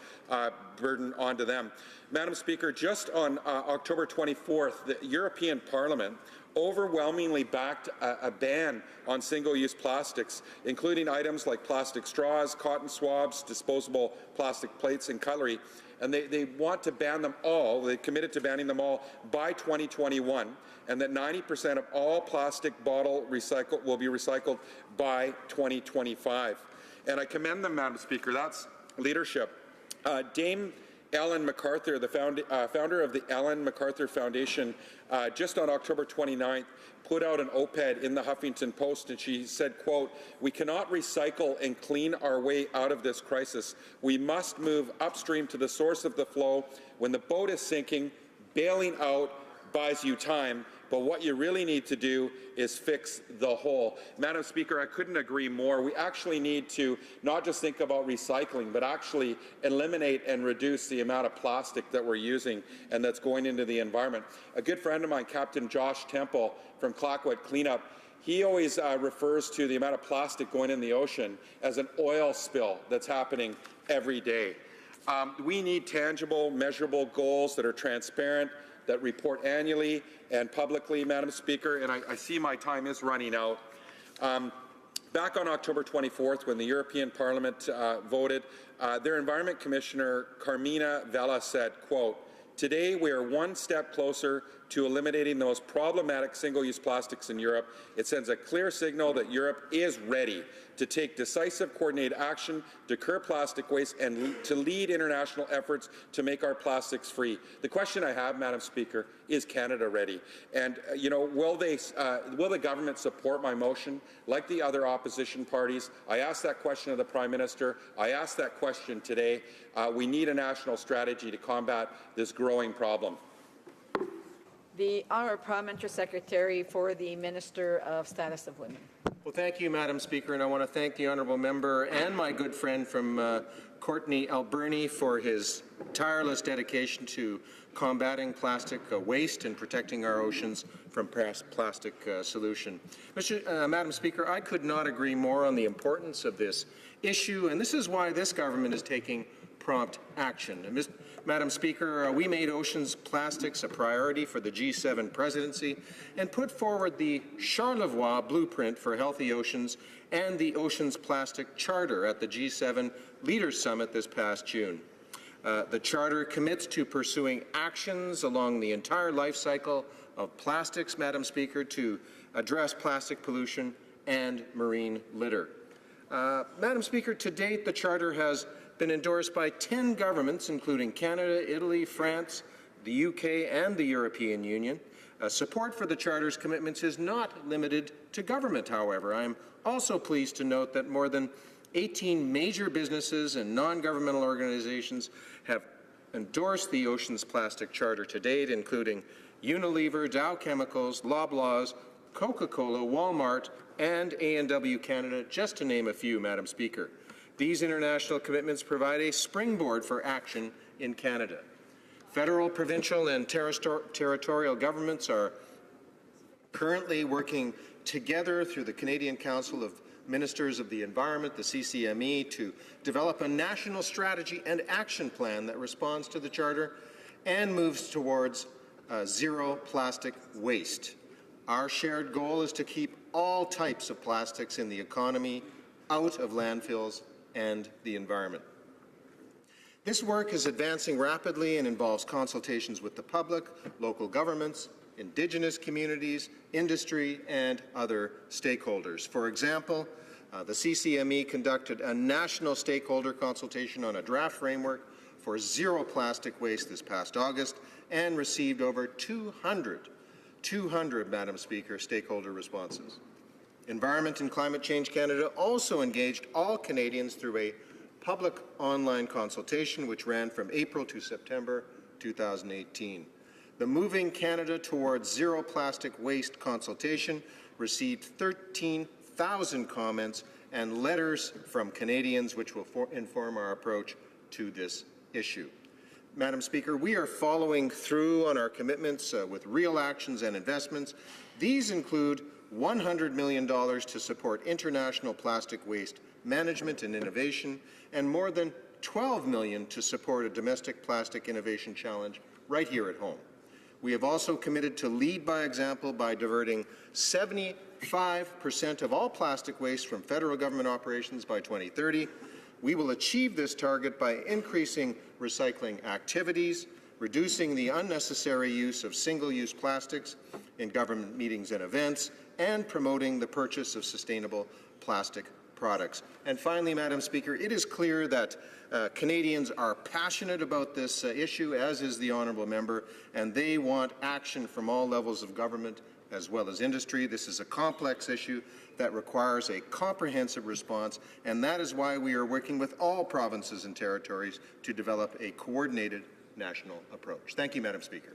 burden onto them. Madam Speaker, just on October 24th, the European Parliament overwhelmingly backed a ban on single-use plastics, including items like plastic straws, cotton swabs, disposable plastic plates, and cutlery. And they want to ban them all. They committed to banning them all by 2021, and that 90% of all plastic bottle will be recycled by 2025. And I commend them, Madam Speaker. That's leadership. Dame Ellen MacArthur, the founder of the Ellen MacArthur Foundation, just on October 29th, put out an op-ed in the Huffington Post, and she said, quote, "We cannot recycle and clean our way out of this crisis. We must move upstream to the source of the flow. When the boat is sinking, bailing out, buys you time, but what you really need to do is fix the hole. Madam Speaker, I couldn't agree more. We actually need to not just think about recycling, but actually eliminate and reduce the amount of plastic that we're using and that's going into the environment. A good friend of mine, Captain Josh Temple from Clayoquot Cleanup, he always refers to the amount of plastic going in the ocean as an oil spill that's happening every day. We need tangible, measurable goals that are transparent, that report annually and publicly, Madam Speaker, and I see my time is running out. Back on October 24th, when the European Parliament voted, their Environment Commissioner, Carmina Vella, said, quote, "Today we are one step closer to eliminating the most problematic single-use plastics in Europe. It sends a clear signal that Europe is ready to take decisive, coordinated action to curb plastic waste and to lead international efforts to make our plastics free." The question I have, Madam Speaker, is Canada ready? And, will the government support my motion like the other opposition parties? I asked that question of the Prime Minister. I asked that question today. We need a national strategy to combat this growing problem. The Honourable Parliamentary Secretary for the Minister of Status of Women. Well, thank you, Madam Speaker, and I want to thank the honourable member and my good friend from Courtney Alberni for his tireless dedication to combating plastic waste and protecting our oceans from plastic solution. Madam Speaker, I could not agree more on the importance of this issue, and this is why this government is taking prompt action. Madam Speaker, we made oceans plastics a priority for the G7 presidency and put forward the Charlevoix Blueprint for Healthy Oceans and the Oceans Plastic Charter at the G7 Leaders Summit this past June. The Charter commits to pursuing actions along the entire life cycle of plastics, Madam Speaker, to address plastic pollution and marine litter. Madam Speaker, to date, the Charter has been endorsed by 10 governments, including Canada, Italy, France, the UK, and the European Union. Support for the Charter's commitments is not limited to government, however. I am also pleased to note that more than 18 major businesses and non-governmental organizations have endorsed the Oceans Plastic Charter to date, including Unilever, Dow Chemicals, Loblaws, Coca-Cola, Walmart, and A&W Canada, just to name a few, Madam Speaker. These international commitments provide a springboard for action in Canada. Federal, provincial, and territorial governments are currently working together through the Canadian Council of Ministers of the Environment, the CCME, to develop a national strategy and action plan that responds to the Charter and moves towards zero plastic waste. Our shared goal is to keep all types of plastics in the economy out of landfills and the environment. This work is advancing rapidly and involves consultations with the public, local governments, Indigenous communities, industry, and other stakeholders. For example, the CCME conducted a national stakeholder consultation on a draft framework for zero plastic waste this past August and received over 200, Madam Speaker, stakeholder responses. Environment and Climate Change Canada also engaged all Canadians through a public online consultation which ran from April to September 2018. The Moving Canada Towards Zero Plastic Waste consultation received 13,000 comments and letters from Canadians which will inform our approach to this issue. Madam Speaker, we are following through on our commitments with real actions and investments. These include $100 million to support international plastic waste management and innovation, and more than $12 million to support a domestic plastic innovation challenge right here at home. We have also committed to lead by example by diverting 75% of all plastic waste from federal government operations by 2030. We will achieve this target by increasing recycling activities, reducing the unnecessary use of single-use plastics in government meetings and events, and promoting the purchase of sustainable plastic products. And finally, Madam Speaker, it is clear that Canadians are passionate about this issue, as is the honourable member, and they want action from all levels of government as well as industry. This is a complex issue that requires a comprehensive response, and that is why we are working with all provinces and territories to develop a coordinated national approach. Thank you, Madam Speaker.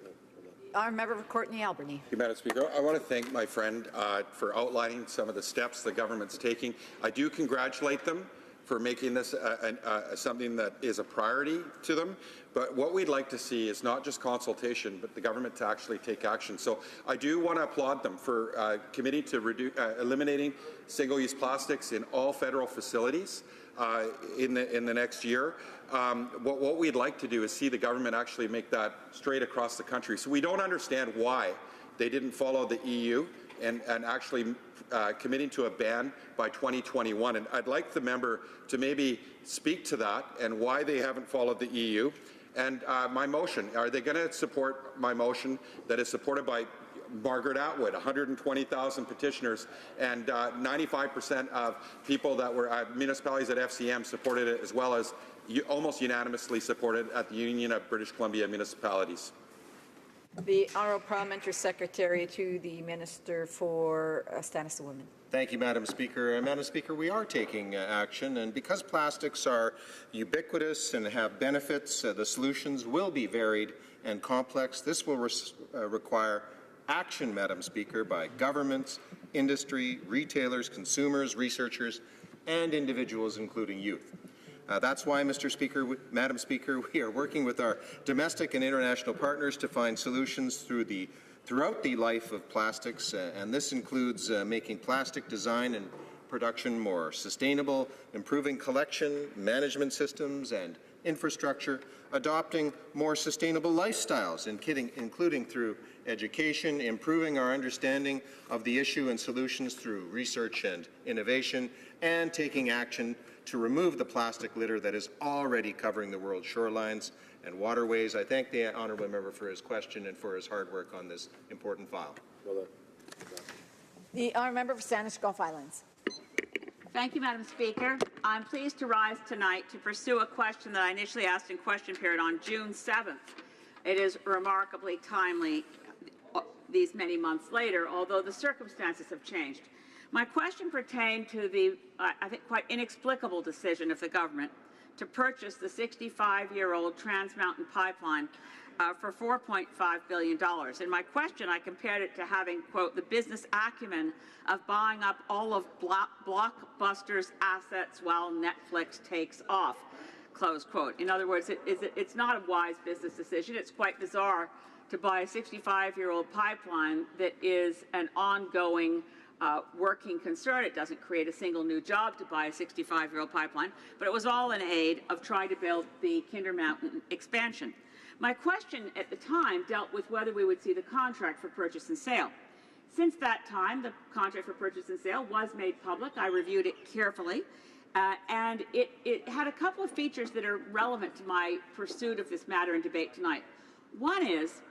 Our member for Courtney Alberni. Thank you, Madam Speaker. I want to thank my friend for outlining some of the steps the government's taking. I do congratulate them for making this something that is a priority to them. But what we'd like to see is not just consultation, but the government to actually take action. So I do want to applaud them for committing to eliminating single-use plastics in all federal facilities in the next year. What we'd like to do is see the government actually make that straight across the country. So we don't understand why they didn't follow the EU and actually committing to a ban by 2021. And I'd like the member to maybe speak to that and why they haven't followed the EU. And my motion, are they going to support my motion that is supported by Margaret Atwood, 120,000 petitioners, and 95% of people that were municipalities at FCM supported it, as well as almost unanimously supported at the Union of British Columbia Municipalities. The Honourable Parliamentary Secretary to the Minister for Status of Women. Thank you, Madam Speaker. Madam Speaker, we are taking action, and because plastics are ubiquitous and have benefits, the solutions will be varied and complex. This will require action, Madam Speaker, by governments, industry, retailers, consumers, researchers, and individuals, including youth. That's why, Madam Speaker, we are working with our domestic and international partners to find solutions throughout the life of plastics, and this includes making plastic design and production more sustainable, improving collection, management systems and infrastructure, adopting more sustainable lifestyles, including through education, improving our understanding of the issue and solutions through research and innovation, and taking action to remove the plastic litter that is already covering the world's shorelines and waterways. I thank the honourable member for his question and for his hard work on this important file. The honourable member for Saanich Gulf Islands. Thank you, Madam Speaker. I'm pleased to rise tonight to pursue a question that I initially asked in question period on June 7th. It is remarkably timely these many months later, although the circumstances have changed. My question pertained to the, I think, quite inexplicable decision of the government to purchase the 65-year-old Trans Mountain Pipeline for $4.5 billion. In my question, I compared it to having, quote, the business acumen of buying up all of Blockbuster's assets while Netflix takes off, close quote. In other words, it's not a wise business decision. It's quite bizarre to buy a 65-year-old pipeline that is an ongoing working concern. It doesn't create a single new job to buy a 65-year-old pipeline, but it was all in aid of trying to build the Kinder Mountain expansion. My question at the time dealt with whether we would see the contract for purchase and sale. Since that time, the contract for purchase and sale was made public. I reviewed it carefully, and it had a couple of features that are relevant to my pursuit of this matter and debate tonight. One is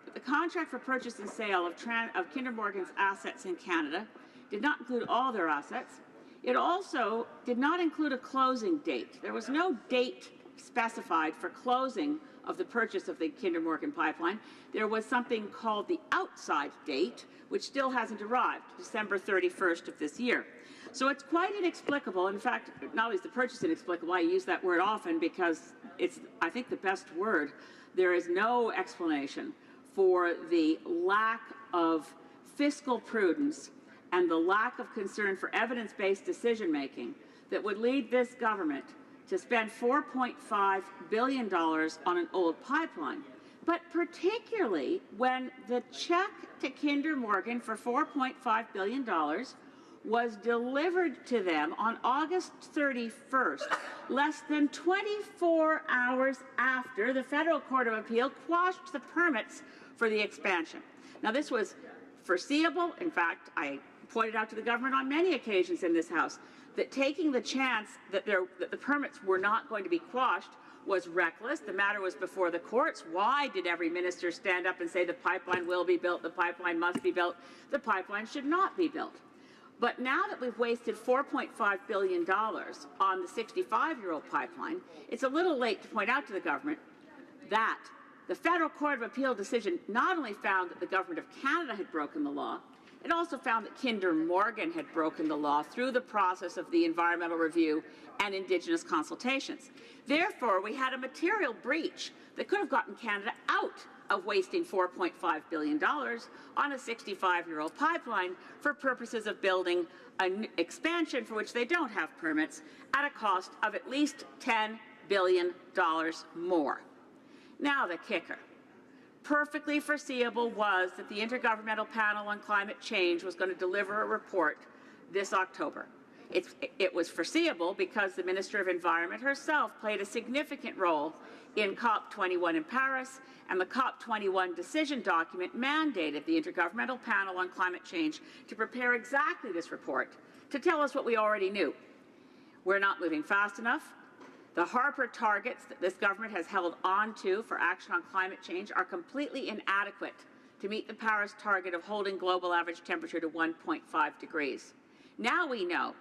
that the contract for purchase and sale of Kinder Morgan's assets in Canada did not include all their assets. It also did not include a closing date. There was no date specified for closing of the purchase of the Kinder Morgan pipeline. There was something called the outside date, which still hasn't arrived, December 31st of this year. So it's quite inexplicable. In fact, not only is the purchase inexplicable, I use that word often because it's, I think, the best word. There is no explanation for the lack of fiscal prudence and the lack of concern for evidence-based decision-making that would lead this government to spend $4.5 billion on an old pipeline, but particularly when the check to Kinder Morgan for $4.5 billion was delivered to them on August 31st, less than 24 hours after the Federal Court of Appeal quashed the permits for the expansion. Now, this was foreseeable. In fact, I pointed out to the government on many occasions in this House that taking the chance that the permits were not going to be quashed was reckless. The matter was before the courts. Why did every minister stand up and say the pipeline will be built, the pipeline must be built? The pipeline should not be built. But now that we've wasted $4.5 billion on the 65-year-old pipeline, it's a little late to point out to the government that the Federal Court of Appeal decision not only found that the Government of Canada had broken the law, It also found that Kinder Morgan had broken the law through the process of the environmental review and Indigenous consultations. Therefore, we had a material breach that could have gotten Canada out of wasting $4.5 billion on a 65-year-old pipeline for purposes of building an expansion for which they don't have permits at a cost of at least $10 billion more. Now the kicker. Perfectly foreseeable was that the Intergovernmental Panel on Climate Change was going to deliver a report this October. It was foreseeable because the Minister of Environment herself played a significant role in COP21 in Paris, and the COP21 decision document mandated the Intergovernmental Panel on Climate Change to prepare exactly this report to tell us what we already knew. We're not moving fast enough. The Harper targets that this government has held on to for action on climate change are completely inadequate to meet the Paris target of holding global average temperature to 1.5 degrees. Now we know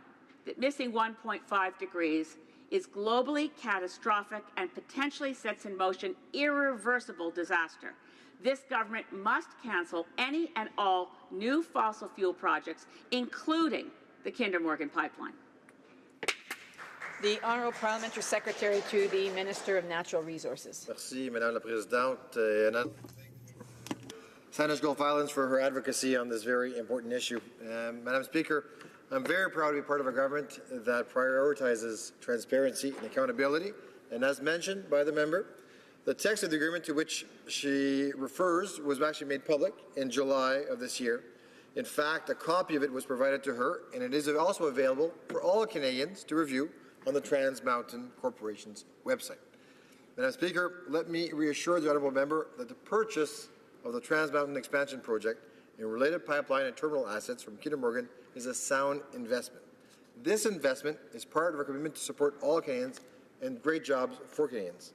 that missing 1.5 degrees is globally catastrophic and potentially sets in motion irreversible disaster. This government must cancel any and all new fossil fuel projects, including the Kinder Morgan pipeline. The Honourable Parliamentary Secretary to the Minister of Natural Resources. Merci, Madame la Présidente. Sanders Gulf Islands for her advocacy on this very important issue. Madam Speaker, I'm very proud to be part of a government that prioritizes transparency and accountability. And as mentioned by the member, the text of the agreement to which she refers was actually made public in July of this year. In fact, a copy of it was provided to her, and it is also available for all Canadians to review on the Trans Mountain Corporation's website. Madam Speaker, let me reassure the honourable member that the purchase of the Trans Mountain Expansion Project and related pipeline and terminal assets from Kinder Morgan is a sound investment. This investment is part of our commitment to support all Canadians and great jobs for Canadians.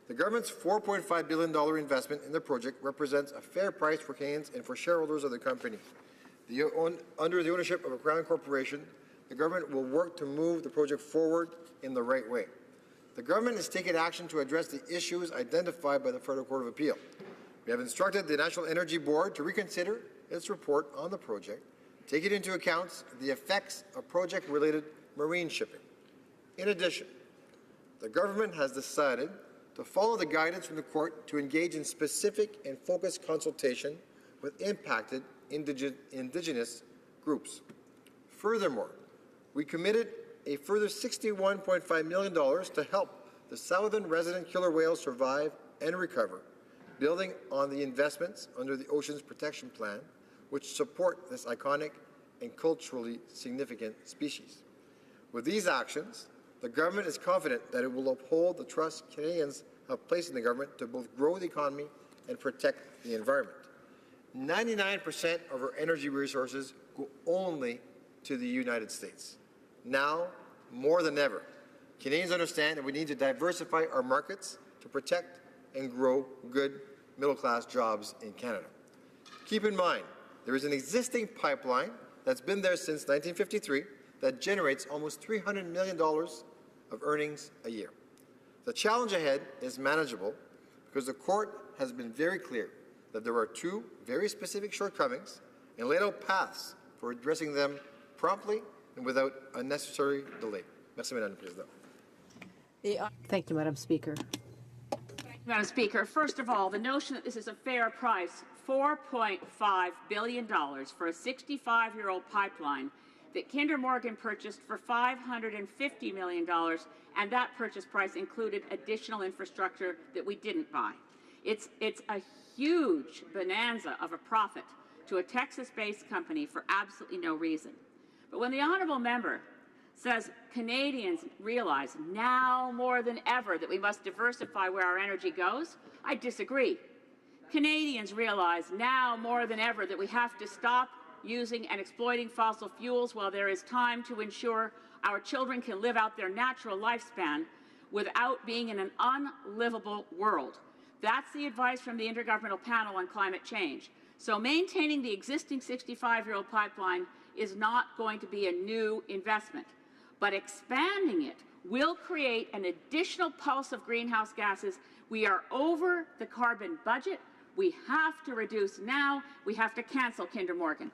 The government's $4.5 billion investment in the project represents a fair price for Canadians and for shareholders of the company. Under the ownership of a Crown Corporation, the government will work to move the project forward in the right way. The government has taken action to address the issues identified by the Federal Court of Appeal. We have instructed the National Energy Board to reconsider its report on the project, taking into account the effects of project-related marine shipping. In addition, the government has decided to follow the guidance from the court to engage in specific and focused consultation with impacted Indigenous groups. Furthermore, we committed a further $61.5 million to help the southern resident killer whales survive and recover, building on the investments under the Oceans Protection Plan, which support this iconic and culturally significant species. With these actions, the government is confident that it will uphold the trust Canadians have placed in the government to both grow the economy and protect the environment. 99% of our energy resources go only to the United States. Now, more than ever, Canadians understand that we need to diversify our markets to protect and grow good middle-class jobs in Canada. Keep in mind, there is an existing pipeline that's been there since 1953 that generates almost $300 million of earnings a year. The challenge ahead is manageable because the court has been very clear that there are two very specific shortcomings and laid out paths for addressing them promptly and without unnecessary delay. Merci, Madame la Présidente. Thank you, Madam Speaker. Madam Speaker, first of all, the notion that this is a fair price, $4.5 billion for a 65-year-old pipeline that Kinder Morgan purchased for $550 million, and that purchase price included additional infrastructure that we didn't buy. It's a huge bonanza of a profit to a Texas-based company for absolutely no reason. But when the honourable member says Canadians realize now more than ever that we must diversify where our energy goes, I disagree. Canadians realize now more than ever that we have to stop using and exploiting fossil fuels while there is time to ensure our children can live out their natural lifespan without being in an unlivable world. That's the advice from the Intergovernmental Panel on Climate Change. So maintaining the existing 65-year-old pipeline is not going to be a new investment, but expanding it will create an additional pulse of greenhouse gases. We are over the carbon budget. We have to reduce now. We have to cancel Kinder Morgan.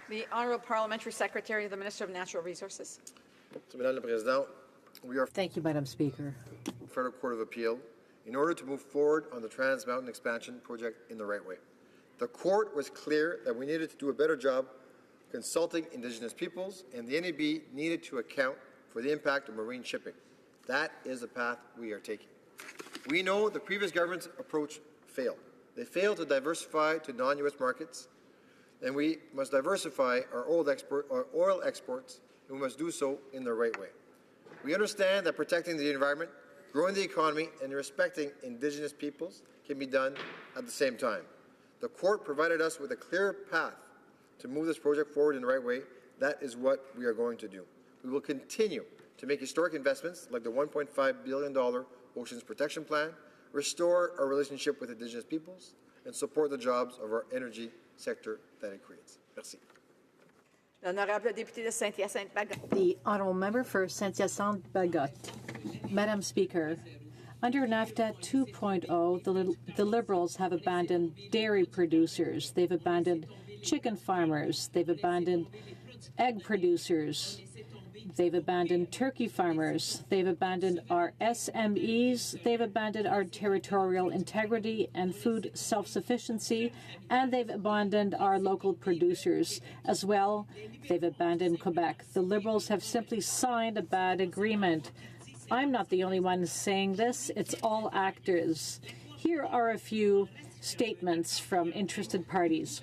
The Honourable Parliamentary Secretary of the Minister of Natural Resources. Madame la Présidente, we are Thank you, Madam Speaker. Federal Court of Appeal in order to move forward on the Trans Mountain Expansion project in the right way. The court was clear that we needed to do a better job consulting Indigenous peoples, and the NEB needed to account for the impact of marine shipping. That is the path we are taking. We know the previous government's approach failed. They failed to diversify to non-U.S. markets, and we must diversify our oil exports, and we must do so in the right way. We understand that protecting the environment, growing the economy, and respecting Indigenous peoples can be done at the same time. The court provided us with a clear path to move this project forward in the right way. That is what we are going to do. We will continue to make historic investments like the $1.5 billion Oceans Protection Plan, restore our relationship with Indigenous peoples, and support the jobs of our energy sector that it creates. Merci. L'honorable député de Saint-Hyacinthe-Bagotte. The Honourable Member for Saint-Hyacinthe-Bagotte. Madam Speaker, under NAFTA 2.0, the Liberals have abandoned dairy producers. They've abandoned chicken farmers. They've abandoned egg producers. They've abandoned turkey farmers. They've abandoned our SMEs. They've abandoned our territorial integrity and food self-sufficiency. And they've abandoned our local producers as well. They've abandoned Quebec. The Liberals have simply signed a bad agreement. I'm not the only one saying this. It's all actors. Here are a few statements from interested parties.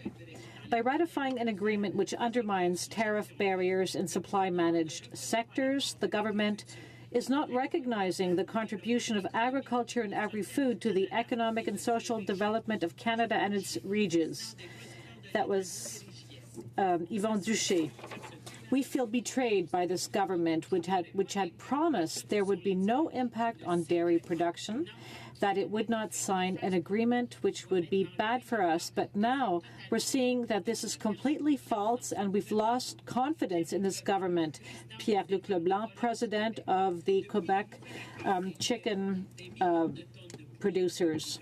By ratifying an agreement which undermines tariff barriers in supply-managed sectors, the government is not recognizing the contribution of agriculture and agri-food to the economic and social development of Canada and its regions. That was Yvon Duché. We feel betrayed by this government, which had promised there would be no impact on dairy production, that it would not sign an agreement which would be bad for us. But now we're seeing that this is completely false, and we've lost confidence in this government. Pierre-Luc Leblanc, president of the Quebec chicken producers.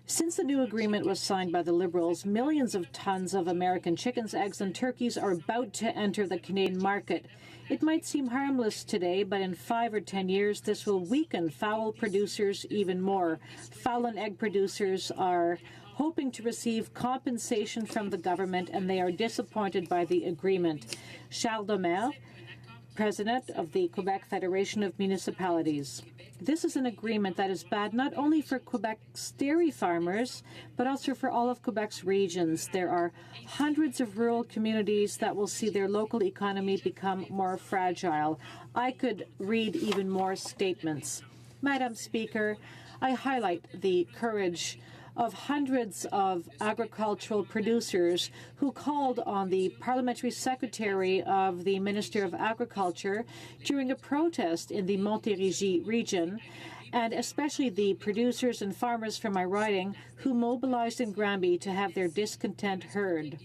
Since the new agreement was signed by the Liberals, millions of tons of American chickens, eggs, and turkeys are about to enter the Canadian market. It might seem harmless today, but in 5 or 10 years, this will weaken fowl producers even more. Fowl and egg producers are hoping to receive compensation from the government, and they are disappointed by the agreement. Charles Demers, president of the Quebec Federation of Municipalities. This is an agreement that is bad not only for Quebec's dairy farmers, but also for all of Quebec's regions. There are hundreds of rural communities that will see their local economy become more fragile. I could read even more statements. Madam Speaker, I highlight the courage of hundreds of agricultural producers who called on the parliamentary secretary of the Minister of Agriculture during a protest in the Montérégie region, and especially the producers and farmers from my riding who mobilized in Granby to have their discontent heard.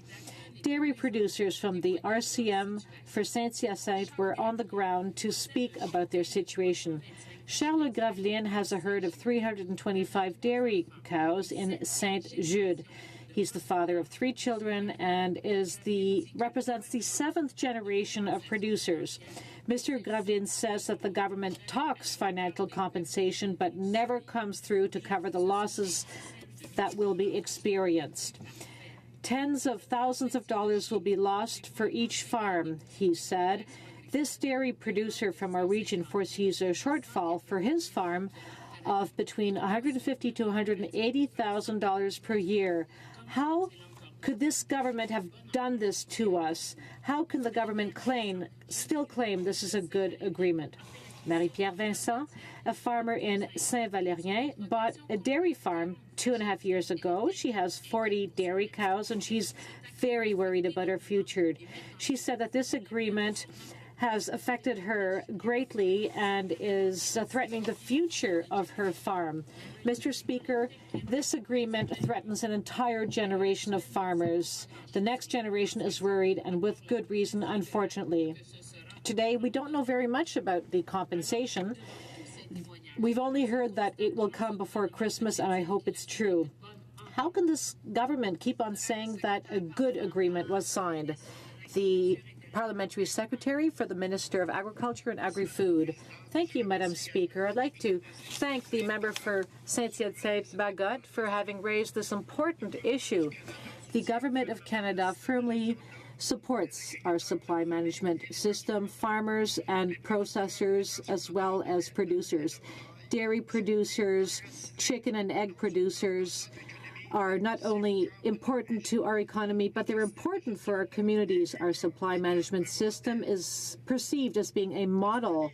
Dairy producers from the RCM for Saint-Hyacinthe were on the ground to speak about their situation. Charles Gravelines has a herd of 325 dairy cows in Saint-Jude. He's the father of 3 children and represents the 7th generation of producers. Mr. Gravelines says that the government talks financial compensation but never comes through to cover the losses that will be experienced. Tens of thousands of dollars will be lost for each farm, he said. This dairy producer from our region foresees a shortfall for his farm of between $150,000 to $180,000 per year. How could this government have done this to us? How can the government still claim this is a good agreement? Marie-Pierre Vincent, a farmer in Saint-Valérien, bought a dairy farm 2.5 years ago. She has 40 dairy cows, and she's very worried about her future. She said that this agreement has affected her greatly and is threatening the future of her farm. Mr. Speaker, this agreement threatens an entire generation of farmers. The next generation is worried, and with good reason, unfortunately. Today, we don't know very much about the compensation. We've only heard that it will come before Christmas, and I hope it's true. How can this government keep on saying that a good agreement was signed? The Parliamentary Secretary for the Minister of Agriculture and Agri-Food. Thank you, Madam Speaker. I'd like to thank the member for Saint-Hyacinthe-Bagotte for having raised this important issue. The Government of Canada firmly supports our supply management system, farmers and processors, as well as producers. Dairy producers, chicken and egg producers are not only important to our economy, but they're important for our communities. Our supply management system is perceived as being a model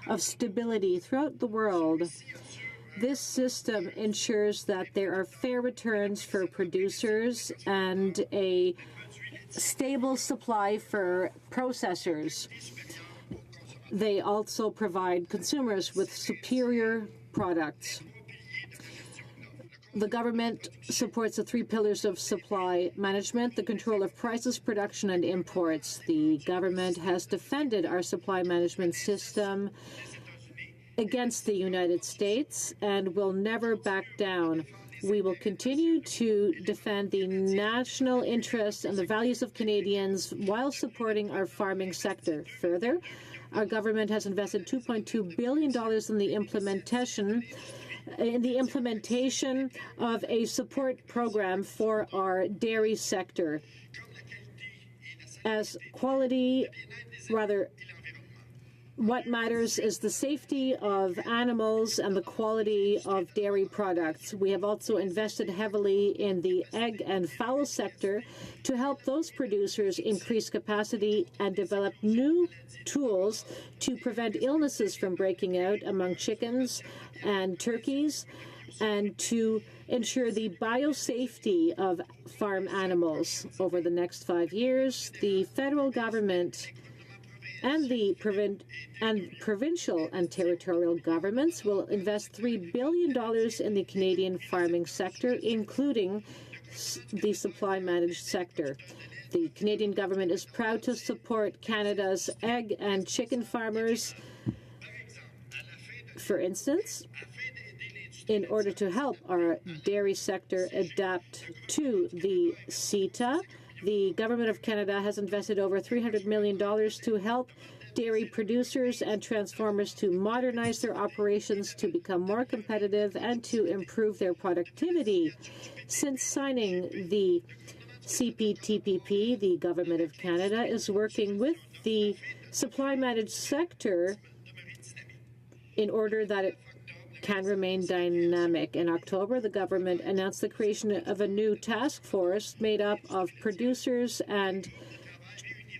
of stability throughout the world. This system ensures that there are fair returns for producers and a stable supply for processors. They also provide consumers with superior products. The government supports the three pillars of supply management: the control of prices, production, and imports. The government has defended our supply management system against the United States and will never back down. We will continue to defend the national interests and the values of Canadians while supporting our farming sector. Further, our government has invested $2.2 billion in the implementation of a support program for our dairy sector. What matters is the safety of animals and the quality of dairy products. We have also invested heavily in the egg and fowl sector to help those producers increase capacity and develop new tools to prevent illnesses from breaking out among chickens and turkeys, and to ensure the biosafety of farm animals. Over the next 5 years, the federal government and the provincial and territorial governments will invest $3 billion in the Canadian farming sector, including the supply managed sector. The Canadian government is proud to support Canada's egg and chicken farmers. For instance, in order to help our dairy sector adapt to the CETA, the Government of Canada has invested over $300 million to help dairy producers and transformers to modernize their operations to become more competitive and to improve their productivity. Since signing the CPTPP, the Government of Canada is working with the supply managed sector in order that it can remain dynamic. In October, the government announced the creation of a new task force made up of producers and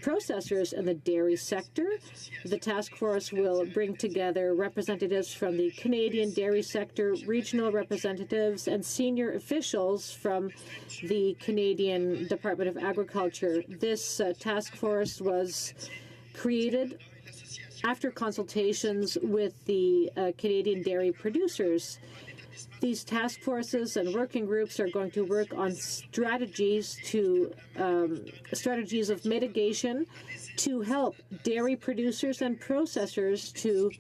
processors in the dairy sector. The task force will bring together representatives from the Canadian dairy sector, regional representatives, and senior officials from the Canadian Department of Agriculture. This task force was created after consultations with the Canadian dairy producers. These task forces and working groups are going to work on strategies of mitigation to help dairy producers and processors to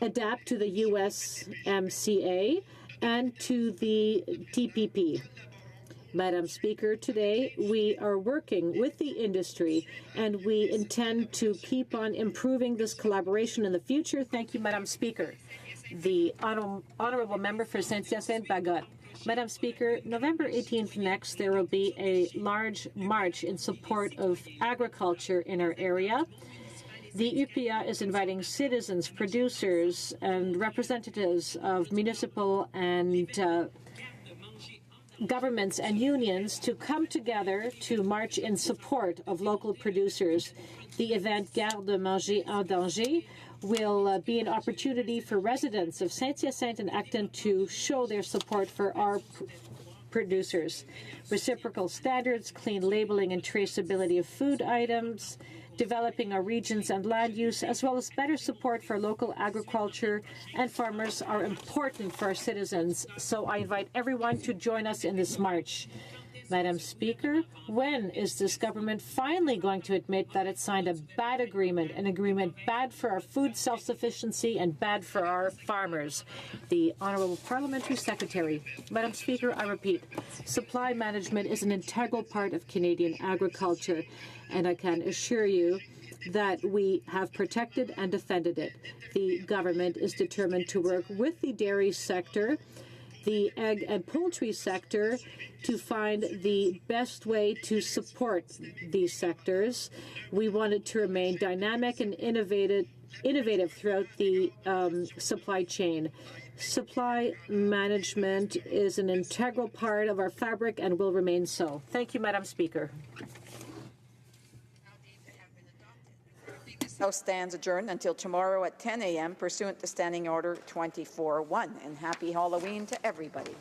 adapt to the USMCA and to the TPP. Madam Speaker, today we are working with the industry and we intend to keep on improving this collaboration in the future. Thank you, Madam Speaker. The Honourable Member for Saint-Hyacinthe-Bagotte. Madam Speaker, November 18th next, there will be a large march in support of agriculture in our area. The UPA is inviting citizens, producers, and representatives of municipal and governments and unions to come together to march in support of local producers. The event Garde de Manger en Danger will be an opportunity for residents of Saint-Hyacinthe and Acton to show their support for our producers. Reciprocal standards, clean labeling and traceability of food items, developing our regions and land use, as well as better support for local agriculture and farmers are important for our citizens. So I invite everyone to join us in this march. Madam Speaker, when is this government finally going to admit that it signed a bad agreement, an agreement bad for our food self-sufficiency and bad for our farmers? The Honourable Parliamentary Secretary. Madam Speaker, I repeat, supply management is an integral part of Canadian agriculture, and I can assure you that we have protected and defended it. The government is determined to work with the dairy sector, the egg and poultry sector, to find the best way to support these sectors. We want it to remain dynamic and innovative throughout the supply chain. Supply management is an integral part of our fabric and will remain so. Thank you, Madam Speaker. House stands adjourned until tomorrow at 10 a.m. pursuant to Standing Order 24-1. And happy Halloween to everybody.